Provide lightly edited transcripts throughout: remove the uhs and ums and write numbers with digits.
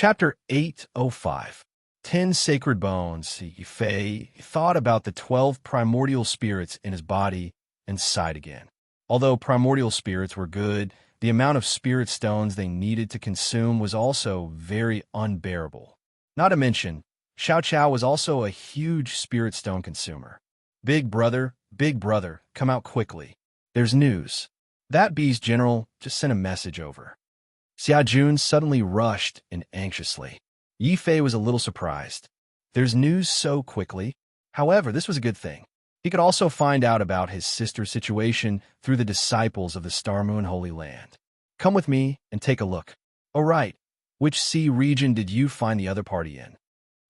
Chapter 805. 10 Sacred Bones. Yifei thought about the 12 primordial spirits in his body and sighed again. Although primordial spirits were good, the amount of spirit stones they needed to consume was also very unbearable. Not to mention, Xiao Qiao was also a huge spirit stone consumer. Big brother, come out quickly. There's news. That beast general just sent a message over. Xia Jun suddenly rushed in anxiously. Yifei was a little surprised. There's news so quickly? However, this was a good thing. He could also find out about his sister's situation through the disciples of the Star Moon Holy Land. Come with me and take a look. Oh right, which sea region did you find the other party in?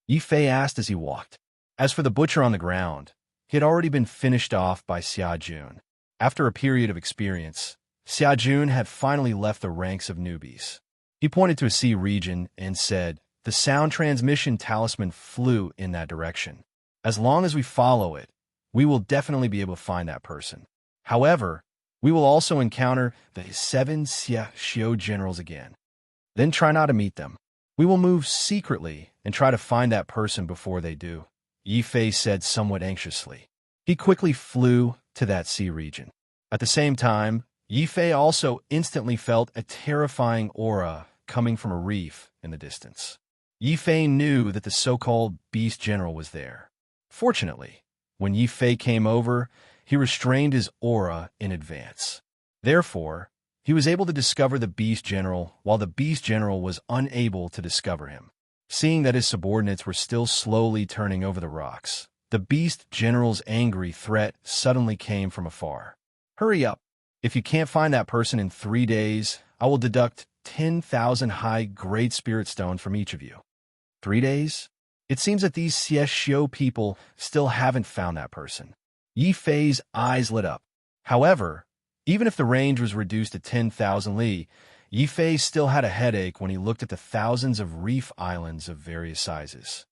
Yifei asked as he walked. As for the butcher on the ground, he had already been finished off by Xia Jun. After a period of experience, Xia Jun had finally left the ranks of newbies. He pointed to a sea region and said, "The sound transmission talisman flew in that direction. As long as we follow it, we will definitely be able to find that person. However, we will also encounter the 7 Xia Xiu generals again. Then try not to meet them. We will move secretly and try to find that person before they do," Yifei said somewhat anxiously. He quickly flew to that sea region. At the same time, Yifei also instantly felt a terrifying aura coming from a reef in the distance. Yifei knew that the so-called beast general was there. Fortunately, when Yifei came over, he restrained his aura in advance. Therefore, he was able to discover the beast general while the beast general was unable to discover him. Seeing that his subordinates were still slowly turning over the rocks, the beast general's angry threat suddenly came from afar. "Hurry up. If you can't find that person in 3 days, I will deduct 10,000 high great spirit stones from each of you." 3 days? It seems that these Xieshio people still haven't found that person. Yifei's eyes lit up. However, even if the range was reduced to 10,000 li, Yifei still had a headache when he looked at the thousands of reef islands of various sizes.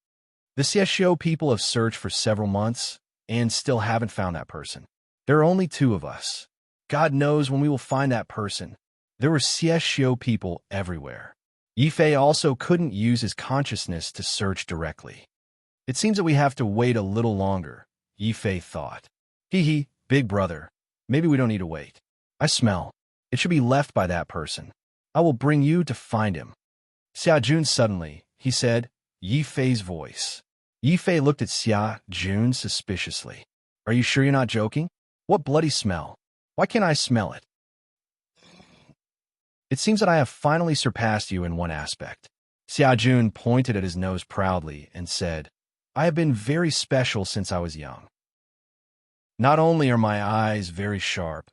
The Xieshio people have searched for several months and still haven't found that person. There are only 2 of us. God knows when we will find that person. There were Xieshio people everywhere. Yifei also couldn't use his consciousness to search directly. It seems that we have to wait a little longer, Yifei thought. Hee, big brother. Maybe we don't need to wait. I smell. It should be left by that person. I will bring you to find him. Xia Jun suddenly, he said, Yifei's voice. Yifei looked at Xia Jun suspiciously. Are you sure you're not joking? What bloody smell? Why can't I smell it? It seems that I have finally surpassed you in one aspect. Xia Jun pointed at his nose proudly and said, I have been very special since I was young. Not only are my eyes very sharp,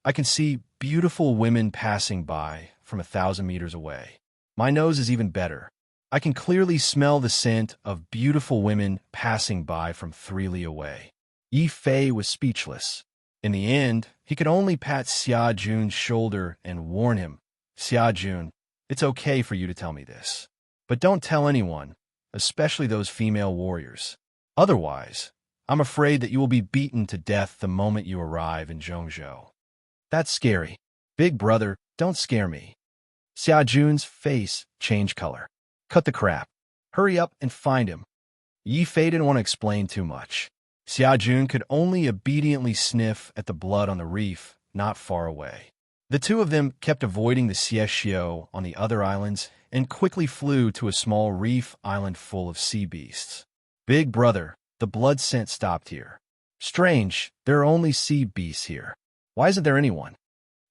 I can see beautiful women passing by from 1,000 meters away. My nose is even better. I can clearly smell the scent of beautiful women passing by from 3 li away. Yifei was speechless. In the end, he could only pat Xia Jun's shoulder and warn him, Xia Jun, it's okay for you to tell me this. But don't tell anyone, especially those female warriors. Otherwise, I'm afraid that you will be beaten to death the moment you arrive in Zhongzhou. That's scary. Big brother, don't scare me. Xia Jun's face changed color. Cut the crap. Hurry up and find him. Yifei didn't want to explain too much. Xia Jun could only obediently sniff at the blood on the reef not far away. The 2 of them kept avoiding the Xieshio on the other islands and quickly flew to a small reef island full of sea beasts. Big brother, the blood scent stopped here. Strange, there are only sea beasts here. Why isn't there anyone?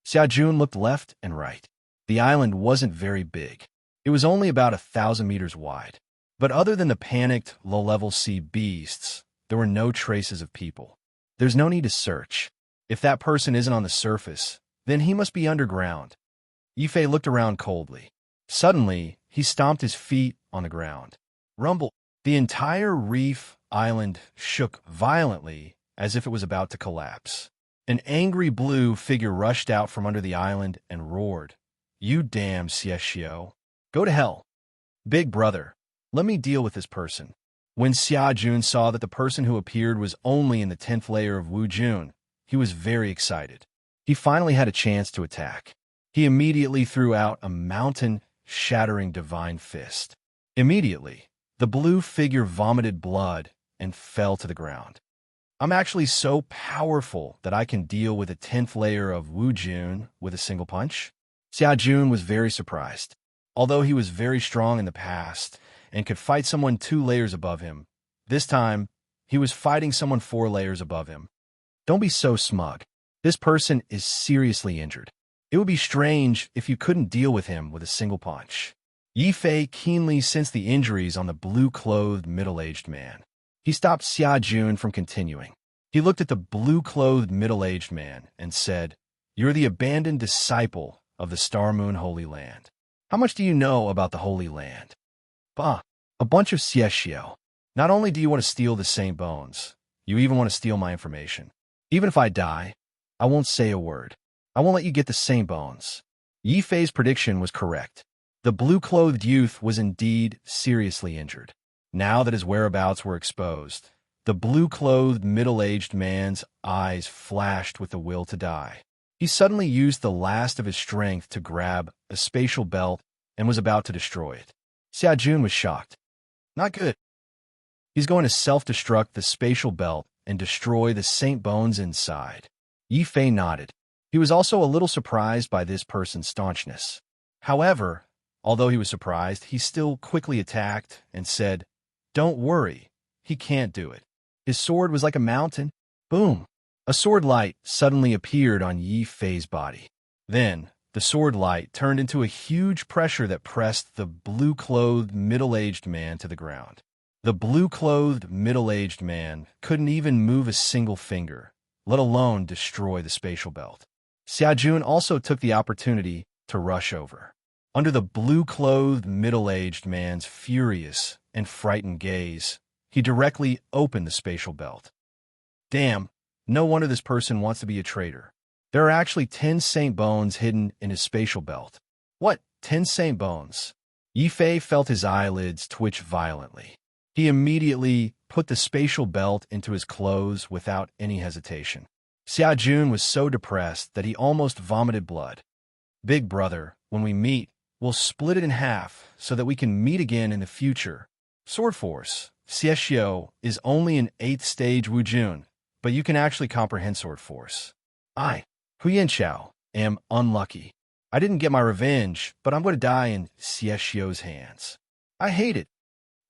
Xia Jun looked left and right. The island wasn't very big. It was only about 1,000 meters wide. But other than the panicked, low-level sea beasts, there were no traces of people. There's no need to search. If that person isn't on the surface, then he must be underground. Yifei looked around coldly. Suddenly, he stomped his feet on the ground. Rumble. The entire reef island shook violently as if it was about to collapse. An angry blue figure rushed out from under the island and roared, You damn Xieshio. Go to hell. Big brother, let me deal with this person. When Xia Jun saw that the person who appeared was only in the 10th layer of Wu Jun, he was very excited. He finally had a chance to attack. He immediately threw out a mountain shattering divine fist. Immediately, the blue figure vomited blood and fell to the ground. I'm actually so powerful that I can deal with a 10th layer of Wu Jun with a single punch? Xia Jun was very surprised. Although he was very strong in the past and could fight someone 2 layers above him, this time, he was fighting someone 4 layers above him. Don't be so smug. This person is seriously injured. It would be strange if you couldn't deal with him with a single punch. Yi Fei keenly sensed the injuries on the blue-clothed middle-aged man. He stopped Xia Jun from continuing. He looked at the blue-clothed middle-aged man and said, "You're the abandoned disciple of the Star Moon Holy Land. How much do you know about the Holy Land?" "Bah, a bunch of xiexio. Not only do you want to steal the Saint Bones, you even want to steal my information. Even if I die, I won't say a word. I won't let you get the Saint Bones." Yi Fei's prediction was correct. The blue-clothed youth was indeed seriously injured. Now that his whereabouts were exposed, the blue-clothed middle-aged man's eyes flashed with the will to die. He suddenly used the last of his strength to grab a spatial belt and was about to destroy it. Xia Jun was shocked. Not good. He's going to self-destruct the spatial belt and destroy the Saint Bones inside. Yi Fei nodded. He was also a little surprised by this person's staunchness. However, although he was surprised, he still quickly attacked and said, "Don't worry, he can't do it." His sword was like a mountain. Boom! A sword light suddenly appeared on Yi Fei's body. Then, the sword light turned into a huge pressure that pressed the blue-clothed middle-aged man to the ground. The blue-clothed middle-aged man couldn't even move a single finger, let alone destroy the spatial belt. Xia Jun also took the opportunity to rush over. Under the blue-clothed middle-aged man's furious and frightened gaze, he directly opened the spatial belt. Damn, no wonder this person wants to be a traitor. There are actually 10 Saint Bones hidden in his spatial belt. What, 10 Saint Bones? Yi Fei felt his eyelids twitch violently. He immediately put the spatial belt into his clothes without any hesitation. Xia Jun was so depressed that he almost vomited blood. "Big brother, when we meet, we'll split it in half so that we can meet again in the future. Sword Force, Xiexio, is only an 8th stage Wujun, but you can actually comprehend Sword Force. I, Huyanqiao, am unlucky. I didn't get my revenge, but I'm going to die in Xiexio's hands. I hate it."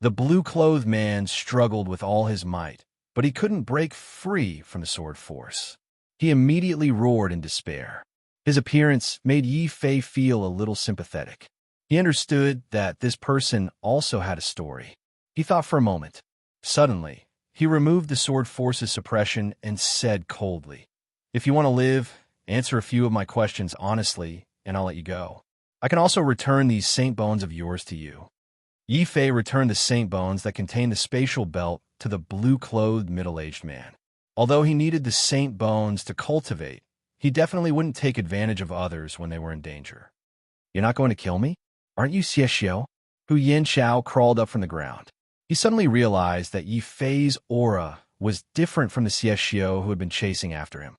The blue-clothed man struggled with all his might, but he couldn't break free from the Sword Force. He immediately roared in despair. His appearance made Yi Fei feel a little sympathetic. He understood that this person also had a story. He thought for a moment. Suddenly, he removed the Sword Force's suppression and said coldly, "If you want to live, answer a few of my questions honestly, and I'll let you go. I can also return these Saint Bones of yours to you." Yi Fei returned the Saint Bones that contained the spatial belt to the blue-clothed middle-aged man. Although he needed the Saint Bones to cultivate, he definitely wouldn't take advantage of others when they were in danger. "You're not going to kill me? Aren't you Xiexio?" Hu Yanqiao crawled up from the ground. He suddenly realized that Yi Fei's aura was different from the Xiexio who had been chasing after him.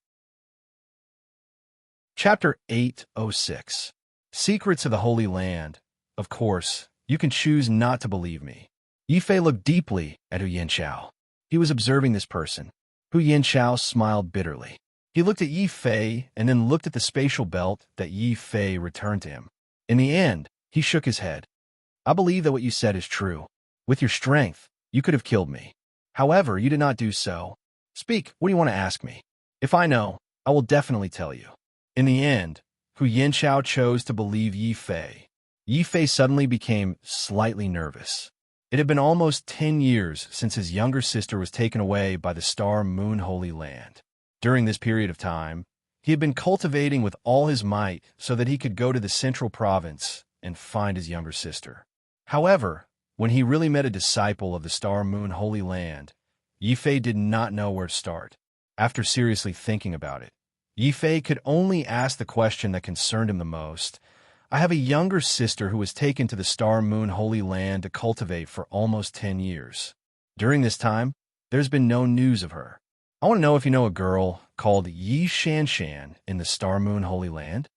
Chapter 806. Secrets of the Holy Land. Of course, you can choose not to believe me. Yi Fei looked deeply at Hu Yanqiao. He was observing this person. Hu Yanqiao smiled bitterly. He looked at Yi Fei and then looked at the spatial belt that Yi Fei returned to him. In the end, he shook his head. "I believe that what you said is true. With your strength, you could have killed me. However, you did not do so. Speak, what do you want to ask me? If I know, I will definitely tell you." In the end, Hu Yanqiao chose to believe Yi Fei. Yi Fei suddenly became slightly nervous. It had been almost 10 years since his younger sister was taken away by the Star Moon Holy Land. During this period of time, he had been cultivating with all his might so that he could go to the central province and find his younger sister. However, when he really met a disciple of the Star Moon Holy Land, Yi Fei did not know where to start. After seriously thinking about it, Yi Fei could only ask the question that concerned him the most. "I have a younger sister who was taken to the Star Moon Holy Land to cultivate for almost 10 years. During this time, there's been no news of her. I want to know if you know a girl called Yi Shanshan in the Star Moon Holy Land."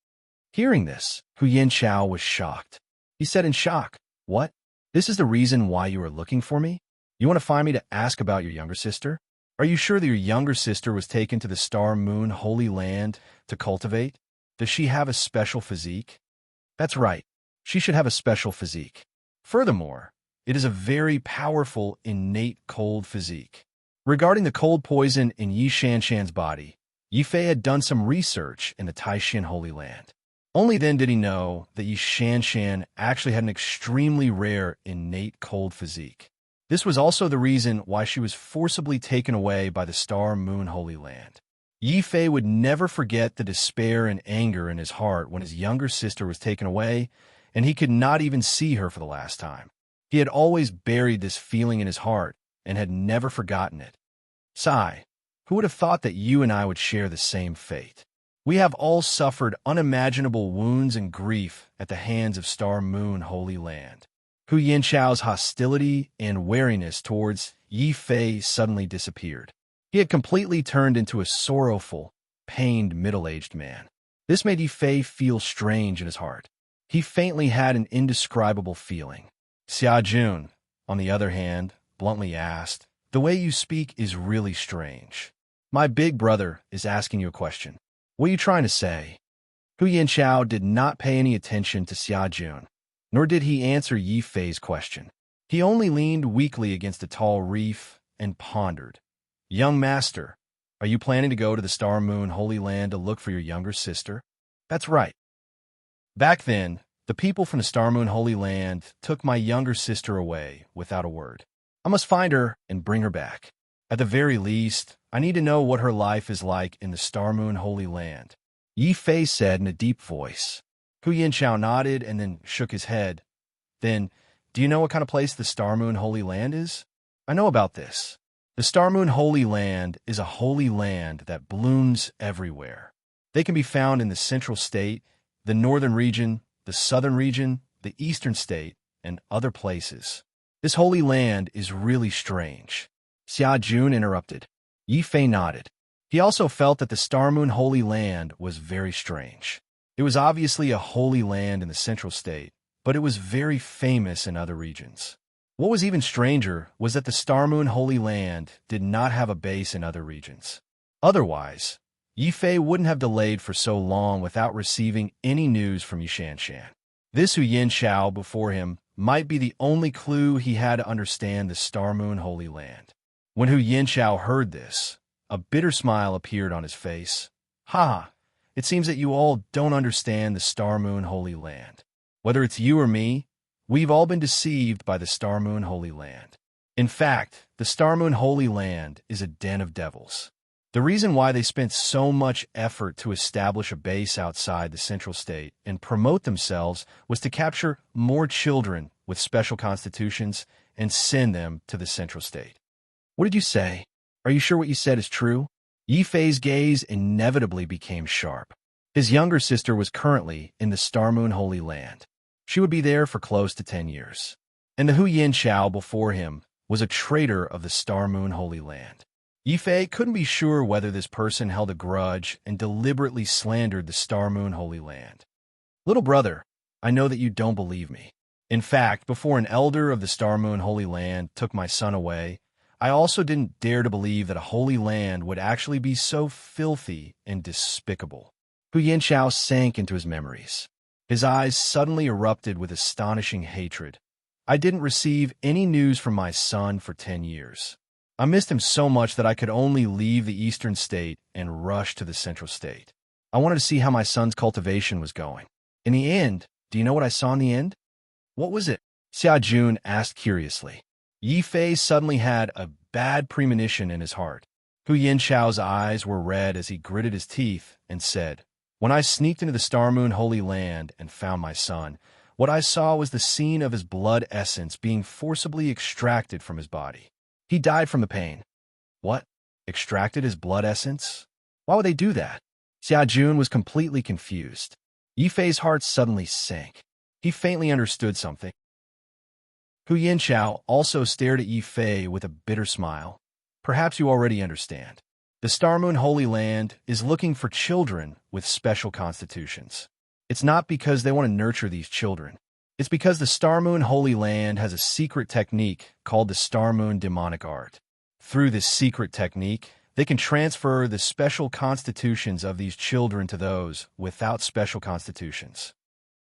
Hearing this, Hu Yanqiao was shocked. He said in shock. What? This is the reason why you are looking for me? You want to find me to ask about your younger sister? Are you sure that your younger sister was taken to the Star Moon Holy Land to cultivate? Does she have a special physique? That's right. She should have a special physique. Furthermore, it is a very powerful, innate cold physique. Regarding the cold poison in Yi Shanshan's body, Yi Fei had done some research in the Taishan Holy Land. Only then did he know that Yi Shanshan actually had an extremely rare, innate cold physique. This was also the reason why she was forcibly taken away by the Star Moon Holy Land. Yi Fei would never forget the despair and anger in his heart when his younger sister was taken away, and he could not even see her for the last time. He had always buried this feeling in his heart and had never forgotten it. Sigh, who would have thought that you and I would share the same fate? We have all suffered unimaginable wounds and grief at the hands of Star Moon Holy Land. Hu Yanchao's hostility and wariness towards Yi Fei suddenly disappeared. He had completely turned into a sorrowful, pained middle-aged man. This made Yi Fei feel strange in his heart. He faintly had an indescribable feeling. Xia Jun, on the other hand, bluntly asked, "The way you speak is really strange. My big brother is asking you a question. What are you trying to say?" Hu Yanchao did not pay any attention to Xia Jun, nor did he answer Yi Fei's question. He only leaned weakly against a tall reef and pondered. "Young master, are you planning to go to the Star Moon Holy Land to look for your younger sister?" "That's right. Back then, the people from the Star Moon Holy Land took my younger sister away without a word. I must find her and bring her back. At the very least, I need to know what her life is like in the Star Moon Holy Land," Yi Fei said in a deep voice. Hu Yanchao nodded and then shook his head. "Then, do you know what kind of place the Star Moon Holy Land is?" "I know about this. The Star Moon Holy Land is a holy land that blooms everywhere. They can be found in the Central State, the Northern region, the Southern region, the Eastern State, and other places. This holy land is really strange." Xia Jun interrupted. Yi Fei nodded. He also felt that the Star Moon Holy Land was very strange. It was obviously a holy land in the Central State, but it was very famous in other regions. What was even stranger was that the Star Moon Holy Land did not have a base in other regions. Otherwise, Yi Fei wouldn't have delayed for so long without receiving any news from Yi Shanshan. This Hu Yanchao before him might be the only clue he had to understand the Star Moon Holy Land. When Hu Yanchao heard this, a bitter smile appeared on his face. "Ha! It seems that you all don't understand the Star Moon Holy Land. Whether it's you or me, we've all been deceived by the Star Moon Holy Land. In fact, the Star Moon Holy Land is a den of devils. The reason why they spent so much effort to establish a base outside the Central State and promote themselves was to capture more children with special constitutions and send them to the Central State." "What did you say? Are you sure what you said is true?" Yi Fei's gaze inevitably became sharp. His younger sister was currently in the Star Moon Holy Land. She would be there for close to 10 years. And the Hu Yanchao before him was a traitor of the Star Moon Holy Land. Yi Fei couldn't be sure whether this person held a grudge and deliberately slandered the Star Moon Holy Land. "Little brother, I know that you don't believe me. In fact, before an elder of the Star Moon Holy Land took my son away, I also didn't dare to believe that a holy land would actually be so filthy and despicable." Hu Yanchao sank into his memories. His eyes suddenly erupted with astonishing hatred. "I didn't receive any news from my son for 10 years. I missed him so much that I could only leave the Eastern State and rush to the Central State. I wanted to see how my son's cultivation was going. In the end, do you know what I saw in the end?" "What was it?" Xia Jun asked curiously. Yi Fei suddenly had a bad premonition in his heart. Hu Yanchao's eyes were red as he gritted his teeth and said, "When I sneaked into the Star Moon Holy Land and found my son, what I saw was the scene of his blood essence being forcibly extracted from his body. He died from the pain." "What? Extracted his blood essence? Why would they do that?" Xia Jun was completely confused. Yi Fei's heart suddenly sank. He faintly understood something. Hu Yanchao also stared at Yi Fei with a bitter smile. "Perhaps you already understand. The Star Moon Holy Land is looking for children with special constitutions. It's not because they want to nurture these children. It's because the Star Moon Holy Land has a secret technique called the Star Moon Demonic Art. Through this secret technique, they can transfer the special constitutions of these children to those without special constitutions.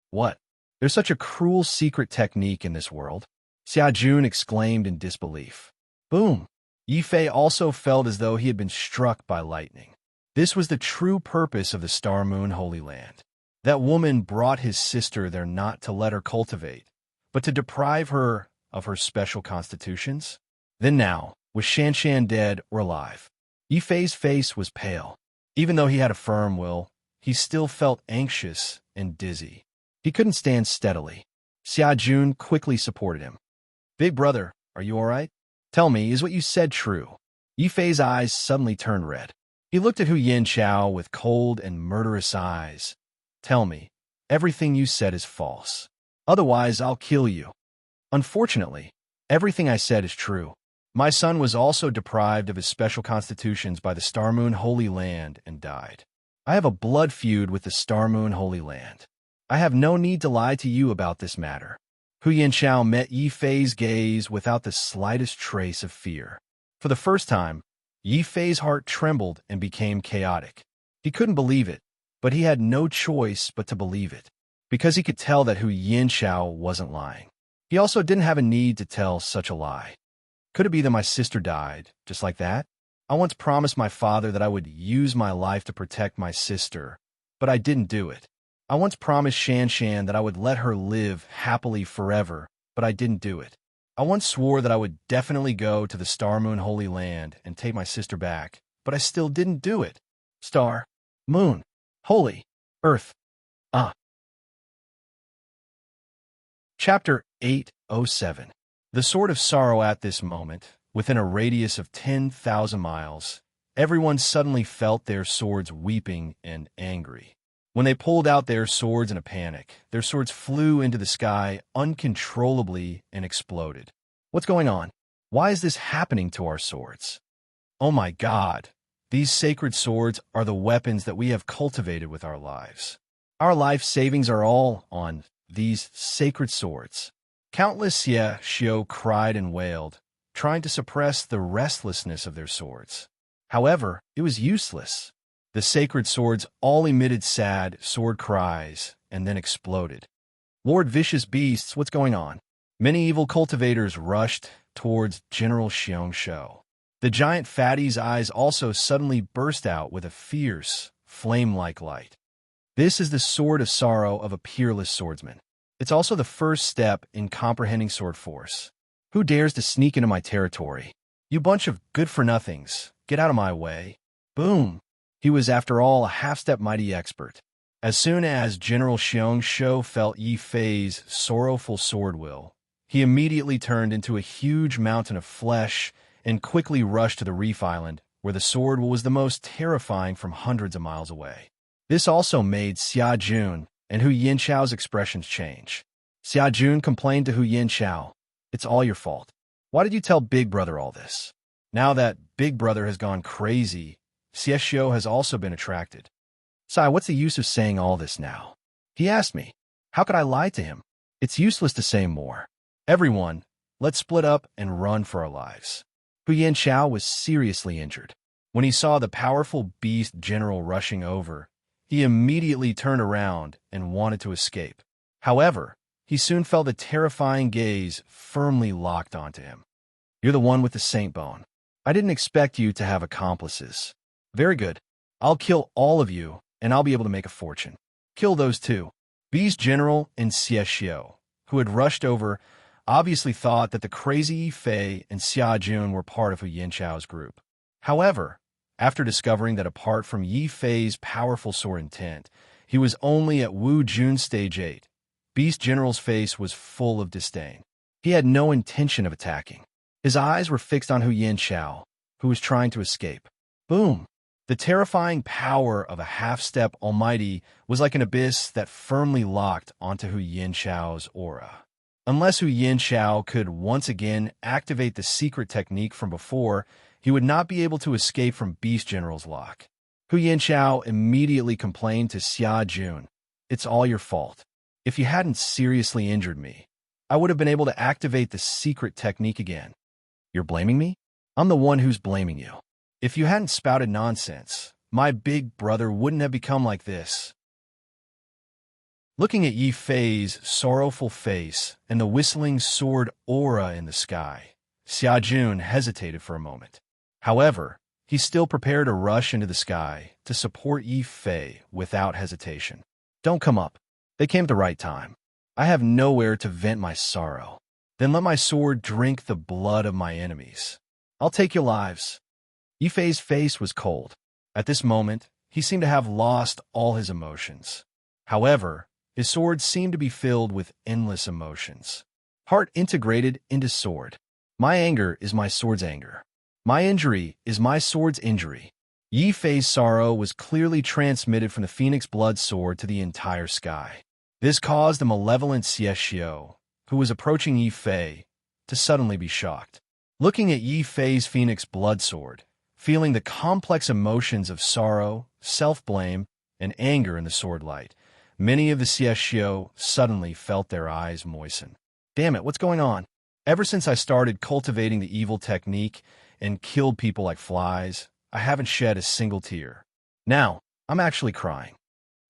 What? There's such a cruel secret technique in this world? Xiajun exclaimed in disbelief. Boom! Yifei also felt as though he had been struck by lightning. This was the true purpose of the Star Moon Holy Land. That woman brought his sister there not to let her cultivate, but to deprive her of her special constitutions. Then now, was Shanshan dead or alive? Yifei's face was pale. Even though he had a firm will, he still felt anxious and dizzy. He couldn't stand steadily. Xiajun quickly supported him. Big brother, are you all right? Tell me, is what you said true? Yifei's eyes suddenly turned red. He looked at Hu Yanchao with cold and murderous eyes. Tell me, everything you said is false. Otherwise, I'll kill you. Unfortunately, everything I said is true. My son was also deprived of his special constitutions by the Star Moon Holy Land and died. I have a blood feud with the Star Moon Holy Land. I have no need to lie to you about this matter. Hu Yanchao met Yifei's gaze without the slightest trace of fear. For the first time, Yifei's heart trembled and became chaotic. He couldn't believe it, but he had no choice but to believe it, because he could tell that Hu Yanchao wasn't lying. He also didn't have a need to tell such a lie. Could it be that my sister died, just like that? I once promised my father that I would use my life to protect my sister, but I didn't do it. I once promised Shanshan that I would let her live happily forever, but I didn't do it. I once swore that I would definitely go to the Star Moon Holy Land and take my sister back, but I still didn't do it. Star, Moon, Holy, Earth. Chapter 807. The Sword of Sorrow. At this moment, within a radius of 10,000 miles, everyone suddenly felt their swords weeping and angry. When they pulled out their swords in a panic, their swords flew into the sky uncontrollably and exploded. What's going on? Why is this happening to our swords? Oh my God! These sacred swords are the weapons that we have cultivated with our lives. Our life savings are all on these sacred swords. Countless Xiao cried and wailed, trying to suppress the restlessness of their swords. However, it was useless. The sacred swords all emitted sad sword cries and then exploded. Lord Vicious Beasts, what's going on? Many evil cultivators rushed towards General Xiongshou. The giant fatty's eyes also suddenly burst out with a fierce, flame-like light. This is the sword of sorrow of a peerless swordsman. It's also the first step in comprehending sword force. Who dares to sneak into my territory? You bunch of good-for-nothings, get out of my way. Boom! He was, after all, a half-step mighty expert. As soon as General Xiongshou felt Yifei's sorrowful sword will, he immediately turned into a huge mountain of flesh and quickly rushed to the reef island, where the sword was the most terrifying from hundreds of miles away. This also made Xiajun and Hu Yanchao's expressions change. Xiajun complained to Hu Yanchao, "It's all your fault. Why did you tell Big Brother all this?" Now that Big Brother has gone crazy, Xieshio has also been attracted. Sai, what's the use of saying all this now? He asked me. How could I lie to him? It's useless to say more. Everyone, let's split up and run for our lives. Hu Yanchao was seriously injured. When he saw the powerful beast general rushing over, he immediately turned around and wanted to escape. However, he soon felt a terrifying gaze firmly locked onto him. You're the one with the saint bone. I didn't expect you to have accomplices. Very good. I'll kill all of you, and I'll be able to make a fortune. Kill those two. Beast General and Xieshio, who had rushed over, obviously thought that the crazy Yifei and Xiajun were part of Hu Yanchao's group. However, after discovering that apart from Yifei's powerful sword intent, he was only at Wu Jun Stage 8, Beast General's face was full of disdain. He had no intention of attacking. His eyes were fixed on Hu Yanchao, who was trying to escape. Boom! The terrifying power of a half-step almighty was like an abyss that firmly locked onto Hu Yanchao's aura. Unless Hu Yanchao could once again activate the secret technique from before, he would not be able to escape from Beast General's lock. Hu Yanchao immediately complained to Xiajun, "It's all your fault. If you hadn't seriously injured me, I would have been able to activate the secret technique again. You're blaming me? I'm the one who's blaming you. If you hadn't spouted nonsense, my big brother wouldn't have become like this. Looking at Yi Fei's sorrowful face and the whistling sword aura in the sky, Xia Jun hesitated for a moment. However, he still prepared to rush into the sky to support Yi Fei without hesitation. Don't come up. They came at the right time. I have nowhere to vent my sorrow. Then let my sword drink the blood of my enemies. I'll take your lives. Yi Fei's face was cold. At this moment, he seemed to have lost all his emotions. However, his sword seemed to be filled with endless emotions. Heart integrated into sword. My anger is my sword's anger. My injury is my sword's injury. Yi Fei's sorrow was clearly transmitted from the phoenix blood sword to the entire sky. This caused the malevolent Xiexio, who was approaching Yi Fei, to suddenly be shocked. Looking at Yi Fei's phoenix blood sword, feeling the complex emotions of sorrow, self-blame, and anger in the sword light, many of the Xiexio suddenly felt their eyes moisten. Damn it, what's going on? Ever since I started cultivating the evil technique and killed people like flies, I haven't shed a single tear. Now, I'm actually crying.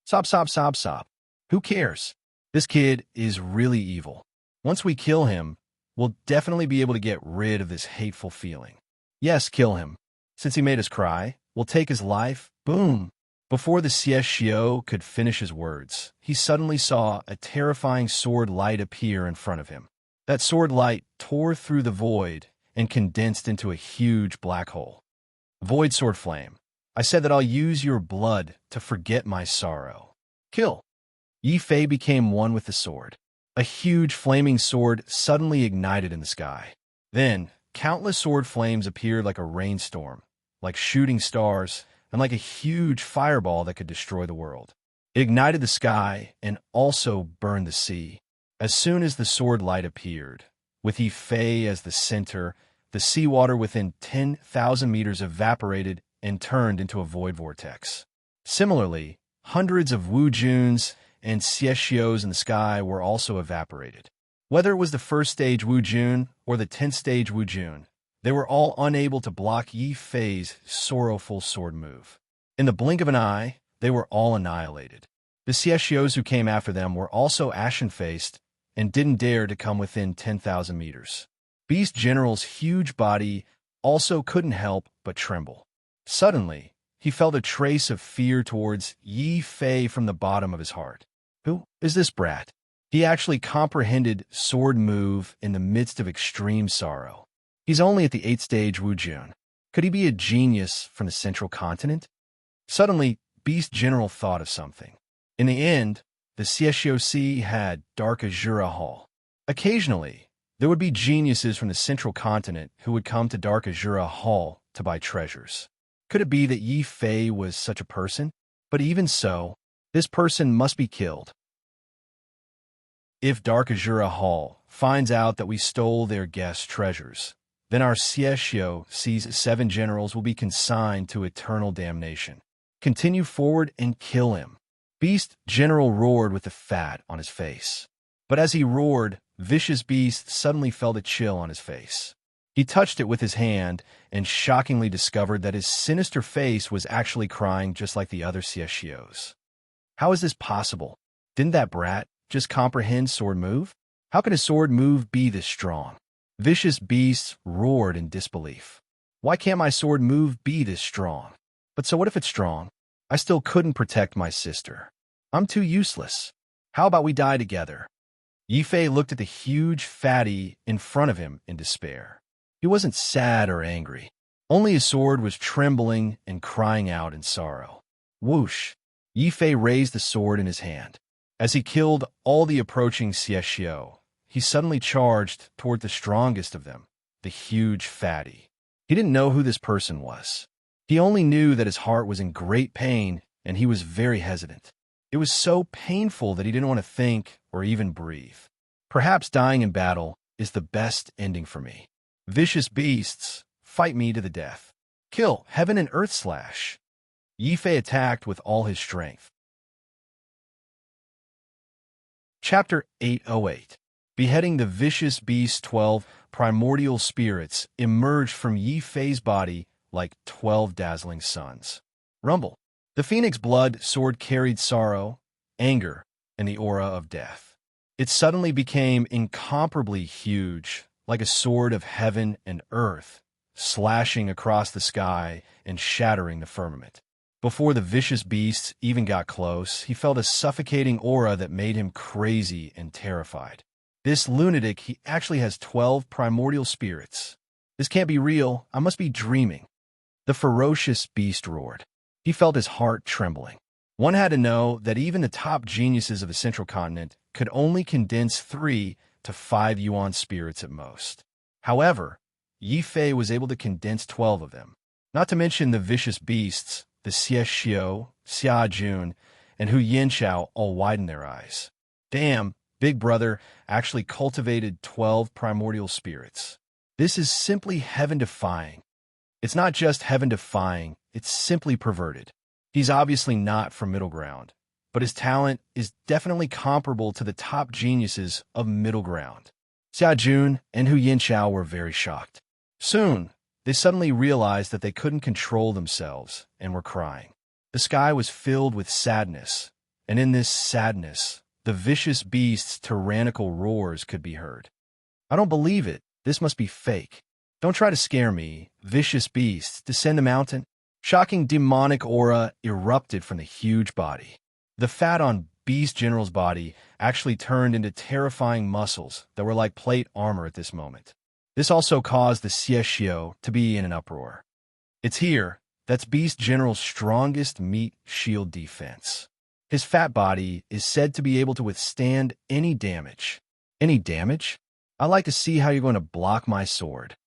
Sob, sob, sob, sob. Who cares? This kid is really evil. Once we kill him, we'll definitely be able to get rid of this hateful feeling. Yes, kill him. Since he made us cry, we'll take his life. Boom! Before the Xiexio could finish his words, he suddenly saw a terrifying sword light appear in front of him. That sword light tore through the void and condensed into a huge black hole. Void sword flame. I said that I'll use your blood to forget my sorrow. Kill. Yi Fei became one with the sword. A huge flaming sword suddenly ignited in the sky. Then, countless sword flames appeared like a rainstorm, like shooting stars, and like a huge fireball that could destroy the world. It ignited the sky and also burned the sea. As soon as the sword light appeared, with Yi Fei as the center, the seawater within 10,000 meters evaporated and turned into a void vortex. Similarly, hundreds of Wu Juns and Xiexio's in the sky were also evaporated. Whether it was the first stage Wu Jun or the 10th stage Wu Jun, they were all unable to block Yi Fei's sorrowful sword move. In the blink of an eye, they were all annihilated. The Xiexio's who came after them were also ashen-faced and didn't dare to come within 10,000 meters. Beast General's huge body also couldn't help but tremble. Suddenly, he felt a trace of fear towards Yi Fei from the bottom of his heart. Who is this brat? He actually comprehended sword move in the midst of extreme sorrow. He's only at the 8th stage Wu Jun. Could he be a genius from the central continent? Suddenly, Beast General thought of something. In the end, the Xiexio Sea had Dark Azura Hall. Occasionally, there would be geniuses from the central continent who would come to Dark Azura Hall to buy treasures. Could it be that Yi Fei was such a person? But even so, this person must be killed. If Dark Azura Hall finds out that we stole their guests' treasures, then our Xiexio Sea's 7 generals will be consigned to eternal damnation. Continue forward and kill him. Beast General roared with the fat on his face. But as he roared, Vicious Beast suddenly felt a chill on his face. He touched it with his hand and shockingly discovered that his sinister face was actually crying just like the other Xiexio's. How is this possible? Didn't that brat just comprehend sword move? How can a sword move be this strong? Vicious Beast roared in disbelief. Why can't my sword move be this strong? But so what if it's strong? I still couldn't protect my sister. I'm too useless. How about we die together? Yi Fei looked at the huge fatty in front of him in despair. He wasn't sad or angry. Only his sword was trembling and crying out in sorrow. Whoosh! Yi Fei raised the sword in his hand. As he killed all the approaching Xiexio, he suddenly charged toward the strongest of them, the huge fatty. He didn't know who this person was. He only knew that his heart was in great pain and he was very hesitant. It was so painful that he didn't want to think or even breathe. Perhaps dying in battle is the best ending for me. Vicious beasts, fight me to the death. Kill, heaven and earth slash. Yi Fei attacked with all his strength. Chapter 808. Beheading the vicious beast. 12 primordial spirits emerged from Yi Fei's body like 12 dazzling suns. Rumble. The phoenix blood sword carried sorrow, anger, and the aura of death. It suddenly became incomparably huge, like a sword of heaven and earth, slashing across the sky and shattering the firmament. Before the vicious beast even got close, he felt a suffocating aura that made him crazy and terrified. This lunatic, he actually has 12 primordial spirits. This can't be real. I must be dreaming. The ferocious beast roared. He felt his heart trembling. One had to know that even the top geniuses of the Central Continent could only condense 3 to 5 yuan spirits at most. However, Yi Fei was able to condense 12 of them. Not to mention the vicious beasts, the Xie Xiu, Xia Jun, and Hu Yinxiao all widened their eyes. Damn, Big Brother actually cultivated 12 primordial spirits. This is simply heaven-defying. It's not just heaven-defying, it's simply perverted. He's obviously not from Middle Ground, but his talent is definitely comparable to the top geniuses of Middle Ground. Xia Jun and Hu Yinxiao were very shocked. Soon, they suddenly realized that they couldn't control themselves and were crying. The sky was filled with sadness, and in this sadness, the vicious beast's tyrannical roars could be heard. I don't believe it. This must be fake. Don't try to scare me. Vicious beasts, descend the mountain. Shocking demonic aura erupted from the huge body. The fat on Beast General's body actually turned into terrifying muscles that were like plate armor at this moment. This also caused the Xie Xiu to be in an uproar. It's here. That's Beast General's strongest meat shield defense. His fat body is said to be able to withstand any damage. Any damage? I'd like to see how you're going to block my sword.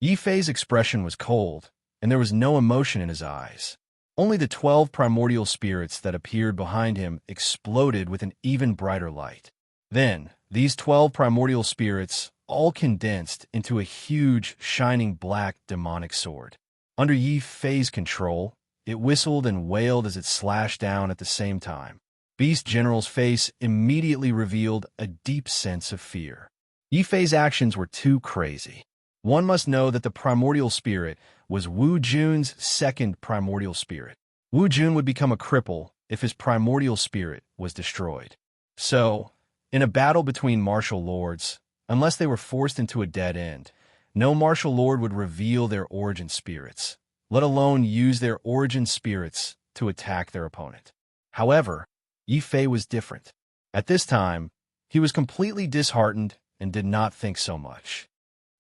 Yi Fei's expression was cold, and there was no emotion in his eyes. Only the 12 primordial spirits that appeared behind him exploded with an even brighter light. Then, these 12 primordial spirits all condensed into a huge, shining black demonic sword. Under Yi Fei's control, it whistled and wailed as it slashed down at the same time. Beast General's face immediately revealed a deep sense of fear. Yi Fei's actions were too crazy. One must know that the primordial spirit was Wu Jun's second primordial spirit. Wu Jun would become a cripple if his primordial spirit was destroyed. So, in a battle between martial lords, unless they were forced into a dead end, no martial lord would reveal their origin spirits, let alone use their origin spirits to attack their opponent. However, Yi Fei was different. At this time, he was completely disheartened and did not think so much.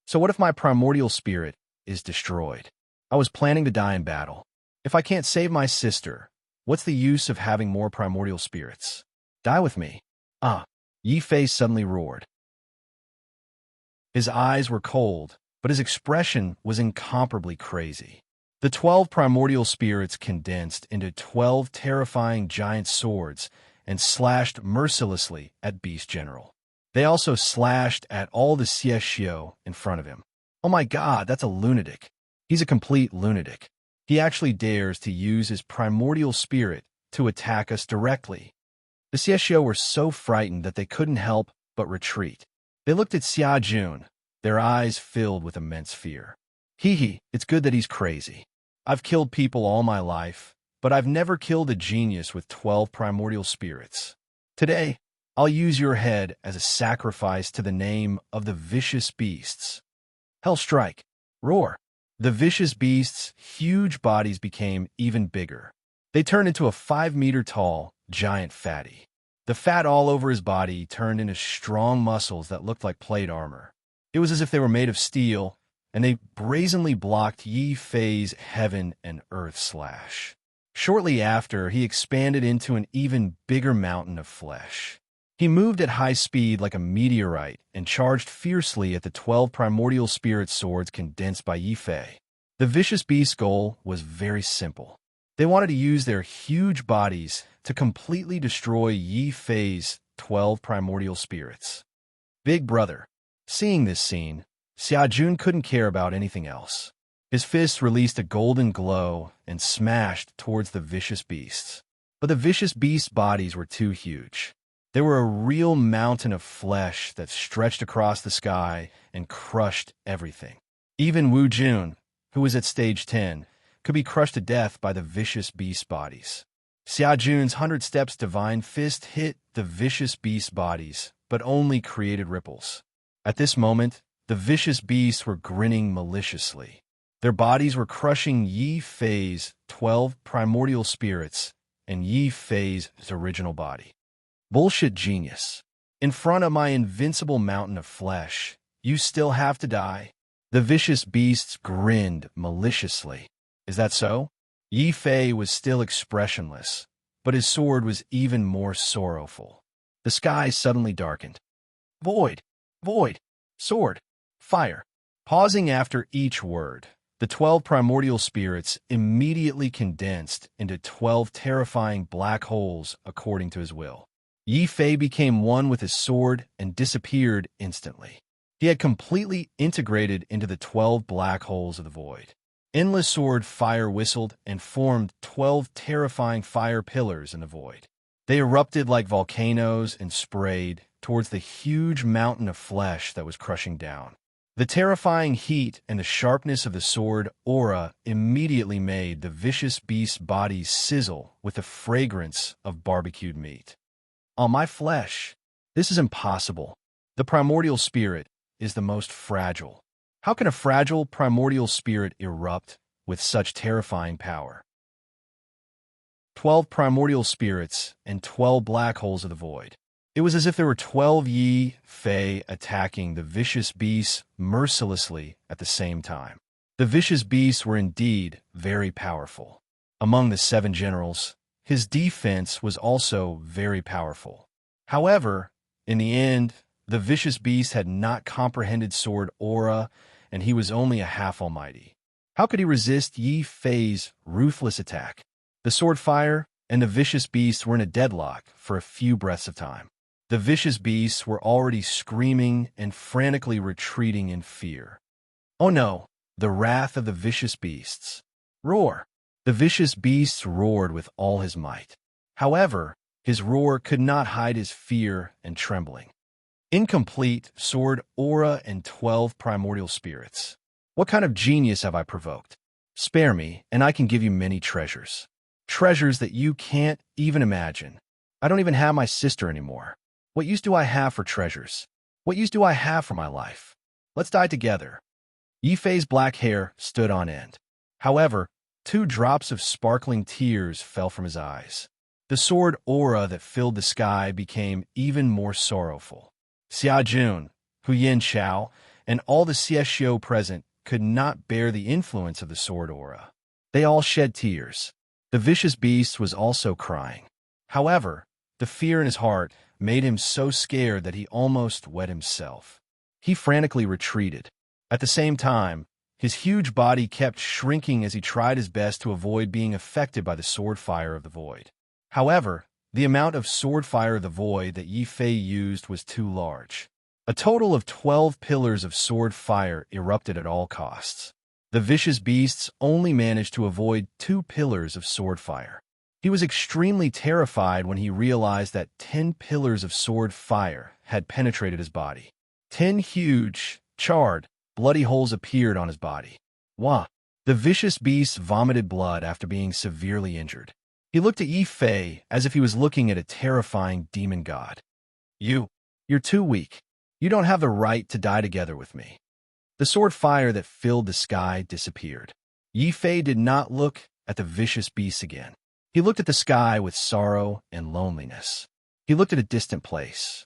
So what if my primordial spirit is destroyed? I was planning to die in battle. If I can't save my sister, what's the use of having more primordial spirits? Die with me. Yi Fei suddenly roared. His eyes were cold, but his expression was incomparably crazy. The 12 primordial spirits condensed into 12 terrifying giant swords and slashed mercilessly at Beast General. They also slashed at all the Xie Xiu in front of him. Oh my god, that's a lunatic. He's a complete lunatic. He actually dares to use his primordial spirit to attack us directly. The Xie Xiu were so frightened that they couldn't help but retreat. They looked at Xia Jun, their eyes filled with immense fear. Hee, it's good that he's crazy. I've killed people all my life, but I've never killed a genius with 12 primordial spirits. Today, I'll use your head as a sacrifice to the name of the vicious beasts. Hell strike. Roar. The vicious beasts' huge bodies became even bigger. They turned into a 5-meter-tall, giant fatty. The fat all over his body turned into strong muscles that looked like plate armor. It was as if they were made of steel, and they brazenly blocked Yi Fei's heaven and earth slash. Shortly after, he expanded into an even bigger mountain of flesh. He moved at high speed like a meteorite and charged fiercely at the 12 primordial spirit swords condensed by Yi Fei. The vicious beast's goal was very simple. They wanted to use their huge bodies to completely destroy Yi Fei's 12 primordial spirits. Big Brother. Seeing this scene, Xia Jun couldn't care about anything else. His fists released a golden glow and smashed towards the vicious beasts. But the vicious beasts' bodies were too huge. They were a real mountain of flesh that stretched across the sky and crushed everything. Even Wu Jun, who was at stage 10, could be crushed to death by the vicious beast bodies. Xia Jun's 100 Steps divine fist hit the vicious beast bodies, but only created ripples. At this moment, the vicious beasts were grinning maliciously. Their bodies were crushing Yi Fei's 12 primordial spirits and Yi Fei's original body. Bullshit genius. In front of my invincible mountain of flesh, you still have to die? The vicious beasts grinned maliciously. Is that so? Yi Fei was still expressionless, but his sword was even more sorrowful. The sky suddenly darkened. Void, void, sword, fire. Pausing after each word, the 12 primordial spirits immediately condensed into 12 terrifying black holes according to his will. Yi Fei became one with his sword and disappeared instantly. He had completely integrated into the 12 black holes of the void. Endless sword fire whistled and formed 12 terrifying fire pillars in the void. They erupted like volcanoes and sprayed towards the huge mountain of flesh that was crushing down. The terrifying heat and the sharpness of the sword aura immediately made the vicious beast's bodies sizzle with the fragrance of barbecued meat. On my flesh, this is impossible. The primordial spirit is the most fragile. How can a fragile primordial spirit erupt with such terrifying power? 12 primordial spirits and 12 black holes of the void. It was as if there were 12 Yi Fei attacking the vicious beasts mercilessly at the same time. The vicious beasts were indeed very powerful. Among the 7 generals, his defense was also very powerful. However, in the end, the vicious beast had not comprehended sword aura, and he was only a half almighty. How could he resist Yi Fei's ruthless attack? The sword fire and the vicious beast were in a deadlock for a few breaths of time. The vicious beasts were already screaming and frantically retreating in fear. Oh no, the wrath of the vicious beasts. Roar! The vicious beast roared with all his might. However, his roar could not hide his fear and trembling. Incomplete sword aura and 12 primordial spirits. What kind of genius have I provoked? Spare me, and I can give you many treasures. Treasures that you can't even imagine. I don't even have my sister anymore. What use do I have for treasures? What use do I have for my life? Let's die together. Yi Fei's black hair stood on end. However, 2 drops of sparkling tears fell from his eyes. The sword aura that filled the sky became even more sorrowful. Xia Jun, Hu Yin Chao, and all the CSO present could not bear the influence of the sword aura. They all shed tears. The vicious beast was also crying. However, the fear in his heart made him so scared that he almost wet himself. He frantically retreated. At the same time, his huge body kept shrinking as he tried his best to avoid being affected by the sword fire of the void. However, the amount of sword fire of the void that Yi Fei used was too large. A total of 12 pillars of sword fire erupted at all costs. The vicious beasts only managed to avoid 2 pillars of sword fire. He was extremely terrified when he realized that 10 pillars of sword fire had penetrated his body. 10 huge, charred, bloody holes appeared on his body. Wah! The vicious beast vomited blood after being severely injured. He looked at Yi Fei as if he was looking at a terrifying demon god. You're too weak. You don't have the right to die together with me. The sword fire that filled the sky disappeared. Yi Fei did not look at the vicious beast again. He looked at the sky with sorrow and loneliness. He looked at a distant place.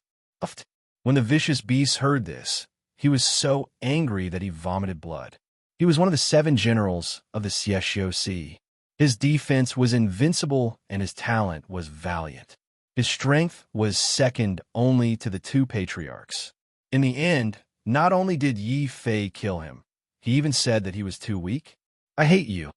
When the vicious beast heard this, he was so angry that he vomited blood. He was one of the 7 generals of the CSOC. His defense was invincible and his talent was valiant. His strength was second only to the 2 patriarchs. In the end, not only did Yi Fei kill him, he even said that he was too weak. I hate you.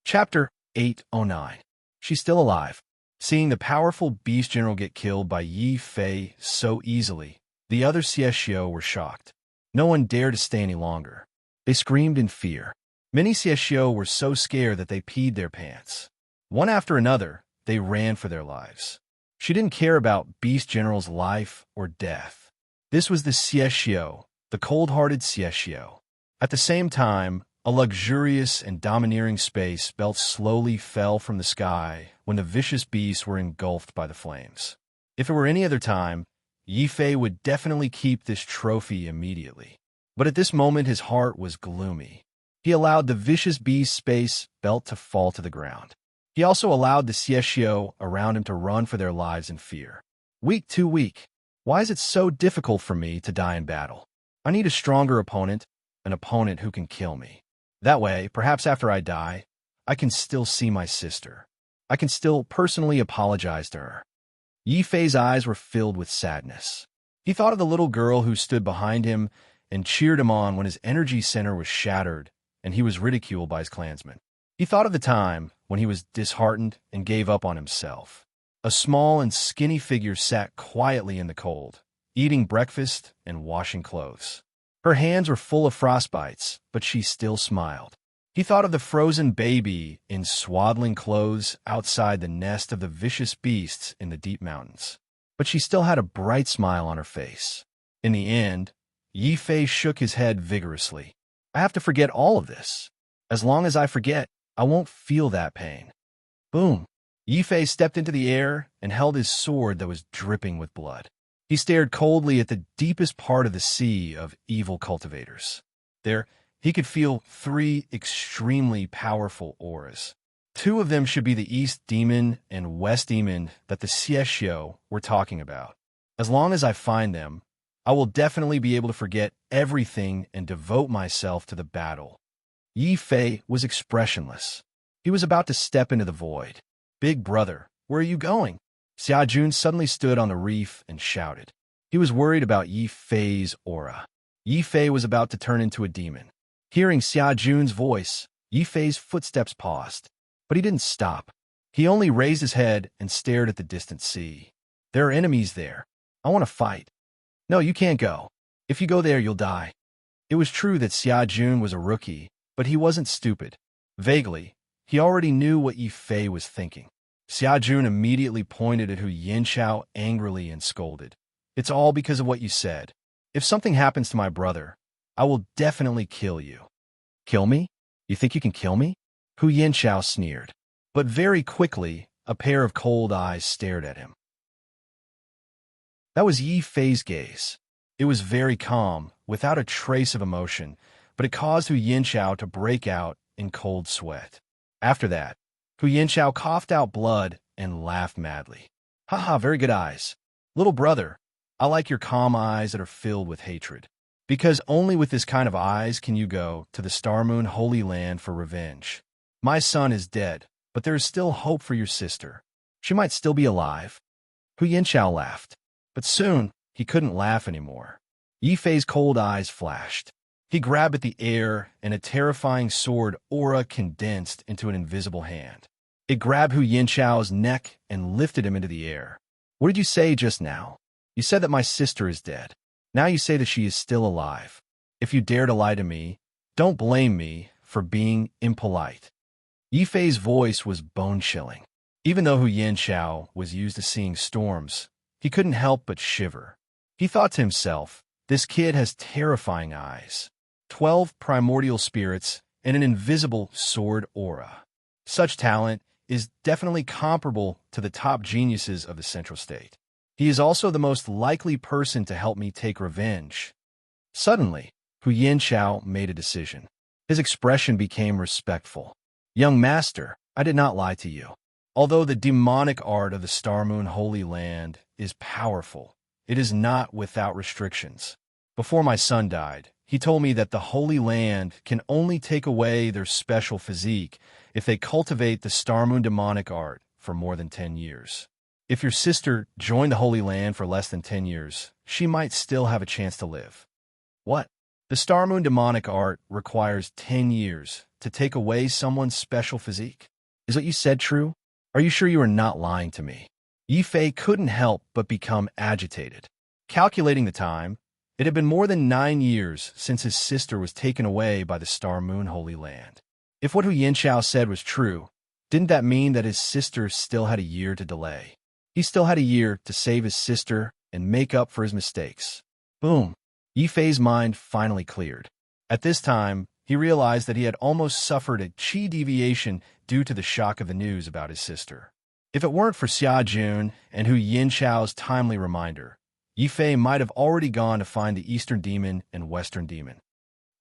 Chapter 809. She's still alive. Seeing the powerful beast general get killed by Yi Fei so easily, the other CSO were shocked. No one dared to stay any longer. They screamed in fear. Many CSO were so scared that they peed their pants. One after another, they ran for their lives. She didn't care about Beast General's life or death. This was the Sietio, the cold-hearted Sietio. At the same time, a luxurious and domineering space belt slowly fell from the sky when the vicious beasts were engulfed by the flames. If it were any other time, Yi Fei would definitely keep this trophy immediately. But at this moment his heart was gloomy. He allowed the vicious beast space belt to fall to the ground. He also allowed the Sietio around him to run for their lives in fear. Weak too weak. Why is it so difficult for me to die in battle? I need a stronger opponent, an opponent who can kill me. That way, perhaps after I die, I can still see my sister. I can still personally apologize to her. Yi Fei's eyes were filled with sadness. He thought of the little girl who stood behind him and cheered him on when his energy center was shattered and he was ridiculed by his clansmen. He thought of the time when he was disheartened and gave up on himself. A small and skinny figure sat quietly in the cold, eating breakfast and washing clothes. Her hands were full of frostbites, but she still smiled. He thought of the frozen baby in swaddling clothes outside the nest of the vicious beasts in the deep mountains. But she still had a bright smile on her face. In the end, Yi Fei shook his head vigorously. I have to forget all of this. As long as I forget, I won't feel that pain. Boom! Yi Fei stepped into the air and held his sword that was dripping with blood. He stared coldly at the deepest part of the sea of evil cultivators. There, he could feel 3 extremely powerful auras. 2 of them should be the East Demon and West Demon that the Sietio were talking about. As long as I find them, I will definitely be able to forget everything and devote myself to the battle. Yi Fei was expressionless. He was about to step into the void. Big brother, where are you going? Xia Jun suddenly stood on the reef and shouted. He was worried about Yi Fei's aura. Yi Fei was about to turn into a demon. Hearing Xia Jun's voice, Yi Fei's footsteps paused. But he didn't stop. He only raised his head and stared at the distant sea. There are enemies there. I want to fight. No, you can't go. If you go there, you'll die. It was true that Xia Jun was a rookie, but he wasn't stupid. Vaguely, he already knew what Yi Fei was thinking. Xia Jun immediately pointed at Hu Yanqiao angrily and scolded. It's all because of what you said. If something happens to my brother, I will definitely kill you. Kill me? You think you can kill me? Hu Yanqiao sneered. But very quickly, a pair of cold eyes stared at him. That was Yi Fei's gaze. It was very calm, without a trace of emotion, but it caused Hu Yanqiao to break out in cold sweat. After that, Hu Yanqiao coughed out blood and laughed madly. Haha, very good eyes. Little brother, I like your calm eyes that are filled with hatred. Because only with this kind of eyes can you go to the Star Moon Holy Land for revenge. My son is dead, but there is still hope for your sister. She might still be alive. Hu Yanqiao laughed. But soon, he couldn't laugh anymore. Yi Fei's cold eyes flashed. He grabbed at the air, and a terrifying sword aura condensed into an invisible hand. It grabbed Hu Yanqiao's neck and lifted him into the air. What did you say just now? You said that my sister is dead. Now you say that she is still alive. If you dare to lie to me, don't blame me for being impolite. Yi Fei's voice was bone-chilling. Even though Hu Yanqiao was used to seeing storms, he couldn't help but shiver. He thought to himself, this kid has terrifying eyes, 12 primordial spirits, and an invisible sword aura. Such talent is definitely comparable to the top geniuses of the Central State. He is also the most likely person to help me take revenge. Suddenly, Hu Yanqiao made a decision. His expression became respectful. Young master, I did not lie to you. Although the demonic art of the Star Moon Holy Land is powerful, it is not without restrictions. Before my son died, he told me that the Holy Land can only take away their special physique if they cultivate the Star Moon demonic art for more than 10 years. If your sister joined the Holy Land for less than 10 years, she might still have a chance to live. What? The Star Moon demonic art requires 10 years to take away someone's special physique? Is what you said true? Are you sure you are not lying to me? Yi Fei couldn't help but become agitated. Calculating the time, it had been more than 9 years since his sister was taken away by the Star Moon Holy Land. If what Hu Yanqiao said was true, Didn't that mean that his sister still had a year to delay? He still had a year to save his sister and make up for his mistakes. Boom. Yifei's mind finally cleared. At this time, he realized that he had almost suffered a chi deviation due to the shock of the news about his sister. If it weren't for Xia Jun and Hu Yinchao's timely reminder, Yifei might have already gone to find the Eastern Demon and Western Demon.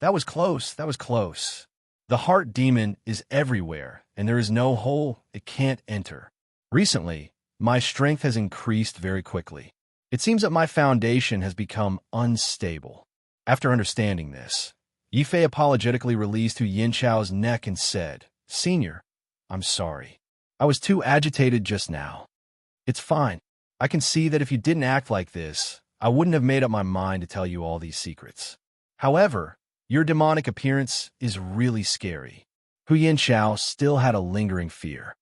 That was close, that was close. The heart demon is everywhere, and there is no hole it can't enter. Recently, my strength has increased very quickly. It seems that my foundation has become unstable. After understanding this, Yifei apologetically released Hu Yinchao's neck and said, "Senior, I'm sorry. I was too agitated just now. It's fine. I can see that if you didn't act like this, I wouldn't have made up my mind to tell you all these secrets. However, your demonic appearance is really scary." Hu Yinchao still had a lingering fear.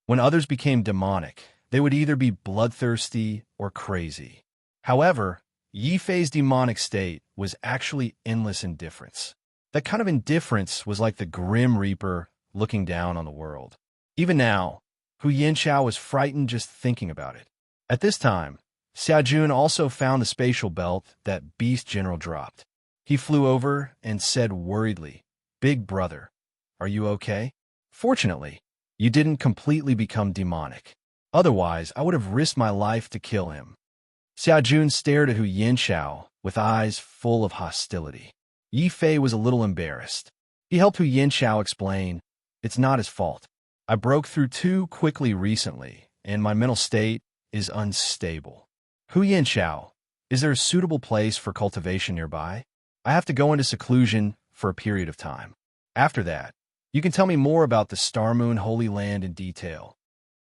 When others became demonic, they would either be bloodthirsty or crazy. However, Yifei's demonic state was actually endless indifference. That kind of indifference was like the Grim Reaper looking down on the world. Even now, Hu Yinchao was frightened just thinking about it. At this time, Xia Jun also found the spatial belt that Beast General dropped. He flew over and said worriedly, "Big brother, are you okay? Fortunately, you didn't completely become demonic. Otherwise, I would have risked my life to kill him." Xia Jun stared at Hu Yinchao with eyes full of hostility. Yifei was a little embarrassed. He helped Hu Yinchao explain, "It's not his fault. I broke through too quickly recently, and my mental state is unstable. Hu Yinchao, is there a suitable place for cultivation nearby? I have to go into seclusion for a period of time. After that, you can tell me more about the Star Moon Holy Land in detail."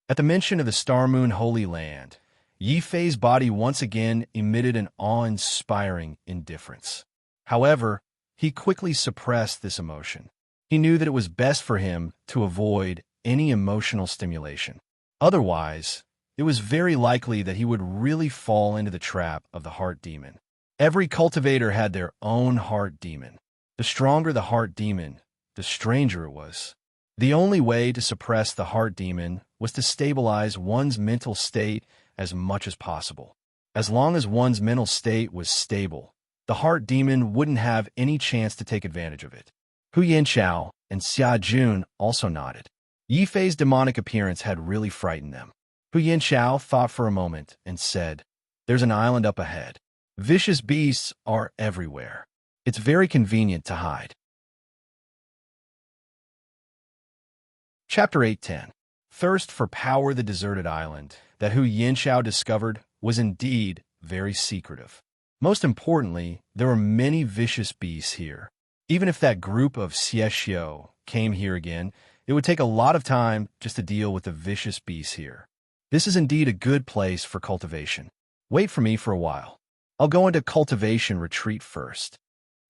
At the mention of the Star Moon Holy Land, Yifei's body once again emitted an awe-inspiring indifference. However, he quickly suppressed this emotion. He knew that it was best for him to avoid any emotional stimulation. Otherwise, it was very likely that he would really fall into the trap of the heart demon. Every cultivator had their own heart demon. The stronger the heart demon, the stranger it was. The only way to suppress the heart demon was to stabilize one's mental state as much as possible. As long as one's mental state was stable, the heart demon wouldn't have any chance to take advantage of it. Hu Yinchao and Xia Jun also nodded. Yifei's demonic appearance had really frightened them. Hu Yinchao thought for a moment and said, "There's an island up ahead. Vicious beasts are everywhere. It's very convenient to hide." Chapter 8:10. Thirst for power. The deserted island that Hu Yinchao discovered was indeed very secretive. Most importantly, there were many vicious beasts here. Even if that group of Xiexiu came here again, it would take a lot of time just to deal with the vicious beasts here. This is indeed a good place for cultivation. Wait for me for a while. I'll go into cultivation retreat first.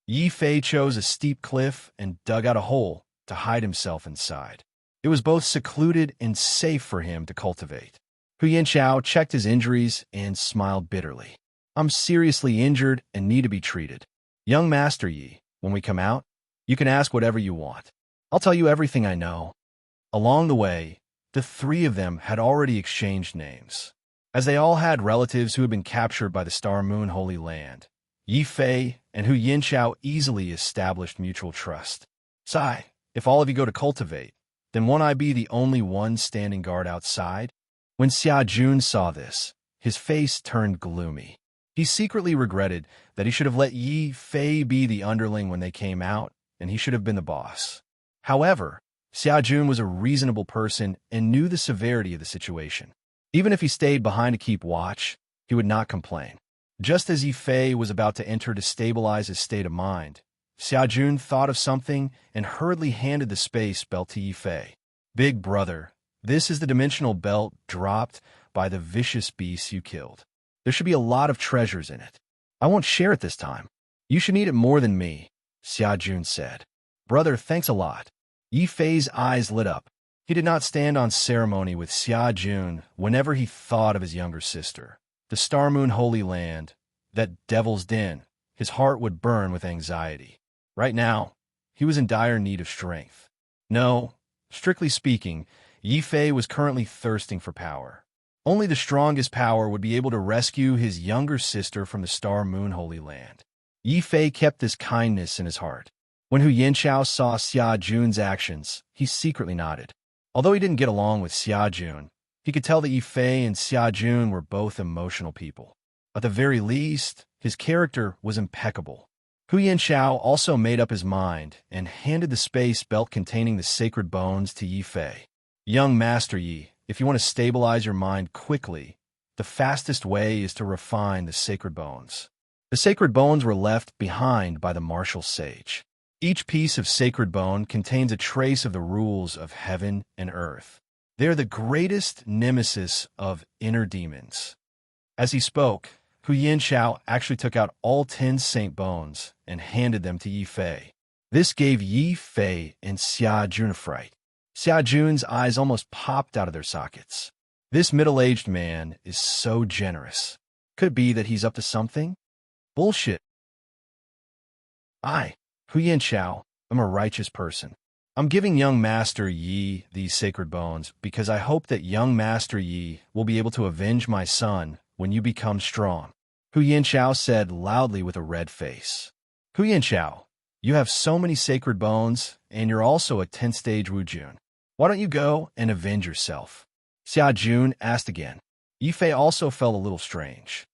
Yifei chose a steep cliff and dug out a hole to hide himself inside. It was both secluded and safe for him to cultivate. Hu Yinchao checked his injuries and smiled bitterly. "I'm seriously injured and need to be treated. Young Master Yi, when we come out, you can ask whatever you want. I'll tell you everything I know." Along the way, the three of them had already exchanged names. As they all had relatives who had been captured by the Star Moon Holy Land, Yifei and Hu Yinchao easily established mutual trust. "Sai, if all of you go to cultivate, then won't I be the only one standing guard outside?" When Xia Jun saw this, his face turned gloomy. He secretly regretted that he should have let Yifei be the underling when they came out, and he should have been the boss. However, Xia Jun was a reasonable person and knew the severity of the situation. Even if he stayed behind to keep watch, he would not complain. Just as Yifei was about to enter to stabilize his state of mind, Xia Jun thought of something and hurriedly handed the space belt to Yifei. "Big brother, this is the dimensional belt dropped by the vicious beasts you killed. There should be a lot of treasures in it. I won't share it this time. You should need it more than me," Xia Jun said. "Brother, thanks a lot." Yifei's eyes lit up. He did not stand on ceremony with Xia Jun whenever he thought of his younger sister. The Star Moon Holy Land, that devil's den, his heart would burn with anxiety. Right now, he was in dire need of strength. No, Strictly speaking, Yi Fei was currently thirsting for power. Only the strongest power would be able to rescue his younger sister from the Star Moon Holy Land. Yi Fei kept this kindness in his heart. When Hu Yanqiao saw Xia Jun's actions, he secretly nodded. Although he didn't get along with Xia Jun, he could tell that Yi Fei and Xia Jun were both emotional people. At the very least, his character was impeccable. Hu Yanqiao also made up his mind and handed the space belt containing the sacred bones to Yi Fei. Young Master Yi, if you want to stabilize your mind quickly, the fastest way is to refine the sacred bones. The sacred bones were left behind by the martial sage. Each piece of sacred bone contains a trace of the rules of heaven and earth. They are the greatest nemesis of inner demons. As he spoke, Hu Yanqiao actually took out all 10 saint bones and handed them to Yi Fei. This gave Yi Fei and Xia Jun a fright. Xia Jun's eyes almost popped out of their sockets. This middle-aged man is so generous. Could it be that he's up to something? Bullshit. I, Hu Yanqiao, am a righteous person. I'm giving young Master Yi these sacred bones because I hope that young Master Yi will be able to avenge my son when you become strong. Hu Yanqiao said loudly with a red face. Hu Yanqiao, you have so many sacred bones, and you're also a 10th-stage Wu Jun. Why don't you go and avenge yourself? Xia Jun asked again. Yi Fei also felt a little strange.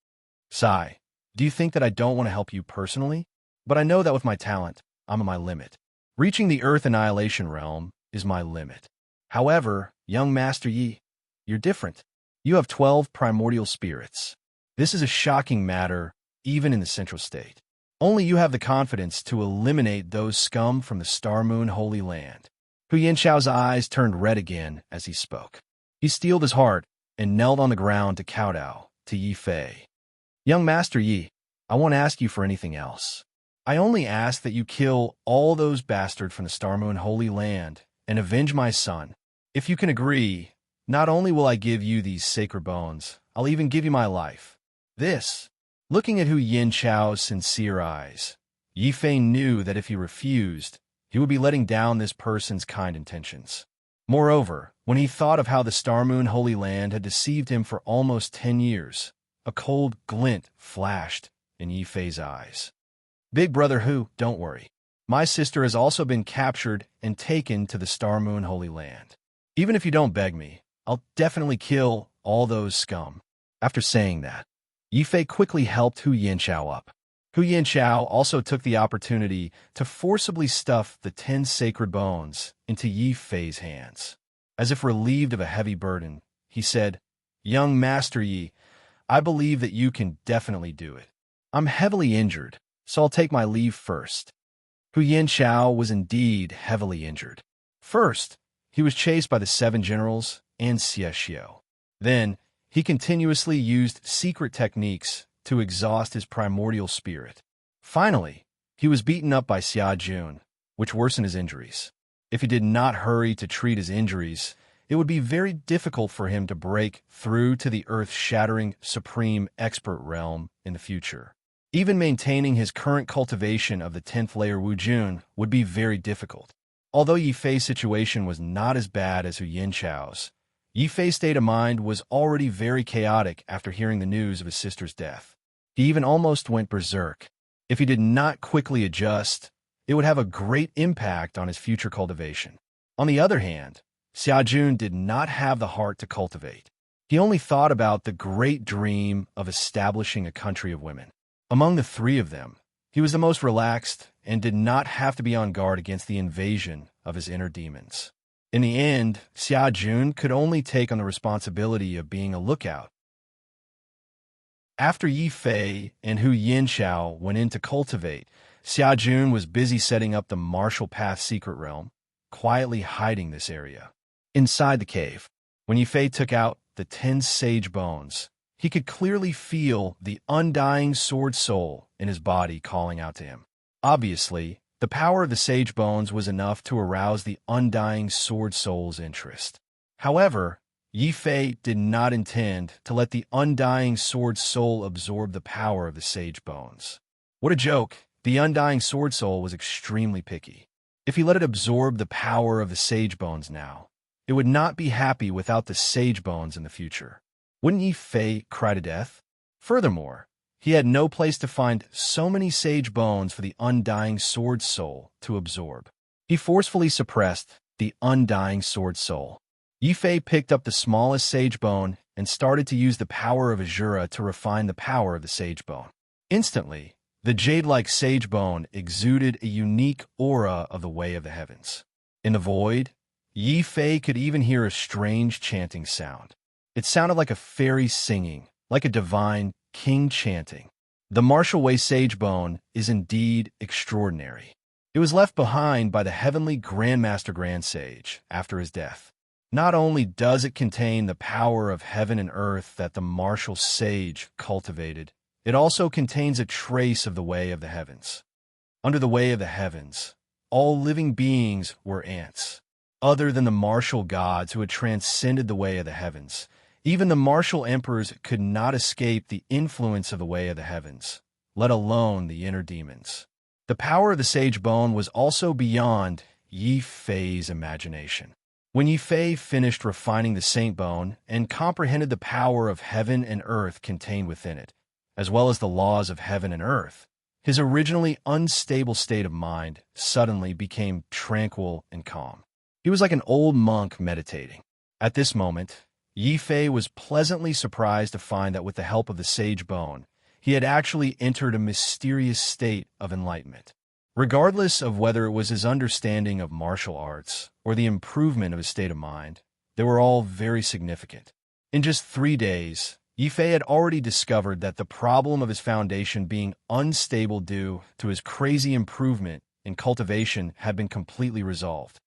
Sai, do you think that I don't want to help you personally? But I know that with my talent, I'm at my limit. Reaching the Earth Annihilation Realm is my limit. However, young Master Yi, you're different. You have 12 primordial spirits. This is a shocking matter, even in the Central State. Only you have the confidence to eliminate those scum from the Star Moon Holy Land. Hu Yanqiao's eyes turned red again as he spoke. He steeled his heart and knelt on the ground to kowtow to Yi Fei. Young Master Yi, I won't ask you for anything else. I only ask that you kill all those bastards from the Star Moon Holy Land and avenge my son. If you can agree, not only will I give you these sacred bones, I'll even give you my life. This, looking at Hu Yanqiao's sincere eyes, Yi Fei knew that if he refused, he would be letting down this person's kind intentions. Moreover, when he thought of how the Star Moon Holy Land had deceived him for almost 10 years, a cold glint flashed in Yi Fei's eyes. Big brother Hu, don't worry. My sister has also been captured and taken to the Star Moon Holy Land. Even if you don't beg me, I'll definitely kill all those scum. After saying that, Yi Fei quickly helped Hu Yanqiao up. Hu Yanqiao also took the opportunity to forcibly stuff the 10 sacred bones into Yi Fei's hands. As if relieved of a heavy burden, he said, Young Master Yi, I believe that you can definitely do it. I'm heavily injured, so I'll take my leave first. Hu Yanqiao was indeed heavily injured. First, he was chased by the 7 generals and Xie Xiu. Then, he continuously used secret techniques to exhaust his primordial spirit. Finally, he was beaten up by Xia Jun, which worsened his injuries. If he did not hurry to treat his injuries, it would be very difficult for him to break through to the earth-shattering supreme expert realm in the future. Even maintaining his current cultivation of the 10th layer Wu Jun would be very difficult. Although Yi Fei's situation was not as bad as Hu Yanqiao's, Yi Fei's state of mind was already very chaotic after hearing the news of his sister's death. He even almost went berserk. If he did not quickly adjust, it would have a great impact on his future cultivation. On the other hand, Xia Jun did not have the heart to cultivate. He only thought about the great dream of establishing a country of women. Among the 3 of them, he was the most relaxed and did not have to be on guard against the invasion of his inner demons. In the end, Xia Jun could only take on the responsibility of being a lookout. After Yi Fei and Hu Yanqiao went in to cultivate, Xia Jun was busy setting up the Martial Path secret realm, quietly hiding this area. Inside the cave, when Yi Fei took out the 10 sage bones, he could clearly feel the undying sword soul in his body calling out to him. Obviously, the power of the sage bones was enough to arouse the undying sword soul's interest. However, Yi Fei did not intend to let the undying sword soul absorb the power of the sage bones. What a joke! The undying sword soul was extremely picky. If he let it absorb the power of the sage bones now, it would not be happy without the sage bones in the future. Wouldn't Yi Fei cry to death? Furthermore, he had no place to find so many sage bones for the undying sword soul to absorb. He forcefully suppressed the undying sword soul. Yi Fei picked up the smallest sage bone and started to use the power of Azura to refine the power of the sage bone. Instantly, the jade-like sage bone exuded a unique aura of the way of the heavens. In the void, Yi Fei could even hear a strange chanting sound. It sounded like a fairy singing, like a divine king chanting. The martial way sage bone is indeed extraordinary. It was left behind by the heavenly Grandmaster Grand Sage after his death. Not only does it contain the power of heaven and earth that the martial sage cultivated, it also contains a trace of the way of the heavens. Under the way of the heavens, all living beings were ants. Other than the martial gods who had transcended the way of the heavens, even the martial emperors could not escape the influence of the way of the heavens, let alone the inner demons. The power of the sage bone was also beyond Yi Fei's imagination. When Yi Fei finished refining the saint bone and comprehended the power of heaven and earth contained within it, as well as the laws of heaven and earth, his originally unstable state of mind suddenly became tranquil and calm. He was like an old monk meditating. At this moment, Yi Fei was pleasantly surprised to find that with the help of the sage bone, he had actually entered a mysterious state of enlightenment. Regardless of whether it was his understanding of martial arts or the improvement of his state of mind, they were all very significant. In just 3 days, Yi Fei had already discovered that the problem of his foundation being unstable due to his crazy improvement in cultivation had been completely resolved.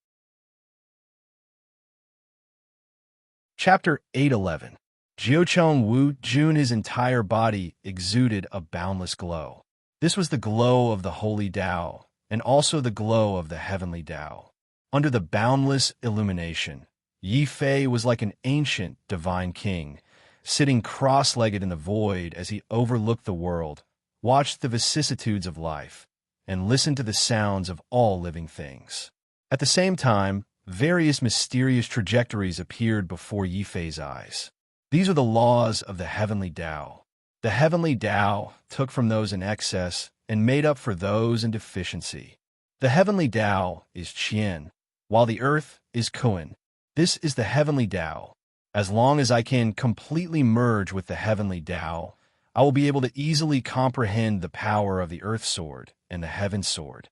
Chapter 811. Jiucheng Wu Jun. His entire body exuded a boundless glow. This was the glow of the holy Tao, and also the glow of the heavenly Tao. Under the boundless illumination, Yi Fei was like an ancient divine king, sitting cross-legged in the void as he overlooked the world, watched the vicissitudes of life, and listened to the sounds of all living things. At the same time, various mysterious trajectories appeared before Yi Fei's eyes. These are the laws of the heavenly Tao. The heavenly Tao took from those in excess and made up for those in deficiency. The heavenly Tao is Qian, while the earth is Kuan. This is the heavenly Tao. As long as I can completely merge with the heavenly Tao, I will be able to easily comprehend the power of the earth sword and the heaven sword.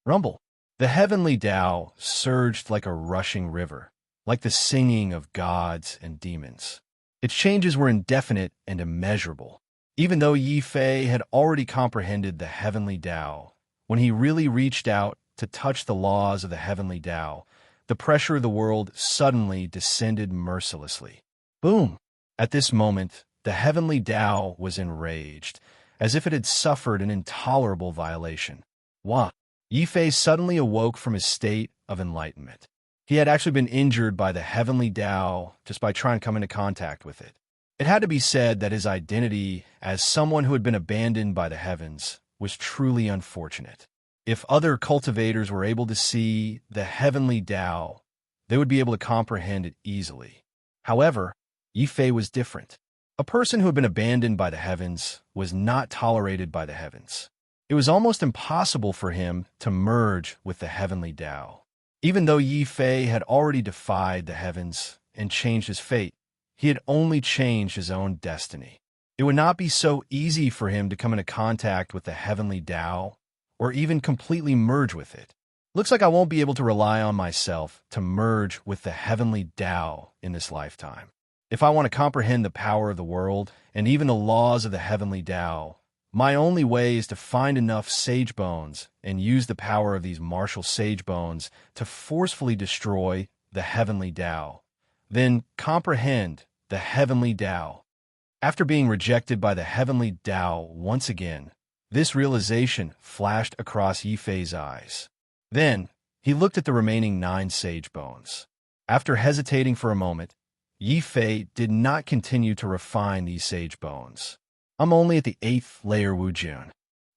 Rumble. The heavenly Tao surged like a rushing river, like the singing of gods and demons. Its changes were indefinite and immeasurable. Even though Yi Fei had already comprehended the heavenly Tao, when he really reached out to touch the laws of the heavenly Tao, the pressure of the world suddenly descended mercilessly. Boom! At this moment, the heavenly Tao was enraged, as if it had suffered an intolerable violation. Wah! Yi Fei suddenly awoke from his state of enlightenment. He had actually been injured by the heavenly Tao just by trying to come into contact with it. It had to be said that his identity as someone who had been abandoned by the heavens was truly unfortunate. If other cultivators were able to see the heavenly Tao, they would be able to comprehend it easily. However, Yi Fei was different. A person who had been abandoned by the heavens was not tolerated by the heavens. It was almost impossible for him to merge with the heavenly Tao. Even though Yi Fei had already defied the heavens and changed his fate, he had only changed his own destiny. It would not be so easy for him to come into contact with the heavenly Tao or even completely merge with it. Looks like I won't be able to rely on myself to merge with the heavenly Tao in this lifetime. If I want to comprehend the power of the world and even the laws of the heavenly Tao, my only way is to find enough sage bones and use the power of these martial sage bones to forcefully destroy the heavenly Tao. Then comprehend the heavenly Tao. After being rejected by the heavenly Tao once again, this realization flashed across Yi Fei's eyes. Then, he looked at the remaining 9 sage bones. After hesitating for a moment, Yi Fei did not continue to refine these sage bones. I'm only at the 8th layer Wu Jun.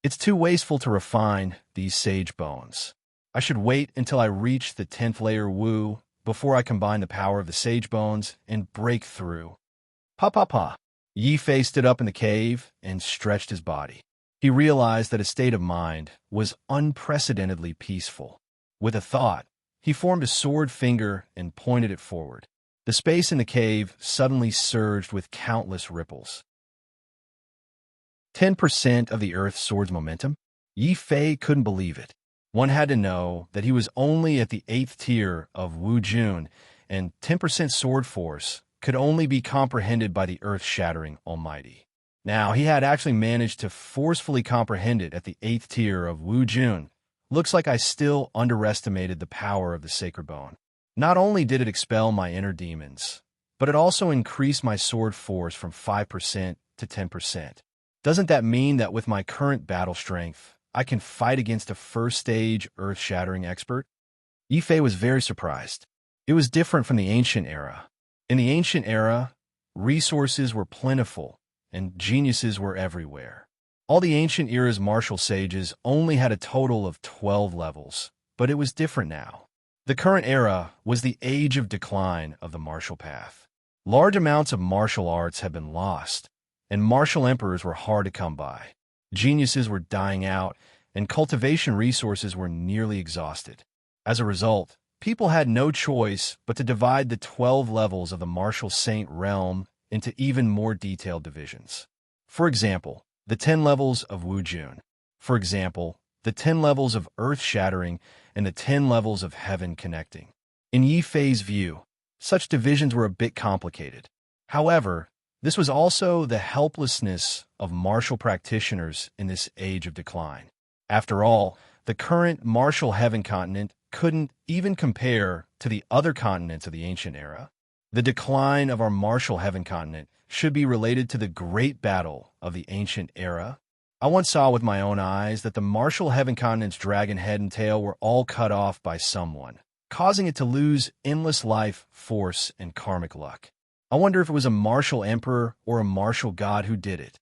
It's too wasteful to refine these sage bones. I should wait until I reach the 10th layer Wu before I combine the power of the sage bones and break through. Pa pa pa. Yi Fei stood up in the cave and stretched his body. He realized that his state of mind was unprecedentedly peaceful. With a thought, he formed a sword finger and pointed it forward. The space in the cave suddenly surged with countless ripples. 10% of the Earth's sword's momentum? Yi Fei couldn't believe it. One had to know that he was only at the 8th tier of Wu Jun, and 10% sword force could only be comprehended by the earth-shattering Almighty. Now, he had actually managed to forcefully comprehend it at the 8th tier of Wu Jun. Looks like I still underestimated the power of the sacred bone. Not only did it expel my inner demons, but it also increased my sword force from 5% to 10%. Doesn't that mean that with my current battle strength, I can fight against a first-stage earth-shattering expert? Yi Fei was very surprised. It was different from the ancient era. In the ancient era, resources were plentiful, and geniuses were everywhere. All the ancient era's martial sages only had a total of 12 levels, but it was different now. The current era was the age of decline of the martial path. Large amounts of martial arts had been lost, and martial emperors were hard to come by. Geniuses were dying out, and cultivation resources were nearly exhausted. As a result, people had no choice but to divide the 12 levels of the martial saint realm into even more detailed divisions. For example, the 10 levels of Wu Jun. For example, the 10 levels of earth-shattering and the 10 levels of heaven connecting. In Yi Fei's view, such divisions were a bit complicated. However, this was also the helplessness of martial practitioners in this age of decline. After all, the current martial heaven continent couldn't even compare to the other continents of the ancient era. The decline of our martial heaven continent should be related to the great battle of the ancient era. I once saw with my own eyes that the martial heaven continent's dragon head and tail were all cut off by someone, causing it to lose endless life, force, and karmic luck. I wonder if it was a martial emperor or a martial god who did it.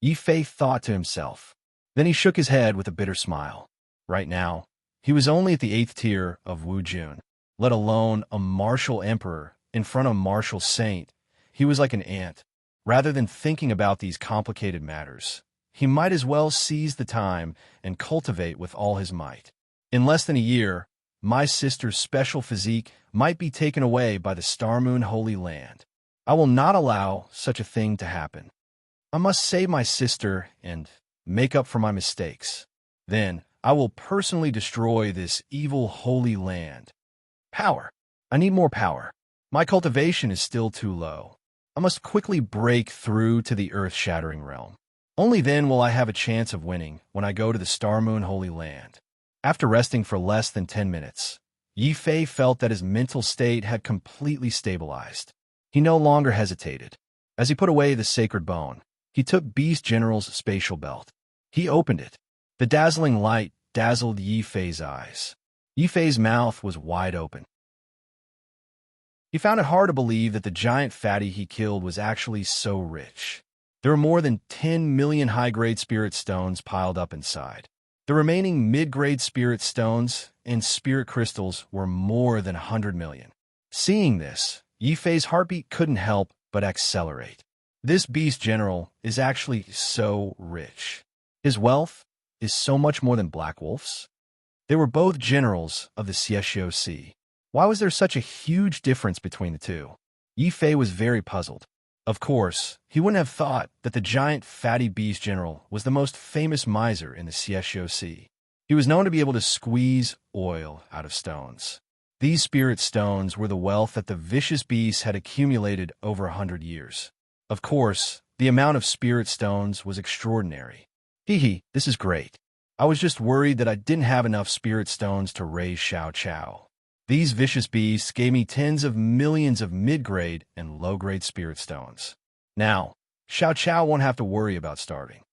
Yi Fei thought to himself. Then he shook his head with a bitter smile. Right now, he was only at the 8th tier of Wu Jun, let alone a martial emperor in front of a martial saint. He was like an ant. Rather than thinking about these complicated matters, he might as well seize the time and cultivate with all his might. In less than a year, my sister's special physique might be taken away by the Star Moon Holy Land. I will not allow such a thing to happen. I must save my sister and make up for my mistakes. Then I will personally destroy this evil holy land. Power. I need more power. My cultivation is still too low. I must quickly break through to the earth-shattering realm. Only then will I have a chance of winning when I go to the Star Moon Holy Land. After resting for less than 10 minutes, Yi Fei felt that his mental state had completely stabilized. He no longer hesitated. As he put away the sacred bone, he took Beast General's spatial belt. He opened it. The dazzling light dazzled Yi Fei's eyes. Yi Fei's mouth was wide open. He found it hard to believe that the giant fatty he killed was actually so rich. There were more than 10 million high-grade spirit stones piled up inside. The remaining mid-grade spirit stones and spirit crystals were more than 100 million. Seeing this, Yi Fei's heartbeat couldn't help but accelerate. This beast general is actually so rich. His wealth is so much more than Black Wolf's. They were both generals of the Xiexio Sea. Why was there such a huge difference between the two? Yi Fei was very puzzled. Of course, he wouldn't have thought that the giant fatty beast general was the most famous miser in the Xiexio Sea. He was known to be able to squeeze oil out of stones. These spirit stones were the wealth that the vicious beast had accumulated over 100 years. Of course, the amount of spirit stones was extraordinary. Hee, this is great. I was just worried that I didn't have enough spirit stones to raise Xiao Chao. These vicious beasts gave me tens of millions of mid-grade and low-grade spirit stones. Now, Xiao Chao won't have to worry about starving.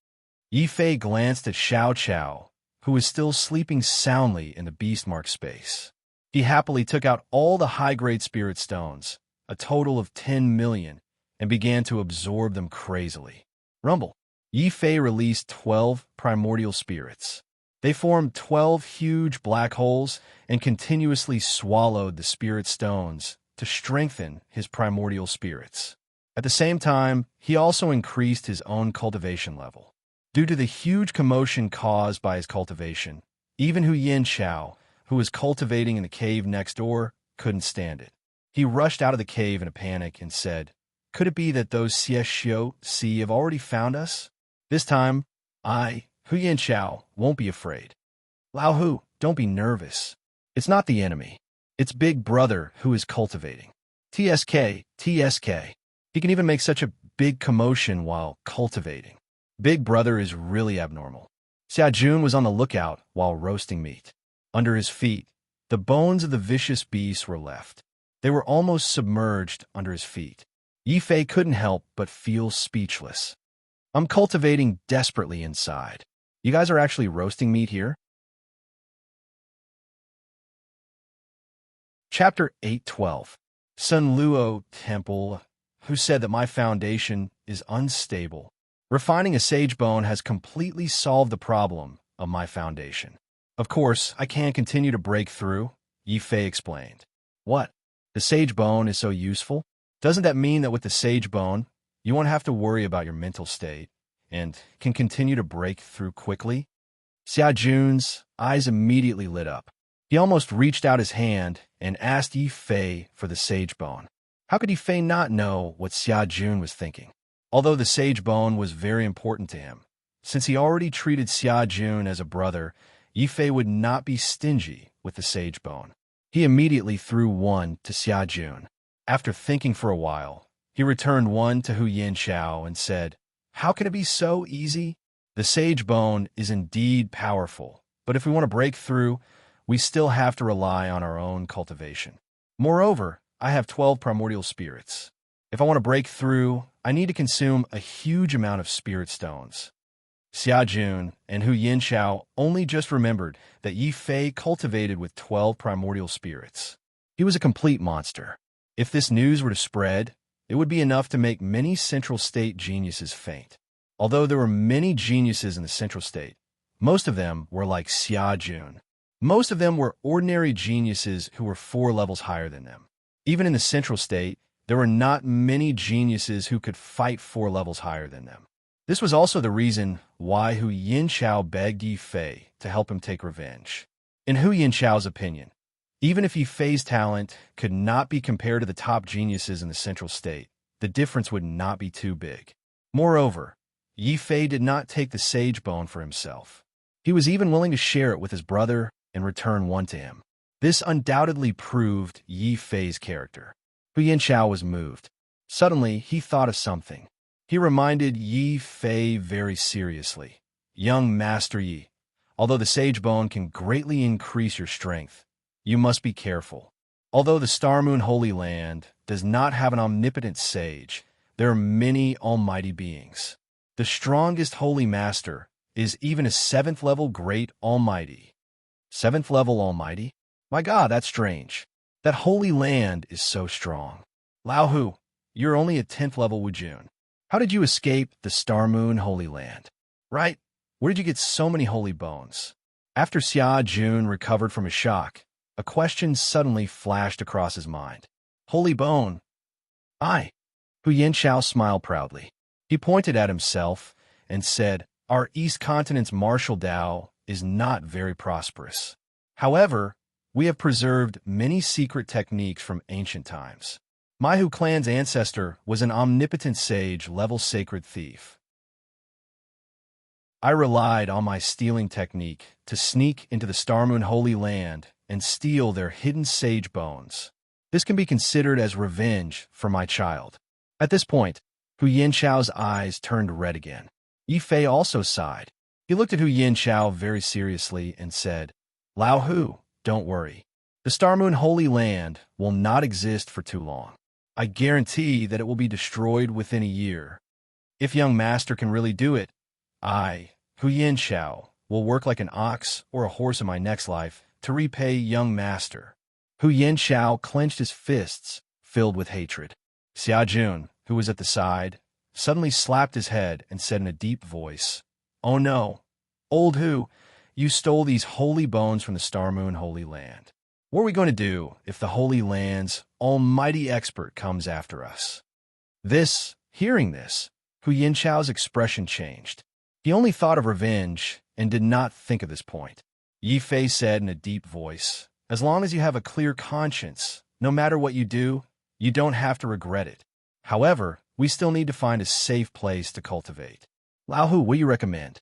Yi Fei glanced at Xiao Chao, who was still sleeping soundly in the beast-marked space. He happily took out all the high-grade spirit stones, a total of 10 million, and began to absorb them crazily. Rumble. Yi Fei released 12 primordial spirits. They formed 12 huge black holes and continuously swallowed the spirit stones to strengthen his primordial spirits. At the same time, he also increased his own cultivation level. Due to the huge commotion caused by his cultivation, even Hu Yin-Chao, who was cultivating in the cave next door, couldn't stand it. He rushed out of the cave in a panic and said, "Could it be that those Xie have already found us? This time, Hu Yin-Chao, won't be afraid. Lao Hu, don't be nervous. It's not the enemy. It's Big Brother who is cultivating. TSK. He can even make such a big commotion while cultivating. Big Brother is really abnormal." Xia Jun was on the lookout while roasting meat. Under his feet, the bones of the vicious beasts were left. They were almost submerged under his feet. Yi Fei couldn't help but feel speechless. "I'm cultivating desperately inside. You guys are actually roasting meat here?" Chapter 8:12. Sun Luo Temple, who said that my foundation is unstable. Refining a sage bone has completely solved the problem of my foundation. Of course, I can't continue to break through, Yi Fei explained. What? The sage bone is so useful? Doesn't that mean that with the sage bone, you won't have to worry about your mental state and can continue to break through quickly? Xia Jun's eyes immediately lit up. He almost reached out his hand and asked Yi Fei for the sage bone. How could Yi Fei not know what Xia Jun was thinking? Although the sage bone was very important to him, since he already treated Xia Jun as a brother, Yi Fei would not be stingy with the sage bone. He immediately threw one to Xia Jun. After thinking for a while, he returned one to Hu Yin-Chao and said, "How can it be so easy? The sage bone is indeed powerful, but if we want to break through, we still have to rely on our own cultivation. Moreover, I have 12 primordial spirits. If I want to break through, I need to consume a huge amount of spirit stones." Xia Jun and Hu Yin-Chao only just remembered that Yi Fei cultivated with 12 primordial spirits. He was a complete monster. If this news were to spread, it would be enough to make many Central State geniuses faint. Although there were many geniuses in the Central State, most of them were like Xia Jun. Most of them were ordinary geniuses who were 4 levels higher than them. Even in the Central State, there were not many geniuses who could fight 4 levels higher than them. This was also the reason why Hu Yin-Chao begged Yi Fei to help him take revenge. In Hu Yin-Chao's opinion, even if Yi Fei's talent could not be compared to the top geniuses in the Central State, the difference would not be too big. Moreover, Yi Fei did not take the sage bone for himself. He was even willing to share it with his brother and return one to him. This undoubtedly proved Yi Fei's character. Hu Yin-Chao was moved. Suddenly, he thought of something. He reminded Yi Fei very seriously. "Young Master Yi, although the sage bone can greatly increase your strength, you must be careful. Although the Star Moon Holy Land does not have an omnipotent sage, there are many almighty beings. The strongest Holy Master is even a 7th level Great Almighty." 7th level Almighty? My God, that's strange. That Holy Land is so strong. Lao Hu, you're only a 10th level Wujun. How did you escape the Star Moon Holy Land? Right? Where did you get so many holy bones? After Xia Jun recovered from his shock, a question suddenly flashed across his mind. Holy bone? Hu Yin-Chao smiled proudly. He pointed at himself and said, "Our East Continent's martial Dao is not very prosperous. However, we have preserved many secret techniques from ancient times. My Hu clan's ancestor was an omnipotent sage level sacred thief. I relied on my stealing technique to sneak into the Star Moon Holy Land and steal their hidden sage bones. This can be considered as revenge for my child." At this point, Hu Yin-Chao's eyes turned red again. Yi Fei also sighed. He looked at Hu Yin-Chao very seriously and said, "Lao Hu, don't worry. The Star Moon Holy Land will not exist for too long. I guarantee that it will be destroyed within a year. If young master can really do it, I, Hu Yin-Chao, will work like an ox or a horse in my next life to repay young master." Hu Yin-Chao clenched his fists, filled with hatred. Xia Jun, who was at the side, suddenly slapped his head and said in a deep voice, "Oh no, old Hu, You stole these holy bones from the Star Moon Holy Land. What are we going to do if the Holy Land's almighty expert comes after us? Hearing this, Hu Yinchao's expression changed. He only thought of revenge and did not think of this point. Yi Fei said in a deep voice, "As long as you have a clear conscience, no matter what you do, you don't have to regret it. However, we still need to find a safe place to cultivate." "Lao Hu, what do you recommend?"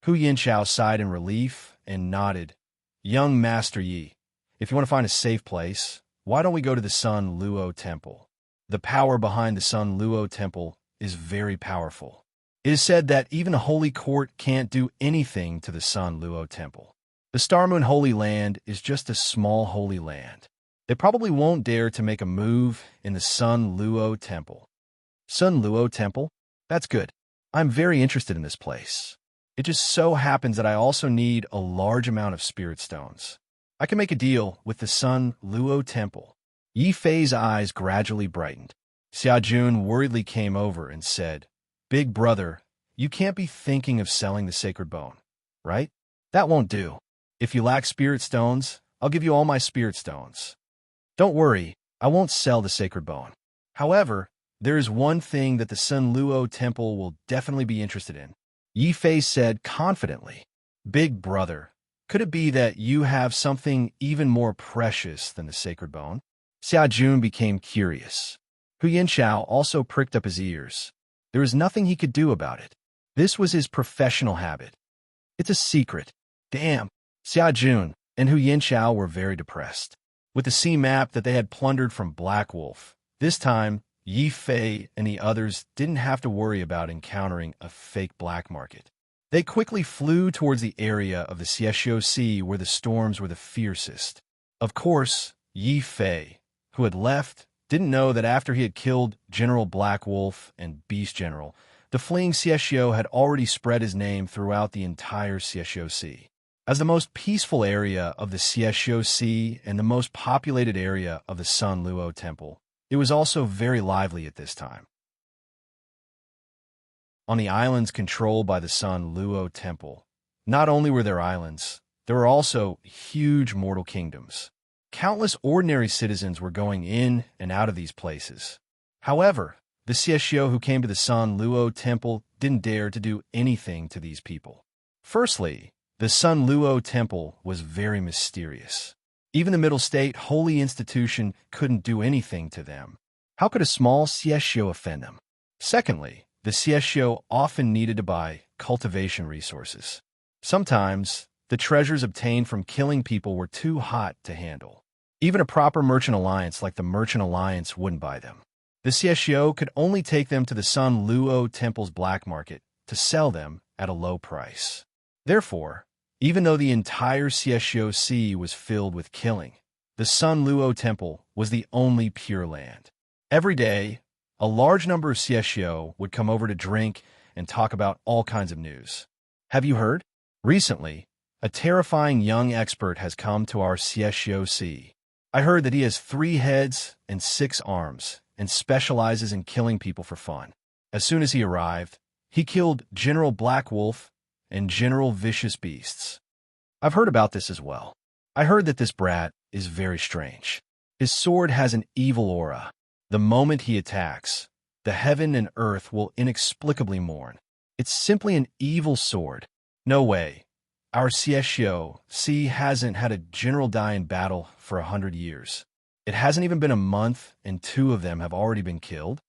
Hu Yinchao sighed in relief and nodded. "Young Master Yi, if you want to find a safe place, why don't we go to the Sun Luo Temple? The power behind the Sun Luo Temple is very powerful. It is said that even a holy court can't do anything to the Sun Luo Temple. The Star Moon Holy Land is just a small holy land. They probably won't dare to make a move in the Sun Luo Temple." "Sun Luo Temple? That's good. I'm very interested in this place. It just so happens that I also need a large amount of spirit stones. I can make a deal with the Sun Luo Temple." Yi Fei's eyes gradually brightened. Xia Jun worriedly came over and said, "Big brother, you can't be thinking of selling the sacred bone, right? That won't do. If you lack spirit stones, I'll give you all my spirit stones. Don't worry, I won't sell the sacred bone. However, there is one thing that the Sun Luo Temple will definitely be interested in," Yi Fei said confidently. "Big brother, could it be that you have something even more precious than the sacred bone?" Xia Jun became curious. Hu Yinchao also pricked up his ears. There was nothing he could do about it. This was his professional habit. "It's a secret." Damn. Xia Jun and Hu Yinchao were very depressed. With the sea map that they had plundered from Black Wolf, this time Yi Fei and the others didn't have to worry about encountering a fake black market. They quickly flew towards the area of the Xieshio Sea where the storms were the fiercest. Of course, Yi Fei, who had left, didn't know that after he had killed General Black Wolf and Beast General, the fleeing Xieshio had already spread his name throughout the entire Xieshio Sea. As the most peaceful area of the Xieshio Sea and the most populated area of the Sun Luo Temple, it was also very lively at this time. On the islands controlled by the Sun Luo Temple, not only were there islands, there were also huge mortal kingdoms. Countless ordinary citizens were going in and out of these places. However, the Xieshio who came to the Sun Luo Temple didn't dare to do anything to these people. Firstly, the Sun Luo Temple was very mysterious. Even the Middle State holy institution couldn't do anything to them. How could a small Xieshio offend them? Secondly, the Xieshio often needed to buy cultivation resources. Sometimes, the treasures obtained from killing people were too hot to handle. Even a proper merchant alliance like the Merchant Alliance wouldn't buy them. The Xieshio could only take them to the Sun Luo Temple's black market to sell them at a low price. Therefore, even though the entire Xieshio Sea was filled with killing, the Sun Luo Temple was the only pure land. Every day, a large number of Xieshio would come over to drink and talk about all kinds of news. "Have you heard? Recently, a terrifying young expert has come to our Xieshio Sea. I heard that he has 3 heads and 6 arms and specializes in killing people for fun. As soon as he arrived, he killed General Black Wolf and General Vicious Beasts. I've heard about this as well. I heard that this brat is very strange. His sword has an evil aura. The moment he attacks, the heaven and earth will inexplicably mourn. It's simply an evil sword. No way. Our Xieshio Sea hasn't had a general die in battle for 100 years. It hasn't even been a month, and 2 of them have already been killed.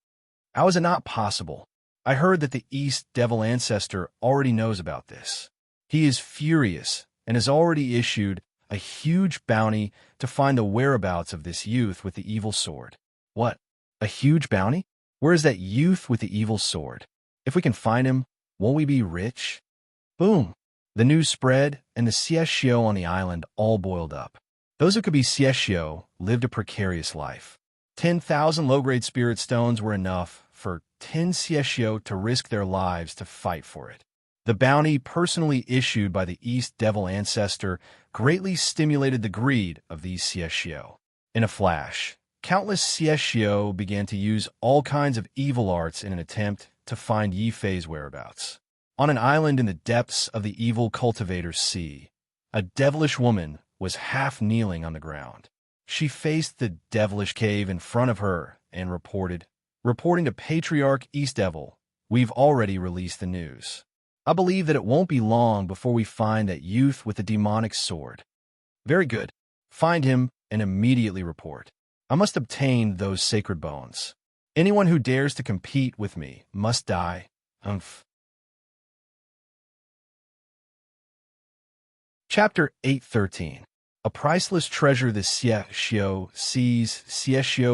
How is it not possible? I heard that the East Devil Ancestor already knows about this. He is furious and has already issued a huge bounty to find the whereabouts of this youth with the evil sword." "What? A huge bounty? Where is that youth with the evil sword? If we can find him, won't we be rich?" Boom! The news spread, and the Xieshio on the island all boiled up. Those who could be Xieshio lived a precarious life. 10,000 low-grade spirit stones were enough for 10 Xieshio to risk their lives to fight for it. The bounty personally issued by the East Devil Ancestor greatly stimulated the greed of these Xieshio. In a flash, countless Xieshio began to use all kinds of evil arts in an attempt to find Yi Fei's whereabouts. On an island in the depths of the evil cultivator's sea, A devilish woman was half kneeling on the ground. She faced the devilish cave in front of her and reporting to Patriarch East Devil, "We've already released the news. I believe that it won't be long before we find that youth with the demonic sword." "Very good. Find him and immediately report. I must obtain those sacred bones. Anyone who dares to compete with me must die." Humph. Chapter 8:13. A priceless treasure. The Xiexio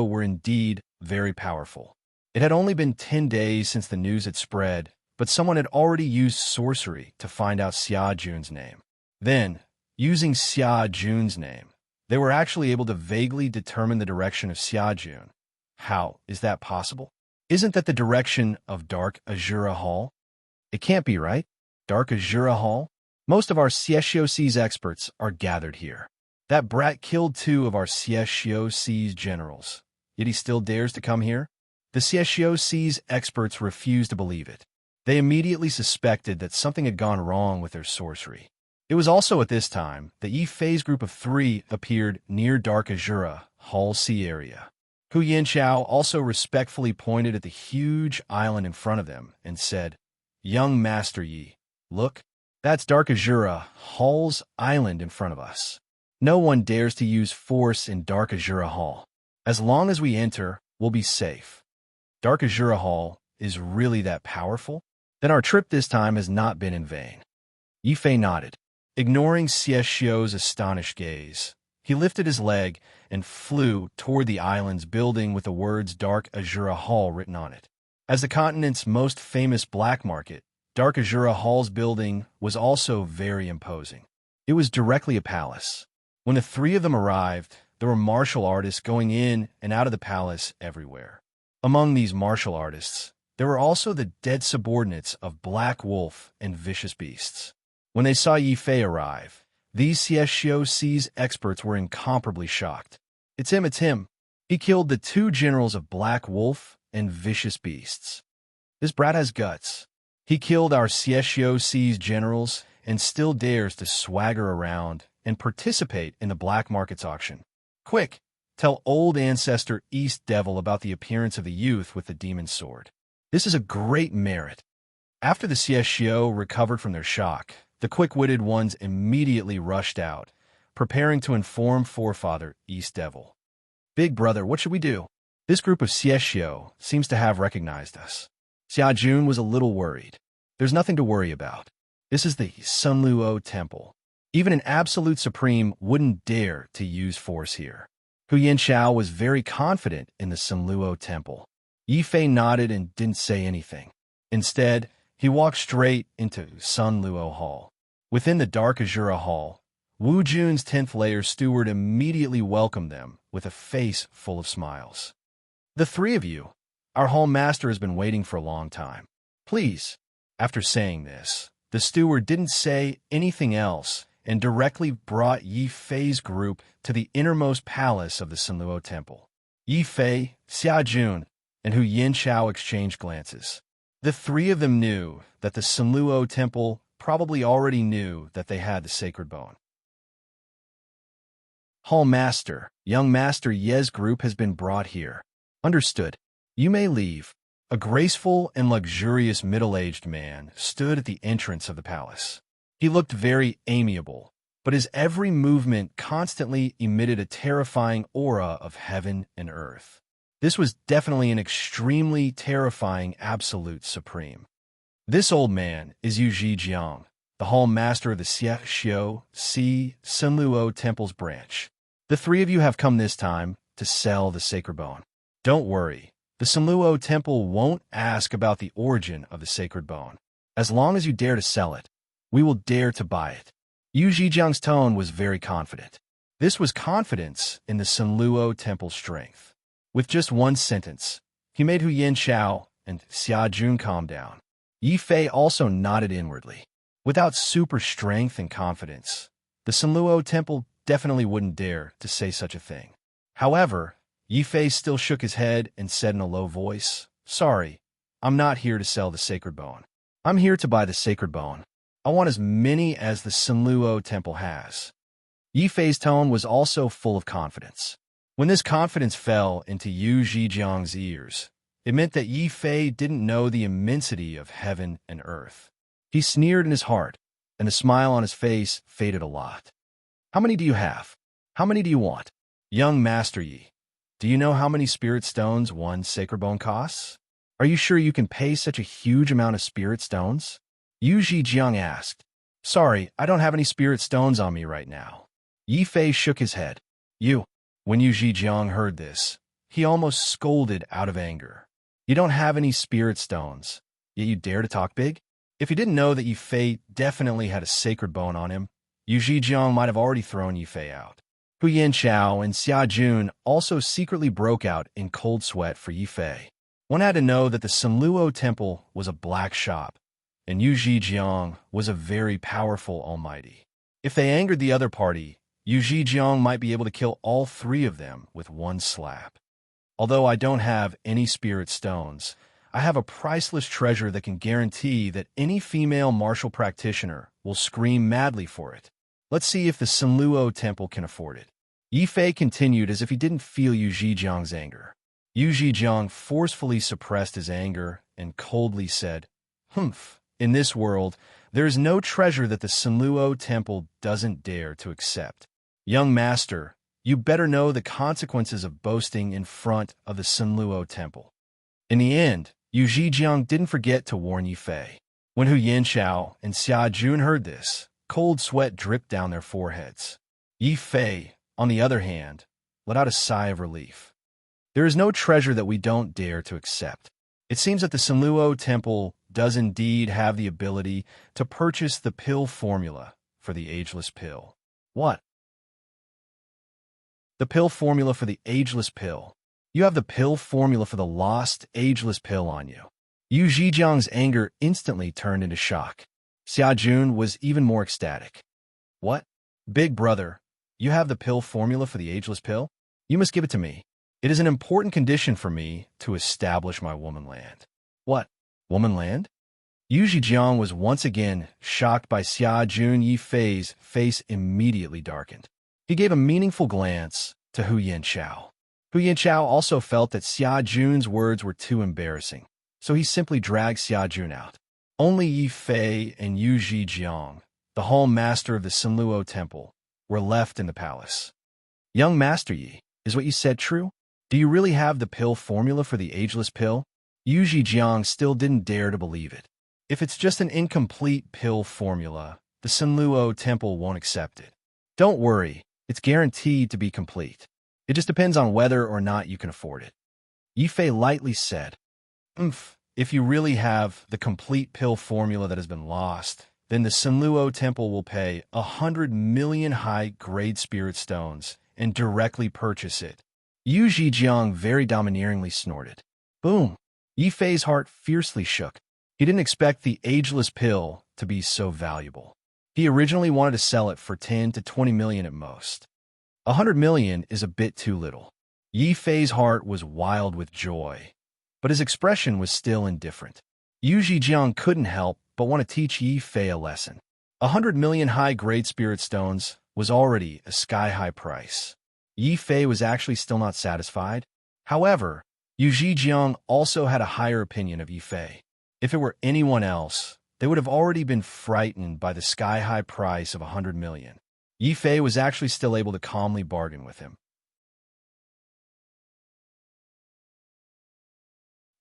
were indeed very powerful. It had only been 10 days since the news had spread, but someone had already used sorcery to find out Xia Jun's name. Then, using Xia Jun's name, they were actually able to vaguely determine the direction of Xia Jun. How is that possible? Isn't that the direction of Dark Azura Hall? It can't be, right? Dark Azura Hall? Most of our Xiexio's experts are gathered here. That brat killed 2 of our Xiexio's generals, yet he still dares to come here? The Xiexio's experts refused to believe it. They immediately suspected that something had gone wrong with their sorcery. It was also at this time that Yi Fei's group of 3 appeared near Dark Azura Hall Sea area. Hu Yanchao also respectfully pointed at the huge island in front of them and said, "Young Master Yi, look, that's Dark Azura Hall's island in front of us. No one dares to use force in Dark Azura Hall. As long as we enter, we'll be safe. Dark Azura Hall is really that powerful? Then our trip this time has not been in vain." Yi Fei nodded. Ignoring Xiexio's astonished gaze, he lifted his leg and flew toward the island's building with the words Dark Azura Hall written on it. As the continent's most famous black market, Dark Azura Hall's building was also very imposing. It was directly a palace. When the 3 of them arrived, there were martial artists going in and out of the palace everywhere. Among these martial artists, there were also the dead subordinates of Black Wolf and Vicious Beasts. When they saw Yi Fei arrive, these Xiexio's experts were incomparably shocked. It's him. He killed the 2 generals of Black Wolf and Vicious Beasts. This brat has guts. He killed our Xiexio's generals and still dares to swagger around and participate in the black market's auction. Quick, tell old ancestor East Devil about the appearance of the youth with the demon sword. This is a great merit. After the Xiexio recovered from their shock, the quick-witted ones immediately rushed out, preparing to inform Forefather East Devil. "Big brother, what should we do? This group of Xiexio seems to have recognized us." Xia Jun was a little worried. "There's nothing to worry about. This is the Sunluo Temple. Even an absolute supreme wouldn't dare to use force here." Hu Yanchao was very confident in the Sunluo Temple. Yi Fei nodded and didn't say anything. Instead, he walked straight into Sunluo Hall. Within the Dark Azura Hall, Wu Jun's 10th layer steward immediately welcomed them with a face full of smiles. "The 3 of you, our hall master has been waiting for a long time. Please." After saying this, the steward didn't say anything else and directly brought Yi Fei's group to the innermost palace of the Sunluo Temple. Yi Fei, Xia Jun, and Hu Yanchao exchanged glances. The 3 of them knew that the Sunluo Temple probably already knew that they had the sacred bone. "Hall Master, young Master Ye's group has been brought here." "Understood. You may leave." A graceful and luxurious middle-aged man stood at the entrance of the palace. He looked very amiable, but his every movement constantly emitted a terrifying aura of heaven and earth. This was definitely an extremely terrifying absolute supreme. This old man is Yu Zhijiang, the hall master of the Xiexio's Sunluo Temple's branch. The 3 of you have come this time to sell the sacred bone. Don't worry. The Sunluo Temple won't ask about the origin of the sacred bone. As long as you dare to sell it, we will dare to buy it. Yu Zhijiang's tone was very confident. This was confidence in the Sunluo Temple's strength. With just one sentence, he made Hu Yanchao and Xia Jun calm down. Yi Fei also nodded inwardly. Without super strength and confidence, the Sunluo Temple definitely wouldn't dare to say such a thing. However, Yi Fei still shook his head and said in a low voice, "Sorry, I'm not here to sell the sacred bone. I'm here to buy the sacred bone. I want as many as the Sunluo Temple has. Yifei's tone was also full of confidence. When this confidence fell into Yu Zhijiang's ears, it meant that Yifei didn't know the immensity of heaven and earth. He sneered in his heart, and the smile on his face faded a lot. How many do you have? How many do you want? Young Master Yi, do you know how many spirit stones one sacred bone costs? Are you sure you can pay such a huge amount of spirit stones? Yu Zhijiang asked. Sorry, I don't have any spirit stones on me right now. Yifei shook his head. When Yu Zhijiang heard this, he almost scolded out of anger. You don't have any spirit stones, yet you dare to talk big? If he didn't know that Yifei definitely had a sacred bone on him, Yu Zhijiang might have already thrown Yifei out. Hu Yanchao and Xia Jun also secretly broke out in cold sweat for Yifei. One had to know that the Sunluo Temple was a black shop, and Yu Zhijiang was a very powerful almighty. If they angered the other party, Yu Zhijiang might be able to kill all three of them with one slap. Although I don't have any spirit stones, I have a priceless treasure that can guarantee that any female martial practitioner will scream madly for it. Let's see if the Sunluo Temple can afford it. Yifei continued as if he didn't feel Yu Zhijiang's anger. Yu Zhijiang forcefully suppressed his anger and coldly said, Humph, in this world, there is no treasure that the Sunluo Temple doesn't dare to accept. Young master, you better know the consequences of boasting in front of the Sunluo Temple. In the end, Yu Zhijiang didn't forget to warn Yifei. When Hu Yanchao and Xia Jun heard this, cold sweat dripped down their foreheads. Yifei, on the other hand, let out a sigh of relief. There is no treasure that we don't dare to accept. It seems that the Sunluo Temple does indeed have the ability to purchase the pill formula for the ageless pill. What? The pill formula for the ageless pill. You have the pill formula for the lost ageless pill on you. Yu Zhijiang's anger instantly turned into shock. Xia Jun was even more ecstatic. What? Big brother, you have the pill formula for the ageless pill? You must give it to me. It is an important condition for me to establish my womanland. What? Womanland? Yu Zhijiang was once again shocked by Xia Jun. Yifei's face immediately darkened. He gave a meaningful glance to Hu Yanchao. Hu Yanchao also felt that Xia Jun's words were too embarrassing, so he simply dragged Xia Jun out. Only Yifei and Yu Zhijiang, the hall master of the Sunluo Temple, were left in the palace. Young Master Yi, is what you said true? Do you really have the pill formula for the ageless pill? Yu Zhijiang still didn't dare to believe it. If it's just an incomplete pill formula, the Sunluo Temple won't accept it. Don't worry, it's guaranteed to be complete. It just depends on whether or not you can afford it. Yifei lightly said, if you really have the complete pill formula that has been lost, then the Sunluo Temple will pay 100 million high-grade spirit stones and directly purchase it. Yu Zhijiang very domineeringly snorted. Boom! Yifei's heart fiercely shook. He didn't expect the ageless pill to be so valuable. He originally wanted to sell it for 10 to 20 million at most. 100 million is a bit too little. Yifei's heart was wild with joy, but his expression was still indifferent. Yu Zhijiang couldn't help but want to teach Yifei a lesson. 100 million high-grade spirit stones was already a sky-high price. Yifei was actually still not satisfied. However, Yu Zhijiang also had a higher opinion of Yifei. If it were anyone else, they would have already been frightened by the sky-high price of 100 million. Yifei was actually still able to calmly bargain with him.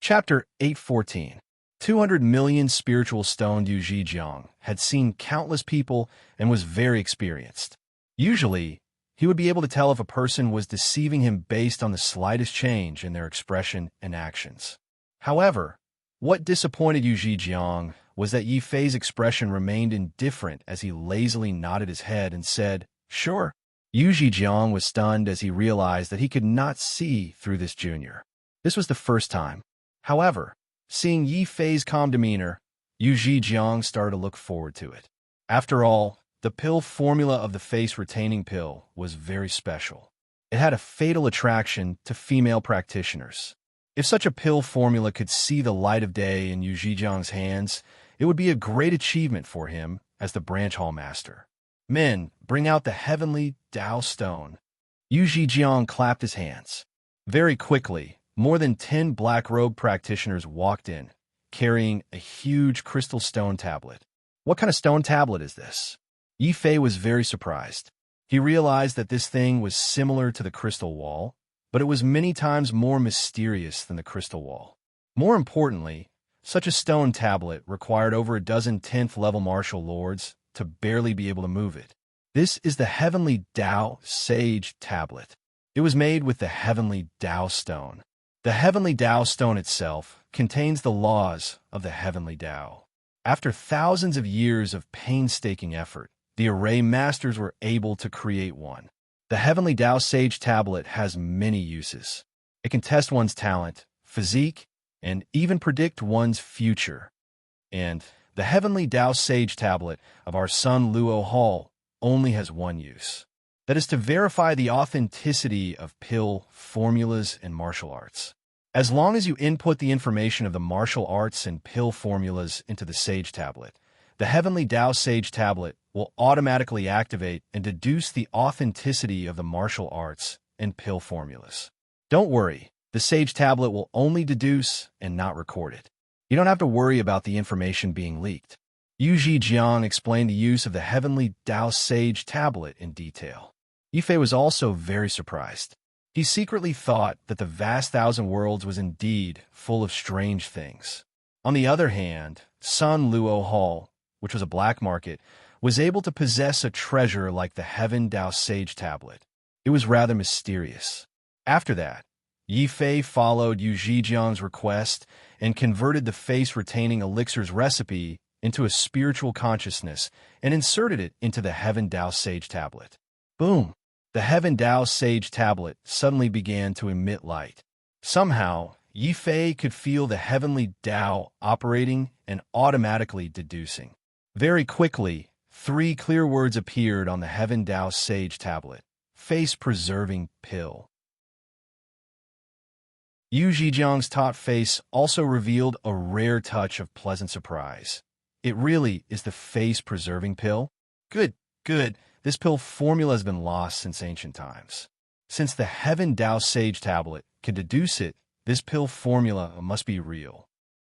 Chapter 814. 200 million spiritual stoned Yu Zhijiang had seen countless people and was very experienced. Usually, he would be able to tell if a person was deceiving him based on the slightest change in their expression and actions. However, what disappointed Yu Zhijiang was that Yifei's expression remained indifferent as he lazily nodded his head and said, Sure. Yu Zhijiang was stunned as he realized that he could not see through this junior. This was the first time. However, seeing Yifei's calm demeanor, Yu Zhijiang started to look forward to it. After all, the pill formula of the face-retaining pill was very special. It had a fatal attraction to female practitioners. If such a pill formula could see the light of day in Yu Zhijiang's hands, it would be a great achievement for him as the branch hall master. Men, bring out the heavenly Tao stone. Yu Zhejiang clapped his hands. Very quickly, more than 10 black-robed practitioners walked in, carrying a huge crystal stone tablet. What kind of stone tablet is this? Yi Fei was very surprised. He realized that this thing was similar to the crystal wall, but it was many times more mysterious than the crystal wall. More importantly, such a stone tablet required over a dozen 10th-level martial lords to barely be able to move it. This is the heavenly Tao Sage Tablet. It was made with the heavenly Tao stone. The heavenly Tao stone itself contains the laws of the heavenly Tao. After thousands of years of painstaking effort, the array masters were able to create one. The heavenly Tao Sage Tablet has many uses. It can test one's talent, physique, and even predict one's future. And the heavenly Tao Sage Tablet of our Sun Luo Hall only has one use. That is to verify the authenticity of pill, formulas, and martial arts. As long as you input the information of the martial arts and pill formulas into the Sage Tablet, the heavenly Tao Sage Tablet will automatically activate and deduce the authenticity of the martial arts and pill formulas. Don't worry, the Sage Tablet will only deduce and not record it. You don't have to worry about the information being leaked. Yu Zhejiang explained the use of the heavenly Tao Sage Tablet in detail. Yi Fei was also very surprised. He secretly thought that the vast thousand worlds was indeed full of strange things. On the other hand, Sun Luo Hall, which was a black market, was able to possess a treasure like the Heaven Tao Sage Tablet. It was rather mysterious. After that, Yi Fei followed Yu Zhejiang's request and converted the face-retaining elixir's recipe into a spiritual consciousness and inserted it into the Heaven Tao Sage Tablet. Boom! The Heaven Tao Sage Tablet suddenly began to emit light. Somehow, Yi Fei could feel the heavenly Tao operating and automatically deducing. Very quickly, 3 clear words appeared on the Heaven Tao Sage Tablet. Face-preserving pill. Yu Zhejiang's taut face also revealed a rare touch of pleasant surprise. It really is the face-preserving pill? Good. This pill formula has been lost since ancient times. Since the Heaven Tao Sage Tablet can deduce it, this pill formula must be real.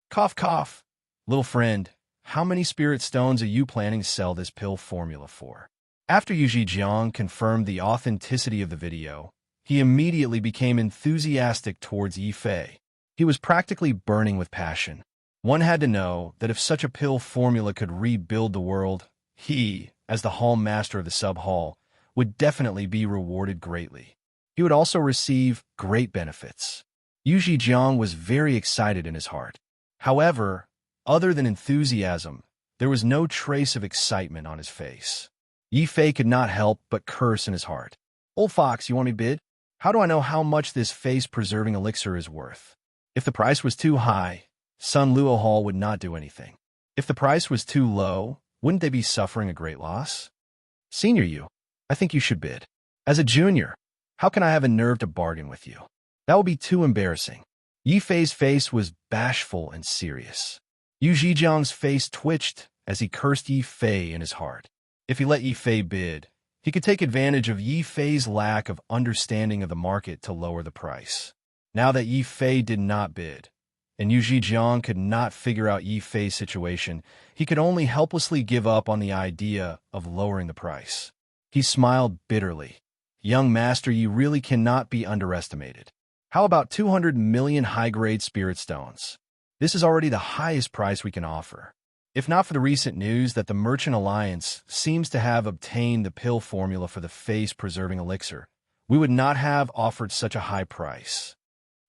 Cough, cough. Little friend, how many spirit stones are you planning to sell this pill formula for? After Yu Zhejiang confirmed the authenticity of the video, he immediately became enthusiastic towards Yi Fei. He was practically burning with passion. One had to know that if such a pill formula could rebuild the world, he, as the hall master of the sub-hall, would definitely be rewarded greatly. He would also receive great benefits. Yu Zhejiang was very excited in his heart. However, other than enthusiasm, there was no trace of excitement on his face. Yi Fei could not help but curse in his heart. Old fox, you want me bid? How do I know how much this face-preserving elixir is worth? If the price was too high, Sun Luo Hall would not do anything. If the price was too low, wouldn't they be suffering a great loss? Senior Yu, I think you should bid. As a junior, how can I have a nerve to bargain with you? That would be too embarrassing. Yi Fei's face was bashful and serious. Yu Zhejiang's face twitched as he cursed Yi Fei in his heart. If he let Yi Fei bid, he could take advantage of Yi Fei's lack of understanding of the market to lower the price. Now that Yi Fei did not bid, and Yu Zhejiang could not figure out Yi Fei's situation, he could only helplessly give up on the idea of lowering the price. He smiled bitterly. Young master, you really cannot be underestimated. How about 200 million high-grade spirit stones? This is already the highest price we can offer. If not for the recent news that the Merchant Alliance seems to have obtained the pill formula for the face-preserving elixir, we would not have offered such a high price.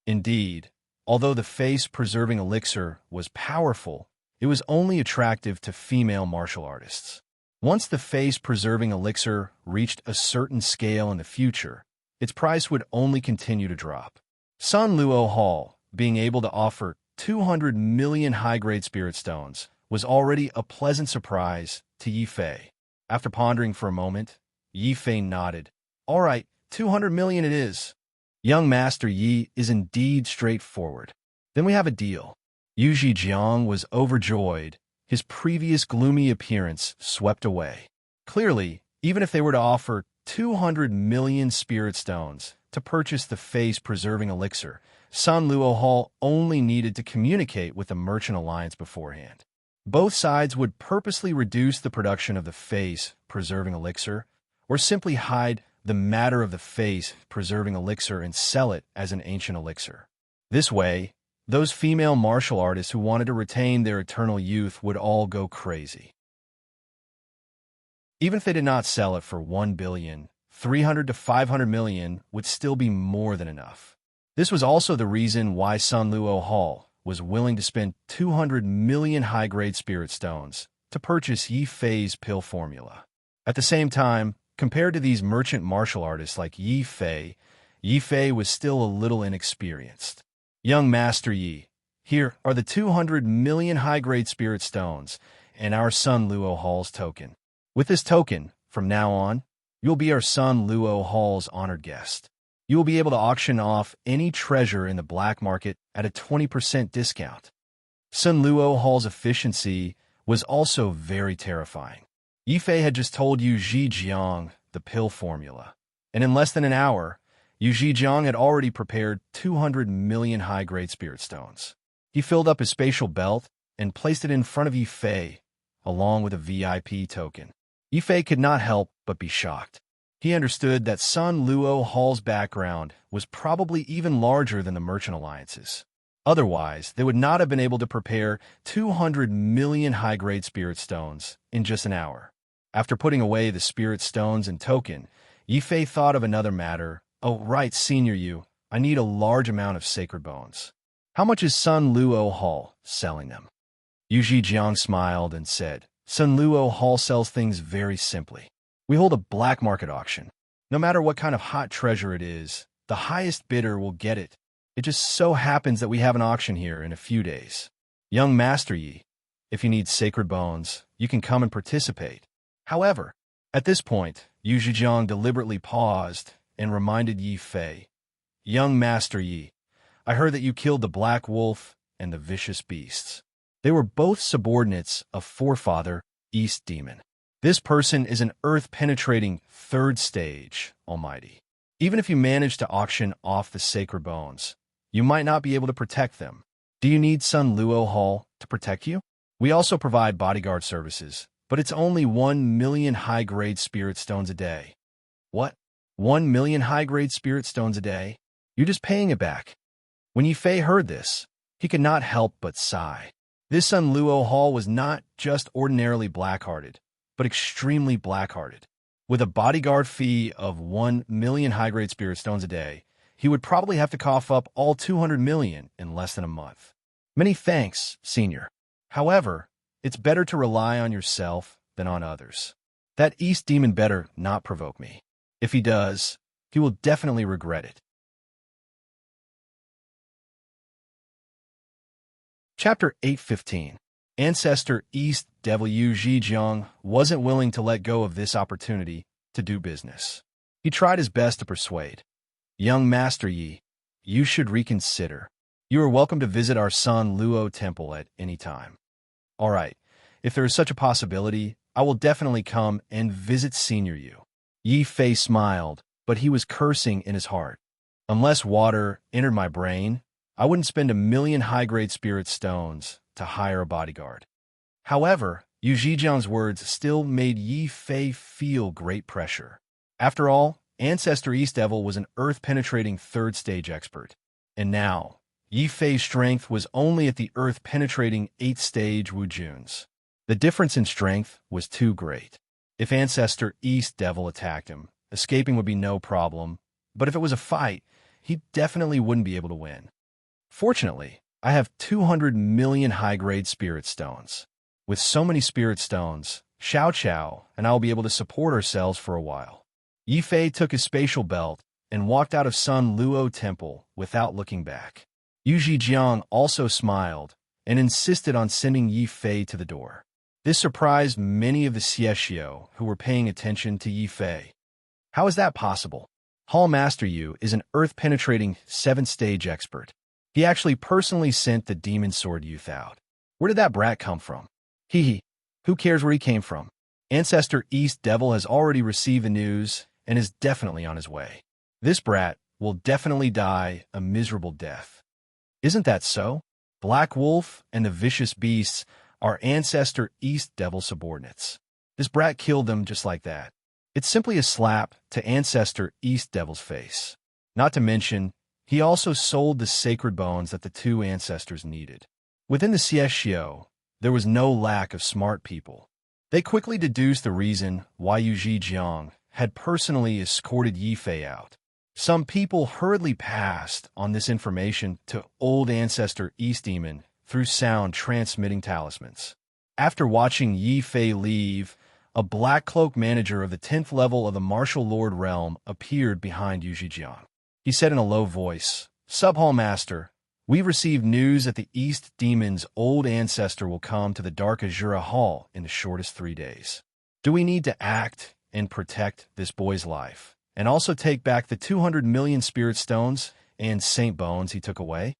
Indeed, although the face-preserving elixir was powerful, it was only attractive to female martial artists. Once the face-preserving elixir reached a certain scale in the future, its price would only continue to drop. Sun Luo Hall, being able to offer 200 million high-grade spirit stones, was already a pleasant surprise to Yi Fei. After pondering for a moment, Yi Fei nodded. All right, 200 million it is. Young Master Yi is indeed straightforward. Then we have a deal. Yu Zhejiang was overjoyed his previous gloomy appearance swept away. Clearly, even if they were to offer 200 million spirit stones to purchase the face-preserving elixir, Sun Luo Hall only needed to communicate with the Merchant Alliance beforehand. Both sides would purposely reduce the production of the face-preserving elixir, or simply hide the matter of the face-preserving elixir and sell it as an ancient elixir. This way, those female martial artists who wanted to retain their eternal youth would all go crazy. Even if they did not sell it for 1 billion, 300 to 500 million would still be more than enough. This was also the reason why Sun Luo Hall was willing to spend 200 million high-grade spirit stones to purchase Yi Fei's pill formula. At the same time, compared to these merchant martial artists like Yi Fei was still a little inexperienced. Young Master Yi, here are the 200 million high-grade spirit stones and our Sun Luo Hall's token. With this token, from now on, you'll be our Sun Luo Hall's honored guest. You will be able to auction off any treasure in the black market at a 20% discount. Sun Luo Hall's efficiency was also very terrifying. Yi Fei had just told Yu Zhejiang the pill formula, and in less than an hour, Yu Zhejiang had already prepared 200 million high-grade spirit stones. He filled up his spatial belt and placed it in front of Yi Fei, along with a VIP token. Yi Fei could not help but be shocked. He understood that Sun Luo Hall's background was probably even larger than the Merchant Alliance's. Otherwise, they would not have been able to prepare 200 million high-grade spirit stones in just an hour. After putting away the spirit stones and token, Yi Fei thought of another matter. Oh, right, Senior Yu, I need a large amount of sacred bones. How much is Sun Luo Hall selling them? Yu Zhejiang smiled and said, Sun Luo Hall sells things very simply. We hold a black market auction. No matter what kind of hot treasure it is, the highest bidder will get it. It just so happens that we have an auction here in a few days. Young Master Yi, if you need sacred bones, you can come and participate. However, at this point, Yu Zhejiang deliberately paused and reminded Yi Fei, Young Master Yi, I heard that you killed the Black Wolf and the Vicious Beasts. They were both subordinates of Forefather, East Demon. This person is an earth-penetrating third stage Almighty. Even if you manage to auction off the sacred bones, you might not be able to protect them. Do you need Sun Luo Hall to protect you? We also provide bodyguard services, but it's only 1 million high-grade spirit stones a day. What? 1 million high-grade spirit stones a day? You're just paying it back. When Yi Fei heard this, he could not help but sigh. This Sun Luo Hall was not just ordinarily black-hearted, but extremely black-hearted. With a bodyguard fee of 1 million high-grade spirit stones a day, he would probably have to cough up all 200 million in less than a month. Many thanks, Senior. However, it's better to rely on yourself than on others. That East Demon better not provoke me. If he does, he will definitely regret it. Chapter 8:15. Ancestor East Devil Yu Zhejiang wasn't willing to let go of this opportunity to do business. He tried his best to persuade. Young Master Yi, you should reconsider. You are welcome to visit our Sun Luo Temple at any time. All right, if there is such a possibility, I will definitely come and visit Senior Yu. Yi Fei smiled, but he was cursing in his heart. Unless water entered my brain, I wouldn't spend 1 million high-grade spirit stones to hire a bodyguard. However, Yu Zhejiang's words still made Yi Fei feel great pressure. After all, Ancestor East Devil was an earth-penetrating third-stage expert. And now, Yi Fei's strength was only at the earth-penetrating 8th-stage Wujuns. The difference in strength was too great. If Ancestor East Devil attacked him, escaping would be no problem, but if it was a fight, he definitely wouldn't be able to win. Fortunately, I have 200 million high-grade spirit stones. With so many spirit stones, Xiao Qiao and I will be able to support ourselves for a while. Yi Fei took his spatial belt and walked out of Sun Luo Temple without looking back. Yu Zhejiang also smiled and insisted on sending Yi Fei to the door. This surprised many of the Xiexio who were paying attention to Yi Fei. How is that possible? Hall Master Yu is an earth-penetrating 7th-stage expert. He actually personally sent the Demon Sword Youth out. Where did that brat come from? Hee hee. Who cares where he came from? Ancestor East Devil has already received the news and is definitely on his way. This brat will definitely die a miserable death. Isn't that so? Black Wolf and the Vicious Beasts are Ancestor East Devil subordinates. This brat killed them just like that. It's simply a slap to Ancestor East Devil's face. Not to mention, he also sold the sacred bones that the two ancestors needed. Within the Xiexio, there was no lack of smart people. They quickly deduced the reason why Yu Zhijiang had personally escorted Yi Fei out. Some people hurriedly passed on this information to old ancestor East Demon through sound-transmitting talismans. After watching Yi Fei leave, a black cloak manager of the 10th level of the Martial Lord realm appeared behind Yu Zhijiang. He said in a low voice, "Sub-Hall Master, we've received news that the East Demon's old ancestor will come to the Dark Azura Hall in the shortest 3 days. Do we need to act and protect this boy's life, and also take back the 200 million spirit stones and saint bones he took away?"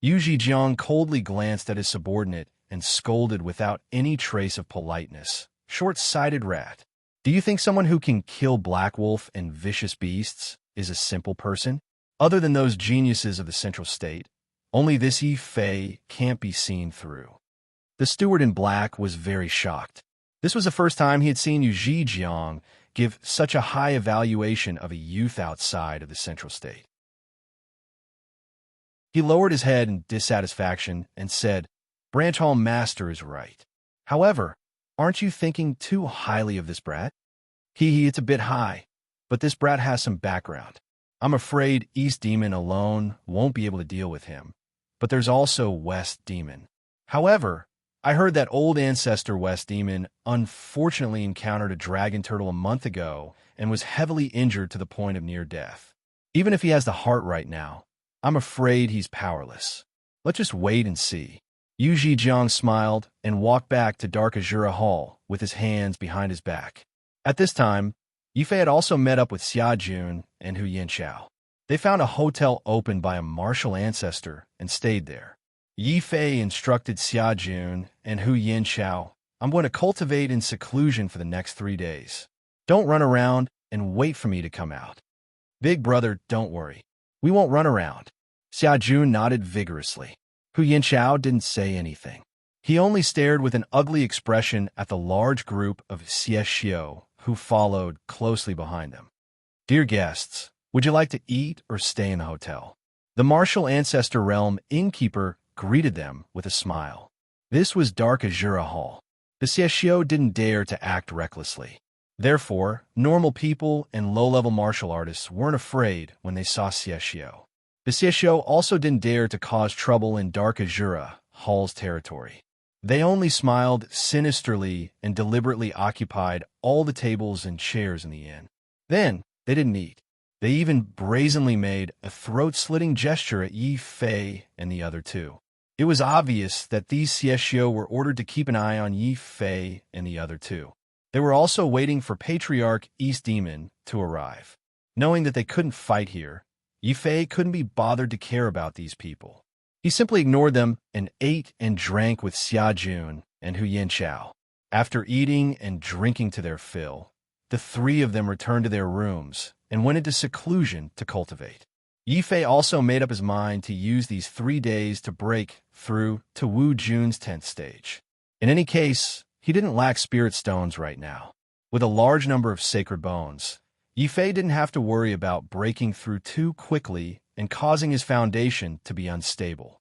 Yu Zhijiang coldly glanced at his subordinate and scolded without any trace of politeness. "Short-sighted rat. Do you think someone who can kill Black Wolf and Vicious Beasts is a simple person? Other than those geniuses of the Central State, only this Yi Fei can't be seen through." The steward in black was very shocked. This was the first time he had seen Yu Zhijiang give such a high evaluation of a youth outside of the Central State. He lowered his head in dissatisfaction and said, "Branch Hall Master is right. However, aren't you thinking too highly of this brat?" It's a bit high, but this brat has some background. I'm afraid East Demon alone won't be able to deal with him, but there's also West Demon. However, I heard that old ancestor West Demon unfortunately encountered a dragon turtle a month ago and was heavily injured to the point of near death. Even if he has the heart right now, I'm afraid he's powerless. Let's just wait and see." Yu Zhijiang smiled and walked back to Dark Azura Hall with his hands behind his back. At this time, Yi Fei had also met up with Xia Jun and Hu Yanxiao. They found a hotel opened by a martial ancestor and stayed there. Yi Fei instructed Xia Jun and Hu Yanxiao, "I'm going to cultivate in seclusion for the next 3 days. Don't run around and wait for me to come out." "Big brother, don't worry. We won't run around." Xia Jun nodded vigorously. Hu Yanxiao didn't say anything. He only stared with an ugly expression at the large group of Xiexio who followed closely behind them. "Dear guests, would you like to eat or stay in the hotel?" The martial ancestor realm innkeeper greeted them with a smile. This was Dark Azura Hall. The Xiexio didn't dare to act recklessly. Therefore, normal people and low-level martial artists weren't afraid when they saw Xiexio. The Xiexio also didn't dare to cause trouble in Dark Azura Hall's territory. They only smiled sinisterly and deliberately occupied all the tables and chairs in the inn. Then, they didn't eat. They even brazenly made a throat-slitting gesture at Yi Fei and the other two. It was obvious that these Xiexio were ordered to keep an eye on Yi Fei and the other two. They were also waiting for Patriarch East Demon to arrive. Knowing that they couldn't fight here, Yi Fei couldn't be bothered to care about these people. He simply ignored them and ate and drank with Xia Jun and Hu Yanxiao. After eating and drinking to their fill, the three of them returned to their rooms and went into seclusion to cultivate. Yi Fei also made up his mind to use these 3 days to break through to Wu Jun's 10th stage. In any case, he didn't lack spirit stones right now. With a large number of sacred bones, Yi Fei didn't have to worry about breaking through too quickly and causing his foundation to be unstable.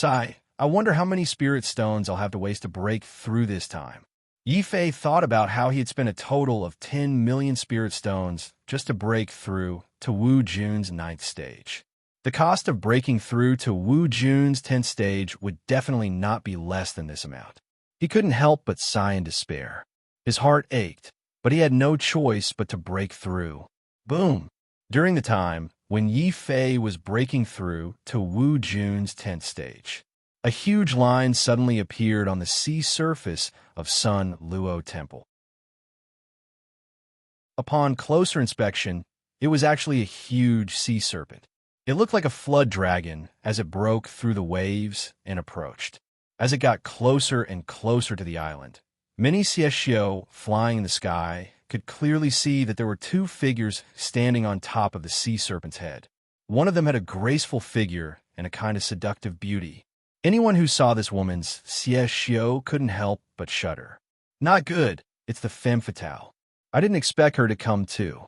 I wonder how many spirit stones I'll have to waste to break through this time." Yi Fei thought about how he had spent a total of 10 million spirit stones just to break through to Wu Jun's 9th stage. The cost of breaking through to Wu Jun's 10th stage would definitely not be less than this amount. He couldn't help but sigh in despair. His heart ached, but he had no choice but to break through. Boom! During the time when Yi Fei was breaking through to Wu Jun's 10th stage, a huge line suddenly appeared on the sea surface of Sun Luo Temple. Upon closer inspection, it was actually a huge sea serpent. It looked like a flood dragon as it broke through the waves and approached. As it got closer and closer to the island, many Xieshio flying in the sky could clearly see that there were two figures standing on top of the sea serpent's head. One of them had a graceful figure and a kind of seductive beauty. Anyone who saw this woman's Xieshio couldn't help but shudder. Not good. It's the femme fatale. I didn't expect her to come too.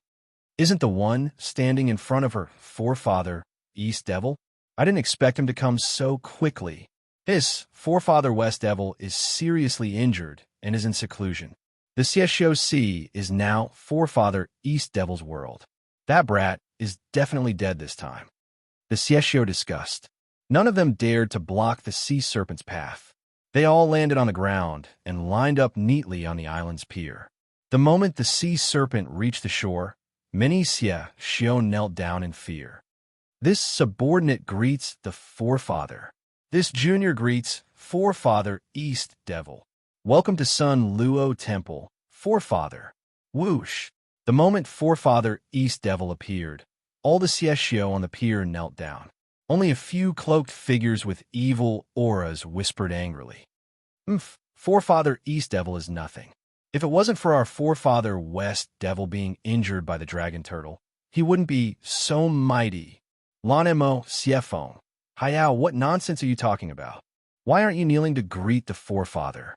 Isn't the one standing in front of her forefather, East Devil? I didn't expect him to come so quickly. His forefather, West Devil, is seriously injured and is in seclusion. The Xieshio Sea is now forefather, East Devil's world. That brat is definitely dead this time. The Xieshio discussed. None of them dared to block the sea serpent's path. They all landed on the ground and lined up neatly on the island's pier. The moment the sea serpent reached the shore, many Xieshio knelt down in fear. This subordinate greets the forefather. This junior greets forefather East Devil. Welcome to Sun Luo Temple, forefather. Whoosh! The moment forefather East Devil appeared, all the Xieshio on the pier knelt down. Only a few cloaked figures with evil auras whispered angrily. Forefather East Devil is nothing. If it wasn't for our forefather West Devil being injured by the dragon turtle, he wouldn't be so mighty. Lanemo Xiefeng. Hayao, what nonsense are you talking about? Why aren't you kneeling to greet the forefather?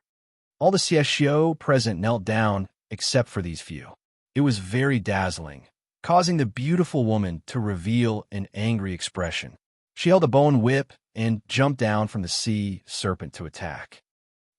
All the Xieshio present knelt down except for these few. It was very dazzling, causing the beautiful woman to reveal an angry expression. She held a bone whip and jumped down from the sea serpent to attack.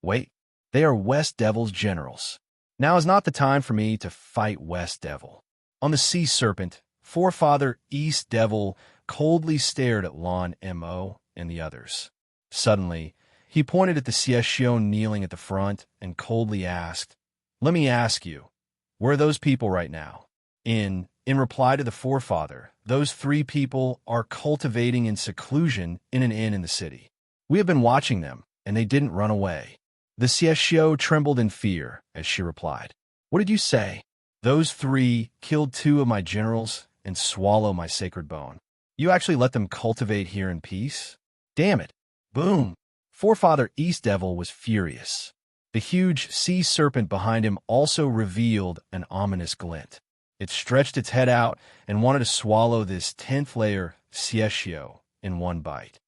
Wait, they are West Devil's generals. Now is not the time for me to fight West Devil. On the sea serpent, forefather East Devil coldly stared at Lan Mo and the others. Suddenly, he pointed at the Xieshio kneeling at the front and coldly asked, "Let me ask you, where are those people right now?" In reply to the forefather, those three people are cultivating in seclusion in an inn in the city. We have been watching them, and they didn't run away. The Xieshio trembled in fear as she replied, "What did you say?" "Those three killed two of my generals and swallow my sacred bone. You actually let them cultivate here in peace? Damn it." Boom! Forefather East Devil was furious. The huge sea serpent behind him also revealed an ominous glint. It stretched its head out and wanted to swallow this 10th layer Xieshio in one bite.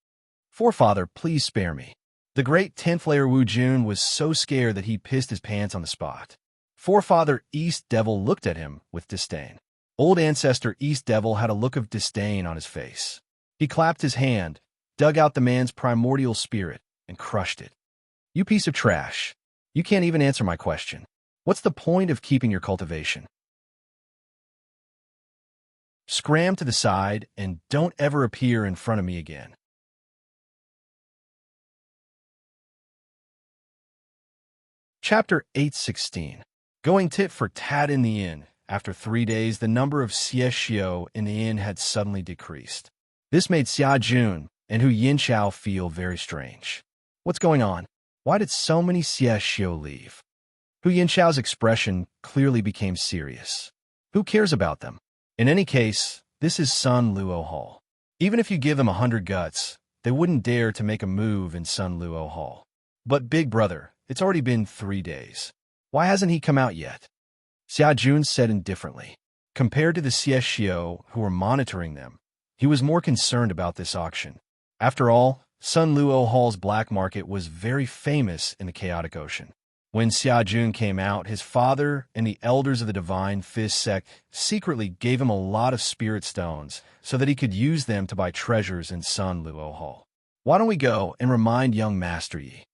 "Forefather, please spare me." The great 10th layer Wu Jun was so scared that he pissed his pants on the spot. Forefather East Devil looked at him with disdain. Old ancestor East Devil had a look of disdain on his face. He clapped his hand, dug out the man's primordial spirit, and crushed it. "You piece of trash. You can't even answer my question. What's the point of keeping your cultivation? Scram to the side and don't ever appear in front of me again." Chapter 816. Going tit for tat in the inn. After 3 days, the number of Xieshio in the inn had suddenly decreased. This made Xia Jun and Hu Yinchao feel very strange. What's going on? Why did so many Xieshio leave? Hu Yinchao's expression clearly became serious. Who cares about them? In any case, this is Sun Luo Hall. Even if you give them 100 guts, they wouldn't dare to make a move in Sun Luo Hall. But big brother, it's already been 3 days. Why hasn't he come out yet? Xia Jun said indifferently. Compared to the Xieshio who were monitoring them, he was more concerned about this auction. After all, Sun Luo Hall's black market was very famous in the chaotic ocean. When Xia Jun came out, his father and the elders of the Divine Fist sect secretly gave him a lot of spirit stones so that he could use them to buy treasures in Sun Luo Hall. Why don't we go and remind young Master Yi?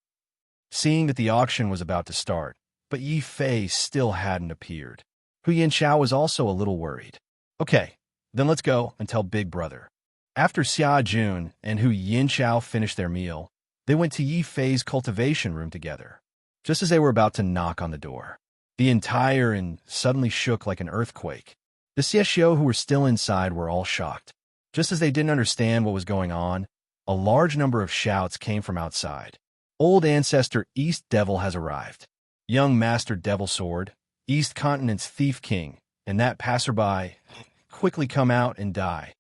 Seeing that the auction was about to start, but Yi Fei still hadn't appeared. Hu Yinchao was also a little worried. Okay, then let's go and tell Big Brother. After Xia Jun and Hu Yinchao finished their meal, they went to Yi Fei's cultivation room together. Just as they were about to knock on the door, the entire inn suddenly shook like an earthquake. The Xieshio who were still inside were all shocked. Just as they didn't understand what was going on, a large number of shouts came from outside. Old ancestor East Devil has arrived. Young Master Devil Sword, East Continent's Thief King, and that passerby quickly come out and die.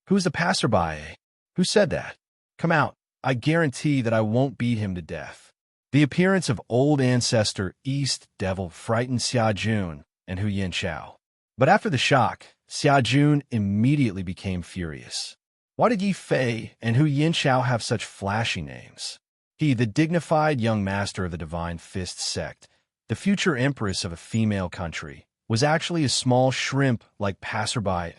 Who's the passerby? Who said that? Come out. I guarantee that I won't beat him to death. The appearance of old ancestor East Devil frightened Xia Jun and Hu Yanqiao. But after the shock, Xia Jun immediately became furious. Why did Yi Fei and Hu Yanqiao have such flashy names? He, the dignified young master of the Divine Fist sect, the future empress of a female country, was actually a small shrimp-like passerby.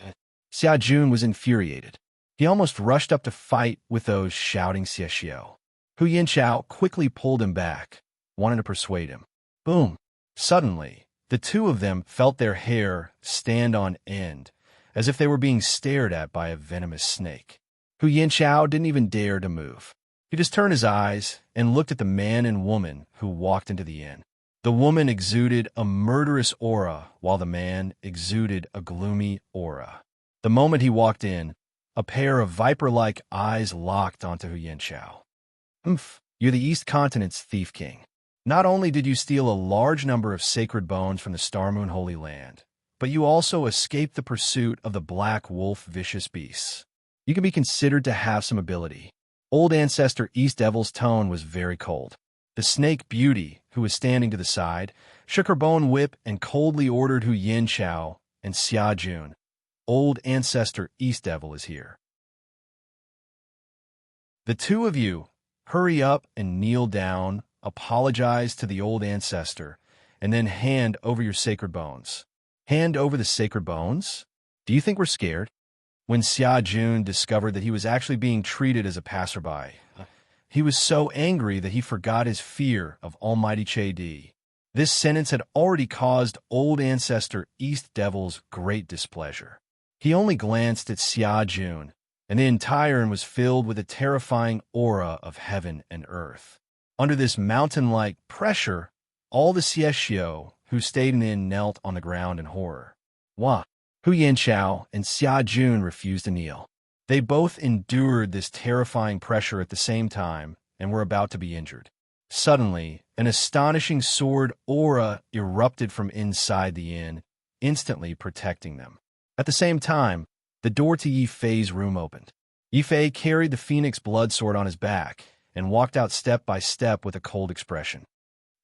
Xia Jun was infuriated. He almost rushed up to fight with those shouting Xiexio. Hu Yanqiao quickly pulled him back, wanting to persuade him. Boom! Suddenly, the two of them felt their hair stand on end, as if they were being stared at by a venomous snake. Hu Yanqiao didn't even dare to move. He just turned his eyes and looked at the man and woman who walked into the inn. The woman exuded a murderous aura, while the man exuded a gloomy aura. The moment he walked in, a pair of viper-like eyes locked onto Hu Yanqiao. You're the East Continent's Thief King. Not only did you steal a large number of sacred bones from the Star Moon Holy Land, but you also escaped the pursuit of the Black Wolf vicious beasts. You can be considered to have some ability. Old ancestor East Devil's tone was very cold. The snake Beauty, who was standing to the side, shook her bone whip and coldly ordered Hu Yanqiao and Xia Jun. Old ancestor East Devil is here. The two of you, hurry up and kneel down, apologize to the old ancestor, and then hand over your sacred bones. Hand over the sacred bones? Do you think we're scared? When Xia Jun discovered that he was actually being treated as a passerby, he was so angry that he forgot his fear of Almighty Che Di. This sentence had already caused old ancestor East Devil's great displeasure. He only glanced at Xia Jun, and the entire inn was filled with a terrifying aura of heaven and earth. Under this mountain-like pressure, all the Xiexio who stayed in the inn knelt on the ground in horror. Wah! Hu Yanqiao and Xia Jun refused to kneel. They both endured this terrifying pressure at the same time and were about to be injured. Suddenly, an astonishing sword aura erupted from inside the inn, instantly protecting them. At the same time, the door to Yi Fei's room opened. Yi Fei carried the phoenix blood sword on his back and walked out step by step with a cold expression.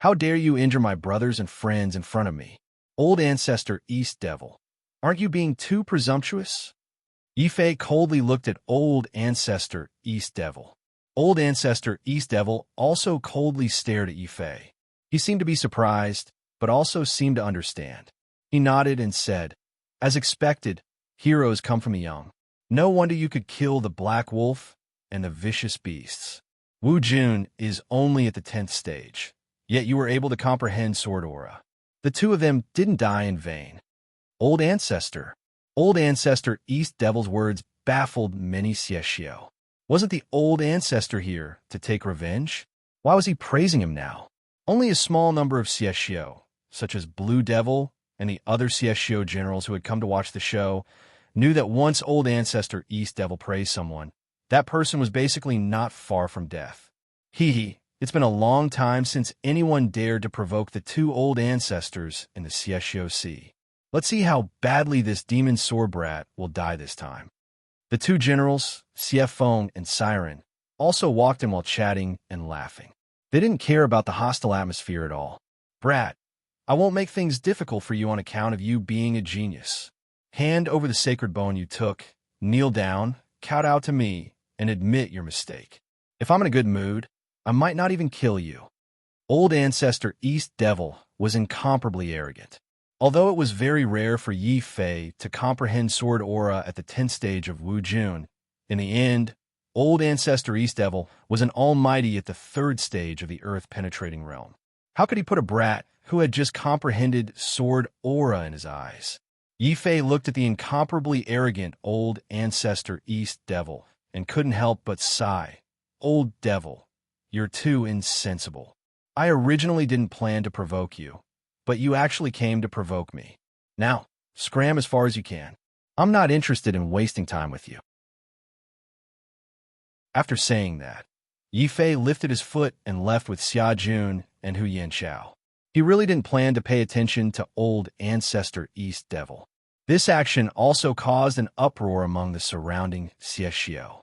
How dare you injure my brothers and friends in front of me? Old ancestor East Devil. Aren't you being too presumptuous? Yi Fei coldly looked at old ancestor East Devil. Old ancestor East Devil also coldly stared at Yi Fei. He seemed to be surprised, but also seemed to understand. He nodded and said, as expected, heroes come from the young. No wonder you could kill the Black Wolf and the vicious beasts. Wu Jun is only at the 10th stage, yet you were able to comprehend sword aura. The two of them didn't die in vain. Old ancestor East Devil's words baffled many Xiexio. Wasn't the old ancestor here to take revenge? Why was he praising him now? Only a small number of Xiexio, such as Blue Devil and the other Xiexio generals who had come to watch the show, knew that once old ancestor East Devil praised someone, that person was basically not far from death. It's been a long time since anyone dared to provoke the two old ancestors in the Xiexio Sea. Let's see how badly this demon sword brat will die this time. The two generals, Xie Feng and Siren, also walked in while chatting and laughing. They didn't care about the hostile atmosphere at all. Brat, I won't make things difficult for you on account of you being a genius. Hand over the sacred bone you took, kneel down, kowtow to me, and admit your mistake. If I'm in a good mood, I might not even kill you. Old ancestor East Devil was incomparably arrogant. Although it was very rare for Yi Fei to comprehend sword aura at the 10th stage of Wu Jun, in the end, old ancestor East Devil was an almighty at the 3rd stage of the earth-penetrating realm. How could he put a brat who had just comprehended sword aura in his eyes? Yi Fei looked at the incomparably arrogant old ancestor East Devil and couldn't help but sigh. Old Devil, you're too insensible. I originally didn't plan to provoke you, but you actually came to provoke me. Now, scram as far as you can. I'm not interested in wasting time with you. After saying that, Yi Fei lifted his foot and left with Xia Jun and Hu Yanqiao. He really didn't plan to pay attention to old ancestor East Devil. This action also caused an uproar among the surrounding Xiexio.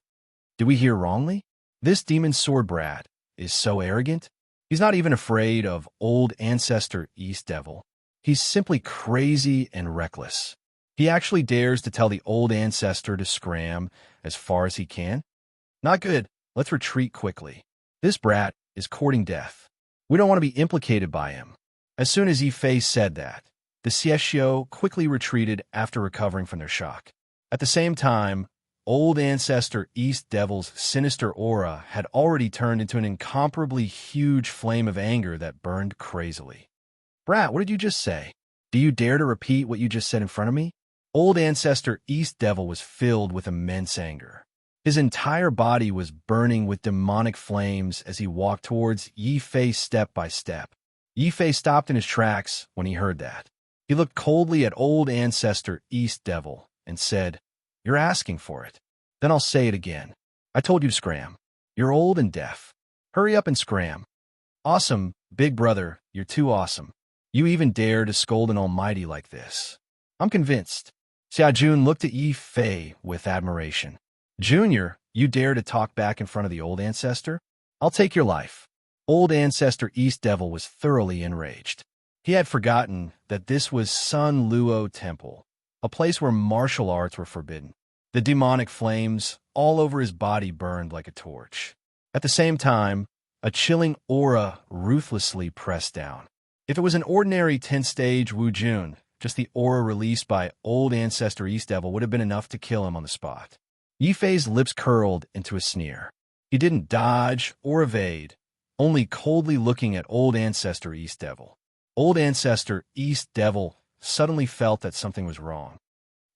Did we hear wrongly? This demon sword brat is so arrogant. He's not even afraid of old ancestor East Devil. He's simply crazy and reckless. He actually dares to tell the old ancestor to scram as far as he can. Not good. Let's retreat quickly. This brat is courting death. We don't want to be implicated by him. As soon as Yifei said that, the Xiexio quickly retreated after recovering from their shock. At the same time, old ancestor East Devil's sinister aura had already turned into an incomparably huge flame of anger that burned crazily. Brat, what did you just say? Do you dare to repeat what you just said in front of me? Old ancestor East Devil was filled with immense anger. His entire body was burning with demonic flames as he walked towards Yifei step by step. Yifei stopped in his tracks when he heard that. He looked coldly at old ancestor East Devil and said, "You're asking for it. Then I'll say it again. I told you to scram. You're old and deaf. Hurry up and scram." Awesome, big brother, you're too awesome. You even dare to scold an almighty like this. I'm convinced. Xiaojun looked at Yifei with admiration. Junior, you dare to talk back in front of the old ancestor? I'll take your life. Old ancestor East Devil was thoroughly enraged. He had forgotten that this was Sun Luo Temple, a place where martial arts were forbidden. The demonic flames all over his body burned like a torch. At the same time, a chilling aura ruthlessly pressed down. If it was an ordinary 10-stage Wu Jun, just the aura released by old ancestor East Devil would have been enough to kill him on the spot. Yifei's lips curled into a sneer. He didn't dodge or evade, only coldly looking at old ancestor East Devil. Old ancestor East Devil suddenly felt that something was wrong.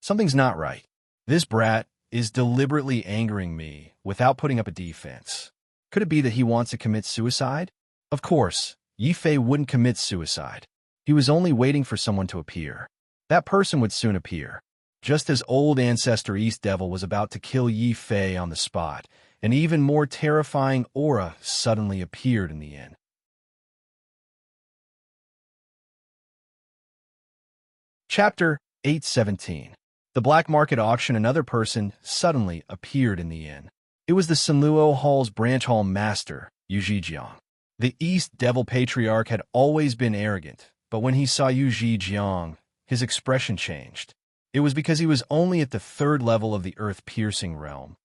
Something's not right. This brat is deliberately angering me without putting up a defense. Could it be that he wants to commit suicide? Of course, Yifei wouldn't commit suicide. He was only waiting for someone to appear. That person would soon appear. Just as old ancestor East Devil was about to kill Yifei on the spot, an even more terrifying aura suddenly appeared in the inn. Chapter 817. The black market auction. Another person suddenly appeared in the inn. It was the Sunluo Hall's branch hall master, Yu Zhijiang. The East Devil Patriarch had always been arrogant, but when he saw Yu Zhijiang, his expression changed. It was because he was only at the 3rd level of the earth-piercing realm,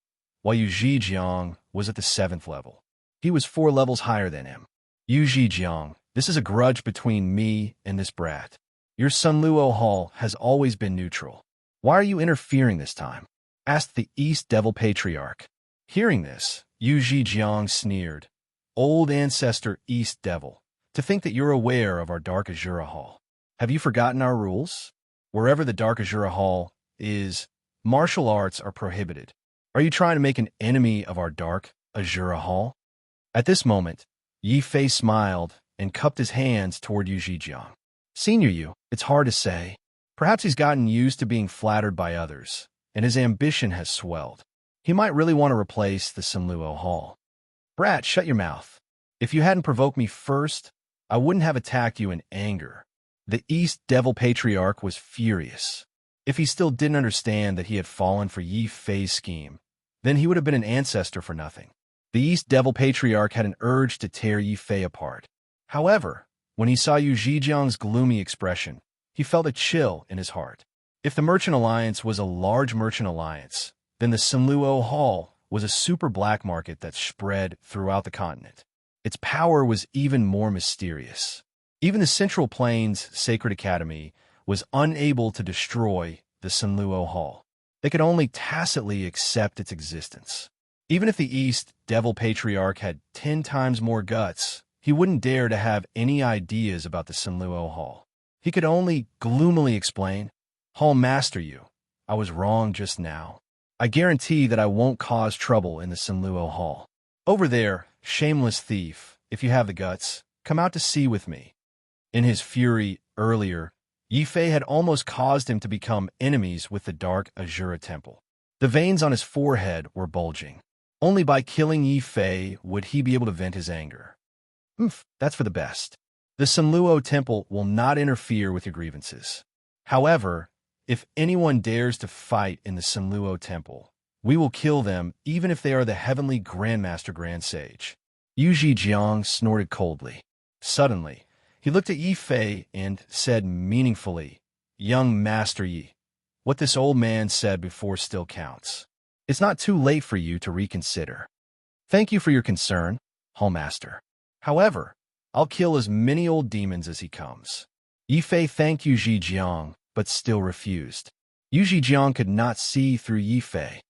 while Yu Zhijiang was at the 7th level. He was 4 levels higher than him. Yu Zhijiang, this is a grudge between me and this brat. Your Sunluo Hall has always been neutral. Why are you interfering this time? Asked the East Devil Patriarch. Hearing this, Yu Zhijiang sneered. Old ancestor East Devil, to think that you're aware of our Dark Azura Hall. Have you forgotten our rules? Wherever the Dark Azura Hall is, martial arts are prohibited. Are you trying to make an enemy of our Dark Azura Hall? At this moment, Yifei smiled and cupped his hands toward Yu Zhijiang. Senior Yu, it's hard to say. Perhaps he's gotten used to being flattered by others, and his ambition has swelled. He might really want to replace the Sunluo Hall. Brat, shut your mouth. If you hadn't provoked me first, I wouldn't have attacked you in anger. The East Devil Patriarch was furious. If he still didn't understand that he had fallen for Yifei's scheme, then he would have been an ancestor for nothing. The East Devil Patriarch had an urge to tear Yifei apart. However, when he saw Yu Zhijiang's gloomy expression, he felt a chill in his heart. If the Merchant Alliance was a large merchant alliance, then the Sunluo Hall was a super black market that spread throughout the continent. Its power was even more mysterious. Even the Central Plains Sacred Academy was unable to destroy the Sunluo Hall. They could only tacitly accept its existence. Even if the East Devil Patriarch had 10 times more guts, he wouldn't dare to have any ideas about the Sunluo Hall. He could only gloomily explain, Hall Master Yu, I was wrong just now. I guarantee that I won't cause trouble in the Sunluo Hall. Over there, shameless thief, if you have the guts, come out to sea with me. In his fury earlier, Yifei had almost caused him to become enemies with the Dark Azura Temple. The veins on his forehead were bulging. Only by killing Yifei would he be able to vent his anger. That's for the best. The Sunluo Temple will not interfere with your grievances. However, if anyone dares to fight in the Sunluo Temple, We will kill them, even if they are the heavenly Grandmaster Grand Sage. Yu Zhejiang snorted coldly. Suddenly, he looked at Yi Fei and said meaningfully, "Young Master Yi, what this old man said before still counts. It's not too late for you to reconsider. Thank you for your concern, Hallmaster. However, I'll kill as many old demons as he comes." Yi Fei thanked Yu Zhejiang, but still refused. Yu Zhejiang could not see through Yi Fei.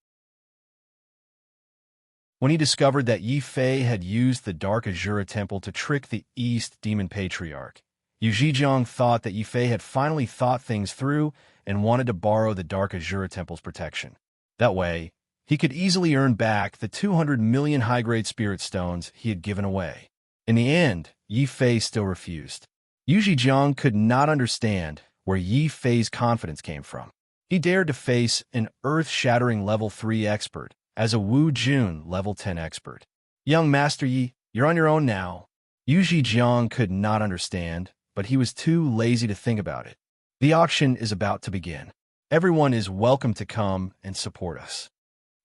When he discovered that Yi Fei had used the Dark Azura Temple to trick the East Demon Patriarch, Yu Zhejiang thought that Yi Fei had finally thought things through and wanted to borrow the Dark Azura Temple's protection. That way, he could easily earn back the 200 million high-grade spirit stones he had given away. In the end, Yi Fei still refused. Yu Zhejiang could not understand where Yi Fei's confidence came from. He dared to face an earth-shattering level 3 expert as a Wu Jun level 10 expert. "Young Master Yi, you're on your own now." Yu Zhejiang could not understand, but he was too lazy to think about it. "The auction is about to begin. Everyone is welcome to come and support us."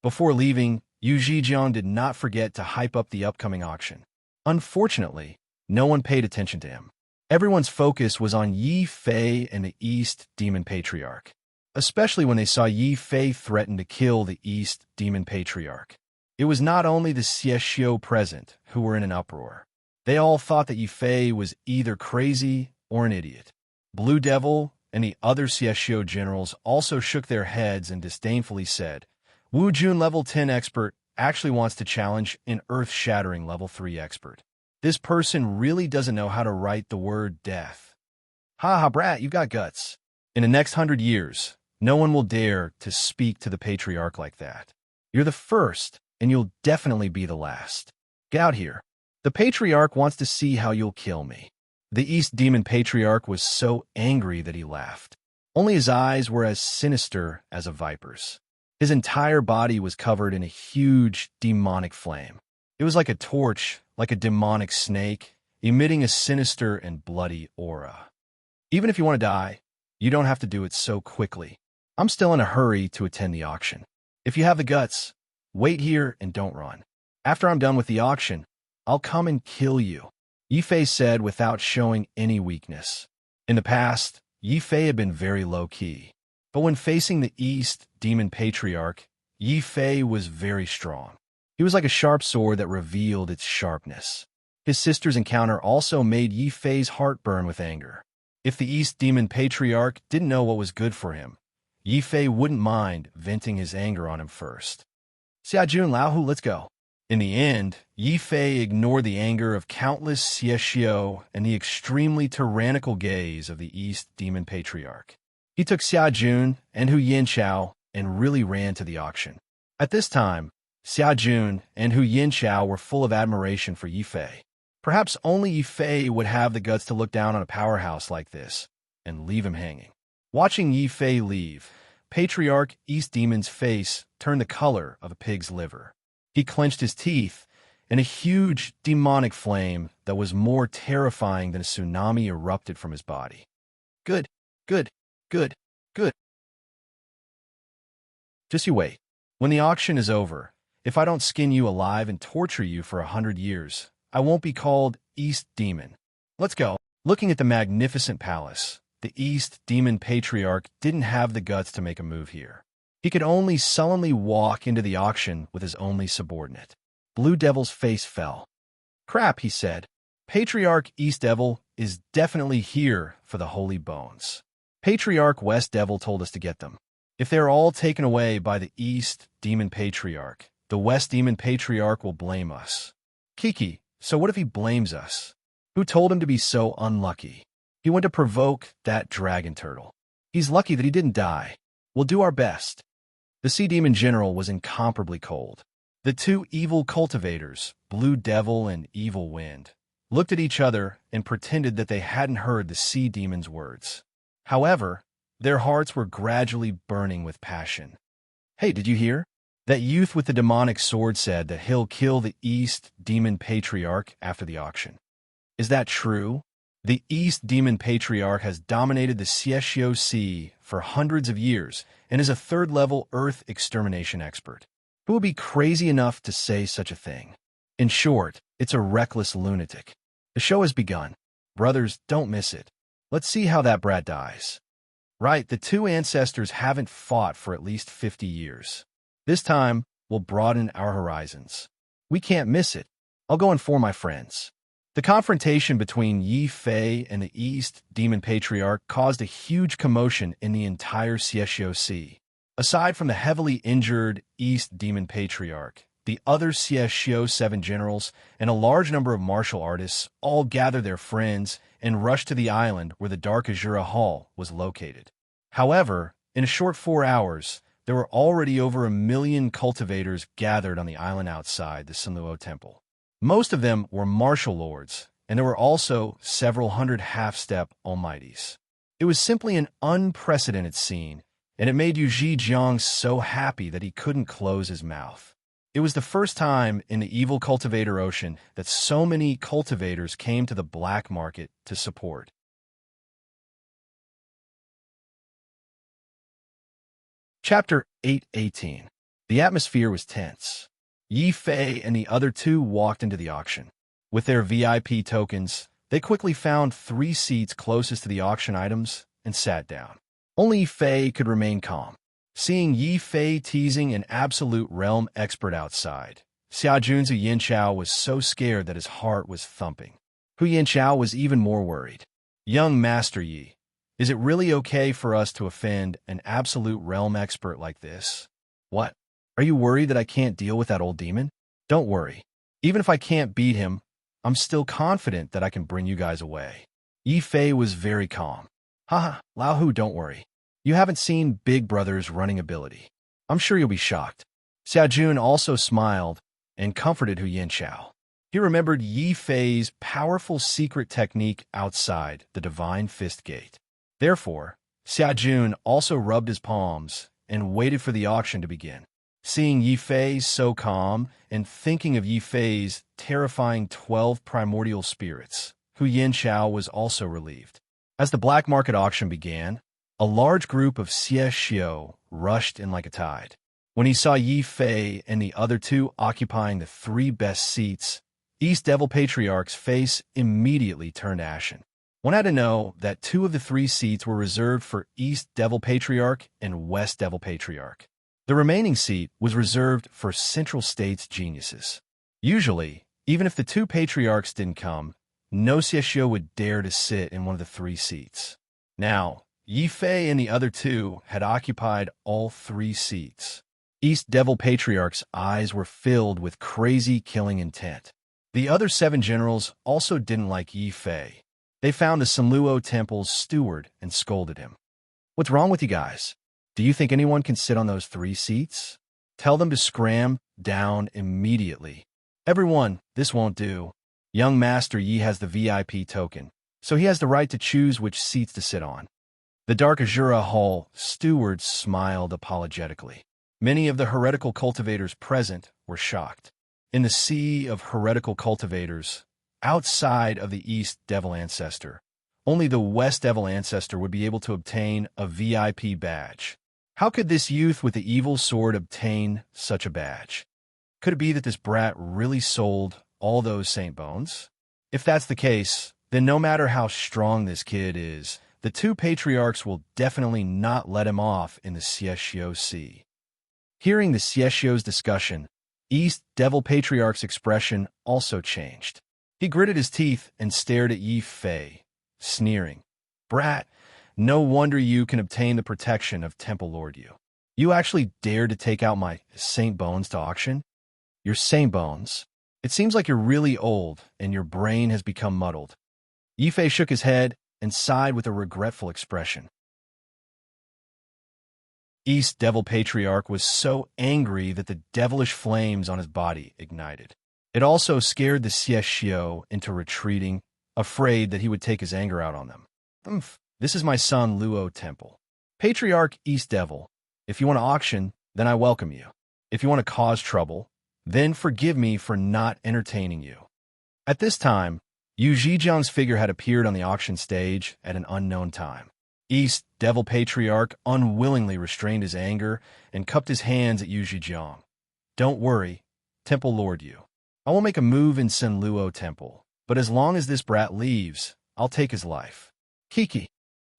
Before leaving, Yu Zhejiang did not forget to hype up the upcoming auction. Unfortunately, no one paid attention to him. Everyone's focus was on Yi Fei and the East Demon Patriarch, especially when they saw Yi Fei threaten to kill the East Demon Patriarch. It was not only the Xiexio present who were in an uproar. They all thought that Yi Fei was either crazy or an idiot. Blue Devil and the other Xiexio generals also shook their heads and disdainfully said, "Wu Jun level 10 expert actually wants to challenge an earth-shattering level 3 expert. This person really doesn't know how to write the word death. Ha ha, brat, you've got guts. In the next 100 years, no one will dare to speak to the Patriarch like that. You're the first, and you'll definitely be the last. Get out here. The Patriarch wants to see how you'll kill me." The East Demon Patriarch was so angry that he laughed. Only his eyes were as sinister as a viper's. His entire body was covered in a huge demonic flame. It was like a torch, like a demonic snake, emitting a sinister and bloody aura. "Even if you want to die, you don't have to do it so quickly. I'm still in a hurry to attend the auction. If you have the guts, wait here and don't run. After I'm done with the auction, I'll come and kill you," Yi Fei said without showing any weakness. In the past, Yi Fei had been very low-key. But when facing the East Demon Patriarch, Yi Fei was very strong. He was like a sharp sword that revealed its sharpness. His sister's encounter also made Yi Fei's heart burn with anger. If the East Demon Patriarch didn't know what was good for him, Yi Fei wouldn't mind venting his anger on him first. "Xiajun Laohu, let's go." In the end, Yi Fei ignored the anger of countless Xiexio and the extremely tyrannical gaze of the East Demon Patriarch. He took Xiajun and Hu Yinchao and really ran to the auction. At this time, Xiajun and Hu Yinchao were full of admiration for Yi Fei. Perhaps only Yi Fei would have the guts to look down on a powerhouse like this and leave him hanging. Watching Yi Fei leave, Patriarch East Demon's face turned the color of a pig's liver. He clenched his teeth, and a huge demonic flame that was more terrifying than a tsunami erupted from his body. Good, good, good, good. Just you wait. When the auction is over, if I don't skin you alive and torture you for 100 years, I won't be called East Demon. Let's go. Looking at the magnificent palace, the East Demon Patriarch didn't have the guts to make a move here. He could only sullenly walk into the auction with his only subordinate. Blue Devil's face fell. "Crap," he said. "Patriarch East Devil is definitely here for the holy bones. Patriarch West Devil told us to get them. If they're all taken away by the East Demon Patriarch, the West Demon Patriarch will blame us." "Kiki, so what if he blames us? Who told him to be so unlucky? He went to provoke that dragon turtle. He's lucky that he didn't die. We'll do our best." The Sea Demon General was incomparably cold. The two evil cultivators, Blue Devil and Evil Wind, looked at each other and pretended that they hadn't heard the Sea Demon's words. However, their hearts were gradually burning with passion. "Hey, did you hear? That youth with the demonic sword said that he'll kill the East Demon Patriarch after the auction. Is that true? The East Demon Patriarch has dominated the Xiexio Sea for hundreds of years and is a third-level Earth extermination expert. Who would be crazy enough to say such a thing? In short, it's a reckless lunatic. The show has begun. Brothers, don't miss it. Let's see how that brat dies. Right, the two ancestors haven't fought for at least 50 years. This time, we'll broaden our horizons. We can't miss it. I'll go inform my friends. The confrontation between Yi Fei and the East Demon Patriarch caused a huge commotion in the entire CSCO. Aside from the heavily injured East Demon Patriarch, the other CSCO 7 generals and a large number of martial artists all gathered their friends and rushed to the island where the Dark Azura Hall was located. However, in a short 4 hours, there were already over 1 million cultivators gathered on the island outside the Sunluo Temple. Most of them were martial lords, and there were also several hundred half-step almighties. It was simply an unprecedented scene, and it made Yu Zhijiang so happy that he couldn't close his mouth. It was the first time in the evil cultivator ocean that so many cultivators came to the black market to support. Chapter 8:18. The atmosphere was tense. Yi Fei and the other two walked into the auction. With their VIP tokens, they quickly found 3 seats closest to the auction items and sat down. Only Yi Fei could remain calm. Seeing Yi Fei teasing an absolute realm expert outside, Xiaojun's Yinchao was so scared that his heart was thumping. Hu Yinchao was even more worried. Young Master Yi, is it really okay for us to offend an absolute realm expert like this? What? Are you worried that I can't deal with that old demon? Don't worry. Even if I can't beat him, I'm still confident that I can bring you guys away. Yi Fei was very calm. Haha, Lao Hu, don't worry. You haven't seen Big Brother's running ability. I'm sure you'll be shocked. Xiaojun also smiled and comforted Hu Yinchao. He remembered Yi Fei's powerful secret technique outside the Divine Fist Gate. Therefore, Xiaojun also rubbed his palms and waited for the auction to begin. Seeing Yi Fei so calm and thinking of Yi Fei's terrifying 12 primordial spirits, Hu Yinchao was also relieved. As the black market auction began, a large group of CSCO rushed in like a tide. When he saw Yi Fei and the other two occupying the 3 best seats, East Devil Patriarch's face immediately turned ashen. One had to know that 2 of the 3 seats were reserved for East Devil Patriarch and West Devil Patriarch. The remaining seat was reserved for Central State's geniuses. Usually, even if the 2 patriarchs didn't come, no CSCO would dare to sit in one of the 3 seats. Now, Yi Fei and the other 2 had occupied all 3 seats. East Devil Patriarch's eyes were filled with crazy killing intent. The other 7 generals also didn't like Yi Fei. They found the Sunluo Temple's steward and scolded him. What's wrong with you guys? Do you think anyone can sit on those 3 seats? Tell them to scram down immediately. Everyone, this won't do. Young Master Yi has the VIP token, so he has the right to choose which seats to sit on. The Dark Azura Hall steward smiled apologetically. Many of the heretical cultivators present were shocked. In the sea of heretical cultivators, outside of the East Devil Ancestor, only the West Devil Ancestor would be able to obtain a VIP badge. How could this youth with the evil sword obtain such a badge? Could it be that this brat really sold all those Saint Bones? If that's the case, then no matter how strong this kid is, the 2 patriarchs will definitely not let him off in the CSCO. Hearing the CSCO's discussion, East Devil Patriarch's expression also changed. He gritted his teeth and stared at Yi Fei, sneering. Brat, no wonder you can obtain the protection of Temple Lord Yu. You actually dared to take out my Saint Bones to auction? Your Saint Bones? It seems like you're really old and your brain has become muddled. Yi Fei shook his head and sighed with a regretful expression. East Devil Patriarch was so angry that the devilish flames on his body ignited. It also scared the CSCO into retreating, afraid that he would take his anger out on them. This is my son Luo Temple. Patriarch East Devil, if you want to auction, then I welcome you. If you want to cause trouble, then forgive me for not entertaining you. At this time, Yu Zhijiang's figure had appeared on the auction stage at an unknown time. East Devil Patriarch unwillingly restrained his anger and cupped his hands at Yu Zhijiang. Don't worry, Temple Lord you. I will make a move in Senluo Temple, but as long as this brat leaves, I'll take his life. Kiki.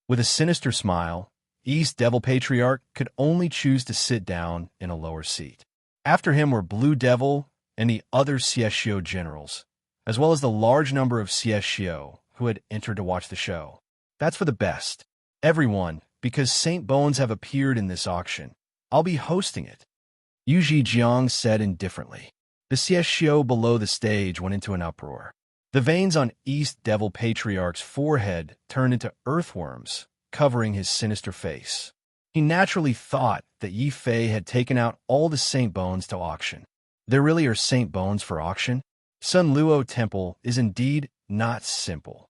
With a sinister smile, East Devil Patriarch could only choose to sit down in a lower seat. After him were Blue Devil and the other CSGO generals, as well as the large number of CSGO who had entered to watch the show. That's for the best. Everyone, because St. Bones have appeared in this auction. I'll be hosting it. Yu Jiang said indifferently. The CSGO below the stage went into an uproar. The veins on East Devil Patriarch's forehead turned into earthworms, covering his sinister face. He naturally thought that Yi Fei had taken out all the Saint Bones to auction. There really are Saint Bones for auction? Sun Luo Temple is indeed not simple.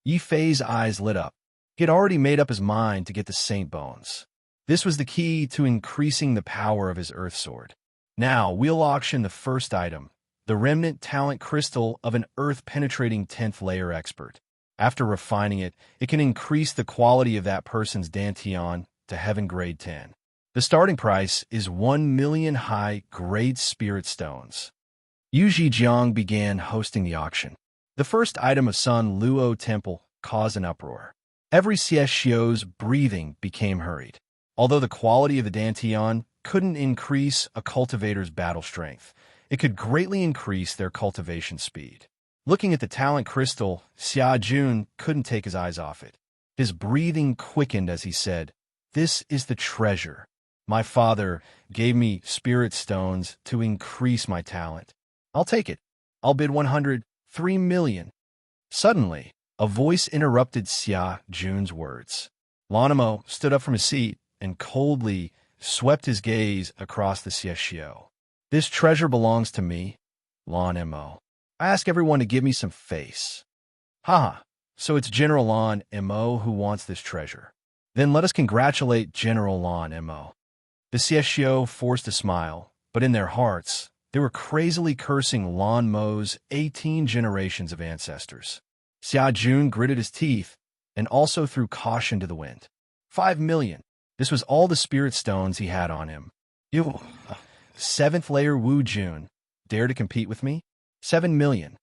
Yi Fei's eyes lit up. He had already made up his mind to get the Saint Bones. This was the key to increasing the power of his Earth Sword. Now, we'll auction the first item, the Remnant Talent Crystal of an Earth-penetrating 10th layer expert. After refining it, it can increase the quality of that person's Dantian to Heaven Grade 10. The starting price is 1 million high-grade Spirit Stones. Yu Jiang began hosting the auction. The first item of Sun Luo Temple caused an uproar. Every CSGO's breathing became hurried. Although the quality of the Dantian couldn't increase a cultivator's battle strength, it could greatly increase their cultivation speed. Looking at the talent crystal, Xia Jun couldn't take his eyes off it. His breathing quickened as he said, "This is the treasure. My father gave me spirit stones to increase my talent. I'll take it. I'll bid 103 million. Suddenly, a voice interrupted Xia Jun's words. Lanimo stood up from his seat and coldly swept his gaze across the CSGO. This treasure belongs to me, Lan Mo. I ask everyone to give me some face. Haha, so it's General Lan Mo who wants this treasure. Then let us congratulate General Lan Mo. The CSGO forced a smile, but in their hearts, they were crazily cursing Lan Mo's 18 generations of ancestors. Xia Jun gritted his teeth and also threw caution to the wind. 5 million. This was all the spirit stones he had on him. You, 7th layer Wu Jun, dare to compete with me? 7 million.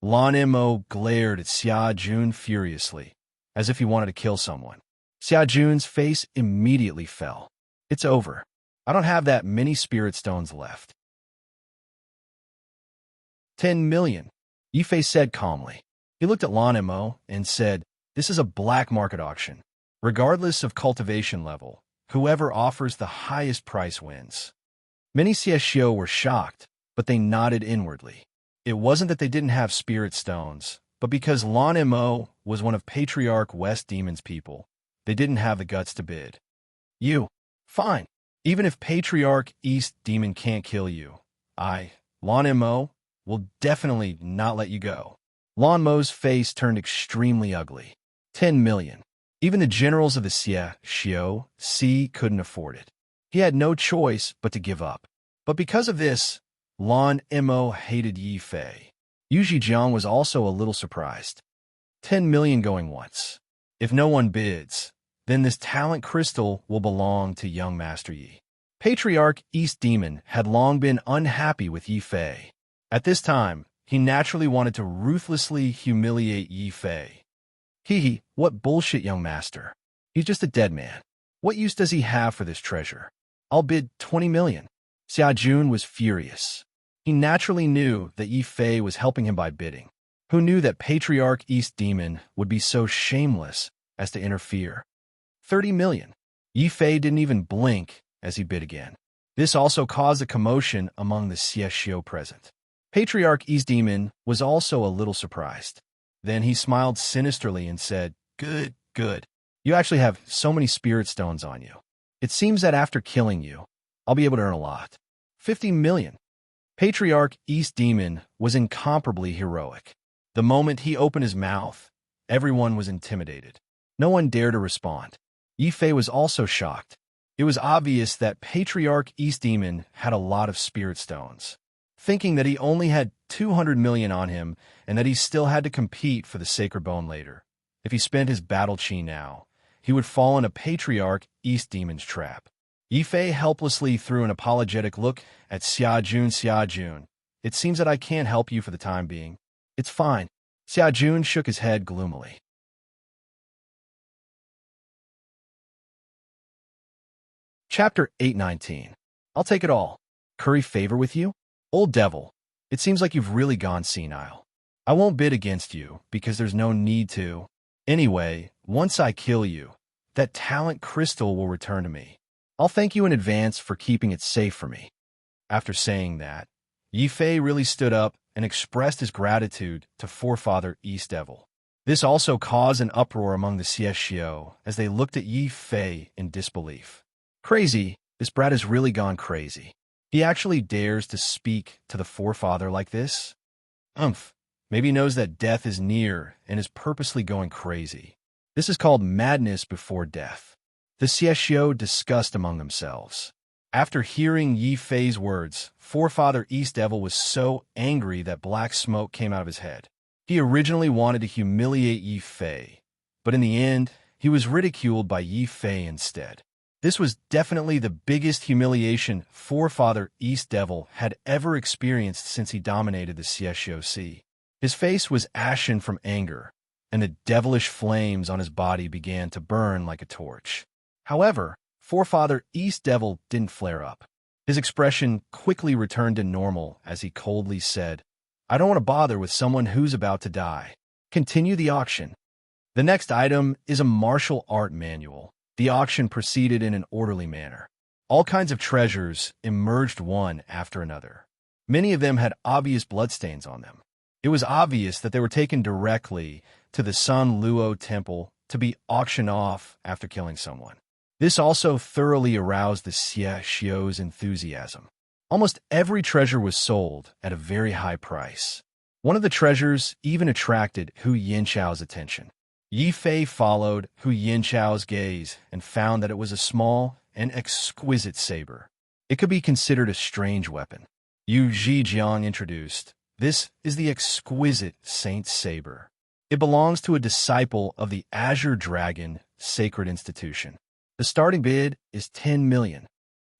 Lan Mo glared at Xia Jun furiously, as if he wanted to kill someone. Xia Jun's face immediately fell. It's over. I don't have that many spirit stones left. 10 million, Yifei said calmly. He looked at Lan Mo and said, "This is a black market auction. Regardless of cultivation level, whoever offers the highest price wins." Many CSGO were shocked, but they nodded inwardly. It wasn't that they didn't have spirit stones, but because Lan Mo was one of Patriarch West Demon's people, they didn't have the guts to bid. You, fine. Even if Patriarch East Demon can't kill you, Lan Mo, will definitely not let you go. Lan Mo's face turned extremely ugly. 10 million. Even the generals of the CSGO couldn't afford it. He had no choice but to give up. But because of this, Lan Mo hated Yi Fei. Yu Jiang was also a little surprised. 10 million going once. If no one bids, then this talent crystal will belong to young Master Yi. Patriarch East Demon had long been unhappy with Yi Fei. At this time, he naturally wanted to ruthlessly humiliate Yi Fei. Hee, what bullshit, young master. He's just a dead man. What use does he have for this treasure? I'll bid 20 million. Xia Jun was furious. He naturally knew that Yi Fei was helping him by bidding. Who knew that Patriarch East Demon would be so shameless as to interfere? 30 million. Yi Fei didn't even blink as he bid again. This also caused a commotion among the CSGO present. Patriarch East Demon was also a little surprised. Then he smiled sinisterly and said, Good, good. You actually have so many spirit stones on you. It seems that after killing you, I'll be able to earn a lot. 50 million. Patriarch East Demon was incomparably heroic. The moment he opened his mouth, everyone was intimidated. No one dared to respond. Yi Fei was also shocked. It was obvious that Patriarch East Demon had a lot of spirit stones. Thinking that he only had 200 million on him and that he still had to compete for the Sacred Bone later. If he spent his battle chi now, he would fall in a Patriarch East Demon's trap. Yi Fei helplessly threw an apologetic look at Xia Jun. It seems that I can't help you for the time being. It's fine. Xia Jun shook his head gloomily. Chapter 819. I'll take it all. Curry favor with you? Old devil, it seems like you've really gone senile. I won't bid against you, because there's no need to. Anyway, once I kill you, that talent crystal will return to me. I'll thank you in advance for keeping it safe for me. After saying that, Yi Fei really stood up and expressed his gratitude to Forefather East Devil. This also caused an uproar among the Xiexio as they looked at Yi Fei in disbelief. Crazy, this brat has really gone crazy. He actually dares to speak to the Forefather like this? Maybe he knows that death is near and is purposely going crazy. This is called madness before death. The Xiexio discussed among themselves. After hearing Yi Fei's words, Forefather East Devil was so angry that black smoke came out of his head. He originally wanted to humiliate Yi Fei, but in the end, he was ridiculed by Yi Fei instead. This was definitely the biggest humiliation Forefather East Devil had ever experienced since he dominated the Xiexio Sea. His face was ashen from anger, and the devilish flames on his body began to burn like a torch. However, Forefather East Devil didn't flare up. His expression quickly returned to normal as he coldly said, I don't want to bother with someone who's about to die. Continue the auction. The next item is a martial art manual. The auction proceeded in an orderly manner. All kinds of treasures emerged one after another. Many of them had obvious bloodstains on them. It was obvious that they were taken directly to the Sun Luo Temple to be auctioned off after killing someone. This also thoroughly aroused the Xiexio's enthusiasm. Almost every treasure was sold at a very high price. One of the treasures even attracted Hu Yinchao's attention. Yi Fei followed Hu Yinchao's gaze and found that it was a small and exquisite saber. It could be considered a strange weapon. Yu Zhijiang introduced, this is the exquisite Saint Saber. It belongs to a disciple of the Azure Dragon Sacred Institution. The starting bid is 10 million.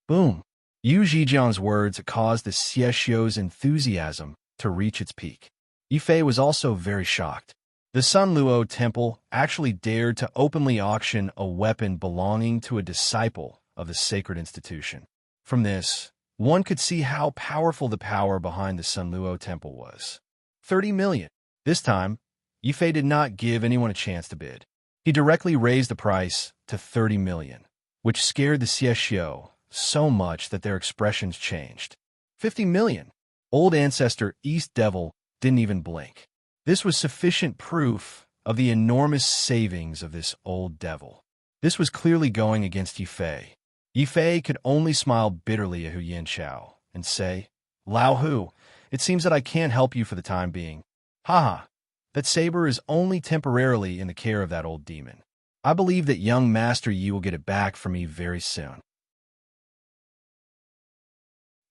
Boom. Yu Zhijiang's words caused the Xiexio's enthusiasm to reach its peak. Yi Fei was also very shocked. The Sun Luo Temple actually dared to openly auction a weapon belonging to a disciple of the sacred institution. From this, one could see how powerful the power behind the Sun Luo Temple was. 30 million. This time, Yi Fei did not give anyone a chance to bid. He directly raised the price to 30 million, which scared the Xiexio so much that their expressions changed. 50 million. Old Ancestor East Devil didn't even blink. This was sufficient proof of the enormous savings of this old devil. This was clearly going against Yi Fei. Yi Fei could only smile bitterly at Hu Yinchao and say, Lao Hu, it seems that I can't help you for the time being. Haha, that saber is only temporarily in the care of that old demon. I believe that young Master Yi will get it back for me very soon.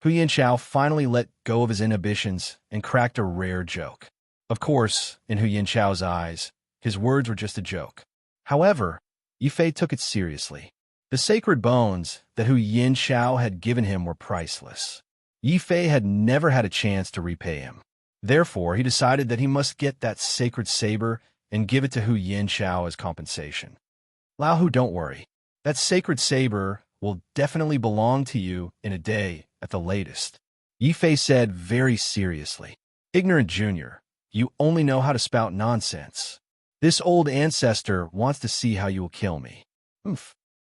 Hu Yinchao finally let go of his inhibitions and cracked a rare joke. Of course, in Hu Yinchao's eyes, his words were just a joke. However, Yi Fei took it seriously. The sacred bones that Hu Yinchao had given him were priceless. Yi Fei had never had a chance to repay him. Therefore, he decided that he must get that sacred saber and give it to Hu Yinchao as compensation. Lao Hu, don't worry. That sacred saber will definitely belong to you in a day at the latest. Yi Fei said very seriously. Ignorant junior. You only know how to spout nonsense. This old ancestor wants to see how you will kill me.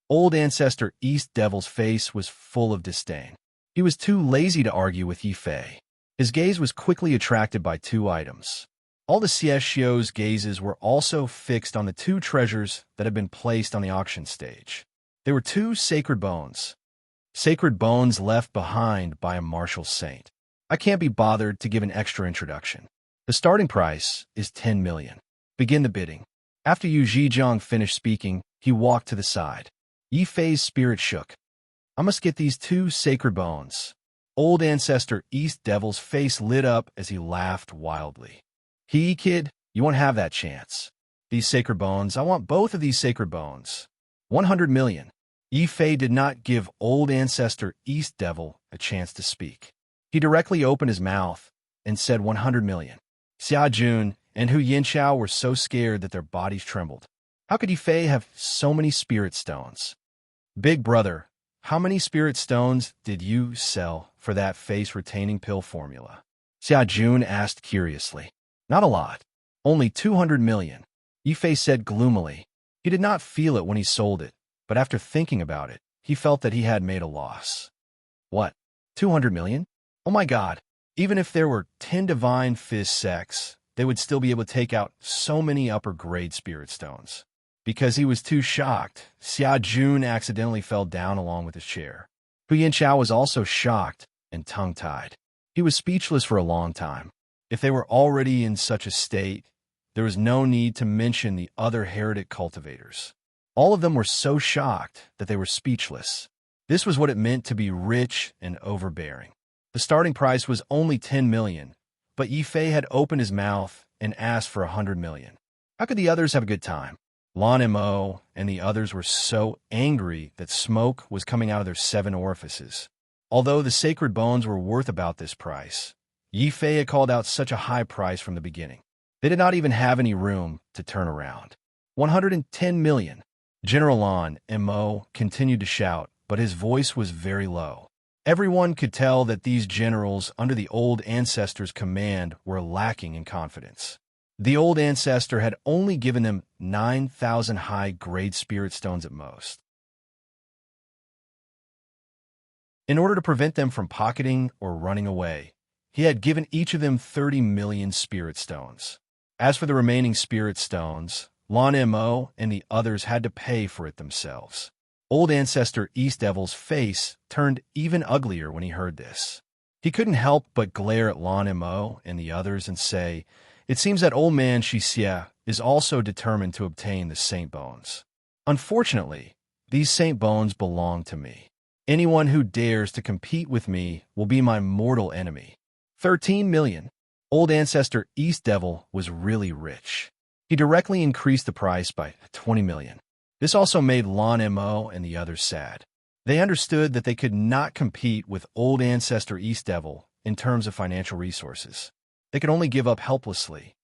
Old Ancestor East Devil's face was full of disdain. He was too lazy to argue with Yi Fei. His gaze was quickly attracted by two items. All the Xiexio's gazes were also fixed on the two treasures that had been placed on the auction stage. They were two sacred bones. Sacred bones left behind by a martial saint. I can't be bothered to give an extra introduction. The starting price is 10 million. Begin the bidding. After Yu Zhijiang finished speaking, he walked to the side. Yi Fei's spirit shook. I must get these two sacred bones. Old Ancestor East Devil's face lit up as he laughed wildly. Kid, you won't have that chance. These sacred bones, I want both of these sacred bones. 100 million. Yi Fei did not give old ancestor East Devil a chance to speak. He directly opened his mouth and said 100 million. Xia Jun and Hu Yinchao were so scared that their bodies trembled. How could Yi Fei have so many spirit stones? Big brother, how many spirit stones did you sell for that face-retaining pill formula? Xia Jun asked curiously. Not a lot. Only 200 million. Yi Fei said gloomily. He did not feel it when he sold it, but after thinking about it, he felt that he had made a loss. What? 200 million? Oh my God. Even if there were 10 divine fizz sects, they would still be able to take out so many upper-grade spirit stones. Because he was too shocked, Xia Jun accidentally fell down along with his chair. Hu Yinchao was also shocked and tongue-tied. He was speechless for a long time. If they were already in such a state, there was no need to mention the other heretic cultivators. All of them were so shocked that they were speechless. This was what it meant to be rich and overbearing. The starting price was only 10 million, but Yi Fei had opened his mouth and asked for 100 million. How could the others have a good time? Lan Mo and the others were so angry that smoke was coming out of their 7 orifices. Although the sacred bones were worth about this price, Yi Fei had called out such a high price from the beginning. They did not even have any room to turn around. 110 million. General Lan Mo continued to shout, but his voice was very low. Everyone could tell that these generals under the old ancestor's command were lacking in confidence. The old ancestor had only given them 9,000 high-grade spirit stones at most. In order to prevent them from pocketing or running away, he had given each of them 30 million spirit stones. As for the remaining spirit stones, Lan Mo and the others had to pay for it themselves. Old ancestor East Devil's face turned even uglier when he heard this. He couldn't help but glare at Lan Mo and the others and say, "It seems that old man Xixia is also determined to obtain the saint bones. Unfortunately, these saint bones belong to me. Anyone who dares to compete with me will be my mortal enemy." 13 million. Old ancestor East Devil was really rich. He directly increased the price by 20 million. This also made Lan Mo and the others sad. They understood that they could not compete with old ancestor East Devil in terms of financial resources. They could only give up helplessly.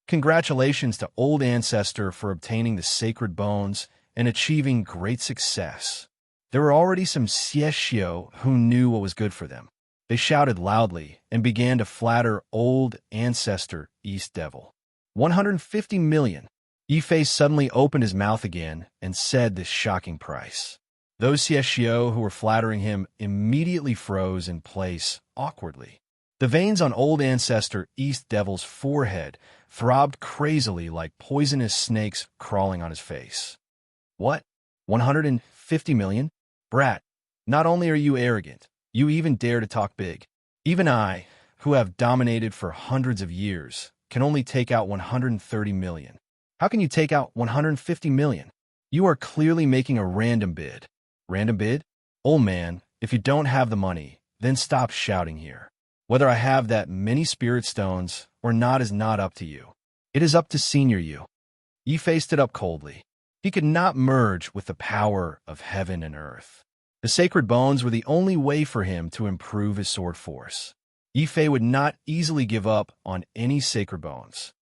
Congratulations to old ancestor for obtaining the sacred bones and achieving great success. There were already some Xiexio who knew what was good for them. They shouted loudly and began to flatter old ancestor East Devil. 150 million. Yi Fei suddenly opened his mouth again and said this shocking price. Those Xiexio who were flattering him immediately froze in place awkwardly. The veins on old ancestor East Devil's forehead throbbed crazily like poisonous snakes crawling on his face. What? 150 million? Brat, not only are you arrogant, you even dare to talk big. Even I, who have dominated for hundreds of years, can only take out 130 million. How can you take out 150 million? You are clearly making a random bid. Random bid? Old man, if you don't have the money, then stop shouting here. Whether I have that many spirit stones or not is not up to you. It is up to Senior You. Yi Fei stood up coldly. He could not merge with the power of heaven and earth. The sacred bones were the only way for him to improve his sword force. Yi Fei would not easily give up on any sacred bones.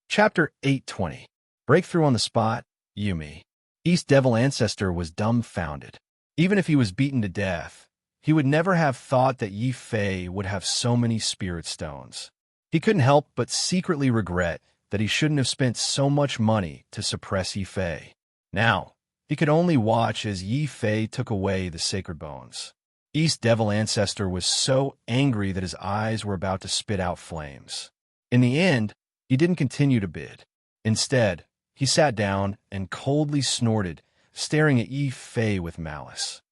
Chapter 820. Breakthrough on the spot, Yumi. East Devil Ancestor was dumbfounded. Even if he was beaten to death, he would never have thought that Yi Fei would have so many spirit stones. He couldn't help but secretly regret that he shouldn't have spent so much money to suppress Yi Fei. Now, he could only watch as Yi Fei took away the sacred bones. East Devil Ancestor was so angry that his eyes were about to spit out flames. In the end, he didn't continue to bid. Instead, he sat down and coldly snorted, staring at Yi Fei with malice.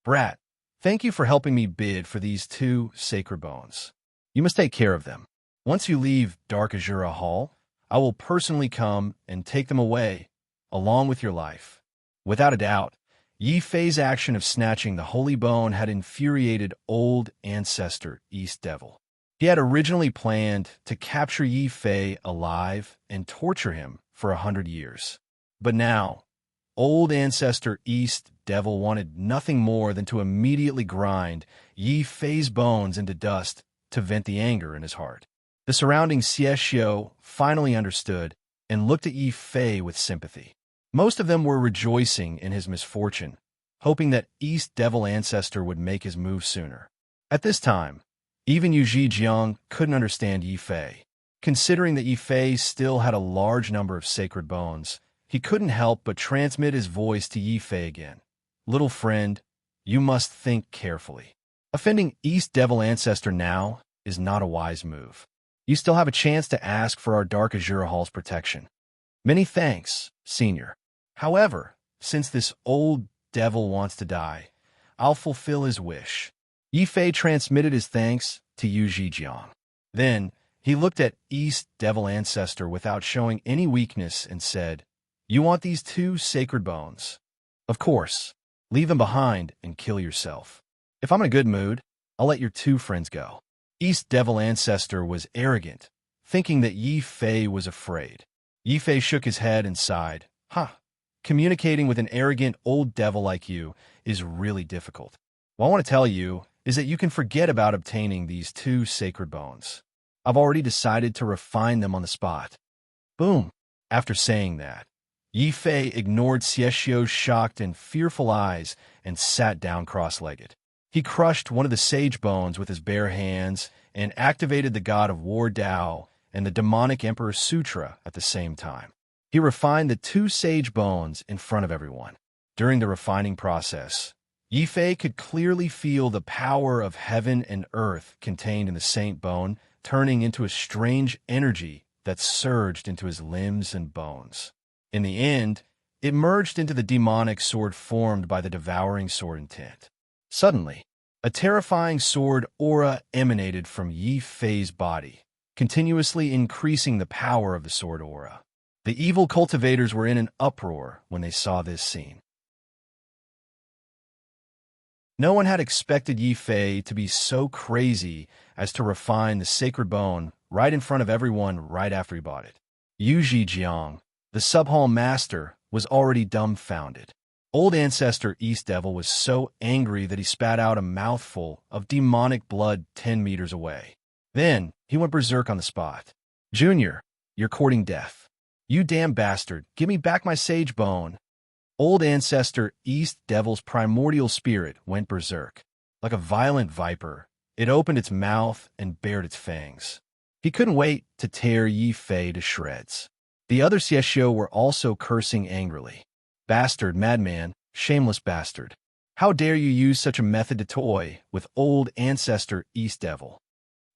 "Brat, thank you for helping me bid for these 2 sacred bones. You must take care of them. Once you leave Dark Azura Hall, I will personally come and take them away, along with your life." Without a doubt, Yi Fei's action of snatching the holy bone had infuriated old ancestor East Devil. He had originally planned to capture Yi Fei alive and torture him for 100 years. But now, old ancestor East Devil wanted nothing more than to immediately grind Yi Fei's bones into dust to vent the anger in his heart. The surrounding Xiexio finally understood and looked at Yi Fei with sympathy. Most of them were rejoicing in his misfortune, hoping that East Devil ancestor would make his move sooner. At this time, even Yu Zhijiang couldn't understand Yi Fei. Considering that Yi Fei still had a large number of sacred bones, he couldn't help but transmit his voice to Yi Fei again. Little friend, you must think carefully. Offending East Devil ancestor now is not a wise move. You still have a chance to ask for our Dark Azure Hall's protection. Many thanks, Senior. However, since this old devil wants to die, I'll fulfill his wish. Yi Fei transmitted his thanks to Yu Zhijiang. Then, he looked at East Devil ancestor without showing any weakness and said, You want these 2 sacred bones? Of course. Leave them behind and kill yourself. If I'm in a good mood, I'll let your 2 friends go. East Devil ancestor was arrogant, thinking that Yi Fei was afraid. Yi Fei shook his head and sighed. Communicating with an arrogant old devil like you is really difficult. What I want to tell you is that you can forget about obtaining these 2 sacred bones. I've already decided to refine them on the spot. Boom. After saying that, Yi Fei ignored Xiexio's shocked and fearful eyes and sat down cross-legged. He crushed one of the sage bones with his bare hands and activated the god of war Dao and the demonic Emperor Sutra at the same time. He refined the 2 sage bones in front of everyone. During the refining process, Yi Fei could clearly feel the power of heaven and earth contained in the saint bone turning into a strange energy that surged into his limbs and bones. In the end, it merged into the demonic sword formed by the devouring sword intent. Suddenly, a terrifying sword aura emanated from Yi Fei's body, continuously increasing the power of the sword aura. The evil cultivators were in an uproar when they saw this scene. No one had expected Yi Fei to be so crazy as to refine the sacred bone right in front of everyone right after he bought it. Yu Zhijiang, the sub-hall master, was already dumbfounded. Old ancestor East Devil was so angry that he spat out a mouthful of demonic blood 10 meters away. Then, he went berserk on the spot. Junior, you're courting death. You damn bastard, give me back my sage bone. Old ancestor East Devil's primordial spirit went berserk. Like a violent viper, it opened its mouth and bared its fangs. He couldn't wait to tear Yi Fei to shreds. The other Xiexio were also cursing angrily. Bastard, madman, shameless bastard. How dare you use such a method to toy with old ancestor East Devil?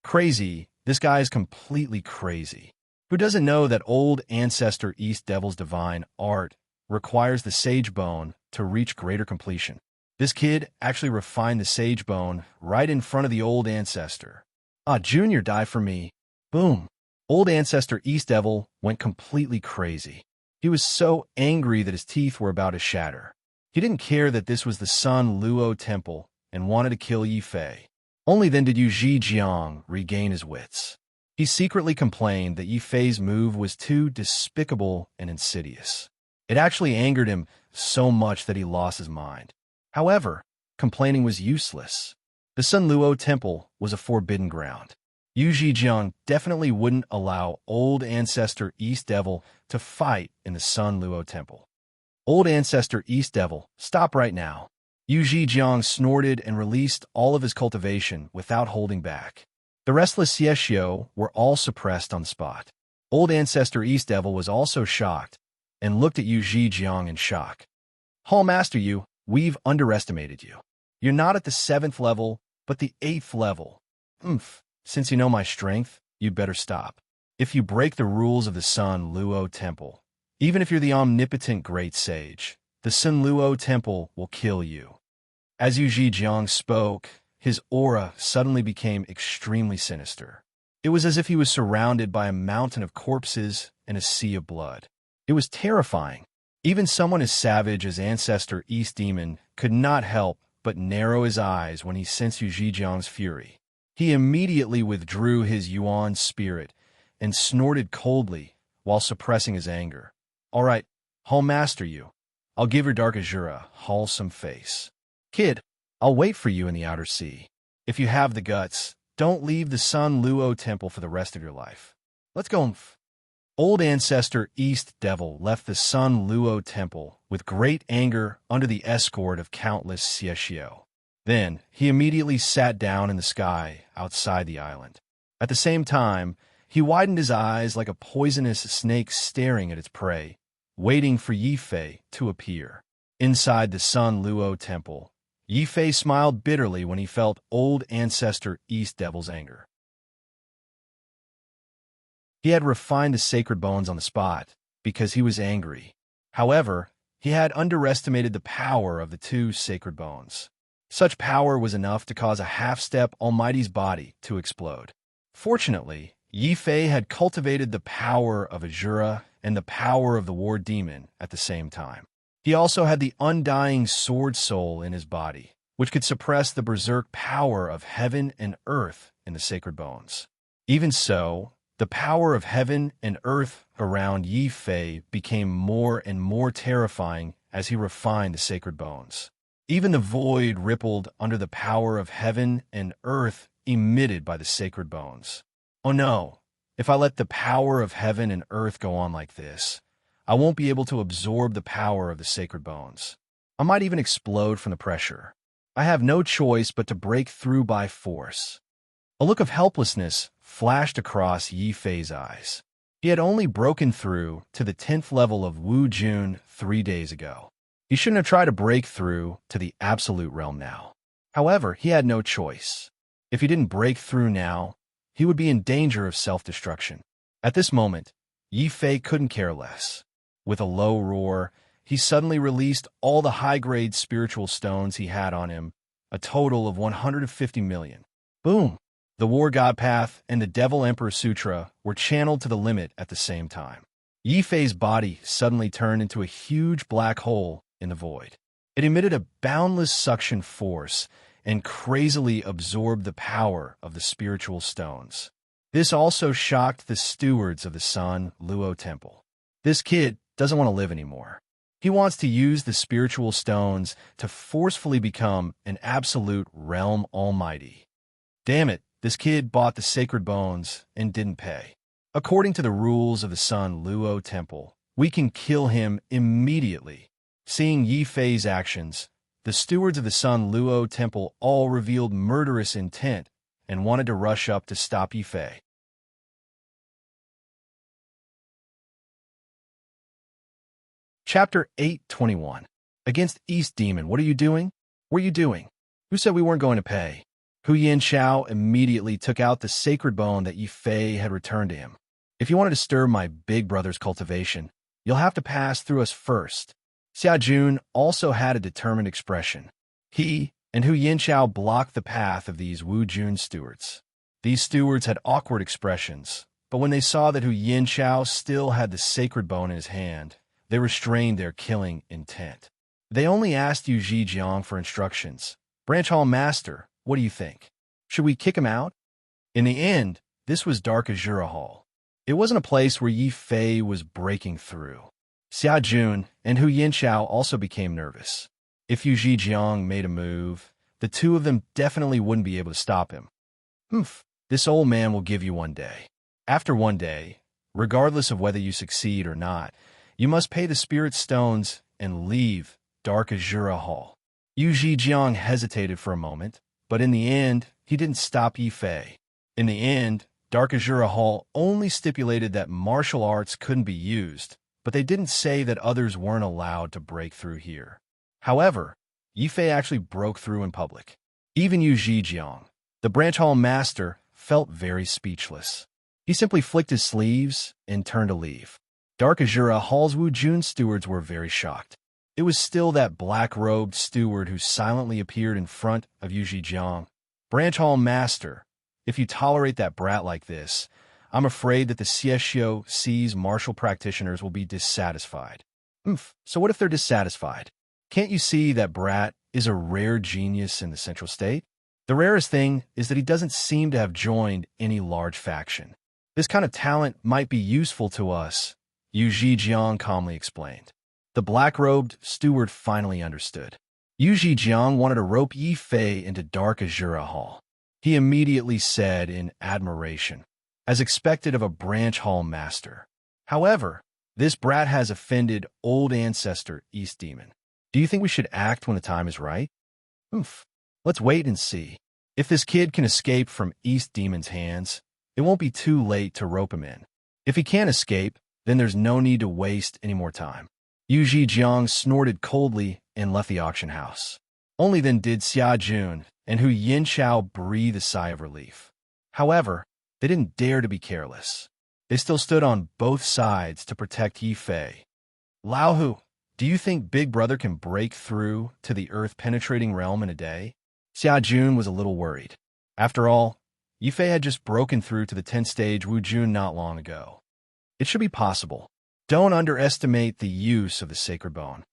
Crazy, this guy is completely crazy. Who doesn't know that old ancestor East Devil's divine art requires the sage bone to reach greater completion? This kid actually refined the sage bone right in front of the old ancestor. Junior, die for me. Boom. Old ancestor East Devil went completely crazy. He was so angry that his teeth were about to shatter. He didn't care that this was the Sun Luo Temple and wanted to kill Yi Fei. Only then did Yu Zhijiang regain his wits. He secretly complained that Yi Fei's move was too despicable and insidious. It actually angered him so much that he lost his mind. However, complaining was useless. The Sun Luo Temple was a forbidden ground. Yu Zhijiang definitely wouldn't allow old ancestor East Devil to fight in the Sun Luo Temple. Old ancestor East Devil, stop right now. Yu Zhijiang snorted and released all of his cultivation without holding back. The restless Xiexio were all suppressed on the spot. Old ancestor East Devil was also shocked and looked at Yu Zhijiang in shock. Hall Master Yu, we've underestimated you. You're not at the 7th level, but the 8th level. Since you know my strength, you'd better stop. If you break the rules of the Sun Luo Temple, even if you're the omnipotent great sage, the Sun Luo Temple will kill you. As Yu Zhijiang spoke, his aura suddenly became extremely sinister. It was as if he was surrounded by a mountain of corpses and a sea of blood. It was terrifying. Even someone as savage as Ancestor East Demon could not help but narrow his eyes when he sensed Yu Zhijiang's fury. He immediately withdrew his Yuan spirit and snorted coldly while suppressing his anger. All right, I'll master you. I'll give your dark azure a wholesome face. Kid, I'll wait for you in the outer sea. If you have the guts, don't leave the Sun Luo Temple for the rest of your life. Let's go. Old ancestor East Devil left the Sun Luo Temple with great anger under the escort of countless Xiexio. Then he immediately sat down in the sky outside the island. At the same time, he widened his eyes like a poisonous snake staring at its prey, waiting for Yifei to appear. Inside the Sun Luo Temple, Yifei smiled bitterly when he felt old ancestor East Devil's anger. He had refined the sacred bones on the spot because he was angry. However, he had underestimated the power of the two sacred bones. Such power was enough to cause a half-step Almighty's body to explode. Fortunately, Yifei had cultivated the power of Azura and the power of the war demon at the same time. He also had the undying sword soul in his body, which could suppress the berserk power of heaven and earth in the sacred bones. Even so, the power of heaven and earth around Yifei became more and more terrifying as he refined the sacred bones. Even the void rippled under the power of heaven and earth emitted by the sacred bones. Oh no, if I let the power of heaven and earth go on like this, I won't be able to absorb the power of the sacred bones. I might even explode from the pressure. I have no choice but to break through by force. A look of helplessness flashed across Yifei's eyes. He had only broken through to the 10th level of Wu Jun 3 days ago. He shouldn't have tried to break through to the absolute realm now. However, he had no choice. If he didn't break through now, he would be in danger of self-destruction. At this moment, Yifei couldn't care less. With a low roar, he suddenly released all the high-grade spiritual stones he had on him, a total of 150 million. Boom! The War God Path and the Devil Emperor Sutra were channeled to the limit at the same time. Yifei's body suddenly turned into a huge black hole in the void. It emitted a boundless suction force and crazily absorbed the power of the spiritual stones. This also shocked the stewards of the Sun Luo Temple. This kid doesn't want to live anymore. He wants to use the spiritual stones to forcefully become an absolute realm almighty. Damn it, this kid bought the sacred bones and didn't pay. According to the rules of the Sun Luo Temple, we can kill him immediately. Seeing Yifei's actions, the stewards of the Sun Luo Temple all revealed murderous intent and wanted to rush up to stop Yifei. Chapter 8:21. Against East Demon, what are you doing? What are you doing? Who said we weren't going to pay? Hu Yanxiao immediately took out the sacred bone that Yifei had returned to him. If you want to disturb my big brother's cultivation, you'll have to pass through us first. Xia Jun also had a determined expression. He and Hu Yanxiao blocked the path of these Wu Jun stewards. These stewards had awkward expressions, but when they saw that Hu Yanxiao still had the sacred bone in his hand, they restrained their killing intent. They only asked Yu Zhijiang for instructions. Branch Hall Master, what do you think? Should we kick him out? In the end, this was Dark Azura Hall. It wasn't a place where Yifei was breaking through. Xia Jun and Hu Yanxiao also became nervous. If Yu Zhijiang made a move, the two of them definitely wouldn't be able to stop him. This old man will give you one day. After one day, regardless of whether you succeed or not, you must pay the spirit stones and leave Dark Azura Hall. Yu Zhijiang hesitated for a moment, but in the end, he didn't stop Yifei. In the end, Dark Azura Hall only stipulated that martial arts couldn't be used, but they didn't say that others weren't allowed to break through here. However, Yifei actually broke through in public. Even Yu Zhijiang, the branch hall master, felt very speechless. He simply flicked his sleeves and turned to leave. Dark Azura Hall's Wu Jun stewards were very shocked. It was still that black-robed steward who silently appeared in front of Yu Zhijiang. Branch hall master, if you tolerate that brat like this, I'm afraid that the Xiexio C's martial practitioners will be dissatisfied. So what if they're dissatisfied? Can't you see that brat is a rare genius in the Central State? The rarest thing is that he doesn't seem to have joined any large faction. This kind of talent might be useful to us, Yu Zhejiang calmly explained. The black-robed steward finally understood. Yu Zhejiang wanted to rope Yi Fei into dark Azura Hall. He immediately said in admiration, as expected of a branch hall master. However, this brat has offended old ancestor East Demon. Do you think we should act when the time is right? Oof. Let's wait and see. If this kid can escape from East Demon's hands, it won't be too late to rope him in. If he can't escape, then there's no need to waste any more time. Yu Zhejiang snorted coldly and left the auction house. Only then did Xia Jun and Hu Yinxiao breathe a sigh of relief. However, they didn't dare to be careless. They still stood on both sides to protect Yi Fei. Lao Hu, do you think Big Brother can break through to the earth-penetrating realm in a day? Xia Jun was a little worried. After all, Yi Fei had just broken through to the 10th stage Wu Jun not long ago. It should be possible. Don't underestimate the use of the sacred bone.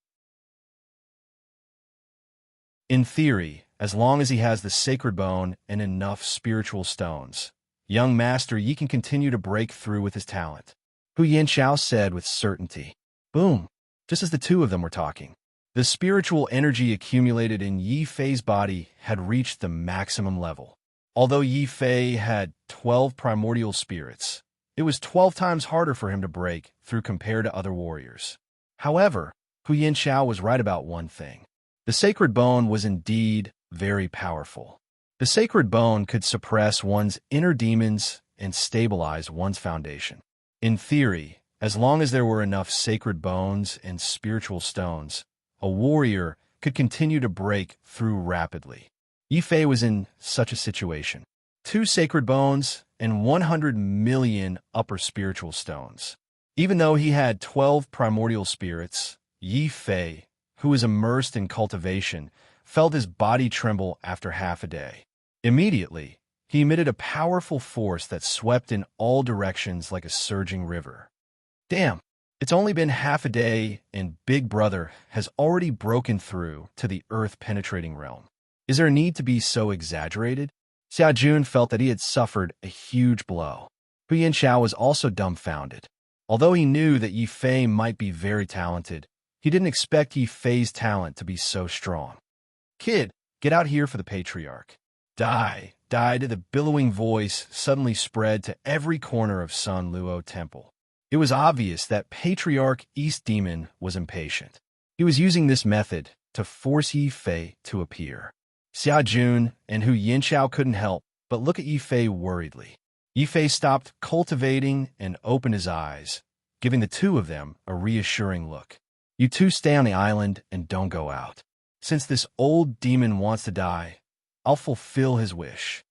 In theory, as long as he has the sacred bone and enough spiritual stones, young Master Yi can continue to break through with his talent. Hu Yinxiao said with certainty. Boom! Just as the two of them were talking. The spiritual energy accumulated in Yi Fei's body had reached the maximum level. Although Yi Fei had 12 primordial spirits, it was 12 times harder for him to break through compared to other warriors. However, Hu Yinxiao was right about one thing. The sacred bone was indeed very powerful. The sacred bone could suppress one's inner demons and stabilize one's foundation. In theory, as long as there were enough sacred bones and spiritual stones, a warrior could continue to break through rapidly. Yi Fei was in such a situation. 2 sacred bones and 100 million upper spiritual stones. Even though he had 12 primordial spirits, Yi Fei, who was immersed in cultivation, felt his body tremble after half a day. Immediately, he emitted a powerful force that swept in all directions like a surging river. Damn, it's only been half a day and Big Brother has already broken through to the earth-penetrating realm. Is there a need to be so exaggerated? Xia Jun felt that he had suffered a huge blow. Hu Yinxiao was also dumbfounded. Although he knew that Yi Fei might be very talented, he didn't expect Yi Fei's talent to be so strong. Kid, get out here for the patriarch. Die, die to the billowing voice suddenly spread to every corner of Sun Luo Temple. It was obvious that Patriarch East Demon was impatient. He was using this method to force Yi Fei to appear. Xia Jun and Hu Yinxiao couldn't help but look at Yi Fei worriedly. Yi Fei stopped cultivating and opened his eyes, giving the two of them a reassuring look. You two stay on the island and don't go out. Since this old demon wants to die, I'll fulfill his wish.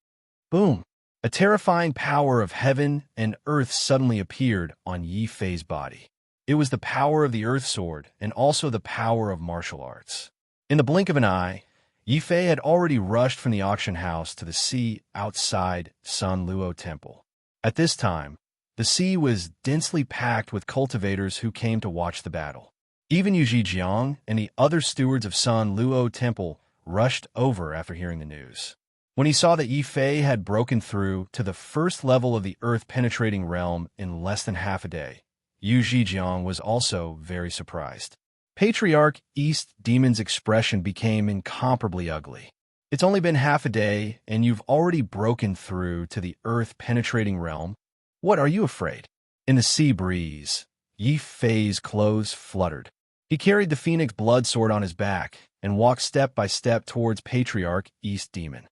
Boom! A terrifying power of heaven and earth suddenly appeared on Yi Fei's body. It was the power of the Earth Sword and also the power of martial arts. In the blink of an eye, Yi Fei had already rushed from the auction house to the sea outside Sun Luo Temple. At this time, the sea was densely packed with cultivators who came to watch the battle. Even Yu Zhejiang and the other stewards of Sun Luo Temple rushed over after hearing the news. When he saw that Yi Fei had broken through to the first level of the earth-penetrating realm in less than half a day, Yu Zhejiang was also very surprised. Patriarch East Demon's expression became incomparably ugly. It's only been half a day, and you've already broken through to the earth-penetrating realm? What, are you afraid? In the sea breeze, Yi Fei's clothes fluttered. He carried the Phoenix blood sword on his back and walked step by step towards Patriarch East Demon.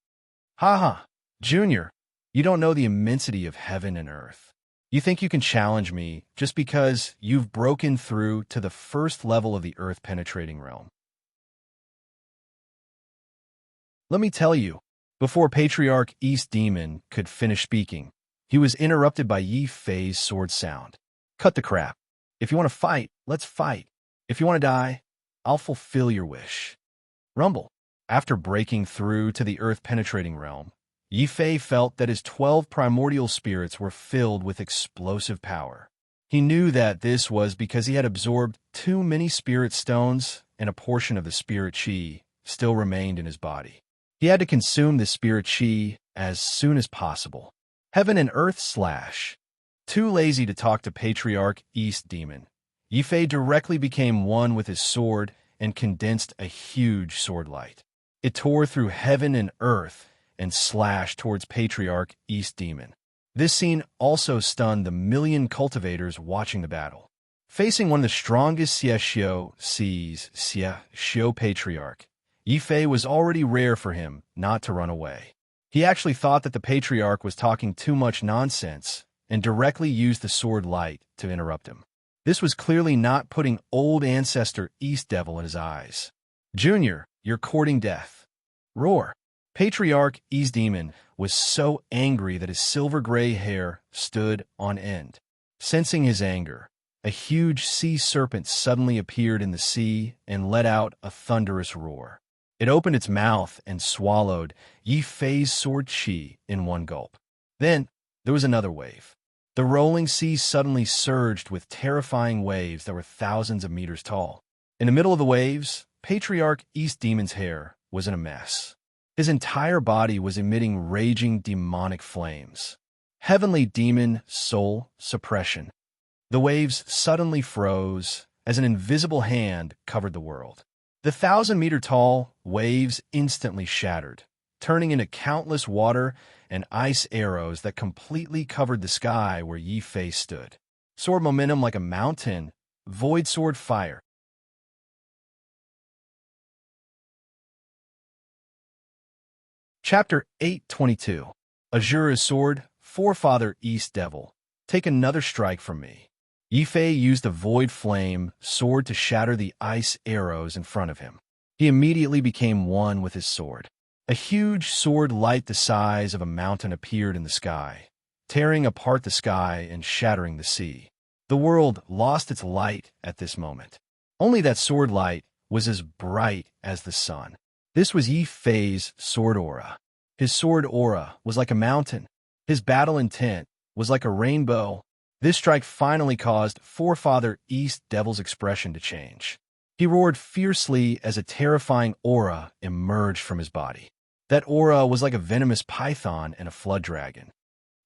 Ha ha, Junior, you don't know the immensity of heaven and earth. You think you can challenge me just because you've broken through to the first level of the earth-penetrating realm. Let me tell you, before Patriarch East Demon could finish speaking, he was interrupted by Yi Fei's sword sound. Cut the crap. If you want to fight, let's fight. If you want to die, I'll fulfill your wish. Rumble. After breaking through to the earth-penetrating realm, Yi Fei felt that his 12 primordial spirits were filled with explosive power. He knew that this was because he had absorbed too many spirit stones and a portion of the spirit chi still remained in his body. He had to consume the spirit chi as soon as possible. Heaven and earth slash. Too lazy to talk to Patriarch East Demon, Yifei directly became one with his sword and condensed a huge sword light. It tore through heaven and earth and slashed towards Patriarch East Demon. This scene also stunned the million cultivators watching the battle. Facing one of the strongest Xiexio Patriarch, Yifei was already rare for him not to run away. He actually thought that the Patriarch was talking too much nonsense and directly used the sword light to interrupt him. This was clearly not putting old ancestor East Devil in his eyes. Junior, you're courting death. Roar. Patriarch East Demon was so angry that his silver-gray hair stood on end. Sensing his anger, a huge sea serpent suddenly appeared in the sea and let out a thunderous roar. It opened its mouth and swallowed Yifei's sword chi in one gulp. Then, there was another wave. The rolling sea suddenly surged with terrifying waves that were thousands of meters tall. In the middle of the waves, Patriarch East Demon's hair was in a mess. His entire body was emitting raging demonic flames. Heavenly demon soul suppression. The waves suddenly froze as an invisible hand covered the world. The 1,000-meter-tall waves instantly shattered, turning into countless water and ice arrows that completely covered the sky where Yifei stood. Sword momentum like a mountain, void sword fire. Chapter 822. Azura's Sword, Forefather East Devil. Take another strike from me. Yifei used the void flame sword to shatter the ice arrows in front of him. He immediately became one with his sword. A huge sword light the size of a mountain appeared in the sky, tearing apart the sky and shattering the sea. The world lost its light at this moment. Only that sword light was as bright as the sun. This was Yifei's sword aura. His sword aura was like a mountain. His battle intent was like a rainbow. This strike finally caused Forefather East Devil's expression to change. He roared fiercely as a terrifying aura emerged from his body. That aura was like a venomous python and a flood dragon.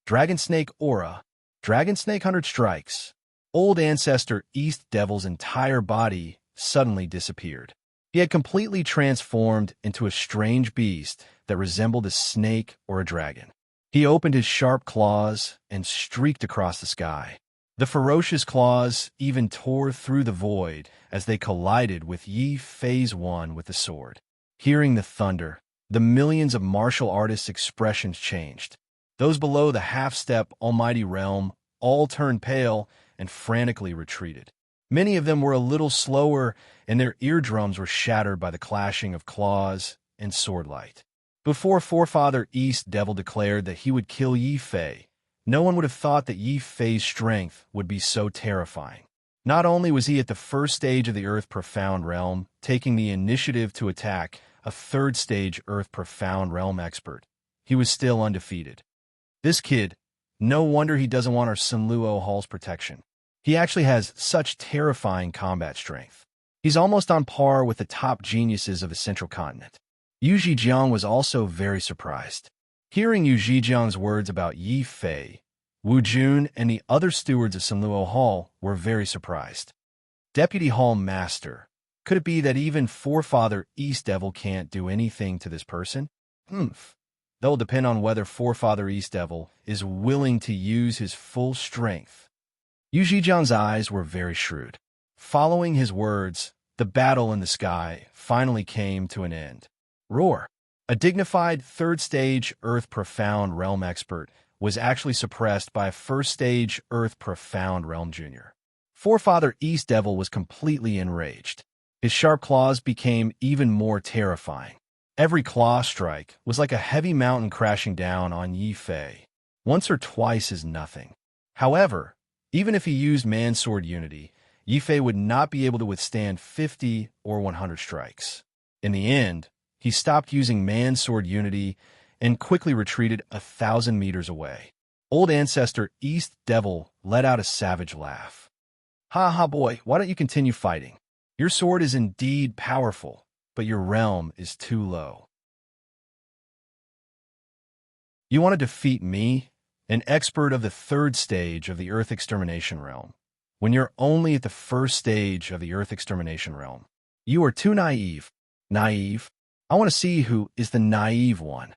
Dragon Snake aura. Dragon Snake 100 strikes. Old ancestor East Devil's entire body suddenly disappeared. He had completely transformed into a strange beast that resembled a snake or a dragon. He opened his sharp claws and streaked across the sky. The ferocious claws even tore through the void as they collided with Yifei's one with the sword. Hearing the thunder, the millions of martial artists' expressions changed. Those below the half-step almighty realm all turned pale and frantically retreated. Many of them were a little slower, and their eardrums were shattered by the clashing of claws and sword light. Before Forefather East Devil declared that he would kill Yifei, no one would have thought that Yifei's strength would be so terrifying. Not only was he at the first stage of the Earth Profound Realm, taking the initiative to attack a third-stage Earth Profound Realm expert, he was still undefeated. This kid, no wonder he doesn't want our Sunluo Hall's protection. He actually has such terrifying combat strength. He's almost on par with the top geniuses of the Central Continent. Yu Zhejiang was also very surprised. Hearing Yu Zhejiang's words about Yifei, Wu Jun and the other stewards of Sunluo Hall were very surprised. Deputy Hall Master, could it be that even Forefather East Devil can't do anything to this person? That will depend on whether Forefather East Devil is willing to use his full strength. Yu Zhejiang's eyes were very shrewd. Following his words, the battle in the sky finally came to an end. Roar. A dignified third-stage Earth Profound Realm expert was actually suppressed by a first-stage Earth Profound Realm Junior. Forefather East Devil was completely enraged. His sharp claws became even more terrifying. Every claw strike was like a heavy mountain crashing down on Yifei. Once or twice is nothing. However, even if he used Man-Sword Unity, Yifei would not be able to withstand 50 or 100 strikes. In the end, he stopped using Man-Sword Unity and quickly retreated 1,000 meters away. Old ancestor East Devil let out a savage laugh. Ha ha boy, why don't you continue fighting? Your sword is indeed powerful, but your realm is too low. You want to defeat me? an expert of the third stage of the Earth extermination realm. When you're only at the first stage of the Earth extermination realm, you are too naive. Naive? I want to see who is the naive one.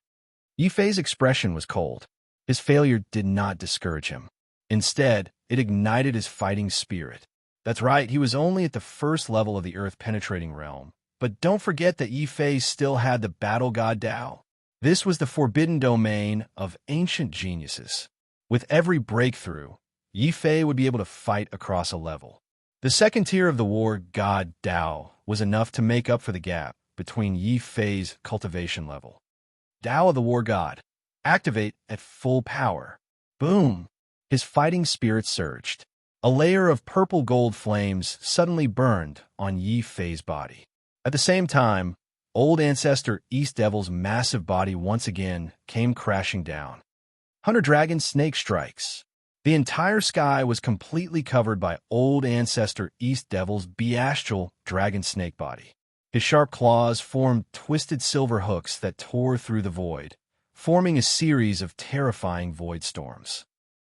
Yifei's expression was cold. His failure did not discourage him. Instead, it ignited his fighting spirit. That's right, he was only at the first level of the Earth-penetrating realm. But don't forget that Yifei still had the battle god Dao. This was the forbidden domain of ancient geniuses. With every breakthrough, Yifei would be able to fight across a level. The second tier of the war god Dao was enough to make up for the gap between Yifei's cultivation level. Dao of the war god. Activate at full power. Boom! His fighting spirit surged. A layer of purple-gold flames suddenly burned on Yifei's body. At the same time, old ancestor East Devil's massive body once again came crashing down. Hunter Dragon Snake Strikes. The entire sky was completely covered by old ancestor East Devil's bestial dragon snake body. His sharp claws formed twisted silver hooks that tore through the void, forming a series of terrifying void storms.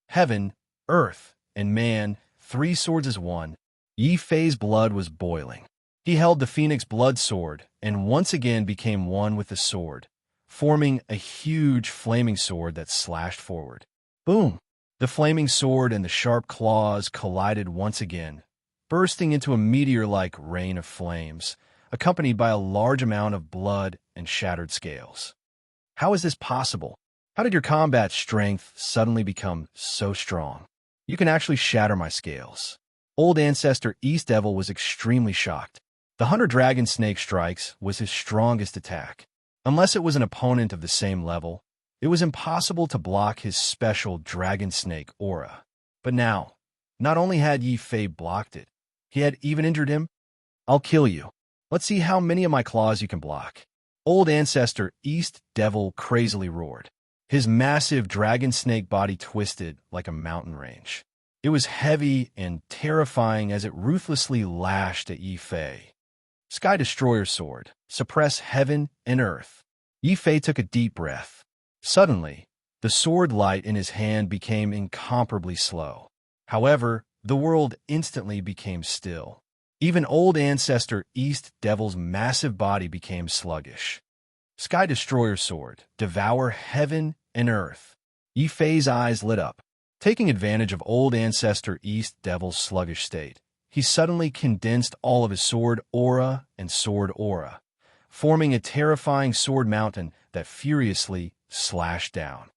Heaven, earth, and man, three swords as one, Yifei's blood was boiling. He held the Phoenix Blood Sword and once again became one with the sword, forming a huge flaming sword that slashed forward. Boom! The flaming sword and the sharp claws collided once again, bursting into a meteor-like rain of flames, accompanied by a large amount of blood and shattered scales. How is this possible? How did your combat strength suddenly become so strong? You can actually shatter my scales. Old ancestor East Devil was extremely shocked. The Hunter Dragon Snake Strikes was his strongest attack. Unless it was an opponent of the same level, it was impossible to block his special Dragon Snake aura. But now, not only had Yifei blocked it, he had even injured him. I'll kill you. Let's see how many of my claws you can block. Old ancestor East Devil crazily roared. His massive dragon snake body twisted like a mountain range. It was heavy and terrifying as it ruthlessly lashed at Yifei. Sky Destroyer Sword. Suppress heaven and earth. Yifei took a deep breath. Suddenly, the sword light in his hand became incomparably slow. However, the world instantly became still. Even old ancestor East Devil's massive body became sluggish. Sky Destroyer Sword. Devour heaven and earth. Yifei's eyes lit up. Taking advantage of old ancestor East Devil's sluggish state, he suddenly condensed all of his sword aura and sword aura, forming a terrifying sword mountain that furiously slashed down.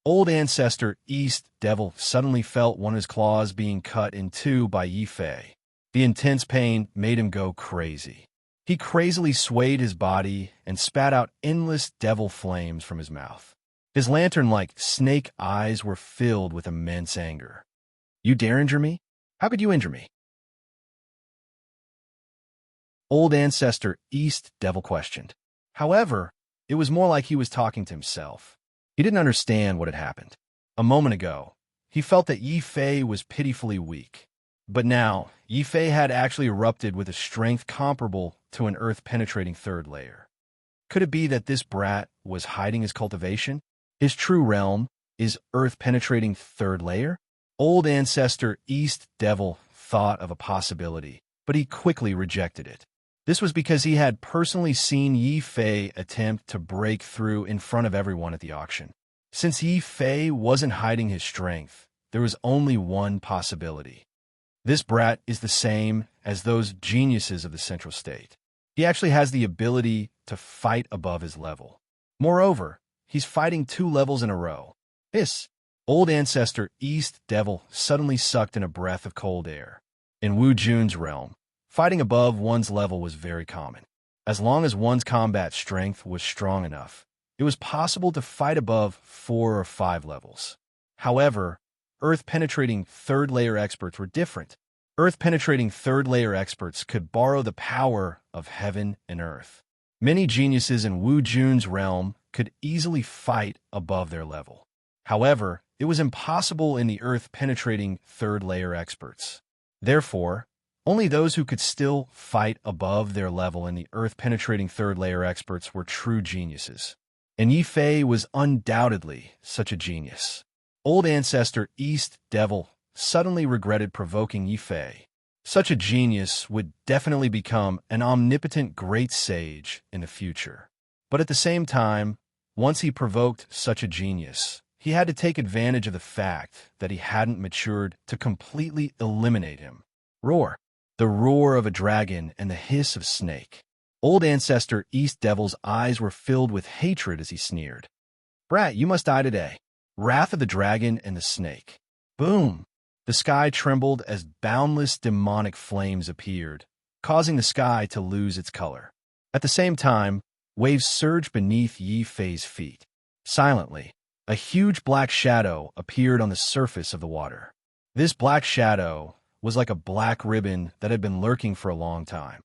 Old ancestor East Devil suddenly felt one of his claws being cut in two by Yifei. The intense pain made him go crazy. He crazily swayed his body and spat out endless devil flames from his mouth. His lantern-like snake eyes were filled with immense anger. You dare injure me? How could you injure me? Old ancestor East Devil questioned. However, it was more like he was talking to himself. He didn't understand what had happened. A moment ago, he felt that Yifei was pitifully weak. But now, Yifei had actually erupted with a strength comparable to an earth-penetrating third layer. Could it be that this brat was hiding his cultivation? His true realm is earth-penetrating third layer? Old ancestor East Devil thought of a possibility, but he quickly rejected it. This was because he had personally seen Yifei attempt to break through in front of everyone at the auction. Since Yifei wasn't hiding his strength, there was only one possibility. This brat is the same as those geniuses of the Central State. He actually has the ability to fight above his level. Moreover, he's fighting 2 levels in a row. Hiss! Old ancestor East Devil suddenly sucked in a breath of cold air. In Wu Jun's realm, fighting above one's level was very common. As long as one's combat strength was strong enough, it was possible to fight above 4 or 5 levels. However, Earth-penetrating third-layer experts were different. Earth-penetrating third-layer experts could borrow the power of heaven and earth. Many geniuses in Wu Jun's realm could easily fight above their level. However, it was impossible in the Earth-penetrating third-layer experts. Therefore, only those who could still fight above their level in the Earth-penetrating third-layer experts were true geniuses. and Yi Fei was undoubtedly such a genius. Old ancestor East Devil suddenly regretted provoking Yi Fei. Such a genius would definitely become an omnipotent great sage in the future. But at the same time, once he provoked such a genius, he had to take advantage of the fact that he hadn't matured to completely eliminate him. Roar. The roar of a dragon and the hiss of snake. Old ancestor East Devil's eyes were filled with hatred as he sneered. Brat, you must die today. Wrath of the dragon and the snake. Boom! The sky trembled as boundless demonic flames appeared, causing the sky to lose its color. At the same time, waves surged beneath Yi Fei's feet. Silently, a huge black shadow appeared on the surface of the water. This black shadow was like a black ribbon that had been lurking for a long time.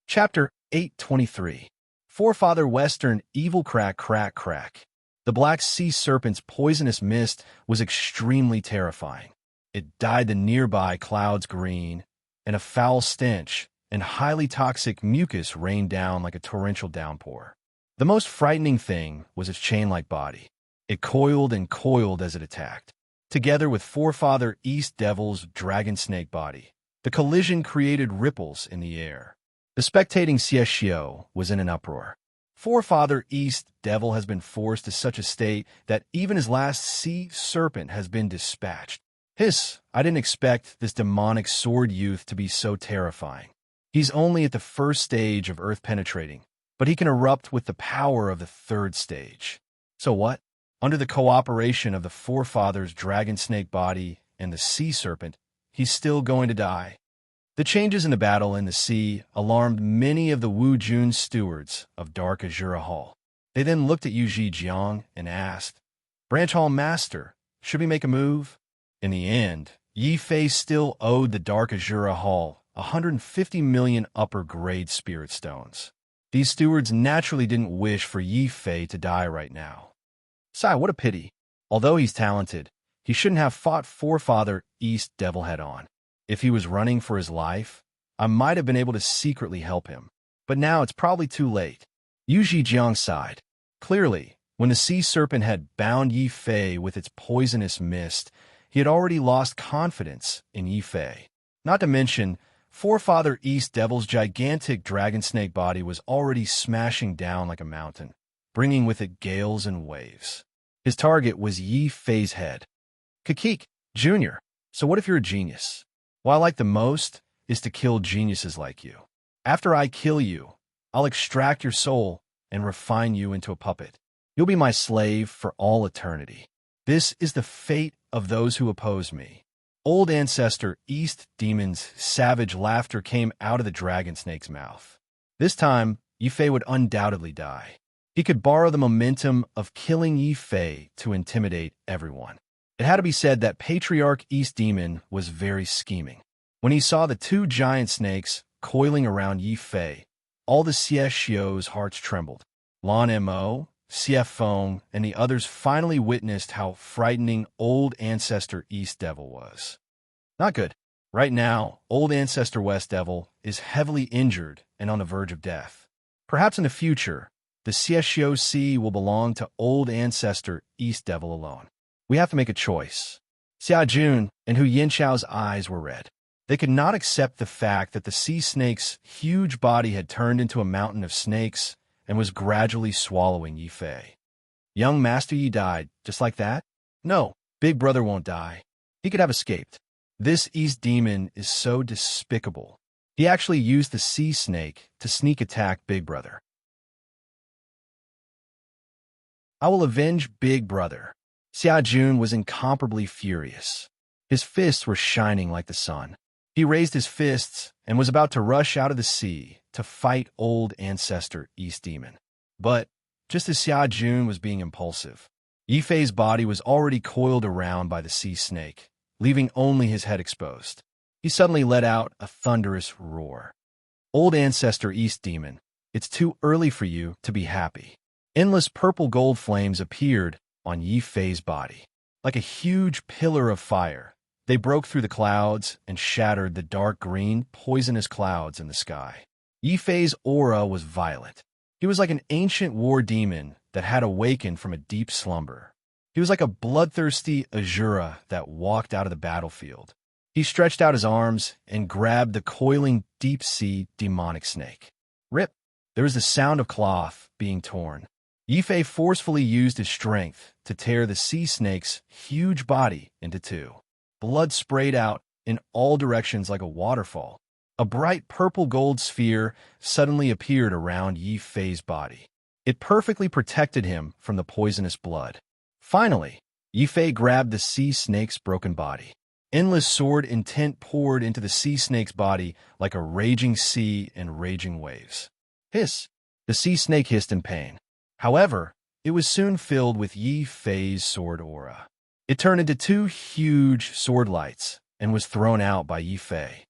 Chapter 823. Forefather Western Evil Crack Crack Crack. The black sea serpent's poisonous mist was extremely terrifying. It dyed the nearby clouds green, and a foul stench and highly toxic mucus rained down like a torrential downpour. The most frightening thing was its chain-like body. It coiled and coiled as it attacked. Together with Forefather East Devil's dragon snake body, the collision created ripples in the air. The spectating Xiexio was in an uproar. Forefather East Devil has been forced to such a state that even his last sea serpent has been dispatched. Hiss, I didn't expect this demonic sword youth to be so terrifying. He's only at the first stage of earth penetrating, but he can erupt with the power of the third stage. So what? Under the cooperation of the Forefather's dragon snake body and the sea serpent, he's still going to die. The changes in the battle in the sea alarmed many of the Wu Jun stewards of Dark Azura Hall. They then looked at Yu Jiang and asked, Branch Hall Master, should we make a move? In the end, Yi Fei still owed the Dark Azura Hall 150 million upper-grade spirit stones. These stewards naturally didn't wish for Yi Fei to die right now. Sai, what a pity. Although he's talented, he shouldn't have fought Forefather East Devil head-on. If he was running for his life, I might have been able to secretly help him. But now it's probably too late. Yu Jiang sighed. Clearly, when the sea serpent had bound Yi Fei with its poisonous mist, he had already lost confidence in Yi Fei. Not to mention, Forefather East Devil's gigantic dragon snake body was already smashing down like a mountain, bringing with it gales and waves. His target was Yi Fei's head. Kakik, Jr., so what if you're a genius? What I like the most is to kill geniuses like you. After I kill you, I'll extract your soul and refine you into a puppet. You'll be my slave for all eternity. This is the fate of those who oppose me. Old ancestor East Demon's savage laughter came out of the dragon snake's mouth. This time, Yi Fei would undoubtedly die. He could borrow the momentum of killing Yi Fei to intimidate everyone. It had to be said that Patriarch East Demon was very scheming. When he saw the two giant snakes coiling around Yi Fei, all the Xiexio's hearts trembled. Lan Mo, Xie Feng, and the others finally witnessed how frightening Old Ancestor East Devil was. Not good. Right now, Old Ancestor West Devil is heavily injured and on the verge of death. Perhaps in the future, the Xiexio Sea will belong to Old Ancestor East Devil alone. We have to make a choice. Xia Jun and Hu Yinxiao's eyes were red. They could not accept the fact that the sea snake's huge body had turned into a mountain of snakes and was gradually swallowing Yi Fei. Young Master Yi died, just like that? No, Big Brother won't die. He could have escaped. This East Demon is so despicable. He actually used the sea snake to sneak attack Big Brother. I will avenge Big Brother. Xia Jun was incomparably furious. His fists were shining like the sun. He raised his fists and was about to rush out of the sea to fight Old Ancestor East Demon. But, just as Xia Jun was being impulsive, Yi Fei's body was already coiled around by the sea snake, leaving only his head exposed. He suddenly let out a thunderous roar. Old Ancestor East Demon, it's too early for you to be happy. Endless purple gold flames appeared on Yi Fei's body. Like a huge pillar of fire, They broke through the clouds and shattered the dark green, poisonous clouds in the sky. Yifei's aura was violent. He was like an ancient war demon that had awakened from a deep slumber. He was like a bloodthirsty Azura that walked out of the battlefield. He stretched out his arms and grabbed the coiling deep-sea demonic snake. Rip! There was the sound of cloth being torn. Yifei forcefully used his strength to tear the sea snake's huge body into two. Blood sprayed out in all directions like a waterfall. A bright purple-gold sphere suddenly appeared around Yifei's body. It perfectly protected him from the poisonous blood. Finally, Yifei grabbed the sea snake's broken body. Endless sword intent poured into the sea snake's body like a raging sea and raging waves. Hiss! The sea snake hissed in pain. However, it was soon filled with Yifei's sword aura. It turned into two huge sword lights and was thrown out by Yifei.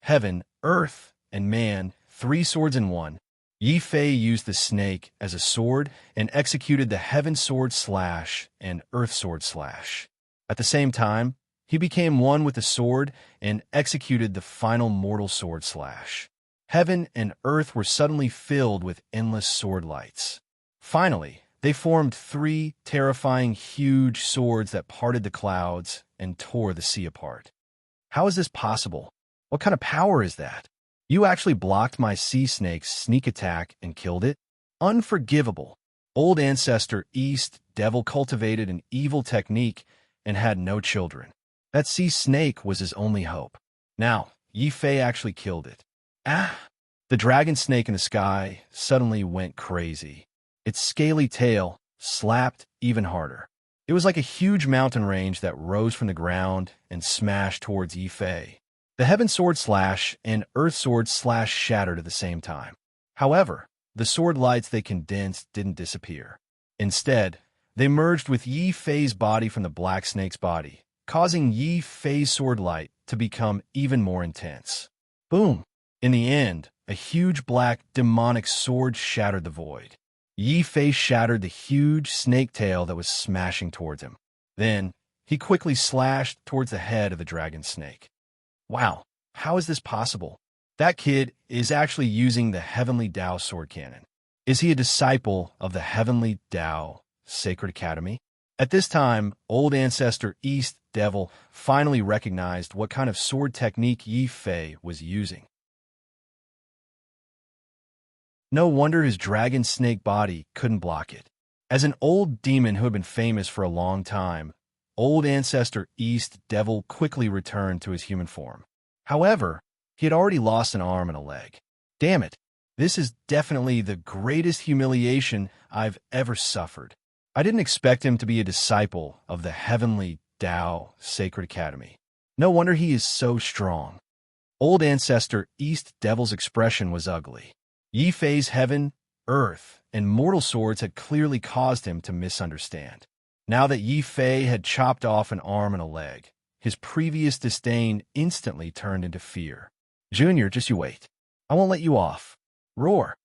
Heaven, earth, and man, 3 swords in one. Yifei used the snake as a sword and executed the heaven sword slash and earth sword slash. At the same time, he became one with the sword and executed the final mortal sword slash. Heaven and earth were suddenly filled with endless sword lights. Finally, they formed 3 terrifying huge swords that parted the clouds and tore the sea apart. How is this possible? What kind of power is that? You actually blocked my sea snake's sneak attack and killed it? Unforgivable. Old ancestor East Devil cultivated an evil technique and had no children. That sea snake was his only hope. Now, Yifei actually killed it. Ah! The dragon snake in the sky suddenly went crazy. Its scaly tail slapped even harder. It was like a huge mountain range that rose from the ground and smashed towards Yifei. The heaven sword slash and earth sword slash shattered at the same time. However, the sword lights they condensed didn't disappear. Instead, they merged with Yifei's body from the black snake's body, causing Yifei's sword light to become even more intense. Boom! In the end, a huge black demonic sword shattered the void. Yifei shattered the huge snake tail that was smashing towards him. Then, he quickly slashed towards the head of the dragon snake. Wow, how is this possible? That kid is actually using the Heavenly Tao sword cannon. Is he a disciple of the Heavenly Tao Sacred Academy? At this time, old ancestor East Devil finally recognized what kind of sword technique Yifei was using. No wonder his dragon snake body couldn't block it. As an old demon who had been famous for a long time, old ancestor East Devil quickly returned to his human form. However, he had already lost an arm and a leg. Damn it, this is definitely the greatest humiliation I've ever suffered. I didn't expect him to be a disciple of the Heavenly Tao Sacred Academy. No wonder he is so strong. Old ancestor East Devil's expression was ugly. Yifei's heaven, earth, and mortal swords had clearly caused him to misunderstand. Now that Yifei had chopped off an arm and a leg, his previous disdain instantly turned into fear. Junior, just you wait. I won't let you off. Roar.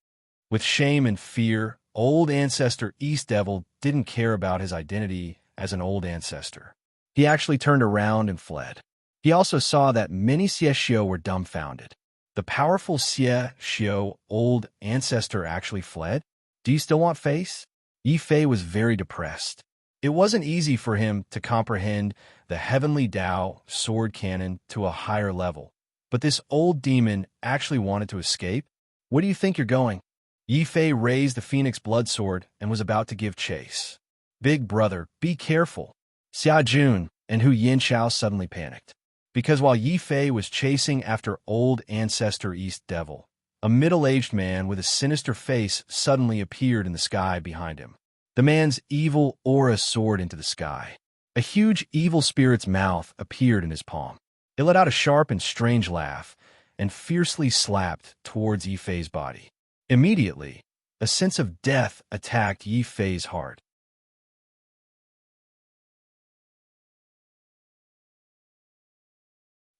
With shame and fear, old ancestor East Devil didn't care about his identity as an old ancestor. He actually turned around and fled. He also saw that many Xiexio were dumbfounded. The powerful Xiexio old ancestor actually fled? Do you still want face? Yifei was very depressed. It wasn't easy for him to comprehend the Heavenly Tao sword cannon to a higher level. But this old demon actually wanted to escape? Where do you think you're going? Yifei raised the Phoenix Blood Sword and was about to give chase. Big brother, be careful. Xia Jun and Hu Yinchao suddenly panicked. Because while Yifei was chasing after old ancestor East Devil, a middle-aged man with a sinister face suddenly appeared in the sky behind him. The man's evil aura soared into the sky. A huge evil spirit's mouth appeared in his palm. It let out a sharp and strange laugh and fiercely slapped towards Yifei's body. Immediately, a sense of death attacked Yifei's heart.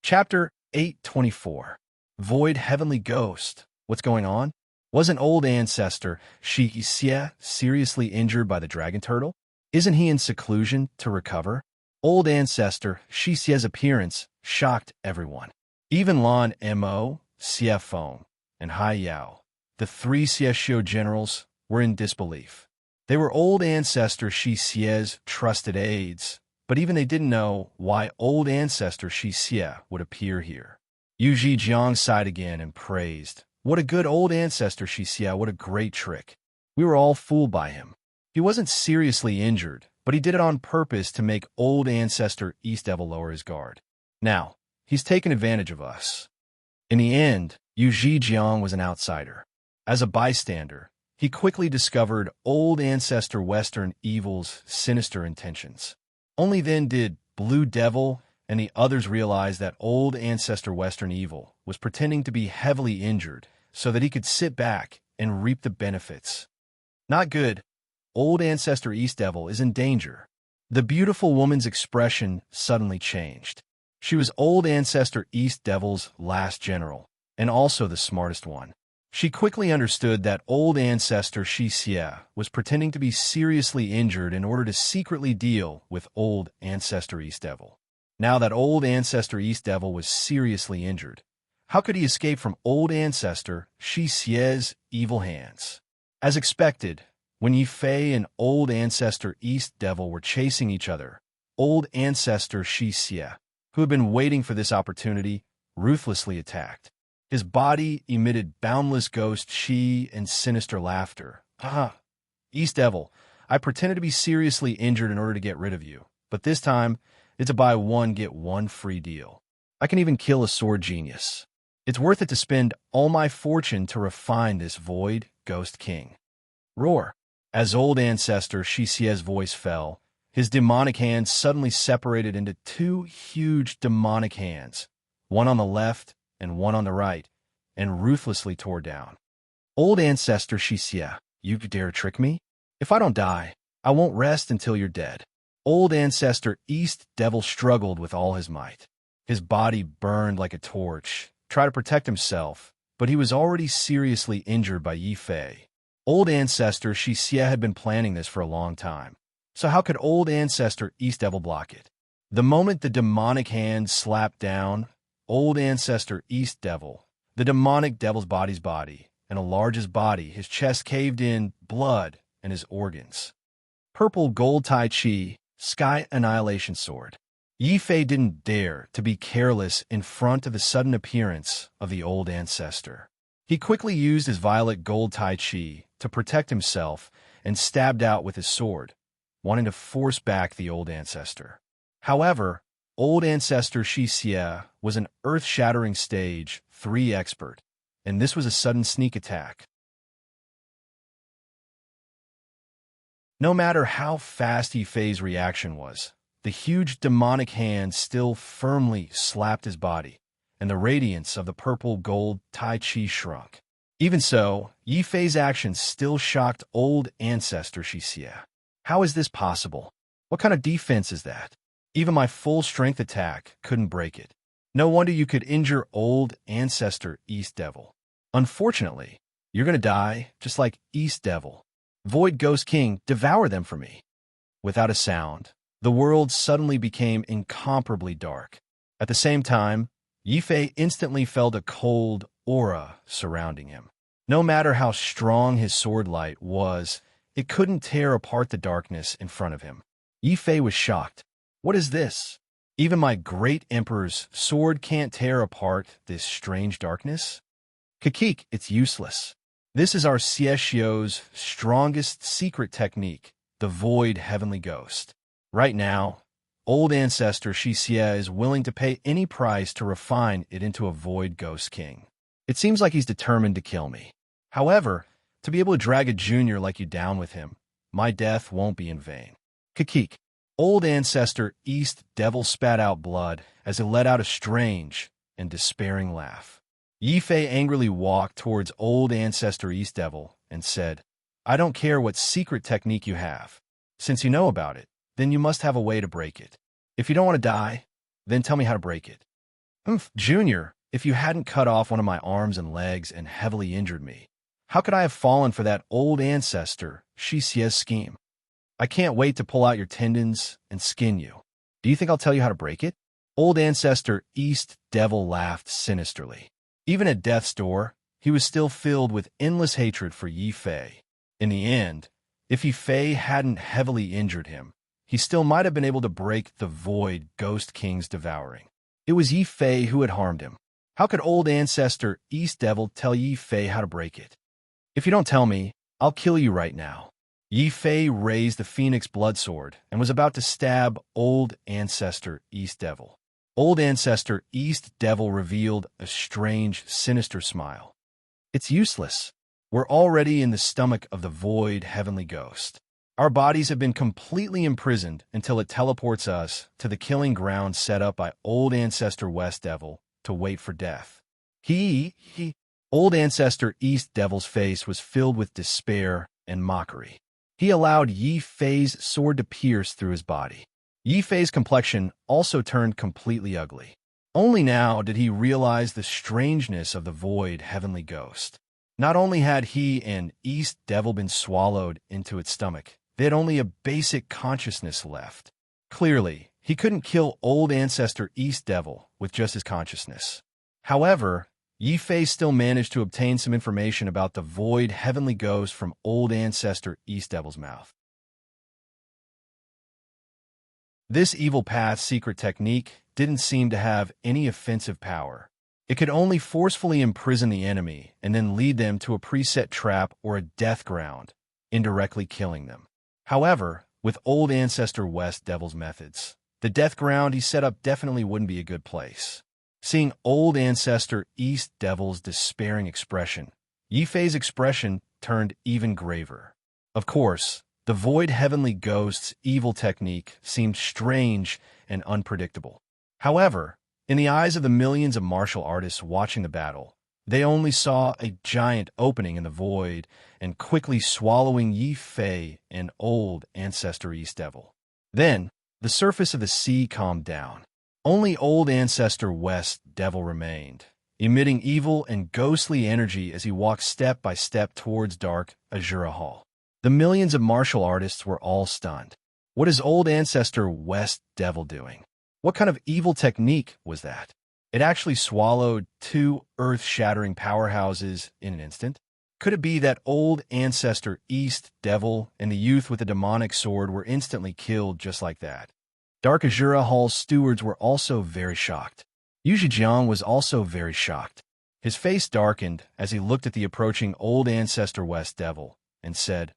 Chapter 824. Void Heavenly Ghost. What's going on? Was an old ancestor, Shi Xie, seriously injured by the dragon turtle? Isn't he in seclusion to recover? Old ancestor Shi Xie's appearance shocked everyone. Even Lan Mo, Xie Feng, and Hai Yao, the three Xie generals, were in disbelief. They were old ancestor Shi Xie's trusted aides, but even they didn't know why old ancestor Shi Xie would appear here. Yu Zhijiang sighed again and praised. What a good old ancestor Shi Xie, what a great trick. We were all fooled by him. He wasn't seriously injured, but he did it on purpose to make old ancestor East Devil lower his guard. Now, he's taken advantage of us. In the end, Yu Zhijiang was an outsider. As a bystander, he quickly discovered old ancestor Western Evil's sinister intentions. Only then did Blue Devil and the others realize that old ancestor Western Evil was pretending to be heavily injured so that he could sit back and reap the benefits. Not good. Old ancestor East Devil is in danger. The beautiful woman's expression suddenly changed. She was old ancestor East Devil's last general, and also the smartest one. She quickly understood that old ancestor Shi Xie was pretending to be seriously injured in order to secretly deal with old ancestor East Devil. Now that old ancestor East Devil was seriously injured, how could he escape from old ancestor Shi Xie's evil hands? As expected, when Yi Fei and old ancestor East Devil were chasing each other, old ancestor Shi Xie, who had been waiting for this opportunity, ruthlessly attacked. His body emitted boundless ghost chi and sinister laughter. Ah, East Devil, I pretended to be seriously injured in order to get rid of you, but this time, it's a buy one, get one free deal. I can even kill a sword genius. It's worth it to spend all my fortune to refine this void ghost king. Roar. As old ancestor Shi Xie's voice fell, his demonic hands suddenly separated into two huge demonic hands, one on the left and one on the right, and ruthlessly tore down. Old ancestor Shi Xie, you dare trick me? If I don't die, I won't rest until you're dead. Old ancestor East Devil struggled with all his might. His body burned like a torch, tried to protect himself, but he was already seriously injured by Yi Fei. Old ancestor Shi Xie had been planning this for a long time, so how could old ancestor East Devil block it? The moment the demonic hand slapped down, old ancestor East Devil, the demonic devil's body, and enlarged his body, his chest caved in, blood, and his organs. Purple gold Tai Chi, Sky Annihilation Sword. Yi Fei didn't dare to be careless in front of the sudden appearance of the old ancestor. He quickly used his violet gold Tai Chi to protect himself and stabbed out with his sword, wanting to force back the old ancestor. However, old ancestor Shi Xie was an earth-shattering stage 3 expert, and this was a sudden sneak attack. No matter how fast Yi Fei's reaction was, the huge demonic hand still firmly slapped his body, and the radiance of the purple gold Tai Chi shrunk. Even so, Yi Fei's actions still shocked old ancestor Shi Xie. How is this possible? What kind of defense is that? Even my full-strength attack couldn't break it. No wonder you could injure old ancestor East Devil. Unfortunately, you're going to die just like East Devil. Void Ghost King, devour them for me. Without a sound, the world suddenly became incomparably dark. At the same time, Yi Fei instantly felt a cold aura surrounding him. No matter how strong his sword light was, it couldn't tear apart the darkness in front of him. Yi Fei was shocked. What is this? Even my great emperor's sword can't tear apart this strange darkness? Kakik, it's useless. This is our Xiexio's strongest secret technique, the Void Heavenly Ghost. Right now, old ancestor Shi Xie is willing to pay any price to refine it into a Void Ghost King. It seems like he's determined to kill me. However, to be able to drag a junior like you down with him, my death won't be in vain. Kakik. Old ancestor East Devil spat out blood as he let out a strange and despairing laugh. Yi Fei angrily walked towards old ancestor East Devil and said, I don't care what secret technique you have. Since you know about it, then you must have a way to break it. If you don't want to die, then tell me how to break it. Junior, if you hadn't cut off one of my arms and legs and heavily injured me, how could I have fallen for that old ancestor Shi Xie's scheme? I can't wait to pull out your tendons and skin you. Do you think I'll tell you how to break it? Old ancestor East Devil laughed sinisterly. Even at death's door, he was still filled with endless hatred for Yi Fei. In the end, if Yi Fei hadn't heavily injured him, he still might have been able to break the void Ghost King's devouring. It was Yi Fei who had harmed him. How could old ancestor East Devil tell Yi Fei how to break it? If you don't tell me, I'll kill you right now. Yi Fei raised the Phoenix Bloodsword and was about to stab old ancestor East Devil. Old ancestor East Devil revealed a strange, sinister smile. It's useless. We're already in the stomach of the void heavenly ghost. Our bodies have been completely imprisoned until it teleports us to the killing ground set up by old ancestor West Devil to wait for death. Old ancestor East Devil's face was filled with despair and mockery. He allowed Yi Fei's sword to pierce through his body. Yi Fei's complexion also turned completely ugly. Only now did he realize the strangeness of the void heavenly ghost. Not only had he and East Devil been swallowed into its stomach, they had only a basic consciousness left. Clearly, he couldn't kill old ancestor East Devil with just his consciousness. However, Yi Fei still managed to obtain some information about the void heavenly ghost from old ancestor East Devil's mouth. This evil path's secret technique didn't seem to have any offensive power. It could only forcefully imprison the enemy and then lead them to a preset trap or a death ground, indirectly killing them. However, with old ancestor West Devil's methods, the death ground he set up definitely wouldn't be a good place. Seeing old ancestor East Devil's despairing expression, Yi Fei's expression turned even graver. Of course, the void heavenly ghost's evil technique seemed strange and unpredictable. However, in the eyes of the millions of martial artists watching the battle, they only saw a giant opening in the void and quickly swallowing Yi Fei and old ancestor East Devil. Then, the surface of the sea calmed down. Only old ancestor West Devil remained, emitting evil and ghostly energy as he walked step by step towards dark Azura Hall. The millions of martial artists were all stunned. What is old ancestor West Devil doing? What kind of evil technique was that? It actually swallowed two earth-shattering powerhouses in an instant. Could it be that old ancestor East Devil and the youth with the demonic sword were instantly killed just like that? Dark Azura Hall's stewards were also very shocked. Yu Zhejiang was also very shocked. His face darkened as he looked at the approaching old ancestor West Devil and said,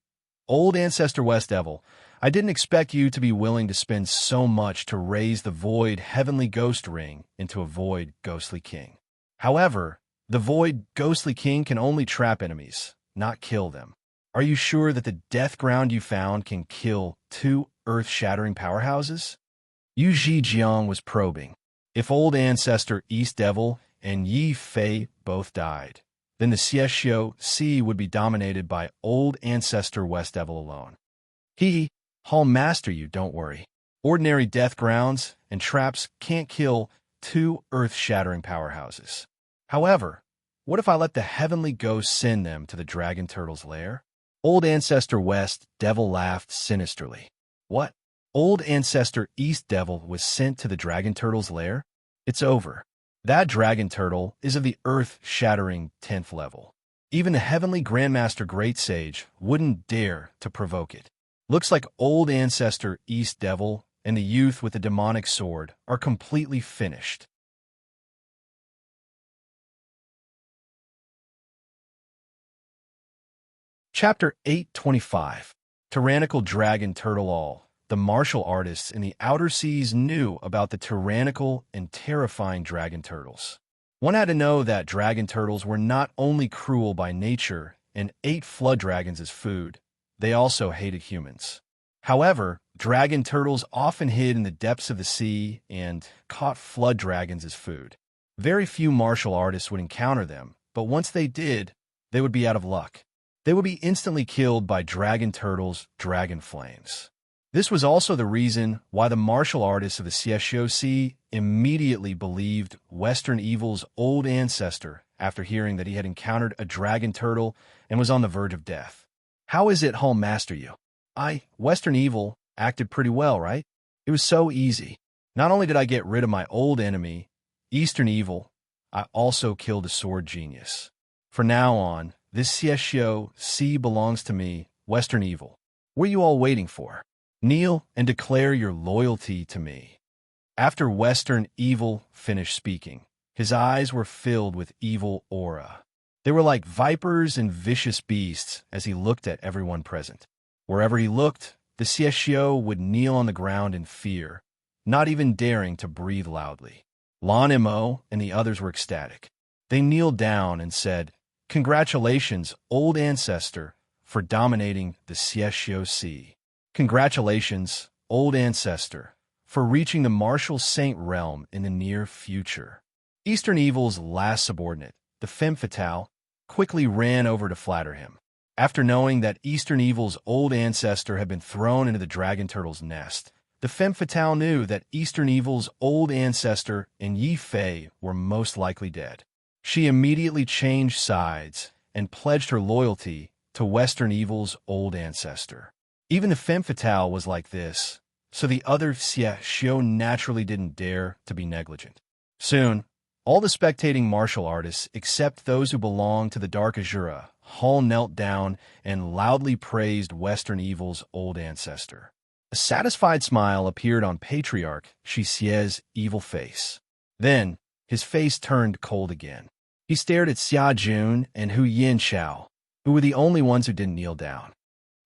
"Old ancestor West Devil, I didn't expect you to be willing to spend so much to raise the void heavenly ghost ring into a void ghostly king. However, the void ghostly king can only trap enemies, not kill them. Are you sure that the death ground you found can kill two earth-shattering powerhouses?" Yu Zhejiang was probing. If old ancestor East Devil and Yi Fei both died, then the Xiexio Sea would be dominated by old ancestor West Devil alone. I'll master you, don't worry. Ordinary death grounds and traps can't kill two earth-shattering powerhouses. However, what if I let the heavenly ghost send them to the dragon turtle's lair? Old ancestor West Devil laughed sinisterly. What? Old ancestor East Devil was sent to the dragon turtle's lair? It's over. That dragon turtle is of the earth-shattering 10th level. Even the heavenly Grandmaster Great Sage wouldn't dare to provoke it. Looks like old ancestor East Devil and the youth with the demonic sword are completely finished. Chapter 825. Tyrannical Dragon Turtle. All the martial artists in the outer seas knew about the tyrannical and terrifying dragon turtles. One had to know that dragon turtles were not only cruel by nature and ate flood dragons as food, they also hated humans. However, dragon turtles often hid in the depths of the sea and caught flood dragons as food. Very few martial artists would encounter them, but once they did, they would be out of luck. They would be instantly killed by dragon turtles' dragon flames. This was also the reason why the martial artists of the Xiexio Sea immediately believed Western Evil's old ancestor after hearing that he had encountered a dragon turtle and was on the verge of death. How is it I'll master you? Western Evil, acted pretty well, right? It was so easy. Not only did I get rid of my old enemy, Eastern Evil, I also killed a sword genius. For now on, this Sieshio sea belongs to me, Western Evil. What are you all waiting for? Kneel and declare your loyalty to me." After Western Evil finished speaking, his eyes were filled with evil aura. They were like vipers and vicious beasts as he looked at everyone present. Wherever he looked, the Sieshio would kneel on the ground in fear, not even daring to breathe loudly. Lan Mo and the others were ecstatic. They kneeled down and said, "Congratulations, old ancestor, for dominating the Sieshio Sea. Congratulations, old ancestor, for reaching the martial saint realm in the near future." Eastern Evil's last subordinate, the femme fatale, quickly ran over to flatter him. After knowing that Eastern Evil's old ancestor had been thrown into the dragon turtle's nest, the femme fatale knew that Eastern Evil's old ancestor and Yi Fei were most likely dead. She immediately changed sides and pledged her loyalty to Western Evil's old ancestor. Even the femme fatale was like this, so the other Sieshio naturally didn't dare to be negligent. Soon, all the spectating martial artists, except those who belonged to the Dark Azura, all knelt down and loudly praised Western Evil's old ancestor. A satisfied smile appeared on Patriarch Shixie's evil face. Then, his face turned cold again. He stared at Xia Jun and Hu Yanchao, who were the only ones who didn't kneel down.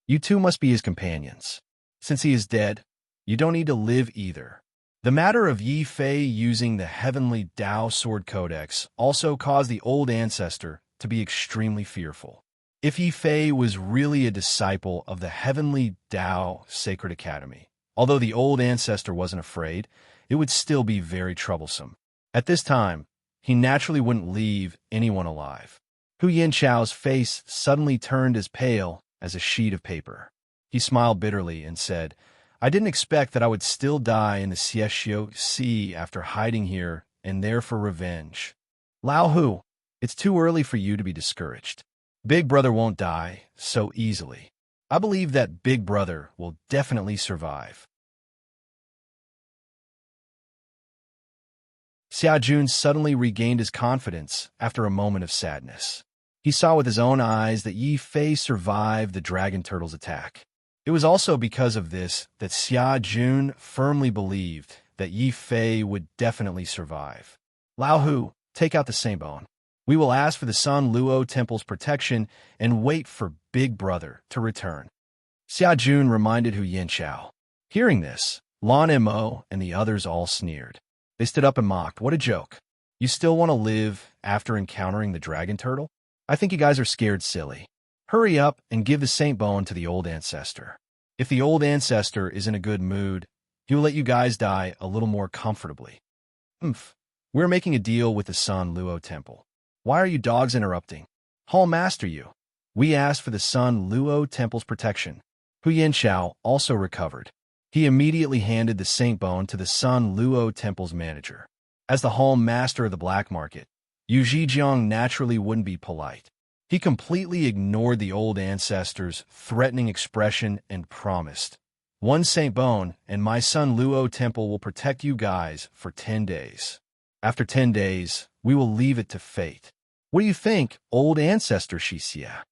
"You two must be his companions. Since he is dead, you don't need to live either." The matter of Yi Fei using the Heavenly Tao Sword Codex also caused the old ancestor to be extremely fearful. If Yi Fei was really a disciple of the Heavenly Tao Sacred Academy, although the old ancestor wasn't afraid, it would still be very troublesome. At this time, he naturally wouldn't leave anyone alive. Hu Yanchao's face suddenly turned as pale as a sheet of paper. He smiled bitterly and said, "I didn't expect that I would still die in the Sieshio Sea after hiding here and there for revenge. Lao Hu, it's too early for you to be discouraged. Big Brother won't die so easily. I believe that Big Brother will definitely survive." Xia Jun suddenly regained his confidence after a moment of sadness. He saw with his own eyes that Yi Fei survived the dragon turtle's attack. It was also because of this that Xia Jun firmly believed that Yi Fei would definitely survive. "Lao Hu, take out the Saint Bone. We will ask for the San Luo Temple's protection and wait for Big Brother to return." Xia Jun reminded Hu Yanchao. Hearing this, Lan Mo and the others all sneered. They stood up and mocked. "What a joke. You still want to live after encountering the dragon turtle? I think you guys are scared silly. Hurry up and give the Saint Bone to the old ancestor. If the old ancestor is in a good mood, he will let you guys die a little more comfortably." "We're making a deal with the San Luo Temple. Why are you dogs interrupting? Hall Master you. We asked for the San Luo Temple's protection." Hu Yanchao also recovered. He immediately handed the Saint Bone to the San Luo Temple's manager. As the Hall Master of the Black Market, Yu Zhejiang naturally wouldn't be polite. He completely ignored the old ancestor's threatening expression and promised, "One Saint Bone and my San Luo Temple will protect you guys for 10 days. After 10 days, we will leave it to fate. What do you think, old ancestor Shixia?"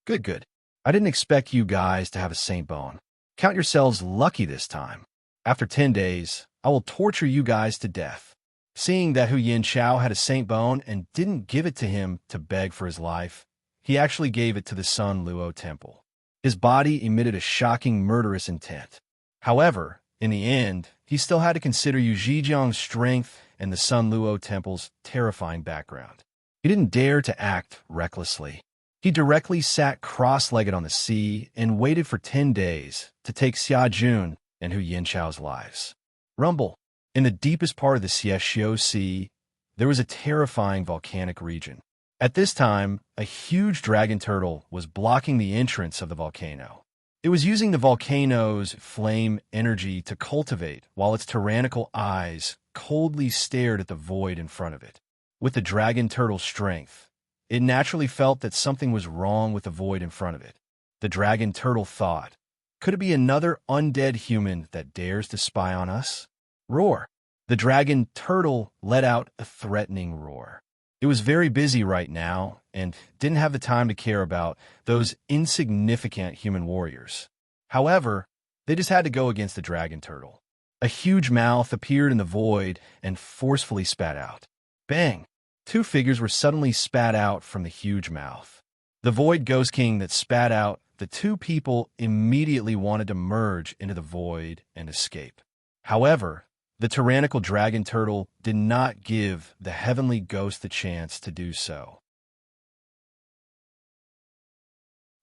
Good. I didn't expect you guys to have a Saint Bone. Count yourselves lucky this time. After 10 days, I will torture you guys to death." Seeing that Hu Yanchao had a Saint Bone and didn't give it to him to beg for his life, he actually gave it to the San Luo Temple. His body emitted a shocking murderous intent. However, in the end, he still had to consider Yu Zhejiang's strength and the San Luo Temple's terrifying background. He didn't dare to act recklessly. He directly sat cross-legged on the sea and waited for 10 days to take Xia Jun and Hu Yanchao's lives. Rumble. In the deepest part of the Sieshio Sea, there was a terrifying volcanic region. At this time, a huge dragon turtle was blocking the entrance of the volcano. It was using the volcano's flame energy to cultivate, while its tyrannical eyes coldly stared at the void in front of it. With the dragon turtle's strength, it naturally felt that something was wrong with the void in front of it. The dragon turtle thought, "Could it be another undead human that dares to spy on us?" Roar. The dragon turtle let out a threatening roar. It was very busy right now and didn't have the time to care about those insignificant human warriors. However, they just had to go against the dragon turtle. A huge mouth appeared in the void and forcefully spat out. Bang! Two figures were suddenly spat out from the huge mouth. The void ghost king that spat out the two people immediately wanted to merge into the void and escape. However, the tyrannical dragon turtle did not give the heavenly ghost the chance to do so.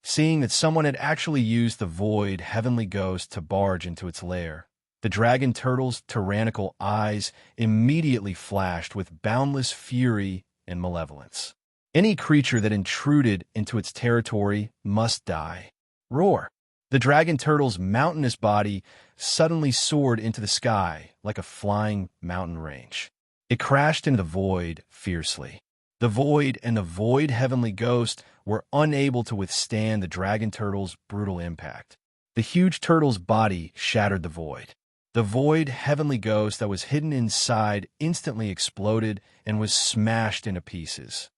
Seeing that someone had actually used the void heavenly ghost to barge into its lair, the dragon turtle's tyrannical eyes immediately flashed with boundless fury and malevolence. Any creature that intruded into its territory must die. Roar! The dragon turtle's mountainous body suddenly soared into the sky like a flying mountain range. It crashed into the void fiercely. The void and the void heavenly ghost were unable to withstand the dragon turtle's brutal impact. The huge turtle's body shattered the void. The void heavenly ghost that was hidden inside instantly exploded and was smashed into pieces.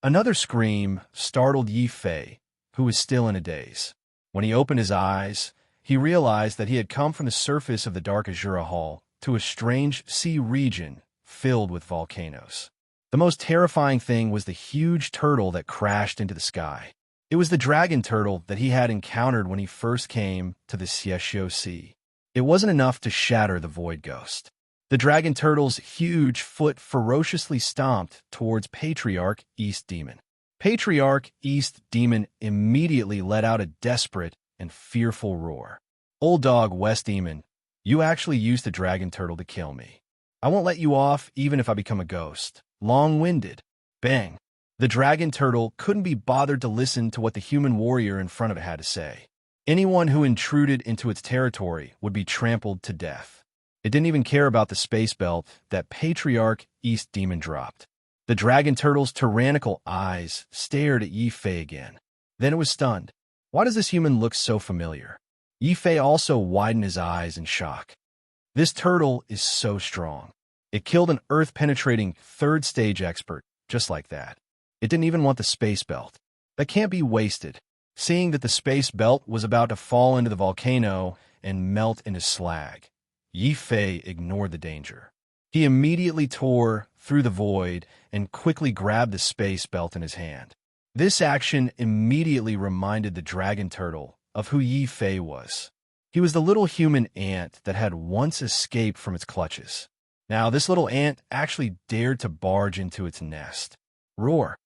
Another scream startled Yi Fei, who was still in a daze. When he opened his eyes, he realized that he had come from the surface of the dark Azura Hall to a strange sea region filled with volcanoes. The most terrifying thing was the huge turtle that crashed into the sky. It was the dragon turtle that he had encountered when he first came to the Xieshio Sea. It wasn't enough to shatter the void ghost. The dragon turtle's huge foot ferociously stomped towards Patriarch East Demon. Patriarch East Demon immediately let out a desperate and fearful roar. Old dog West Demon, you actually used the dragon turtle to kill me. I won't let you off even if I become a ghost. Long-winded. Bang. The dragon turtle couldn't be bothered to listen to what the human warrior in front of it had to say. Anyone who intruded into its territory would be trampled to death. It didn't even care about the space belt that Patriarch East Demon dropped. The dragon turtle's tyrannical eyes stared at Yi Fei again. Then it was stunned. Why does this human look so familiar? Yi Fei also widened his eyes in shock. This turtle is so strong. It killed an earth-penetrating third-stage expert, just like that. It didn't even want the space belt. That can't be wasted. Seeing that the space belt was about to fall into the volcano and melt into slag, Yi Fei ignored the danger. He immediately tore through the void and quickly grabbed the space belt in his hand. This action immediately reminded the dragon turtle of who Yi Fei was. He was the little human ant that had once escaped from its clutches. Now, this little ant actually dared to barge into its nest. Roar!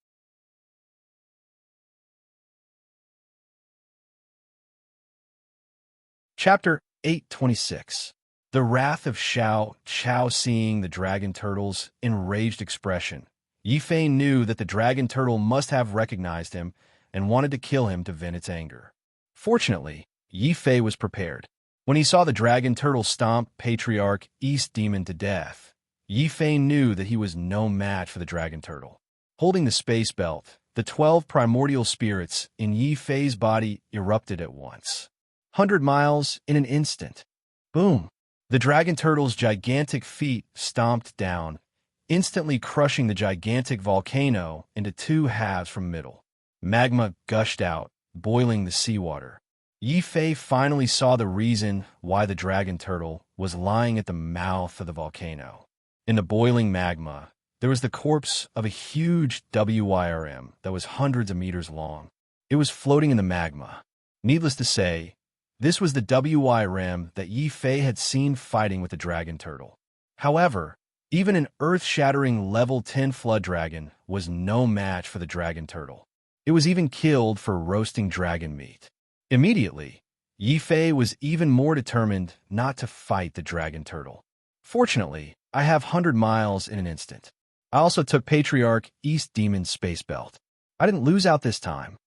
Chapter 826. The Wrath of Xiao Chao. Seeing the dragon turtle's enraged expression, Yi Fei knew that the dragon turtle must have recognized him and wanted to kill him to vent its anger. Fortunately, Yi Fei was prepared. When he saw the dragon turtle stomp Patriarch East Demon to death, Yi Fei knew that he was no match for the dragon turtle. Holding the space belt, the 12 primordial spirits in Yi Fei's body erupted at once. 100 miles in an instant. Boom! The dragon turtle's gigantic feet stomped down, instantly crushing the gigantic volcano into two halves from middle. Magma gushed out, boiling the seawater. Yi Fei finally saw the reason why the dragon turtle was lying at the mouth of the volcano. In the boiling magma, there was the corpse of a huge WYRM that was hundreds of meters long. It was floating in the magma. Needless to say, this was the WYRM that Yi Fei had seen fighting with the dragon turtle. However, even an earth-shattering level 10 flood dragon was no match for the dragon turtle. It was even killed for roasting dragon meat. Immediately, Yi Fei was even more determined not to fight the dragon turtle. Fortunately, I have 100 miles in an instant. I also took Patriarch East Demon's space belt. I didn't lose out this time.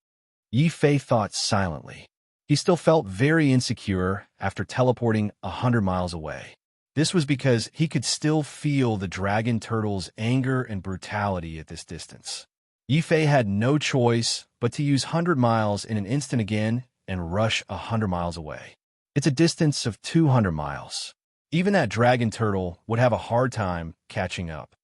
Yi Fei thought silently. He still felt very insecure after teleporting 100 miles away. This was because he could still feel the dragon turtle's anger and brutality at this distance. Yi Fei had no choice but to use 100 miles in an instant again and rush 100 miles away. It's a distance of 200 miles. Even that dragon turtle would have a hard time catching up.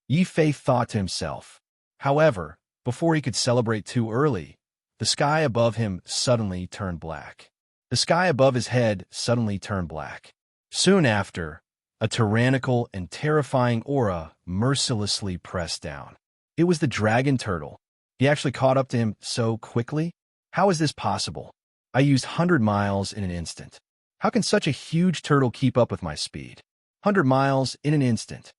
Yi Fei thought to himself. However, before he could celebrate too early, the sky above him suddenly turned black. The sky above his head suddenly turned black. Soon after, a tyrannical and terrifying aura mercilessly pressed down. It was the dragon turtle. He actually caught up to him so quickly? How is this possible? I used 100 miles in an instant. How can such a huge turtle keep up with my speed? 100 miles in an instant.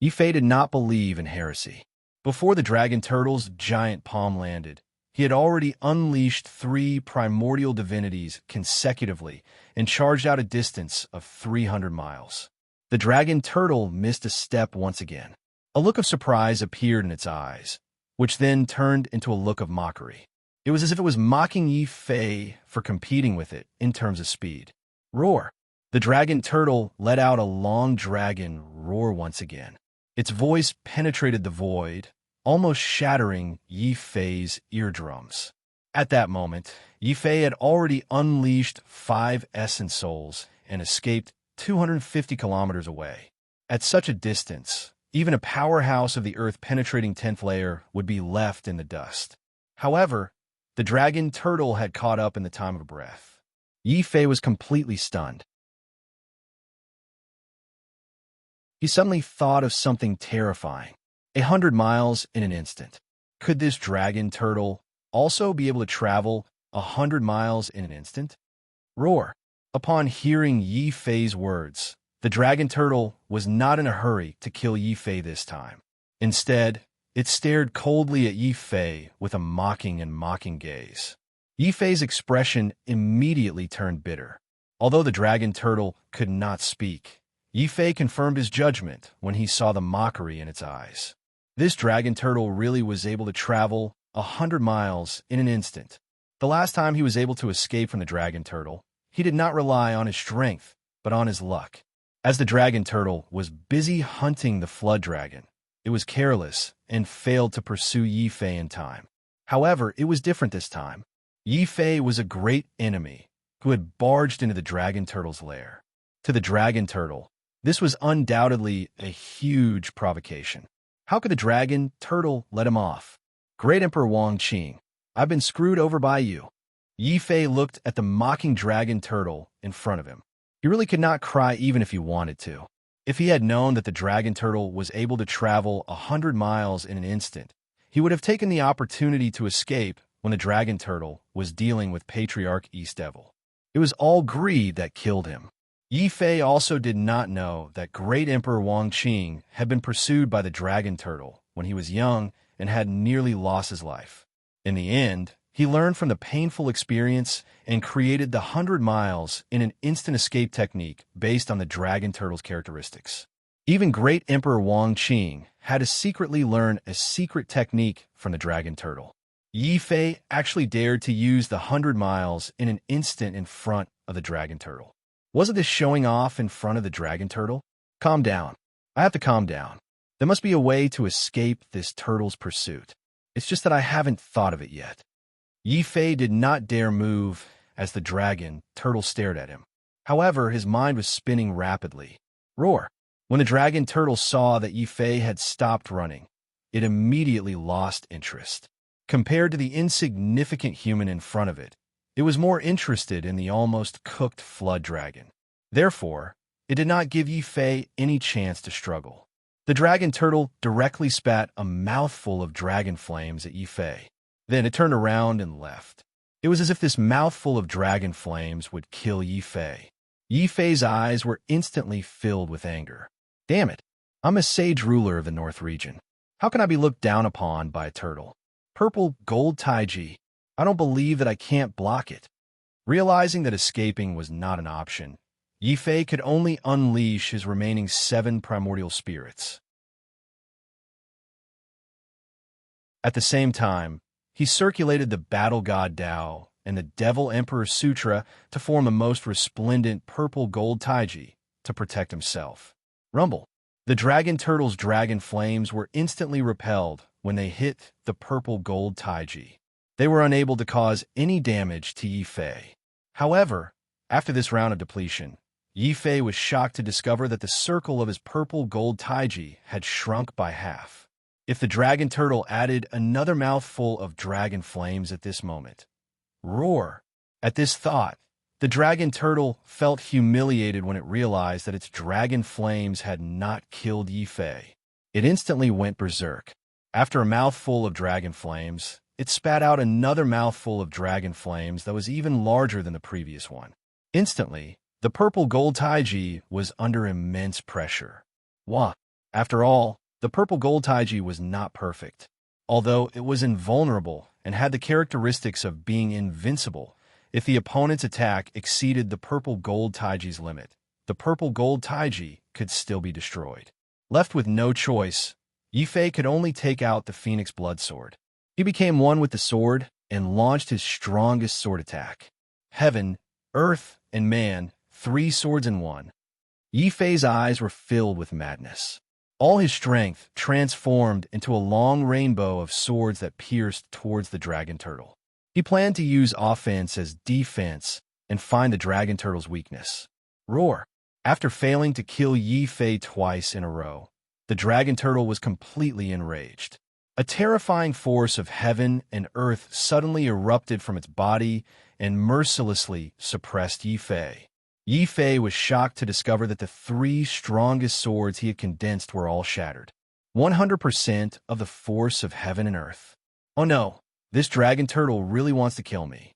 Yi Fei did not believe in heresy. Before the dragon turtle's giant palm landed, he had already unleashed 3 primordial divinities consecutively and charged out a distance of 300 miles. The dragon turtle missed a step once again. A look of surprise appeared in its eyes, which then turned into a look of mockery. It was as if it was mocking Yi Fei for competing with it in terms of speed. Roar! The dragon turtle let out a long dragon roar once again. Its voice penetrated the void, almost shattering Yi Fei's eardrums. At that moment, Yi Fei had already unleashed 5 essence souls and escaped 250 kilometers away. At such a distance, even a powerhouse of the earth-penetrating 10th layer would be left in the dust. However, the dragon turtle had caught up in the time of a breath. Yi Fei was completely stunned. He suddenly thought of something terrifying. 100 miles in an instant. Could this dragon turtle also be able to travel 100 miles in an instant? Roar! Upon hearing Yi Fei's words, the dragon turtle was not in a hurry to kill Yi Fei this time. Instead, it stared coldly at Yi Fei with a mocking gaze. Yi Fei's expression immediately turned bitter. Although the dragon turtle could not speak, Yi Fei confirmed his judgment when he saw the mockery in its eyes. This dragon turtle really was able to travel 100 miles in an instant. The last time he was able to escape from the dragon turtle, he did not rely on his strength, but on his luck. As the dragon turtle was busy hunting the flood dragon, it was careless and failed to pursue Yi Fei in time. However, it was different this time. Yi Fei was a great enemy who had barged into the dragon turtle's lair. To the dragon turtle, this was undoubtedly a huge provocation. How could the dragon turtle let him off? Great Emperor Wang Qing, I've been screwed over by you. Yi Fei looked at the mocking dragon turtle in front of him. He really could not cry even if he wanted to. If he had known that the dragon turtle was able to travel 100 miles in an instant, he would have taken the opportunity to escape when the dragon turtle was dealing with Patriarch East Devil. It was all greed that killed him. Yi Fei also did not know that Great Emperor Wang Qing had been pursued by the dragon turtle when he was young and had nearly lost his life. In the end, he learned from the painful experience and created the 100 miles in an instant escape technique based on the dragon turtle's characteristics. Even Great Emperor Wang Qing had to secretly learn a secret technique from the dragon turtle. Yi Fei actually dared to use the 100 miles in an instant in front of the dragon turtle. Wasn't this showing off in front of the dragon turtle? Calm down. I have to calm down. There must be a way to escape this turtle's pursuit. It's just that I haven't thought of it yet. Yi Fei did not dare move as the dragon turtle stared at him. However, his mind was spinning rapidly. Roar! When the dragon turtle saw that Yi Fei had stopped running, it immediately lost interest. Compared to the insignificant human in front of it, it was more interested in the almost cooked flood dragon. Therefore, it did not give Yi Fei any chance to struggle. The dragon turtle directly spat a mouthful of dragon flames at Yi Fei. Then it turned around and left. It was as if this mouthful of dragon flames would kill Yi Fei. Yi Fei's eyes were instantly filled with anger. Damn it! I'm a sage ruler of the North region. How can I be looked down upon by a turtle? Purple gold taiji. I don't believe that I can't block it. Realizing that escaping was not an option, Yi Fei could only unleash his remaining 7 primordial spirits. At the same time, he circulated the Battle God Tao and the Devil Emperor Sutra to form the most resplendent purple gold taiji to protect himself. Rumble. The dragon turtle's dragon flames were instantly repelled when they hit the purple gold taiji. They were unable to cause any damage to Yi Fei. However, after this round of depletion, Yi Fei was shocked to discover that the circle of his purple gold taiji had shrunk by half. If the dragon turtle added another mouthful of dragon flames at this moment. Roar! At this thought, the dragon turtle felt humiliated when it realized that its dragon flames had not killed Yi Fei. It instantly went berserk. After a mouthful of dragon flames, it spat out another mouthful of dragon flames that was even larger than the previous one. Instantly, the purple gold taiji was under immense pressure. Wah! After all, the purple gold taiji was not perfect. Although it was invulnerable and had the characteristics of being invincible, if the opponent's attack exceeded the purple gold taiji's limit, the purple gold taiji could still be destroyed. Left with no choice, Yi Fei could only take out the Phoenix Blood Sword. He became one with the sword and launched his strongest sword attack. Heaven, earth, and man, 3 swords in one. Yi Fei's eyes were filled with madness. All his strength transformed into a long rainbow of swords that pierced towards the dragon turtle. He planned to use offense as defense and find the dragon turtle's weakness. Roar! After failing to kill Yi Fei twice in a row, the dragon turtle was completely enraged. A terrifying force of heaven and earth suddenly erupted from its body and mercilessly suppressed Yi Fei. Yi Fei was shocked to discover that the 3 strongest swords he had condensed were all shattered. 100% of the force of heaven and earth. Oh no, this dragon turtle really wants to kill me.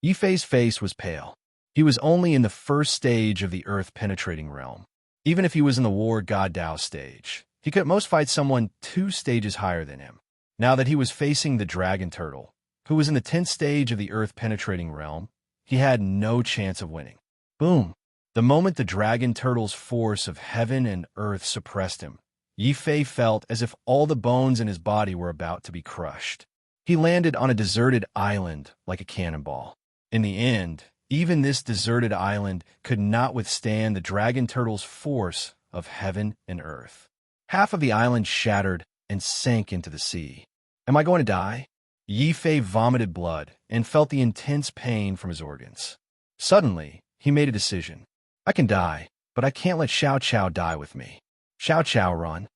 Yi Fei's face was pale. He was only in the first stage of the earth-penetrating realm. Even if he was in the War God Dao stage, he could at most fight someone 2 stages higher than him. Now that he was facing the dragon turtle, who was in the 10th stage of the earth-penetrating realm, he had no chance of winning. Boom! The moment the dragon turtle's force of heaven and earth suppressed him, Yi Fei felt as if all the bones in his body were about to be crushed. He landed on a deserted island like a cannonball. In the end, even this deserted island could not withstand the dragon turtle's force of heaven and earth. Half of the island shattered and sank into the sea. Am I going to die? Yi Fei vomited blood and felt the intense pain from his organs. Suddenly, he made a decision. I can die, but I can't let Xiao Qiao die with me. Xiao Qiao, run.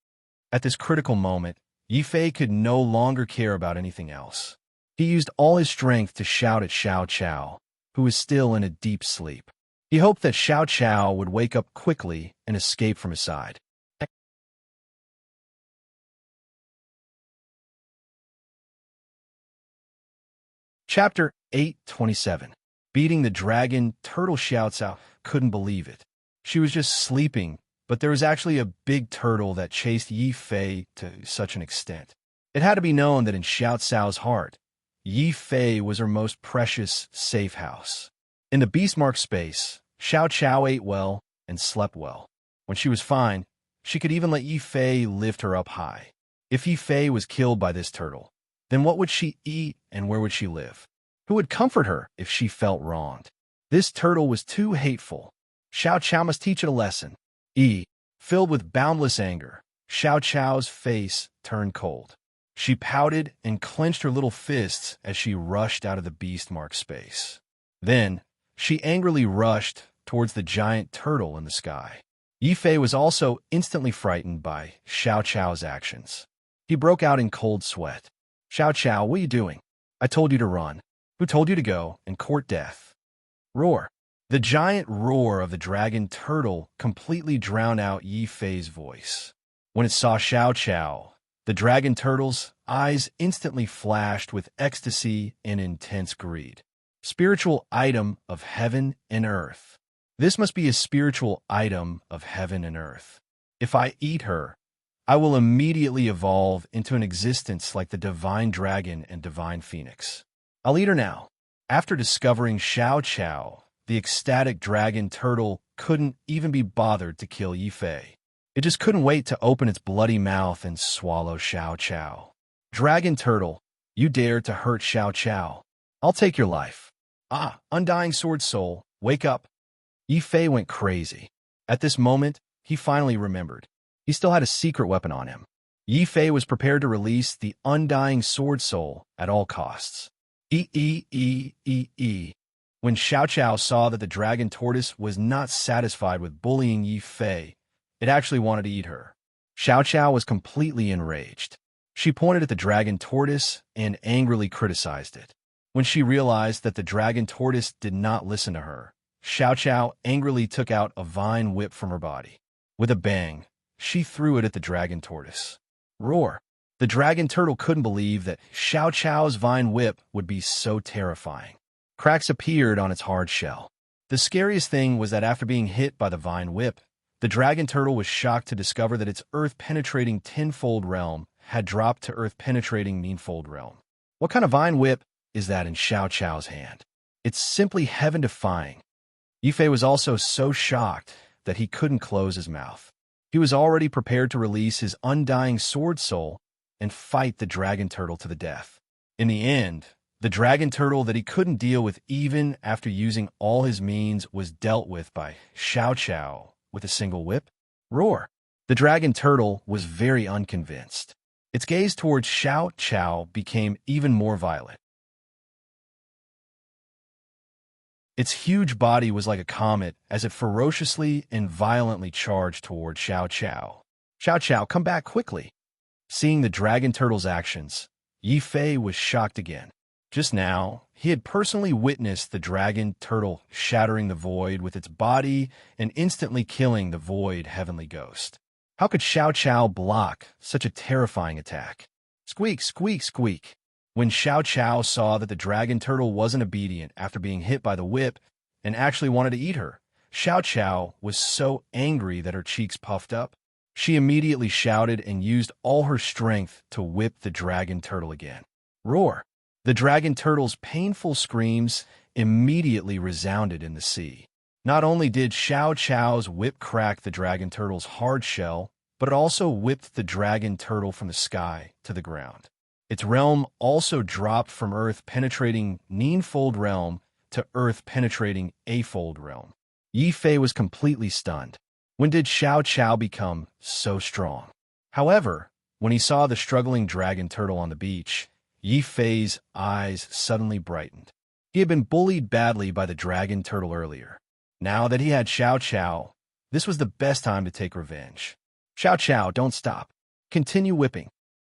At this critical moment, Yi Fei could no longer care about anything else. He used all his strength to shout at Xiao Qiao, who was still in a deep sleep. He hoped that Xiao Qiao would wake up quickly and escape from his side. Chapter 827. Beating the dragon, Turtle shouts out, couldn't believe it. She was just sleeping, but there was actually a big turtle that chased Yi Fei to such an extent. It had to be known that in Xiao Cao's heart, Yi Fei was her most precious safe house. In the beastmark space, Xiao Qiao ate well and slept well. When she was fine, she could even let Yi Fei lift her up high. If Yi Fei was killed by this turtle, then what would she eat and where would she live? Who would comfort her if she felt wronged? This turtle was too hateful. Xiao Qiao must teach it a lesson. Filled with boundless anger, Xiao Qiao's face turned cold. She pouted and clenched her little fists as she rushed out of the beastmark space. Then, she angrily rushed towards the giant turtle in the sky. Yi Fei was also instantly frightened by Xiao Qiao's actions. He broke out in cold sweat. Xiao Qiao, what are you doing? I told you to run. Who told you to go and court death? Roar. The giant roar of the dragon turtle completely drowned out Yi Fei's voice. When it saw Xiao Qiao, the dragon turtle's eyes instantly flashed with ecstasy and intense greed. Spiritual item of heaven and earth. This must be a spiritual item of heaven and earth. If I eat her, I will immediately evolve into an existence like the divine dragon and divine phoenix. I'll eat her now. After discovering Xiao Qiao, the ecstatic dragon turtle couldn't even be bothered to kill Yi Fei. It just couldn't wait to open its bloody mouth and swallow Xiao Qiao. Dragon turtle, you dare to hurt Xiao Qiao. I'll take your life. Undying sword soul, wake up. Yi Fei went crazy. At this moment, he finally remembered. He still had a secret weapon on him. Yi Fei was prepared to release the undying sword soul at all costs. When Xiao Qiao saw that the dragon tortoise was not satisfied with bullying Yi Fei, it actually wanted to eat her. Xiao Qiao was completely enraged. She pointed at the dragon tortoise and angrily criticized it. When she realized that the dragon tortoise did not listen to her, Xiao Qiao angrily took out a vine whip from her body. With a bang, she threw it at the dragon tortoise. Roar! The dragon turtle couldn't believe that Xiao Qiao's vine whip would be so terrifying. Cracks appeared on its hard shell. The scariest thing was that after being hit by the vine whip, the dragon turtle was shocked to discover that its earth-penetrating tenfold realm had dropped to earth-penetrating meanfold realm. What kind of vine whip is that in Xiao Qiao's hand? It's simply heaven-defying. Yi Fei was also so shocked that he couldn't close his mouth. He was already prepared to release his undying sword soul and fight the dragon turtle to the death. In the end, the dragon turtle that he couldn't deal with even after using all his means was dealt with by Xiao Qiao with a single whip. Roar! The dragon turtle was very unconvinced. Its gaze towards Xiao Qiao became even more violent. Its huge body was like a comet as it ferociously and violently charged toward Xiao Qiao. Xiao Qiao, come back quickly! Seeing the dragon turtle's actions, Yi Fei was shocked again. Just now, he had personally witnessed the dragon turtle shattering the void with its body and instantly killing the void heavenly ghost. How could Xiao Qiao block such a terrifying attack? Squeak, squeak, squeak. When Xiao Qiao saw that the dragon turtle wasn't obedient after being hit by the whip and actually wanted to eat her, Xiao Qiao was so angry that her cheeks puffed up. She immediately shouted and used all her strength to whip the dragon turtle again. Roar! The dragon turtle's painful screams immediately resounded in the sea. Not only did Xiao Qiao's whip crack the dragon turtle's hard shell, but it also whipped the dragon turtle from the sky to the ground. Its realm also dropped from earth-penetrating neanfold realm to earth-penetrating a-fold realm. Yi Fei was completely stunned. When did Xiao Qiao become so strong? However, when he saw the struggling dragon turtle on the beach, Yi Fei's eyes suddenly brightened. He had been bullied badly by the dragon turtle earlier. Now that he had Xiao Qiao, this was the best time to take revenge. Xiao Qiao, don't stop. Continue whipping.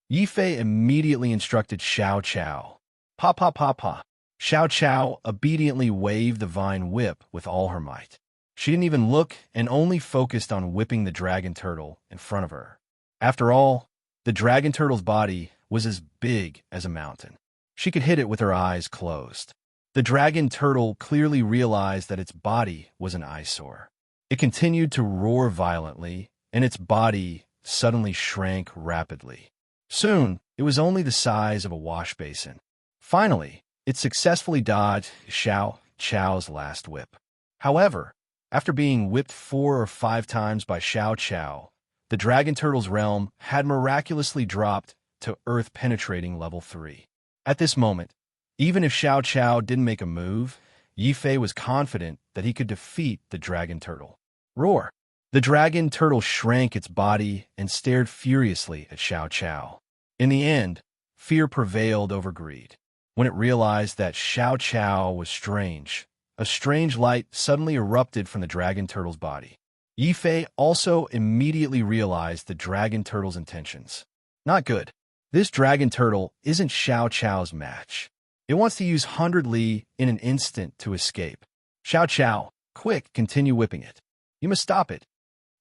Yi Fei immediately instructed Xiao Qiao. Pa pa pa pa. Xiao Qiao obediently waved the vine whip with all her might. She didn't even look and only focused on whipping the dragon turtle in front of her. After all, the dragon turtle's body was as big as a mountain. She could hit it with her eyes closed. The dragon turtle clearly realized that its body was an eyesore. It continued to roar violently, and its body suddenly shrank rapidly. Soon, it was only the size of a wash basin. Finally, it successfully dodged Xiao Qiao's last whip. However, after being whipped 4 or 5 times by Xiao Qiao, the dragon turtle's realm had miraculously dropped to earth-penetrating level 3. At this moment, even if Xiao Qiao didn't make a move, Yi Fei was confident that he could defeat the dragon turtle. Roar! The dragon turtle shrank its body and stared furiously at Xiao Qiao. In the end, fear prevailed over greed. When it realized that Xiao Qiao was strange, a strange light suddenly erupted from the dragon turtle's body. Yi Fei also immediately realized the dragon turtle's intentions. Not good. This dragon turtle isn't Xiao Qiao's match. It wants to use 100 Li in an instant to escape. Xiao Qiao, quick, continue whipping it. You must stop it.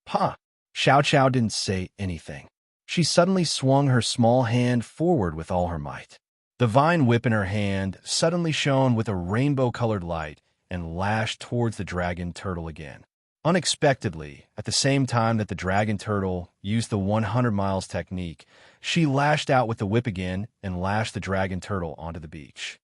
Pa! Xiao Qiao didn't say anything. She suddenly swung her small hand forward with all her might. The vine whip in her hand suddenly shone with a rainbow-colored light and lashed towards the dragon turtle again. Unexpectedly, at the same time that the dragon turtle used the 100 miles technique, she lashed out with the whip again and lashed the dragon turtle onto the beach.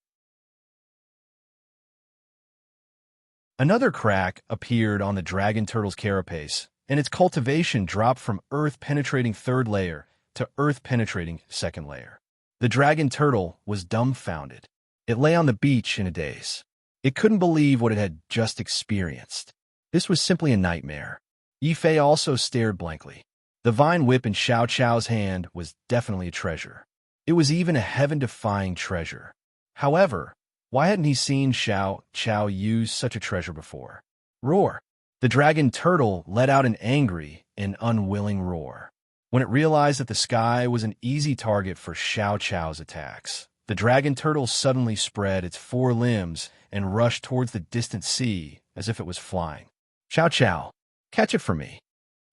Another crack appeared on the dragon turtle's carapace, and its cultivation dropped from earth-penetrating 3rd layer to earth-penetrating 2nd layer. The dragon turtle was dumbfounded. It lay on the beach in a daze. It couldn't believe what it had just experienced. This was simply a nightmare. Yi Fei also stared blankly. The vine whip in Xiao Qiao's hand was definitely a treasure. It was even a heaven-defying treasure. However, Why hadn't he seen Xiao Chao use such a treasure before? Roar! The dragon turtle let out an angry and unwilling roar. When it realized that the sky was an easy target for Xiao Chao's attacks, the dragon turtle suddenly spread its four limbs and rushed towards the distant sea as if it was flying. Xiao Chao, catch it for me!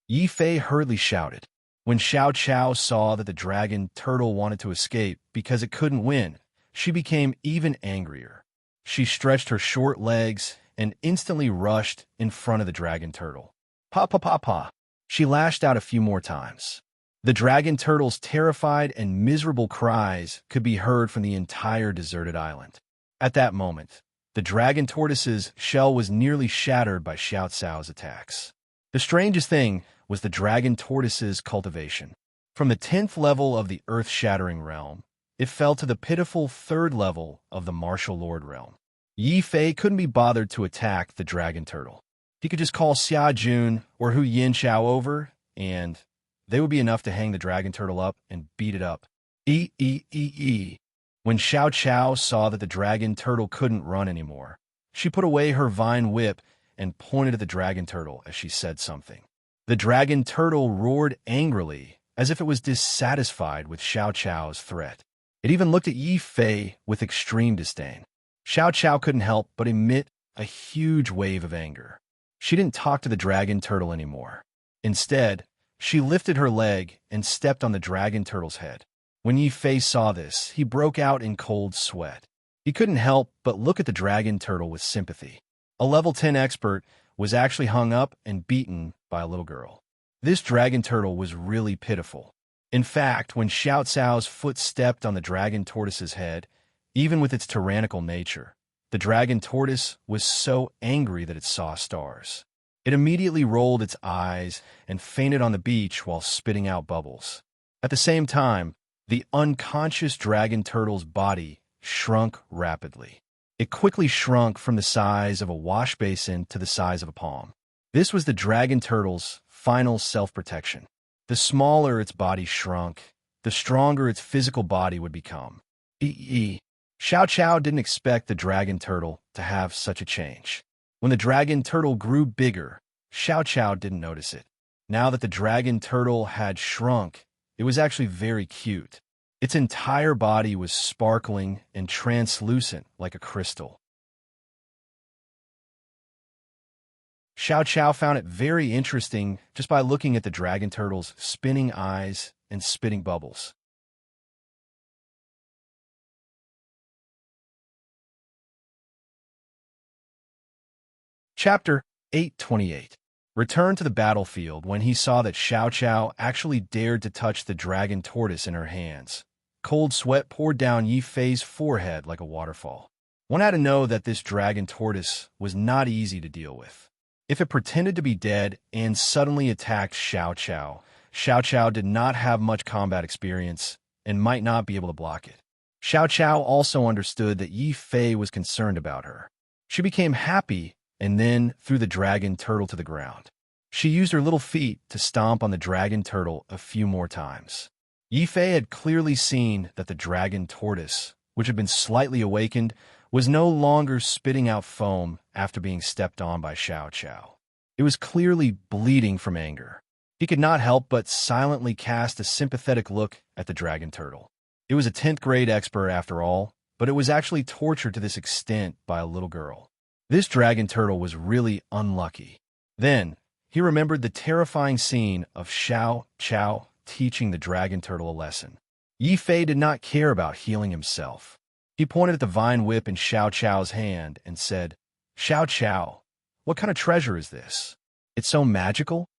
Yi Fei hurriedly shouted. When Xiao Chao saw that the dragon turtle wanted to escape because it couldn't win, she became even angrier. She stretched her short legs and instantly rushed in front of the dragon turtle. Pa pa pa pa! She lashed out a few more times. The dragon turtle's terrified and miserable cries could be heard from the entire deserted island. At that moment, the dragon tortoise's shell was nearly shattered by Xiao Cao's attacks. The strangest thing was the dragon tortoise's cultivation. From the 10th level of the earth-shattering realm, it fell to the pitiful 3rd level of the martial lord realm. Yi Fei couldn't be bothered to attack the dragon turtle. He could just call Xia Jun or Hu Yin-Chao over, and they would be enough to hang the dragon turtle up and beat it up. When Xiao Chao saw that the dragon turtle couldn't run anymore, she put away her vine whip and pointed at the dragon turtle as she said something. The dragon turtle roared angrily, as if it was dissatisfied with Xiao Chao's threat. It even looked at Yi Fei with extreme disdain. Xiao Chao couldn't help but emit a huge wave of anger. She didn't talk to the dragon turtle anymore. Instead, she lifted her leg and stepped on the dragon turtle's head. When Yi Fei saw this, he broke out in cold sweat. He couldn't help but look at the dragon turtle with sympathy. A level 10 expert was actually hung up and beaten by a little girl. This dragon turtle was really pitiful. In fact, when Xiao Cao's foot stepped on the dragon tortoise's head, even with its tyrannical nature, the dragon tortoise was so angry that it saw stars. It immediately rolled its eyes and fainted on the beach while spitting out bubbles. At the same time, the unconscious dragon turtle's body shrunk rapidly. It quickly shrunk from the size of a wash basin to the size of a palm. This was the dragon turtle's final self-protection. The smaller its body shrunk, the stronger its physical body would become. Xiao Chao didn't expect the dragon turtle to have such a change. When the dragon turtle grew bigger, Xiao Chao didn't notice it. Now that the dragon turtle had shrunk, it was actually very cute. Its entire body was sparkling and translucent like a crystal. Xiao Chao found it very interesting just by looking at the dragon turtle's spinning eyes and spitting bubbles. Chapter 828. Returned to the battlefield when he saw that Xiao Chao actually dared to touch the dragon tortoise in her hands. Cold sweat poured down Yi Fei's forehead like a waterfall. One had to know that this dragon tortoise was not easy to deal with. If it pretended to be dead and suddenly attacked Xiao Chao did not have much combat experience and might not be able to block it. Xiao Chao also understood that Yi Fei was concerned about her. She became happy and then threw the dragon turtle to the ground. She used her little feet to stomp on the dragon turtle a few more times. Yi Fei had clearly seen that the dragon tortoise, which had been slightly awakened, was no longer spitting out foam after being stepped on by Xiao Chao. It was clearly bleeding from anger. He could not help but silently cast a sympathetic look at the dragon turtle. It was a 10th grade expert after all, but it was actually tortured to this extent by a little girl. This dragon turtle was really unlucky. Then, he remembered the terrifying scene of Xiao Chao teaching the dragon turtle a lesson. Yi Fei did not care about healing himself. He pointed at the vine whip in Xiao Chao's hand and said, "Xiao Chao, what kind of treasure is this? It's so magical?"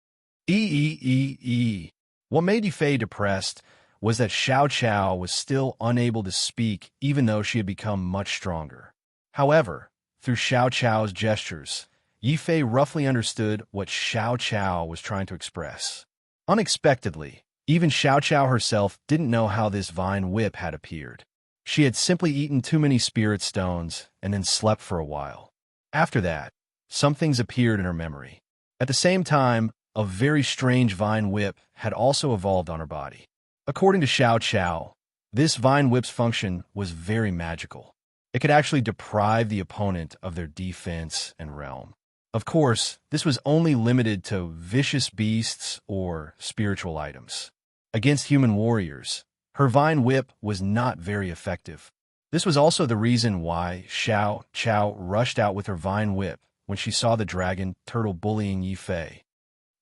What made Yi Fei depressed was that Xiao Chao was still unable to speak even though she had become much stronger. However, through Xiao Chao's gestures, Yi Fei roughly understood what Xiao Chao was trying to express. Unexpectedly, even Xiao Chao herself didn't know how this vine whip had appeared. She had simply eaten too many spirit stones and then slept for a while. After that, some things appeared in her memory. At the same time, a very strange vine whip had also evolved on her body. According to Xiao Chao, this vine whip's function was very magical. It could actually deprive the opponent of their defense and realm. Of course, this was only limited to vicious beasts or spiritual items. Against human warriors, her vine whip was not very effective. This was also the reason why Xiao Chao rushed out with her vine whip when she saw the dragon turtle bullying Yi Fei.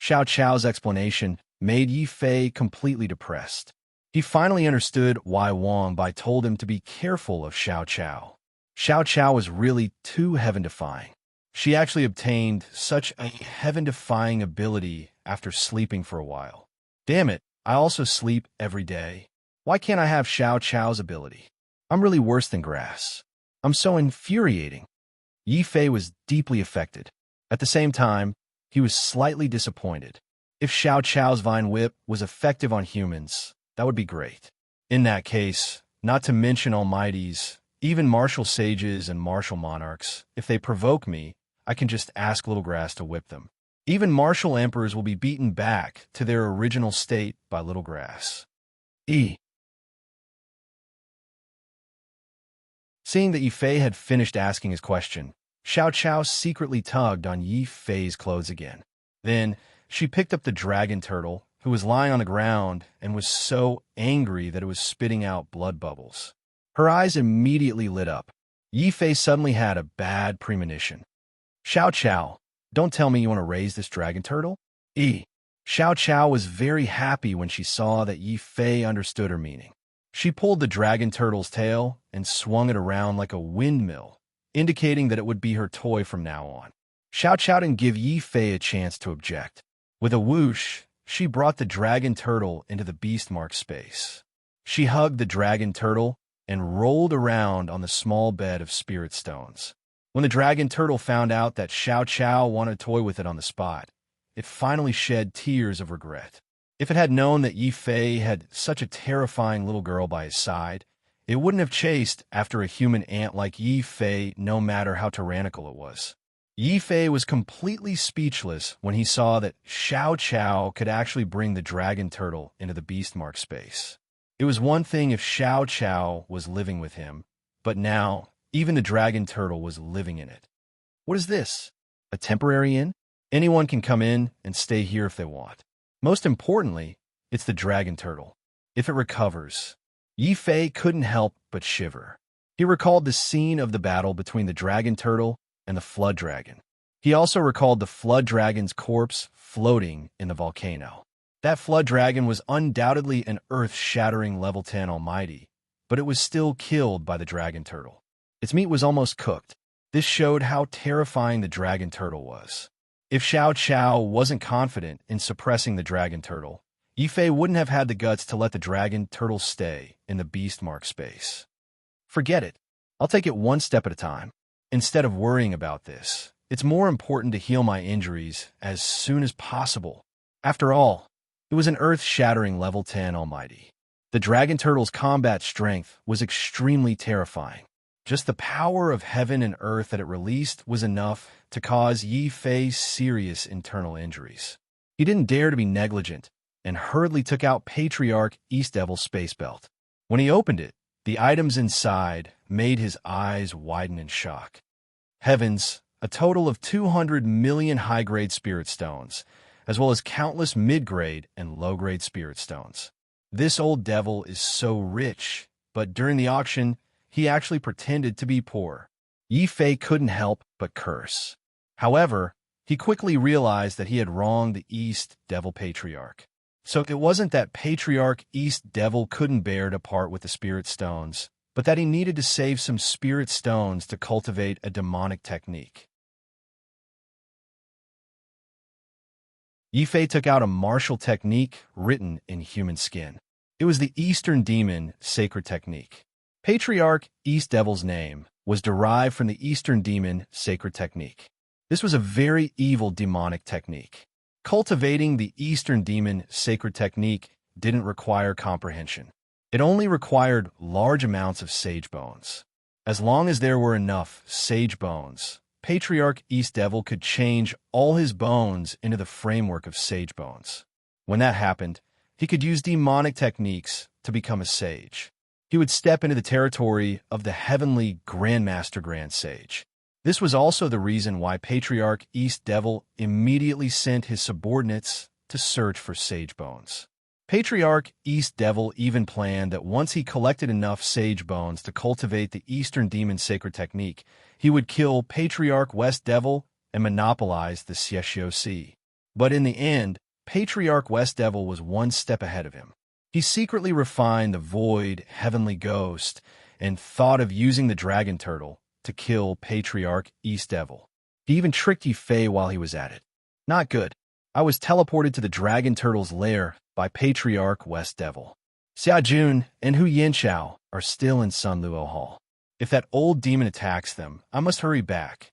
Xiao Chao's explanation made Yi Fei completely depressed. He finally understood why Wang Bai told him to be careful of Xiao Chao. Xiao Chao was really too heaven-defying. She actually obtained such a heaven-defying ability after sleeping for a while. Damn it, I also sleep every day. Why can't I have Xiao Chao's ability? I'm really worse than grass. I'm so infuriating. Yi Fei was deeply affected. At the same time, he was slightly disappointed. If Xiao Chao's vine whip was effective on humans, that would be great. In that case, not to mention almighties, even martial sages and martial monarchs, if they provoke me, I can just ask Little Grass to whip them. Even martial emperors will be beaten back to their original state by Little Grass. Seeing that Yi Fei had finished asking his question, Xiao Chao secretly tugged on Yi Fei's clothes again. Then, she picked up the dragon turtle, who was lying on the ground and was so angry that it was spitting out blood bubbles. Her eyes immediately lit up. Yi Fei suddenly had a bad premonition. Xiao Chao, don't tell me you want to raise this dragon turtle? Xiao Chao was very happy when she saw that Yi Fei understood her meaning. She pulled the dragon turtle's tail and swung it around like a windmill, indicating that it would be her toy from now on. Xiao Chao didn't give Yi Fei a chance to object. With a whoosh, she brought the dragon turtle into the beastmark space. She hugged the dragon turtle and rolled around on the small bed of spirit stones. When the dragon turtle found out that Xiao Chao wanted to toy with it on the spot, it finally shed tears of regret. If it had known that Yi Fei had such a terrifying little girl by his side, it wouldn't have chased after a human ant like Yi Fei, no matter how tyrannical it was. Yi Fei was completely speechless when he saw that Xiao Chao could actually bring the dragon turtle into the beastmark space. It was one thing if Xiao Chao was living with him, but now even the dragon turtle was living in it. What is this? A temporary inn? Anyone can come in and stay here if they want. Most importantly, it's the dragon turtle. If it recovers, Yi Fei couldn't help but shiver. He recalled the scene of the battle between the dragon turtle and the flood dragon. He also recalled the flood dragon's corpse floating in the volcano. That flood dragon was undoubtedly an earth-shattering level 10 almighty, but it was still killed by the dragon turtle. Its meat was almost cooked. This showed how terrifying the dragon turtle was. If Xiao Chao wasn't confident in suppressing the dragon turtle, Yi Fei wouldn't have had the guts to let the dragon turtle stay in the beastmark space. Forget it. I'll take it one step at a time. Instead of worrying about this, it's more important to heal my injuries as soon as possible. After all, it was an earth-shattering level 10 almighty. The dragon turtle's combat strength was extremely terrifying. Just the power of heaven and earth that it released was enough to cause Yi Fei serious internal injuries. He didn't dare to be negligent and hurriedly took out Patriarch East Devil's space belt. When he opened it, the items inside made his eyes widen in shock. Heavens, a total of 200 million high-grade spirit stones, as well as countless mid-grade and low-grade spirit stones. This old devil is so rich, but during the auction, he actually pretended to be poor. Yi Fei couldn't help but curse. However, he quickly realized that he had wronged the East Devil Patriarch. So it wasn't that Patriarch East Devil couldn't bear to part with the spirit stones, but that he needed to save some spirit stones to cultivate a demonic technique. Yi Fei took out a martial technique written in human skin. It was the Eastern Demon Sacred Technique. Patriarch East Devil's name was derived from the Eastern Demon Sacred Technique. This was a very evil demonic technique. Cultivating the Eastern Demon Sacred Technique didn't require comprehension. It only required large amounts of sage bones. As long as there were enough sage bones, Patriarch East Devil could change all his bones into the framework of sage bones. When that happened, he could use demonic techniques to become a sage. He would step into the territory of the heavenly Grandmaster Grand Sage. This was also the reason why Patriarch East Devil immediately sent his subordinates to search for sage bones. Patriarch East Devil even planned that once he collected enough sage bones to cultivate the Eastern Demon Sacred Technique, he would kill Patriarch West Devil and monopolize the Xiexio Sea. But in the end, Patriarch West Devil was one step ahead of him. He secretly refined the void heavenly ghost and thought of using the dragon turtle to kill Patriarch East Devil. He even tricked Yi Fei while he was at it. Not good. I was teleported to the dragon turtle's lair by Patriarch West Devil. Xia Jun and Hu Yanchao are still in Sun Luo Hall. If that old demon attacks them, I must hurry back.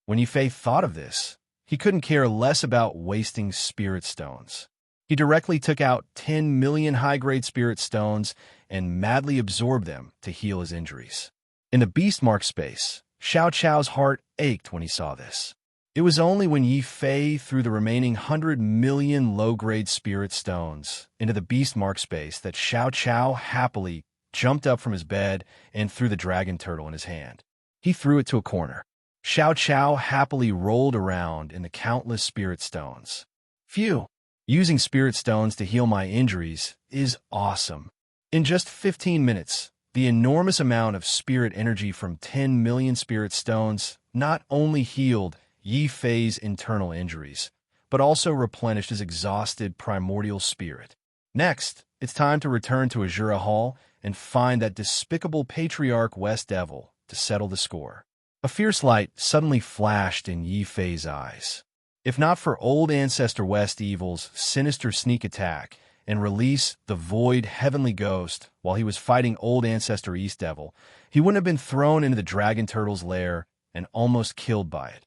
When Yi Fei thought of this, he couldn't care less about wasting spirit stones. He directly took out 10 million high-grade spirit stones and madly absorbed them to heal his injuries. In the beast mark space, Xiao Chao's heart ached when he saw this. It was only when Yi Fei threw the remaining 100 million low-grade spirit stones into the beast mark space that Xiao Chao happily jumped up from his bed and threw the dragon turtle in his hand. He threw it to a corner. Xiao Chao happily rolled around in the countless spirit stones. Phew! Using spirit stones to heal my injuries is awesome. In just 15 minutes, the enormous amount of spirit energy from 10 million spirit stones not only healed Yi Fei's internal injuries, but also replenished his exhausted primordial spirit. Next, it's time to return to Azura Hall and find that despicable Patriarch West Devil to settle the score. A fierce light suddenly flashed in Yi Fei's eyes. If not for old Ancestor West Evil's sinister sneak attack and release the void heavenly ghost while he was fighting old Ancestor East Devil, he wouldn't have been thrown into the dragon turtle's lair and almost killed by it.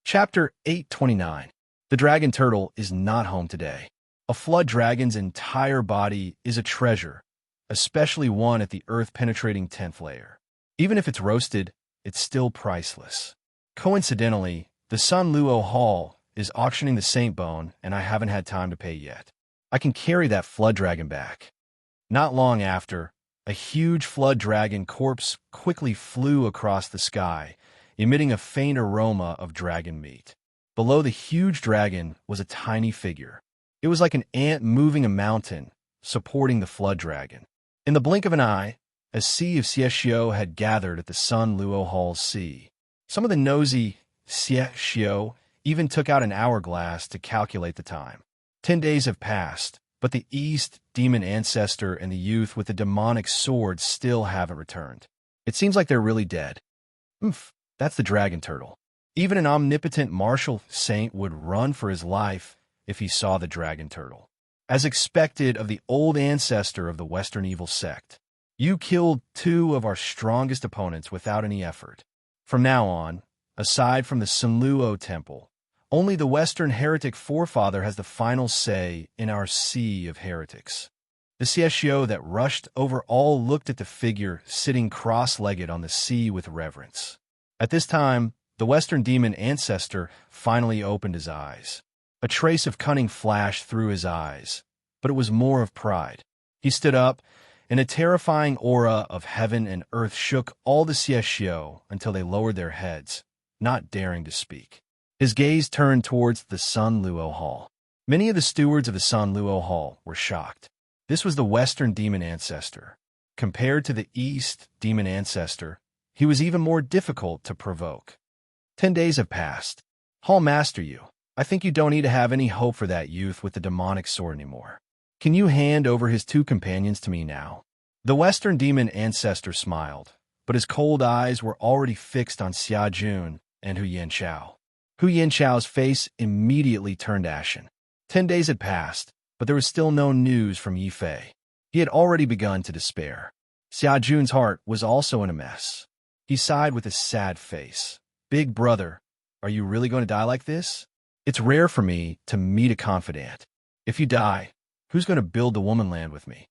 Chapter 829. The dragon turtle is not home today. A flood dragon's entire body is a treasure, especially one at the earth-penetrating 10th layer. Even if it's roasted, it's still priceless. Coincidentally, the Sun Luo Hall is auctioning the Saint Bone, and I haven't had time to pay yet. I can carry that flood dragon back. Not long after, a huge flood dragon corpse quickly flew across the sky, emitting a faint aroma of dragon meat. Below the huge dragon was a tiny figure. It was like an ant moving a mountain, supporting the flood dragon. In the blink of an eye, a sea of Xiexio had gathered at the Sun Luo Hall's sea. Some of the nosy Xiexio even took out an hourglass to calculate the time. 10 days have passed, but the East demon ancestor and the youth with the demonic sword still haven't returned. It seems like they're really dead. That's the dragon turtle. Even an omnipotent martial saint would run for his life if he saw the dragon turtle. As expected of the old ancestor of the Western evil sect, you killed 2 of our strongest opponents without any effort. From now on, aside from the Sunluo Temple, only the Western heretic forefather has the final say in our sea of heretics. The Xiexio that rushed over all looked at the figure sitting cross-legged on the sea with reverence. At this time, the Western demon ancestor finally opened his eyes. A trace of cunning flashed through his eyes, but it was more of pride. He stood up, and a terrifying aura of heaven and earth shook all the Xiexio until they lowered their heads, not daring to speak. His gaze turned towards the Sun Luo Hall. Many of the stewards of the Sun Luo Hall were shocked. This was the Western demon ancestor. Compared to the East demon ancestor, he was even more difficult to provoke. 10 days have passed. Hall Master you, I think you don't need to have any hope for that youth with the demonic sword anymore. Can you hand over his 2 companions to me now? The Western demon ancestor smiled, but his cold eyes were already fixed on Xia Jun and Hu Yanchao. Hu Yanchao's face immediately turned ashen. 10 days had passed, but there was still no news from Yi Fei. He had already begun to despair. Xia Jun's heart was also in a mess. He sighed with a sad face. Big brother, are you really going to die like this? It's rare for me to meet a confidant. If you die, who's going to build the woman land with me?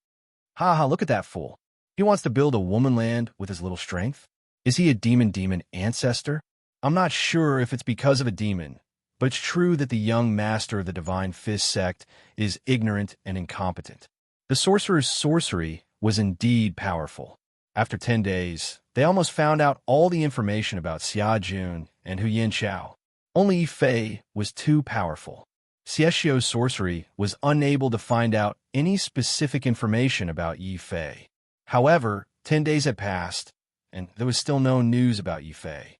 Ha, look at that fool. He wants to build a woman land with his little strength? Is he a demon ancestor? I'm not sure if it's because of a demon, but it's true that the young master of the Divine Fist sect is ignorant and incompetent. The sorcerer's sorcery was indeed powerful. After 10 days, they almost found out all the information about Xia Jun and Hu Yanqiao. Only Yi Fei was too powerful. Xie Xiu's sorcery was unable to find out any specific information about Yi Fei. However, 10 days had passed, and there was still no news about Yi Fei.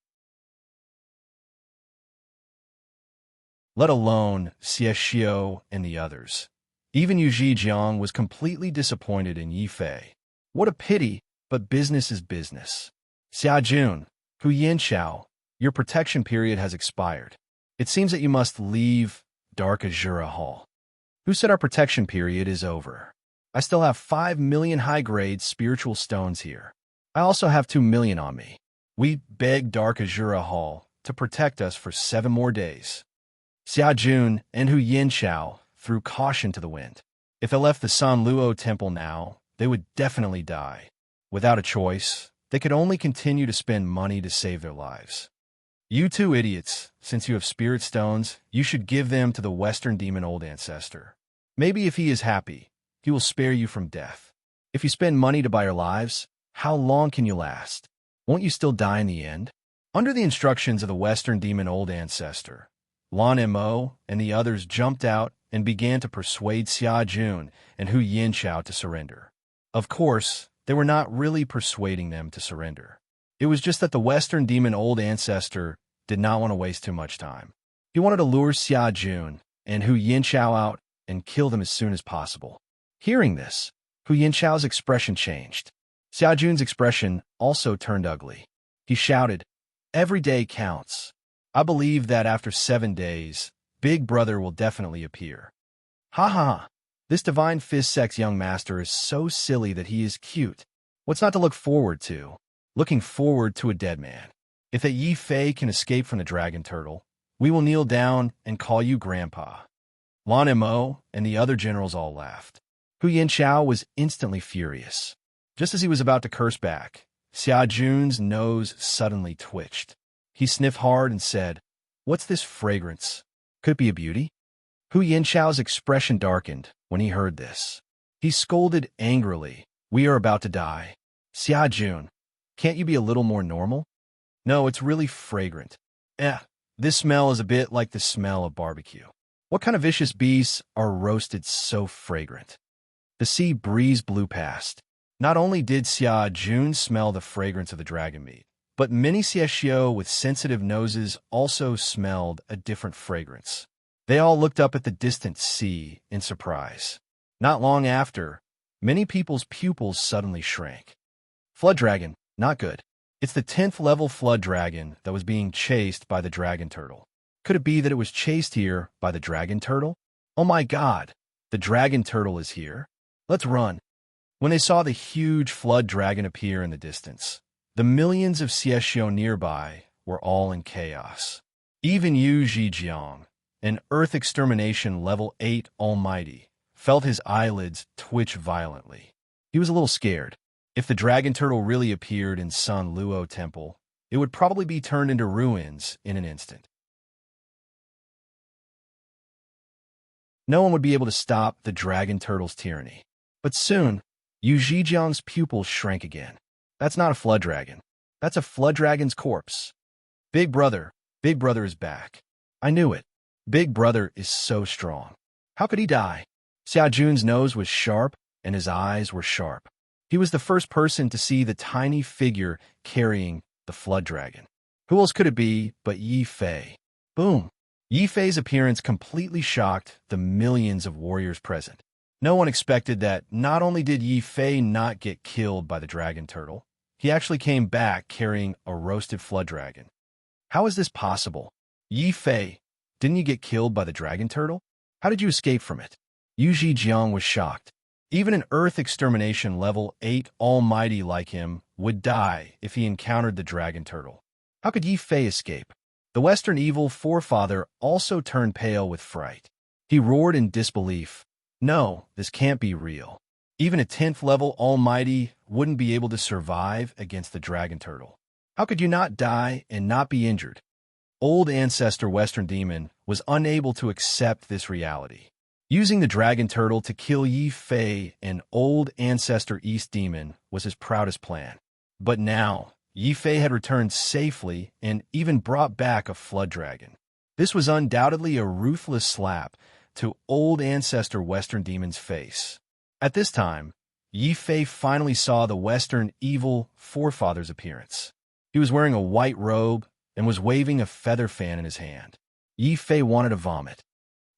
Let alone Xie Xiu and the others. Even Yu Zhijiang was completely disappointed in Yi Fei. What a pity, but business is business. Xia Jun, Hu Yanqiao, your protection period has expired. It seems that you must leave Dark Azura Hall. Who said our protection period is over? I still have 5 million high-grade spiritual stones here. I also have 2 million on me. We beg Dark Azura Hall to protect us for 7 more days. Xia Jun and Hu Yanqiao threw caution to the wind. If they left the San Luo Temple now, they would definitely die. Without a choice, they could only continue to spend money to save their lives. You two idiots, since you have spirit stones, you should give them to the Western Demon Old Ancestor. Maybe if he is happy, he will spare you from death. If you spend money to buy your lives, how long can you last? Won't you still die in the end? Under the instructions of the Western Demon Old Ancestor, Lan Mo and the others jumped out and began to persuade Xia Jun and Hu Yanqiao to surrender. Of course, they were not really persuading them to surrender. It was just that the Western Demon Old Ancestor did not want to waste too much time. He wanted to lure Xia Jun and Hu Yanqiao out and kill them as soon as possible. Hearing this, Hu Yanqiao's expression changed. Xia Jun's expression also turned ugly. He shouted, "Every day counts. I believe that after 7 days, Big Brother will definitely appear." Ha ha ha. This Divine Fist sect's young master is so silly that he is cute. What's not to look forward to? Looking forward to a dead man. If that Yi Fei can escape from the dragon turtle, we will kneel down and call you Grandpa. Lan Mo and the other generals all laughed. Hu Yanqiao was instantly furious. Just as he was about to curse back, Xia Jun's nose suddenly twitched. He sniffed hard and said, "What's this fragrance? Could it be a beauty?" Hu Yanqiao's expression darkened when he heard this. He scolded angrily, "We are about to die. Xia Jun, can't you be a little more normal?" "No, it's really fragrant. This smell is a bit like the smell of barbecue. What kind of vicious beasts are roasted so fragrant?" The sea breeze blew past. Not only did Xia Jun smell the fragrance of the dragon meat, but many Xie Xiu with sensitive noses also smelled a different fragrance. They all looked up at the distant sea in surprise. Not long after, many people's pupils suddenly shrank. Flood dragon, not good. It's the 10th level flood dragon that was being chased by the dragon turtle. Could it be that it was chased here by the dragon turtle? Oh my god, the dragon turtle is here. Let's run. When they saw the huge flood dragon appear in the distance, the millions of Xie Xiu nearby were all in chaos. Even Yu Zhijiang, an Earth Extermination Level 8 Almighty, felt his eyelids twitch violently. He was a little scared. If the dragon turtle really appeared in San Luo Temple, it would probably be turned into ruins in an instant. No one would be able to stop the dragon turtle's tyranny. But soon, Yu Zhijiang's pupils shrank again. That's not a flood dragon. That's a flood dragon's corpse. Big Brother is back. I knew it. Big Brother is so strong. How could he die? Xia Jun's nose was sharp, and his eyes were sharp. He was the first person to see the tiny figure carrying the flood dragon. Who else could it be but Yi Fei? Boom! Yi Fei's appearance completely shocked the millions of warriors present. No one expected that not only did Yi Fei not get killed by the dragon turtle, he actually came back carrying a roasted flood dragon. How is this possible? Yi Fei, didn't you get killed by the dragon turtle? How did you escape from it? Yu Zhijiang was shocked. Even an Earth Extermination Level 8 Almighty like him would die if he encountered the dragon turtle. How could Yi Fei escape? The Western Evil Forefather also turned pale with fright. He roared in disbelief. No, this can't be real. Even a 10th level Almighty wouldn't be able to survive against the dragon turtle. How could you not die and not be injured? old ancestor Western Demon was unable to accept this reality. Using the dragon turtle to kill Yi Fei and old ancestor East Demon was his proudest plan. But now, Yi Fei had returned safely and even brought back a flood dragon. This was undoubtedly a ruthless slap to old ancestor Western Demon's face. At this time, Yi Fei finally saw the Western evil forefather's appearance. He was wearing a white robe and was waving a feather fan in his hand. Yi Fei wanted to vomit.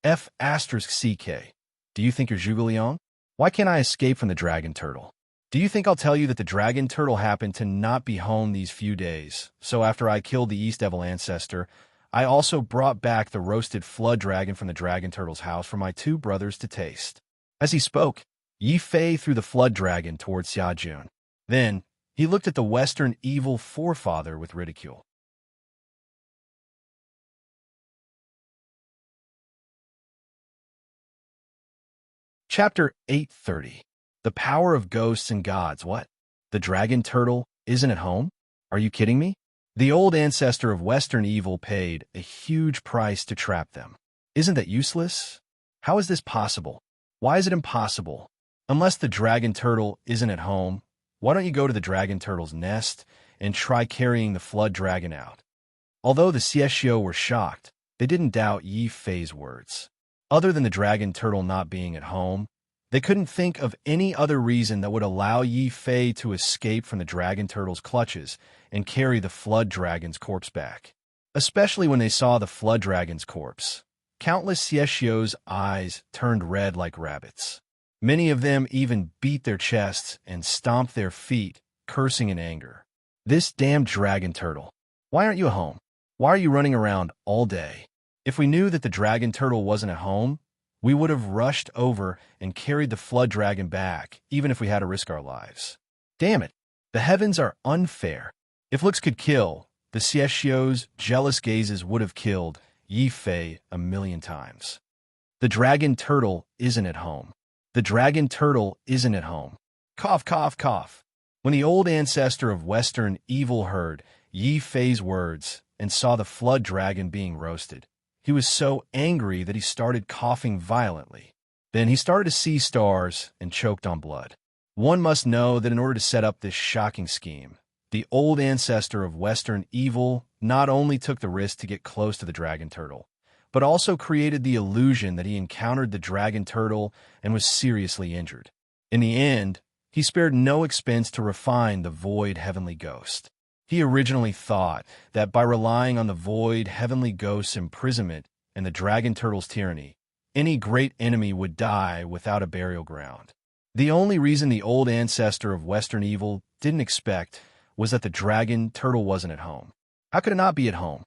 F***CK. Do you think you're Zhuge Liang? Why can't I escape from the dragon turtle? Do you think I'll tell you that the dragon turtle happened to not be home these few days, so after I killed the East Devil ancestor, I also brought back the roasted flood dragon from the dragon turtle's house for my two brothers to taste. As he spoke, Yi Fei threw the flood dragon towards Xia Jun. Then, he looked at the Western evil forefather with ridicule. Chapter 830. The Power of Ghosts and Gods. What? The dragon turtle isn't at home? Are you kidding me? The old ancestor of Western evil paid a huge price to trap them. Isn't that useless? How is this possible? Why is it impossible? Unless the dragon turtle isn't at home, why don't you go to the dragon turtle's nest and try carrying the flood dragon out? Although the Xiexio were shocked, they didn't doubt Yi Fei's words. Other than the dragon turtle not being at home, they couldn't think of any other reason that would allow Yi Fei to escape from the dragon turtle's clutches and carry the flood dragon's corpse back. Especially when they saw the flood dragon's corpse. Countless Xiexio's eyes turned red like rabbits. Many of them even beat their chests and stomped their feet, cursing in anger. This damned dragon turtle. Why aren't you at home? Why are you running around all day? If we knew that the dragon turtle wasn't at home, we would have rushed over and carried the flood dragon back, even if we had to risk our lives. Damn it, the heavens are unfair. If looks could kill, the Xiexio's jealous gazes would have killed Yi Fei 1,000,000 times. The dragon turtle isn't at home. The dragon turtle isn't at home. Cough, cough, cough. When the old ancestor of Western evil heard Yi Fei's words and saw the flood dragon being roasted, he was so angry that he started coughing violently. Then he started to see stars and choked on blood. One must know that in order to set up this shocking scheme, the old ancestor of Western evil not only took the risk to get close to the dragon turtle, but also created the illusion that he encountered the dragon turtle and was seriously injured. In the end, he spared no expense to refine the void heavenly ghost. He originally thought that by relying on the void heavenly ghost's imprisonment and the dragon turtle's tyranny, any great enemy would die without a burial ground. The only reason the old ancestor of Western evil didn't expect was that the dragon turtle wasn't at home. How could it not be at home?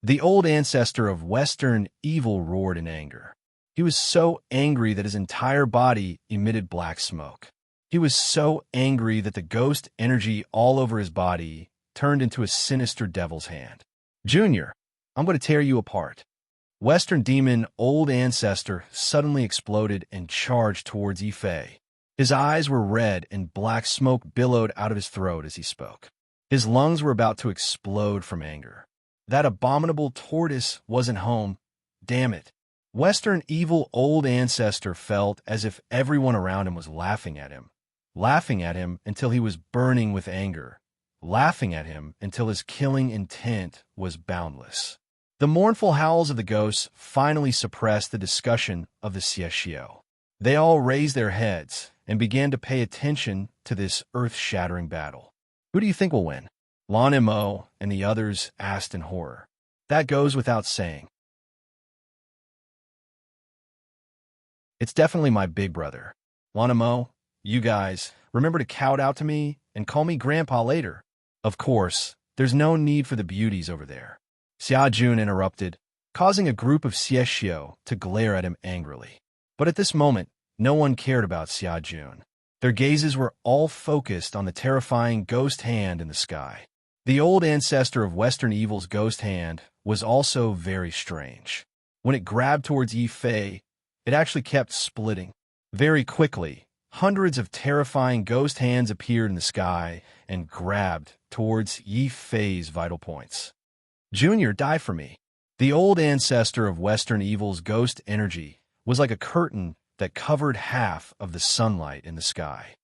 The old ancestor of Western evil roared in anger. He was so angry that his entire body emitted black smoke. He was so angry that the ghost energy all over his body turned into a sinister devil's hand. Junior, I'm going to tear you apart. Western demon old ancestor suddenly exploded and charged towards Yi Fei. His eyes were red and black smoke billowed out of his throat as he spoke. His lungs were about to explode from anger. That abominable tortoise wasn't home. Damn it. Western evil old ancestor felt as if everyone around him was laughing at him until he was burning with anger, laughing at him until his killing intent was boundless. The mournful howls of the ghosts finally suppressed the discussion of the Xiexio. They all raised their heads and began to pay attention to this earth-shattering battle. Who do you think will win? Lan and Mo and the others asked in horror. That goes without saying. It's definitely my big brother. Lan and Mo, you guys, remember to kowtow to me and call me Grandpa later. Of course, there's no need for the beauties over there. Xia Jun interrupted, causing a group of Xiexio to glare at him angrily. But at this moment, no one cared about Xia Jun. Their gazes were all focused on the terrifying ghost hand in the sky. The old ancestor of Western evil's ghost hand was also very strange. When it grabbed towards Yi Fei, it actually kept splitting. Very quickly, hundreds of terrifying ghost hands appeared in the sky and grabbed towards Yi Fei's vital points. Junior, die for me. The old ancestor of Western evil's ghost energy was like a curtain that covered half of the sunlight in the sky.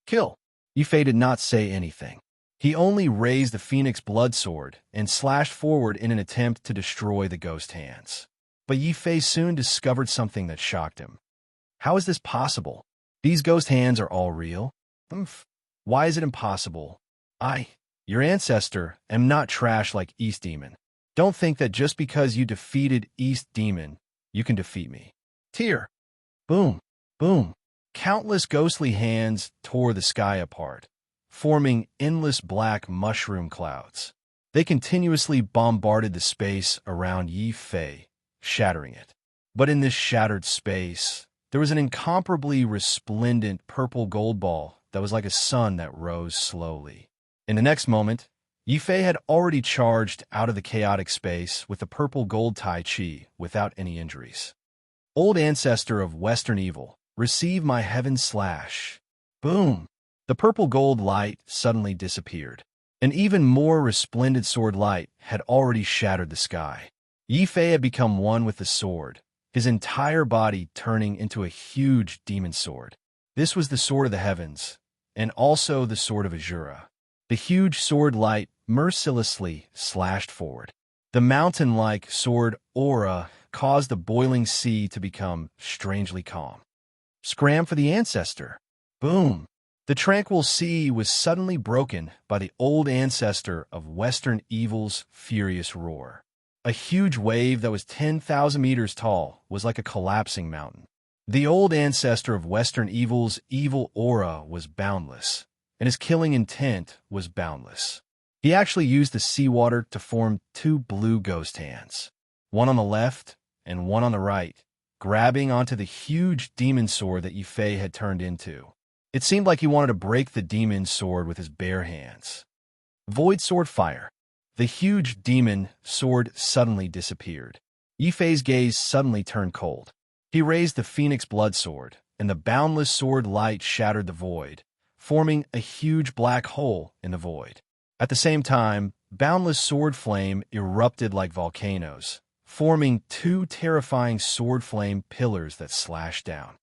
Kill. Yifei did not say anything. He only raised the phoenix blood sword and slashed forward in an attempt to destroy the ghost hands. But Yifei soon discovered something that shocked him. How is this possible? These ghost hands are all real? Why is it impossible? Your ancestor, am not trash like East Demon. Don't think that just because you defeated East Demon, you can defeat me. Tear. Boom. Boom. Countless ghostly hands tore the sky apart, forming endless black mushroom clouds. They continuously bombarded the space around Yifei, shattering it. But in this shattered space, there was an incomparably resplendent purple gold ball that was like a sun that rose slowly. In the next moment, Yifei had already charged out of the chaotic space with the purple gold Tai Chi without any injuries. Old ancestor of Western evil, receive my heaven slash. Boom! The purple gold light suddenly disappeared. An even more resplendent sword light had already shattered the sky. Yifei had become one with the sword, his entire body turning into a huge demon sword. This was the sword of the heavens, and also the sword of Azura. The huge sword light mercilessly slashed forward. The mountain-like sword aura caused the boiling sea to become strangely calm. Scram for the ancestor. Boom! The tranquil sea was suddenly broken by the old ancestor of Western evil's furious roar. A huge wave that was 10,000 meters tall was like a collapsing mountain. The old ancestor of Western evil's evil aura was boundless, and his killing intent was boundless. He actually used the seawater to form two blue ghost hands, one on the left and one on the right, grabbing onto the huge demon sword that Yifei had turned into. It seemed like he wanted to break the demon sword with his bare hands. Void sword fire. The huge demon sword suddenly disappeared. Yifei's gaze suddenly turned cold. He raised the phoenix blood sword, and the boundless sword light shattered the void, forming a huge black hole in the void. At the same time, boundless sword flame erupted like volcanoes, forming two terrifying sword flame pillars that slashed down.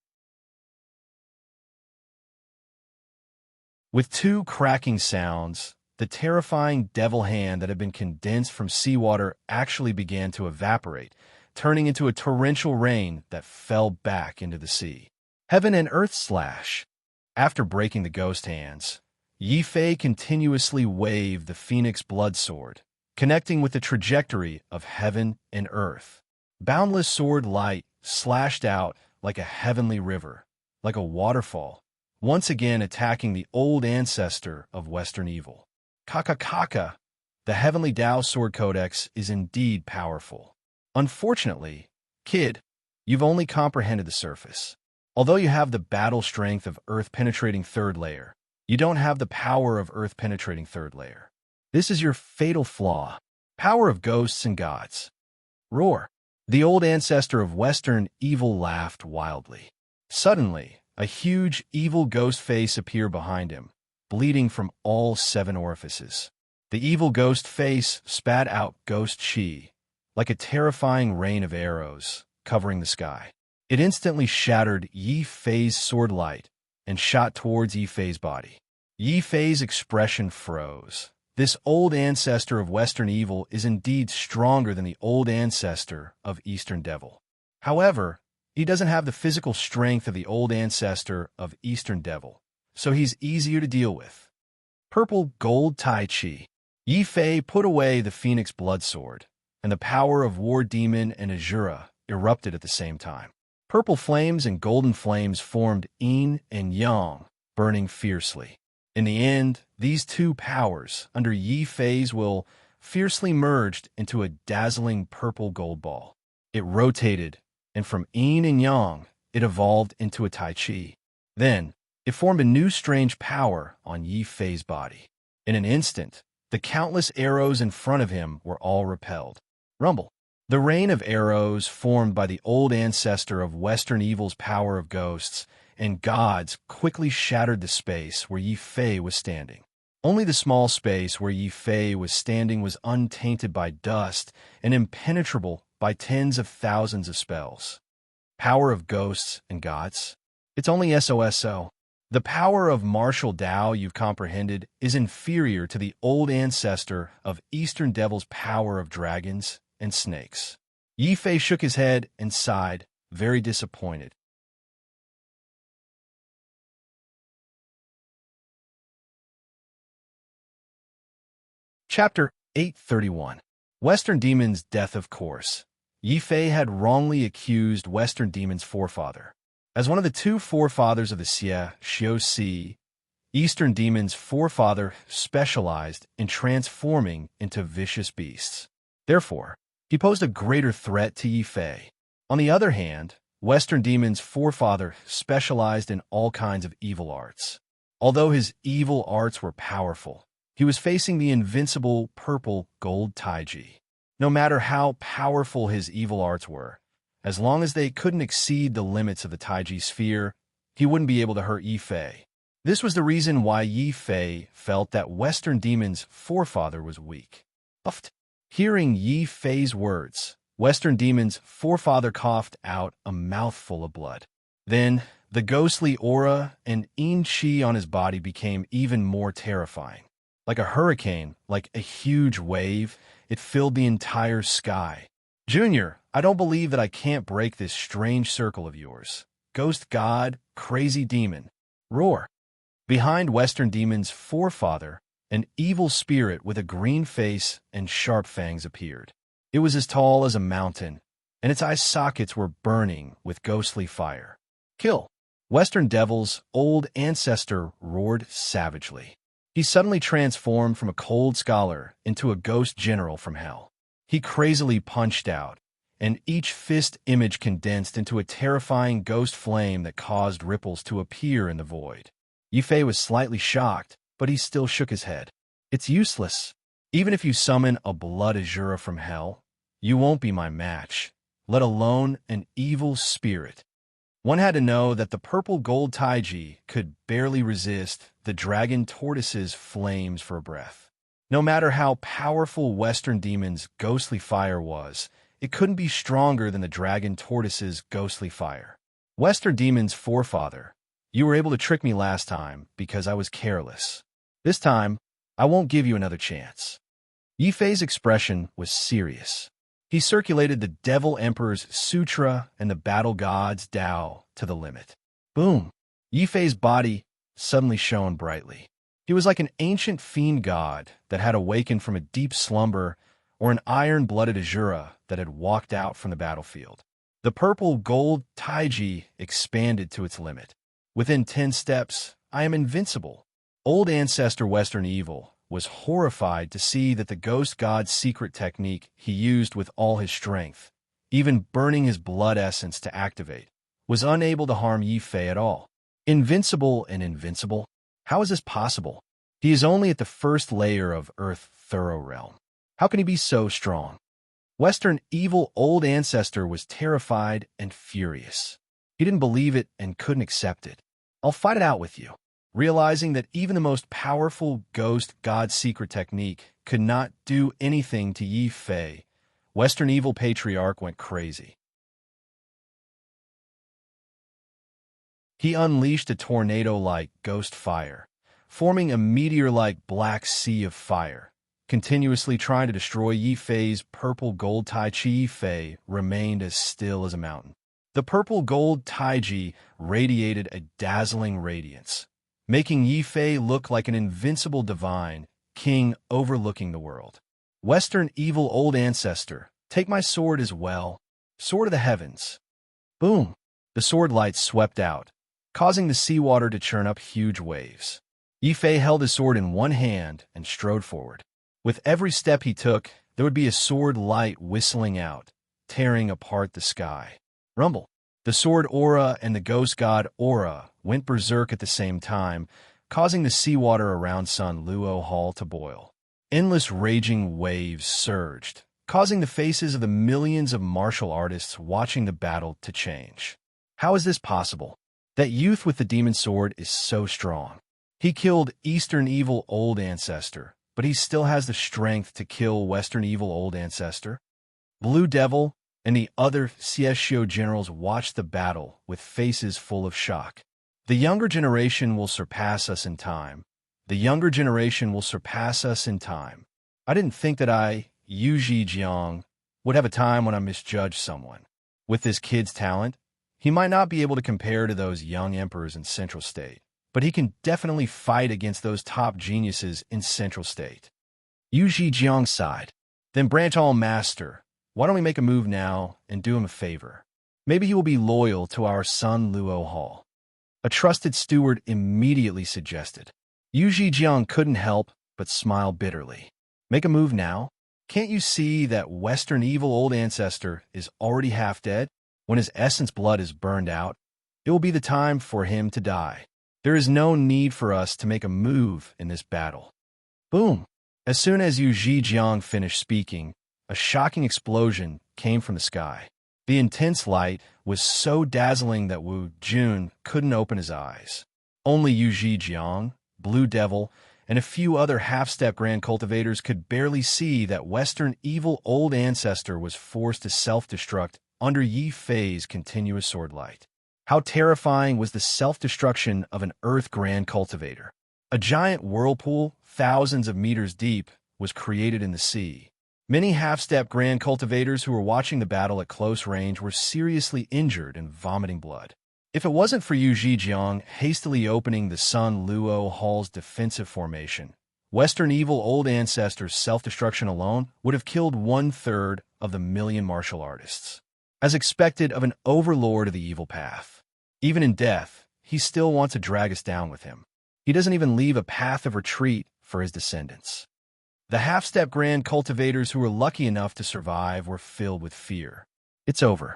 With two cracking sounds, the terrifying devil hand that had been condensed from seawater actually began to evaporate, turning into a torrential rain that fell back into the sea. Heaven and earth slash. After breaking the ghost hands, Yifei continuously waved the phoenix blood sword, connecting with the trajectory of heaven and earth. Boundless sword light slashed out like a heavenly river, like a waterfall, once again attacking the old ancestor of Western evil. Kaka, the Heavenly Tao Sword Codex is indeed powerful. Unfortunately, kid, you've only comprehended the surface. Although you have the battle strength of earth-penetrating third layer, you don't have the power of earth-penetrating third layer. This is your fatal flaw. Power of ghosts and gods. Roar. The old ancestor of Western evil laughed wildly. Suddenly, a huge evil ghost face appeared behind him, bleeding from all 7 orifices. The evil ghost face spat out ghost chi, like a terrifying rain of arrows, covering the sky. It instantly shattered Yifei's sword light and shot towards Yifei's body. Yifei's expression froze. This old ancestor of Western evil is indeed stronger than the old ancestor of Eastern devil. However, he doesn't have the physical strength of the old ancestor of Eastern devil, so he's easier to deal with. Purple gold Tai Chi. Yifei put away the phoenix blood sword, and the power of war demon and Azura erupted at the same time. Purple flames and golden flames formed yin and yang, burning fiercely. In the end, these two powers, under Yifei's will, fiercely merged into a dazzling purple gold ball. It rotated, and from yin and yang, it evolved into a Tai Chi. Then, it formed a new strange power on Yifei's body. In an instant, the countless arrows in front of him were all repelled. Rumble. The rain of arrows formed by the old ancestor of Western evil's power of ghosts and gods quickly shattered the space where Yifei was standing. Only the small space where Yi Fei was standing was untainted by dust and impenetrable by tens of thousands of spells. Power of ghosts and gods? It's only SOSO. The power of martial Tao you've comprehended is inferior to the old ancestor of Eastern Devil's power of dragons and snakes. Yi Fei shook his head and sighed, very disappointed. Chapter 831. Western Demon's Death. Of course, Yi Fei had wrongly accused Western Demon's forefather. As one of the two forefathers of the Xie Xiu Si, Eastern Demon's forefather specialized in transforming into vicious beasts. Therefore, he posed a greater threat to Yi Fei. On the other hand, Western Demon's forefather specialized in all kinds of evil arts. Although his evil arts were powerful, he was facing the invincible purple gold Taiji. No matter how powerful his evil arts were, as long as they couldn't exceed the limits of the Taiji sphere, he wouldn't be able to hurt Yi Fei. This was the reason why Yi Fei felt that Western Demon's forefather was weak. Puffed. Hearing Yi Fei's words, Western Demon's forefather coughed out a mouthful of blood. Then, the ghostly aura and yin qi on his body became even more terrifying. Like a hurricane, like a huge wave, it filled the entire sky. Junior, I don't believe that I can't break this strange circle of yours. Ghost God, crazy demon. Roar. Behind Western Demon's forefather, an evil spirit with a green face and sharp fangs appeared. It was as tall as a mountain, and its eye sockets were burning with ghostly fire. Kill! Western Devil's old ancestor roared savagely. He suddenly transformed from a cold scholar into a ghost general from hell. He crazily punched out, and each fist image condensed into a terrifying ghost flame that caused ripples to appear in the void. Yi Fei was slightly shocked, but he still shook his head. It's useless. Even if you summon a blood azura from hell, you won't be my match, let alone an evil spirit. One had to know that the purple gold Taiji could barely resist the dragon tortoise's flames for a breath. No matter how powerful Western Demon's ghostly fire was, it couldn't be stronger than the dragon tortoise's ghostly fire. Western Demon's forefather, you were able to trick me last time because I was careless. This time, I won't give you another chance. Yi Fei's expression was serious. He circulated the Devil Emperor's Sutra and the Battle God's Tao to the limit. Boom! Yi Fei's body suddenly shone brightly. He was like an ancient fiend god that had awakened from a deep slumber, or an iron-blooded Azura that had walked out from the battlefield. The purple gold Taiji expanded to its limit. Within 10 steps, I am invincible. Old ancestor Western Evil was horrified to see that the ghost god's secret technique he used with all his strength, even burning his blood essence to activate, was unable to harm Yi Fei at all. Invincible and invincible? How is this possible? He is only at the first layer of Earth Thorough Realm. How can he be so strong? Western Evil old ancestor was terrified and furious. He didn't believe it and couldn't accept it. I'll fight it out with you. Realizing that even the most powerful ghost god secret technique could not do anything to Yi Fei, Western Evil Patriarch went crazy. He unleashed a tornado-like ghost fire, forming a meteor-like black sea of fire, continuously trying to destroy Yi Fei's purple gold Taiji. Yi Fei remained as still as a mountain. The purple gold Taiji radiated a dazzling radiance, making Yi Fei look like an invincible divine king overlooking the world. Western Evil old ancestor, take my sword as well. Sword of the heavens. Boom! The sword light swept out, causing the seawater to churn up huge waves. Yi Fei held his sword in one hand and strode forward. With every step he took, there would be a sword light whistling out, tearing apart the sky. Rumble. The sword aura and the ghost god aura went berserk at the same time, causing the seawater around Sun Luo Hall to boil. Endless raging waves surged, causing the faces of the millions of martial artists watching the battle to change. How is this possible? That youth with the demon sword is so strong. He killed Eastern Evil Old Ancestor, but he still has the strength to kill Western Evil Old Ancestor. Blue Devil and the other CSGO generals watched the battle with faces full of shock. The younger generation will surpass us in time. The younger generation will surpass us in time. I didn't think that Yu Zhejiang, would have a time when I misjudged someone. With this kid's talent, he might not be able to compare to those young emperors in Central State, but he can definitely fight against those top geniuses in Central State. Yu Zhejiang sighed. Then Branch All Master, why don't we make a move now and do him a favor? Maybe he will be loyal to our son Luo Hall. A trusted steward immediately suggested. Yu Zhejiang couldn't help but smile bitterly. Make a move now? Can't you see that Western Evil Old Ancestor is already half dead? When his essence blood is burned out, it will be the time for him to die. There is no need for us to make a move in this battle. Boom! As soon as Yu Zhejiang finished speaking, a shocking explosion came from the sky. The intense light was so dazzling that Wu Jun couldn't open his eyes. Only Yu Zhejiang, Blue Devil, and a few other half-step grand cultivators could barely see that Western Evil Old Ancestor was forced to self-destruct under Yi Fei's continuous sword light. How terrifying was the self-destruction of an Earth Grand Cultivator. A giant whirlpool, thousands of meters deep, was created in the sea. Many half-step Grand Cultivators who were watching the battle at close range were seriously injured and vomiting blood. If it wasn't for Yu Zhejiang hastily opening the Sun Luo Hall's defensive formation, Western Evil Old Ancestor's self-destruction alone would have killed 1/3 of the million martial artists. As expected of an overlord of the evil path. Even in death, he still wants to drag us down with him. He doesn't even leave a path of retreat for his descendants. The half-step Grand Cultivators who were lucky enough to survive were filled with fear. It's over.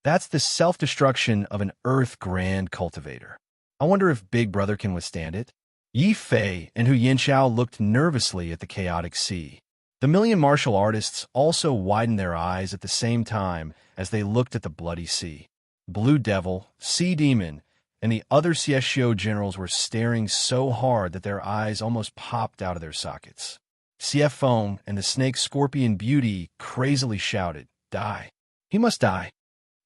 That's the self-destruction of an Earth Grand Cultivator. I wonder if Big Brother can withstand it? Yi Fei and Hu Yanxiao looked nervously at the chaotic sea. The million martial artists also widened their eyes at the same time as they looked at the bloody sea. Blue Devil, Sea Demon, and the other CSGO generals were staring so hard that their eyes almost popped out of their sockets. CF Foam and the Snake Scorpion Beauty crazily shouted, "Die! He must die!"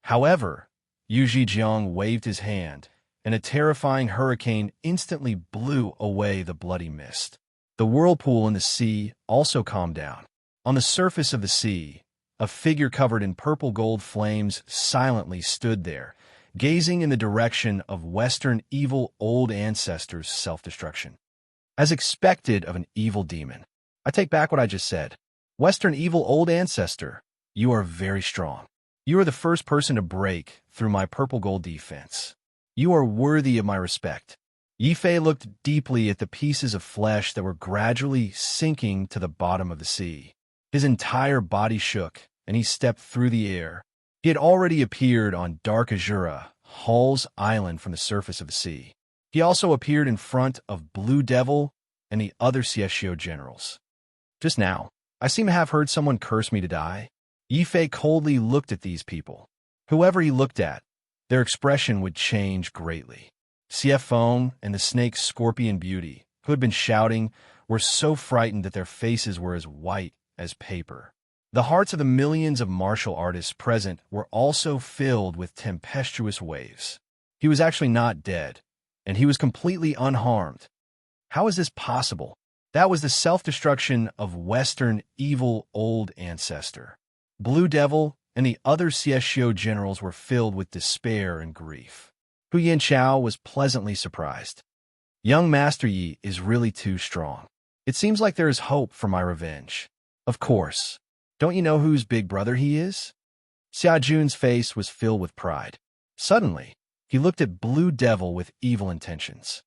However, Yu Zhejiang waved his hand, and a terrifying hurricane instantly blew away the bloody mist. The whirlpool in the sea also calmed down. On the surface of the sea, a figure covered in purple-gold flames silently stood there, gazing in the direction of Western Evil Old Ancestor's self-destruction. As expected of an evil demon. I take back what I just said. Western Evil Old Ancestor, you are very strong. You are the first person to break through my purple-gold defense. You are worthy of my respect. Yi Fei looked deeply at the pieces of flesh that were gradually sinking to the bottom of the sea. His entire body shook, and he stepped through the air. He had already appeared on Dark Azura, Hall's Island from the surface of the sea. He also appeared in front of Blue Devil and the other CSGO generals. Just now, I seem to have heard someone curse me to die. Yi Fei coldly looked at these people. Whoever he looked at, their expression would change greatly. CF Foam and the Snake Scorpion Beauty, who had been shouting, were so frightened that their faces were as white as paper. The hearts of the millions of martial artists present were also filled with tempestuous waves. He was actually not dead, and he was completely unharmed. How is this possible? That was the self-destruction of Western Evil Old Ancestor. Blue Devil and the other CSGO generals were filled with despair and grief. Hu Yanxiao was pleasantly surprised. Young Master Yi is really too strong. It seems like there is hope for my revenge. Of course. Don't you know whose big brother he is? Xia Jun's face was filled with pride. Suddenly, he looked at Blue Devil with evil intentions.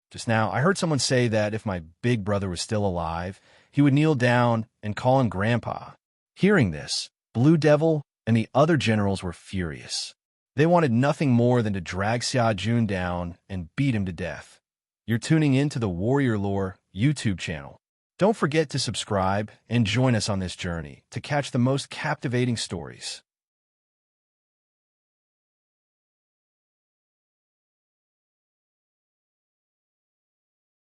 Just now, I heard someone say that if my big brother was still alive, he would kneel down and call him Grandpa. Hearing this, Blue Devil and the other generals were furious. They wanted nothing more than to drag Xia Jun down and beat him to death. You're tuning in to the Warrior Lore YouTube channel. Don't forget to subscribe and join us on this journey to catch the most captivating stories.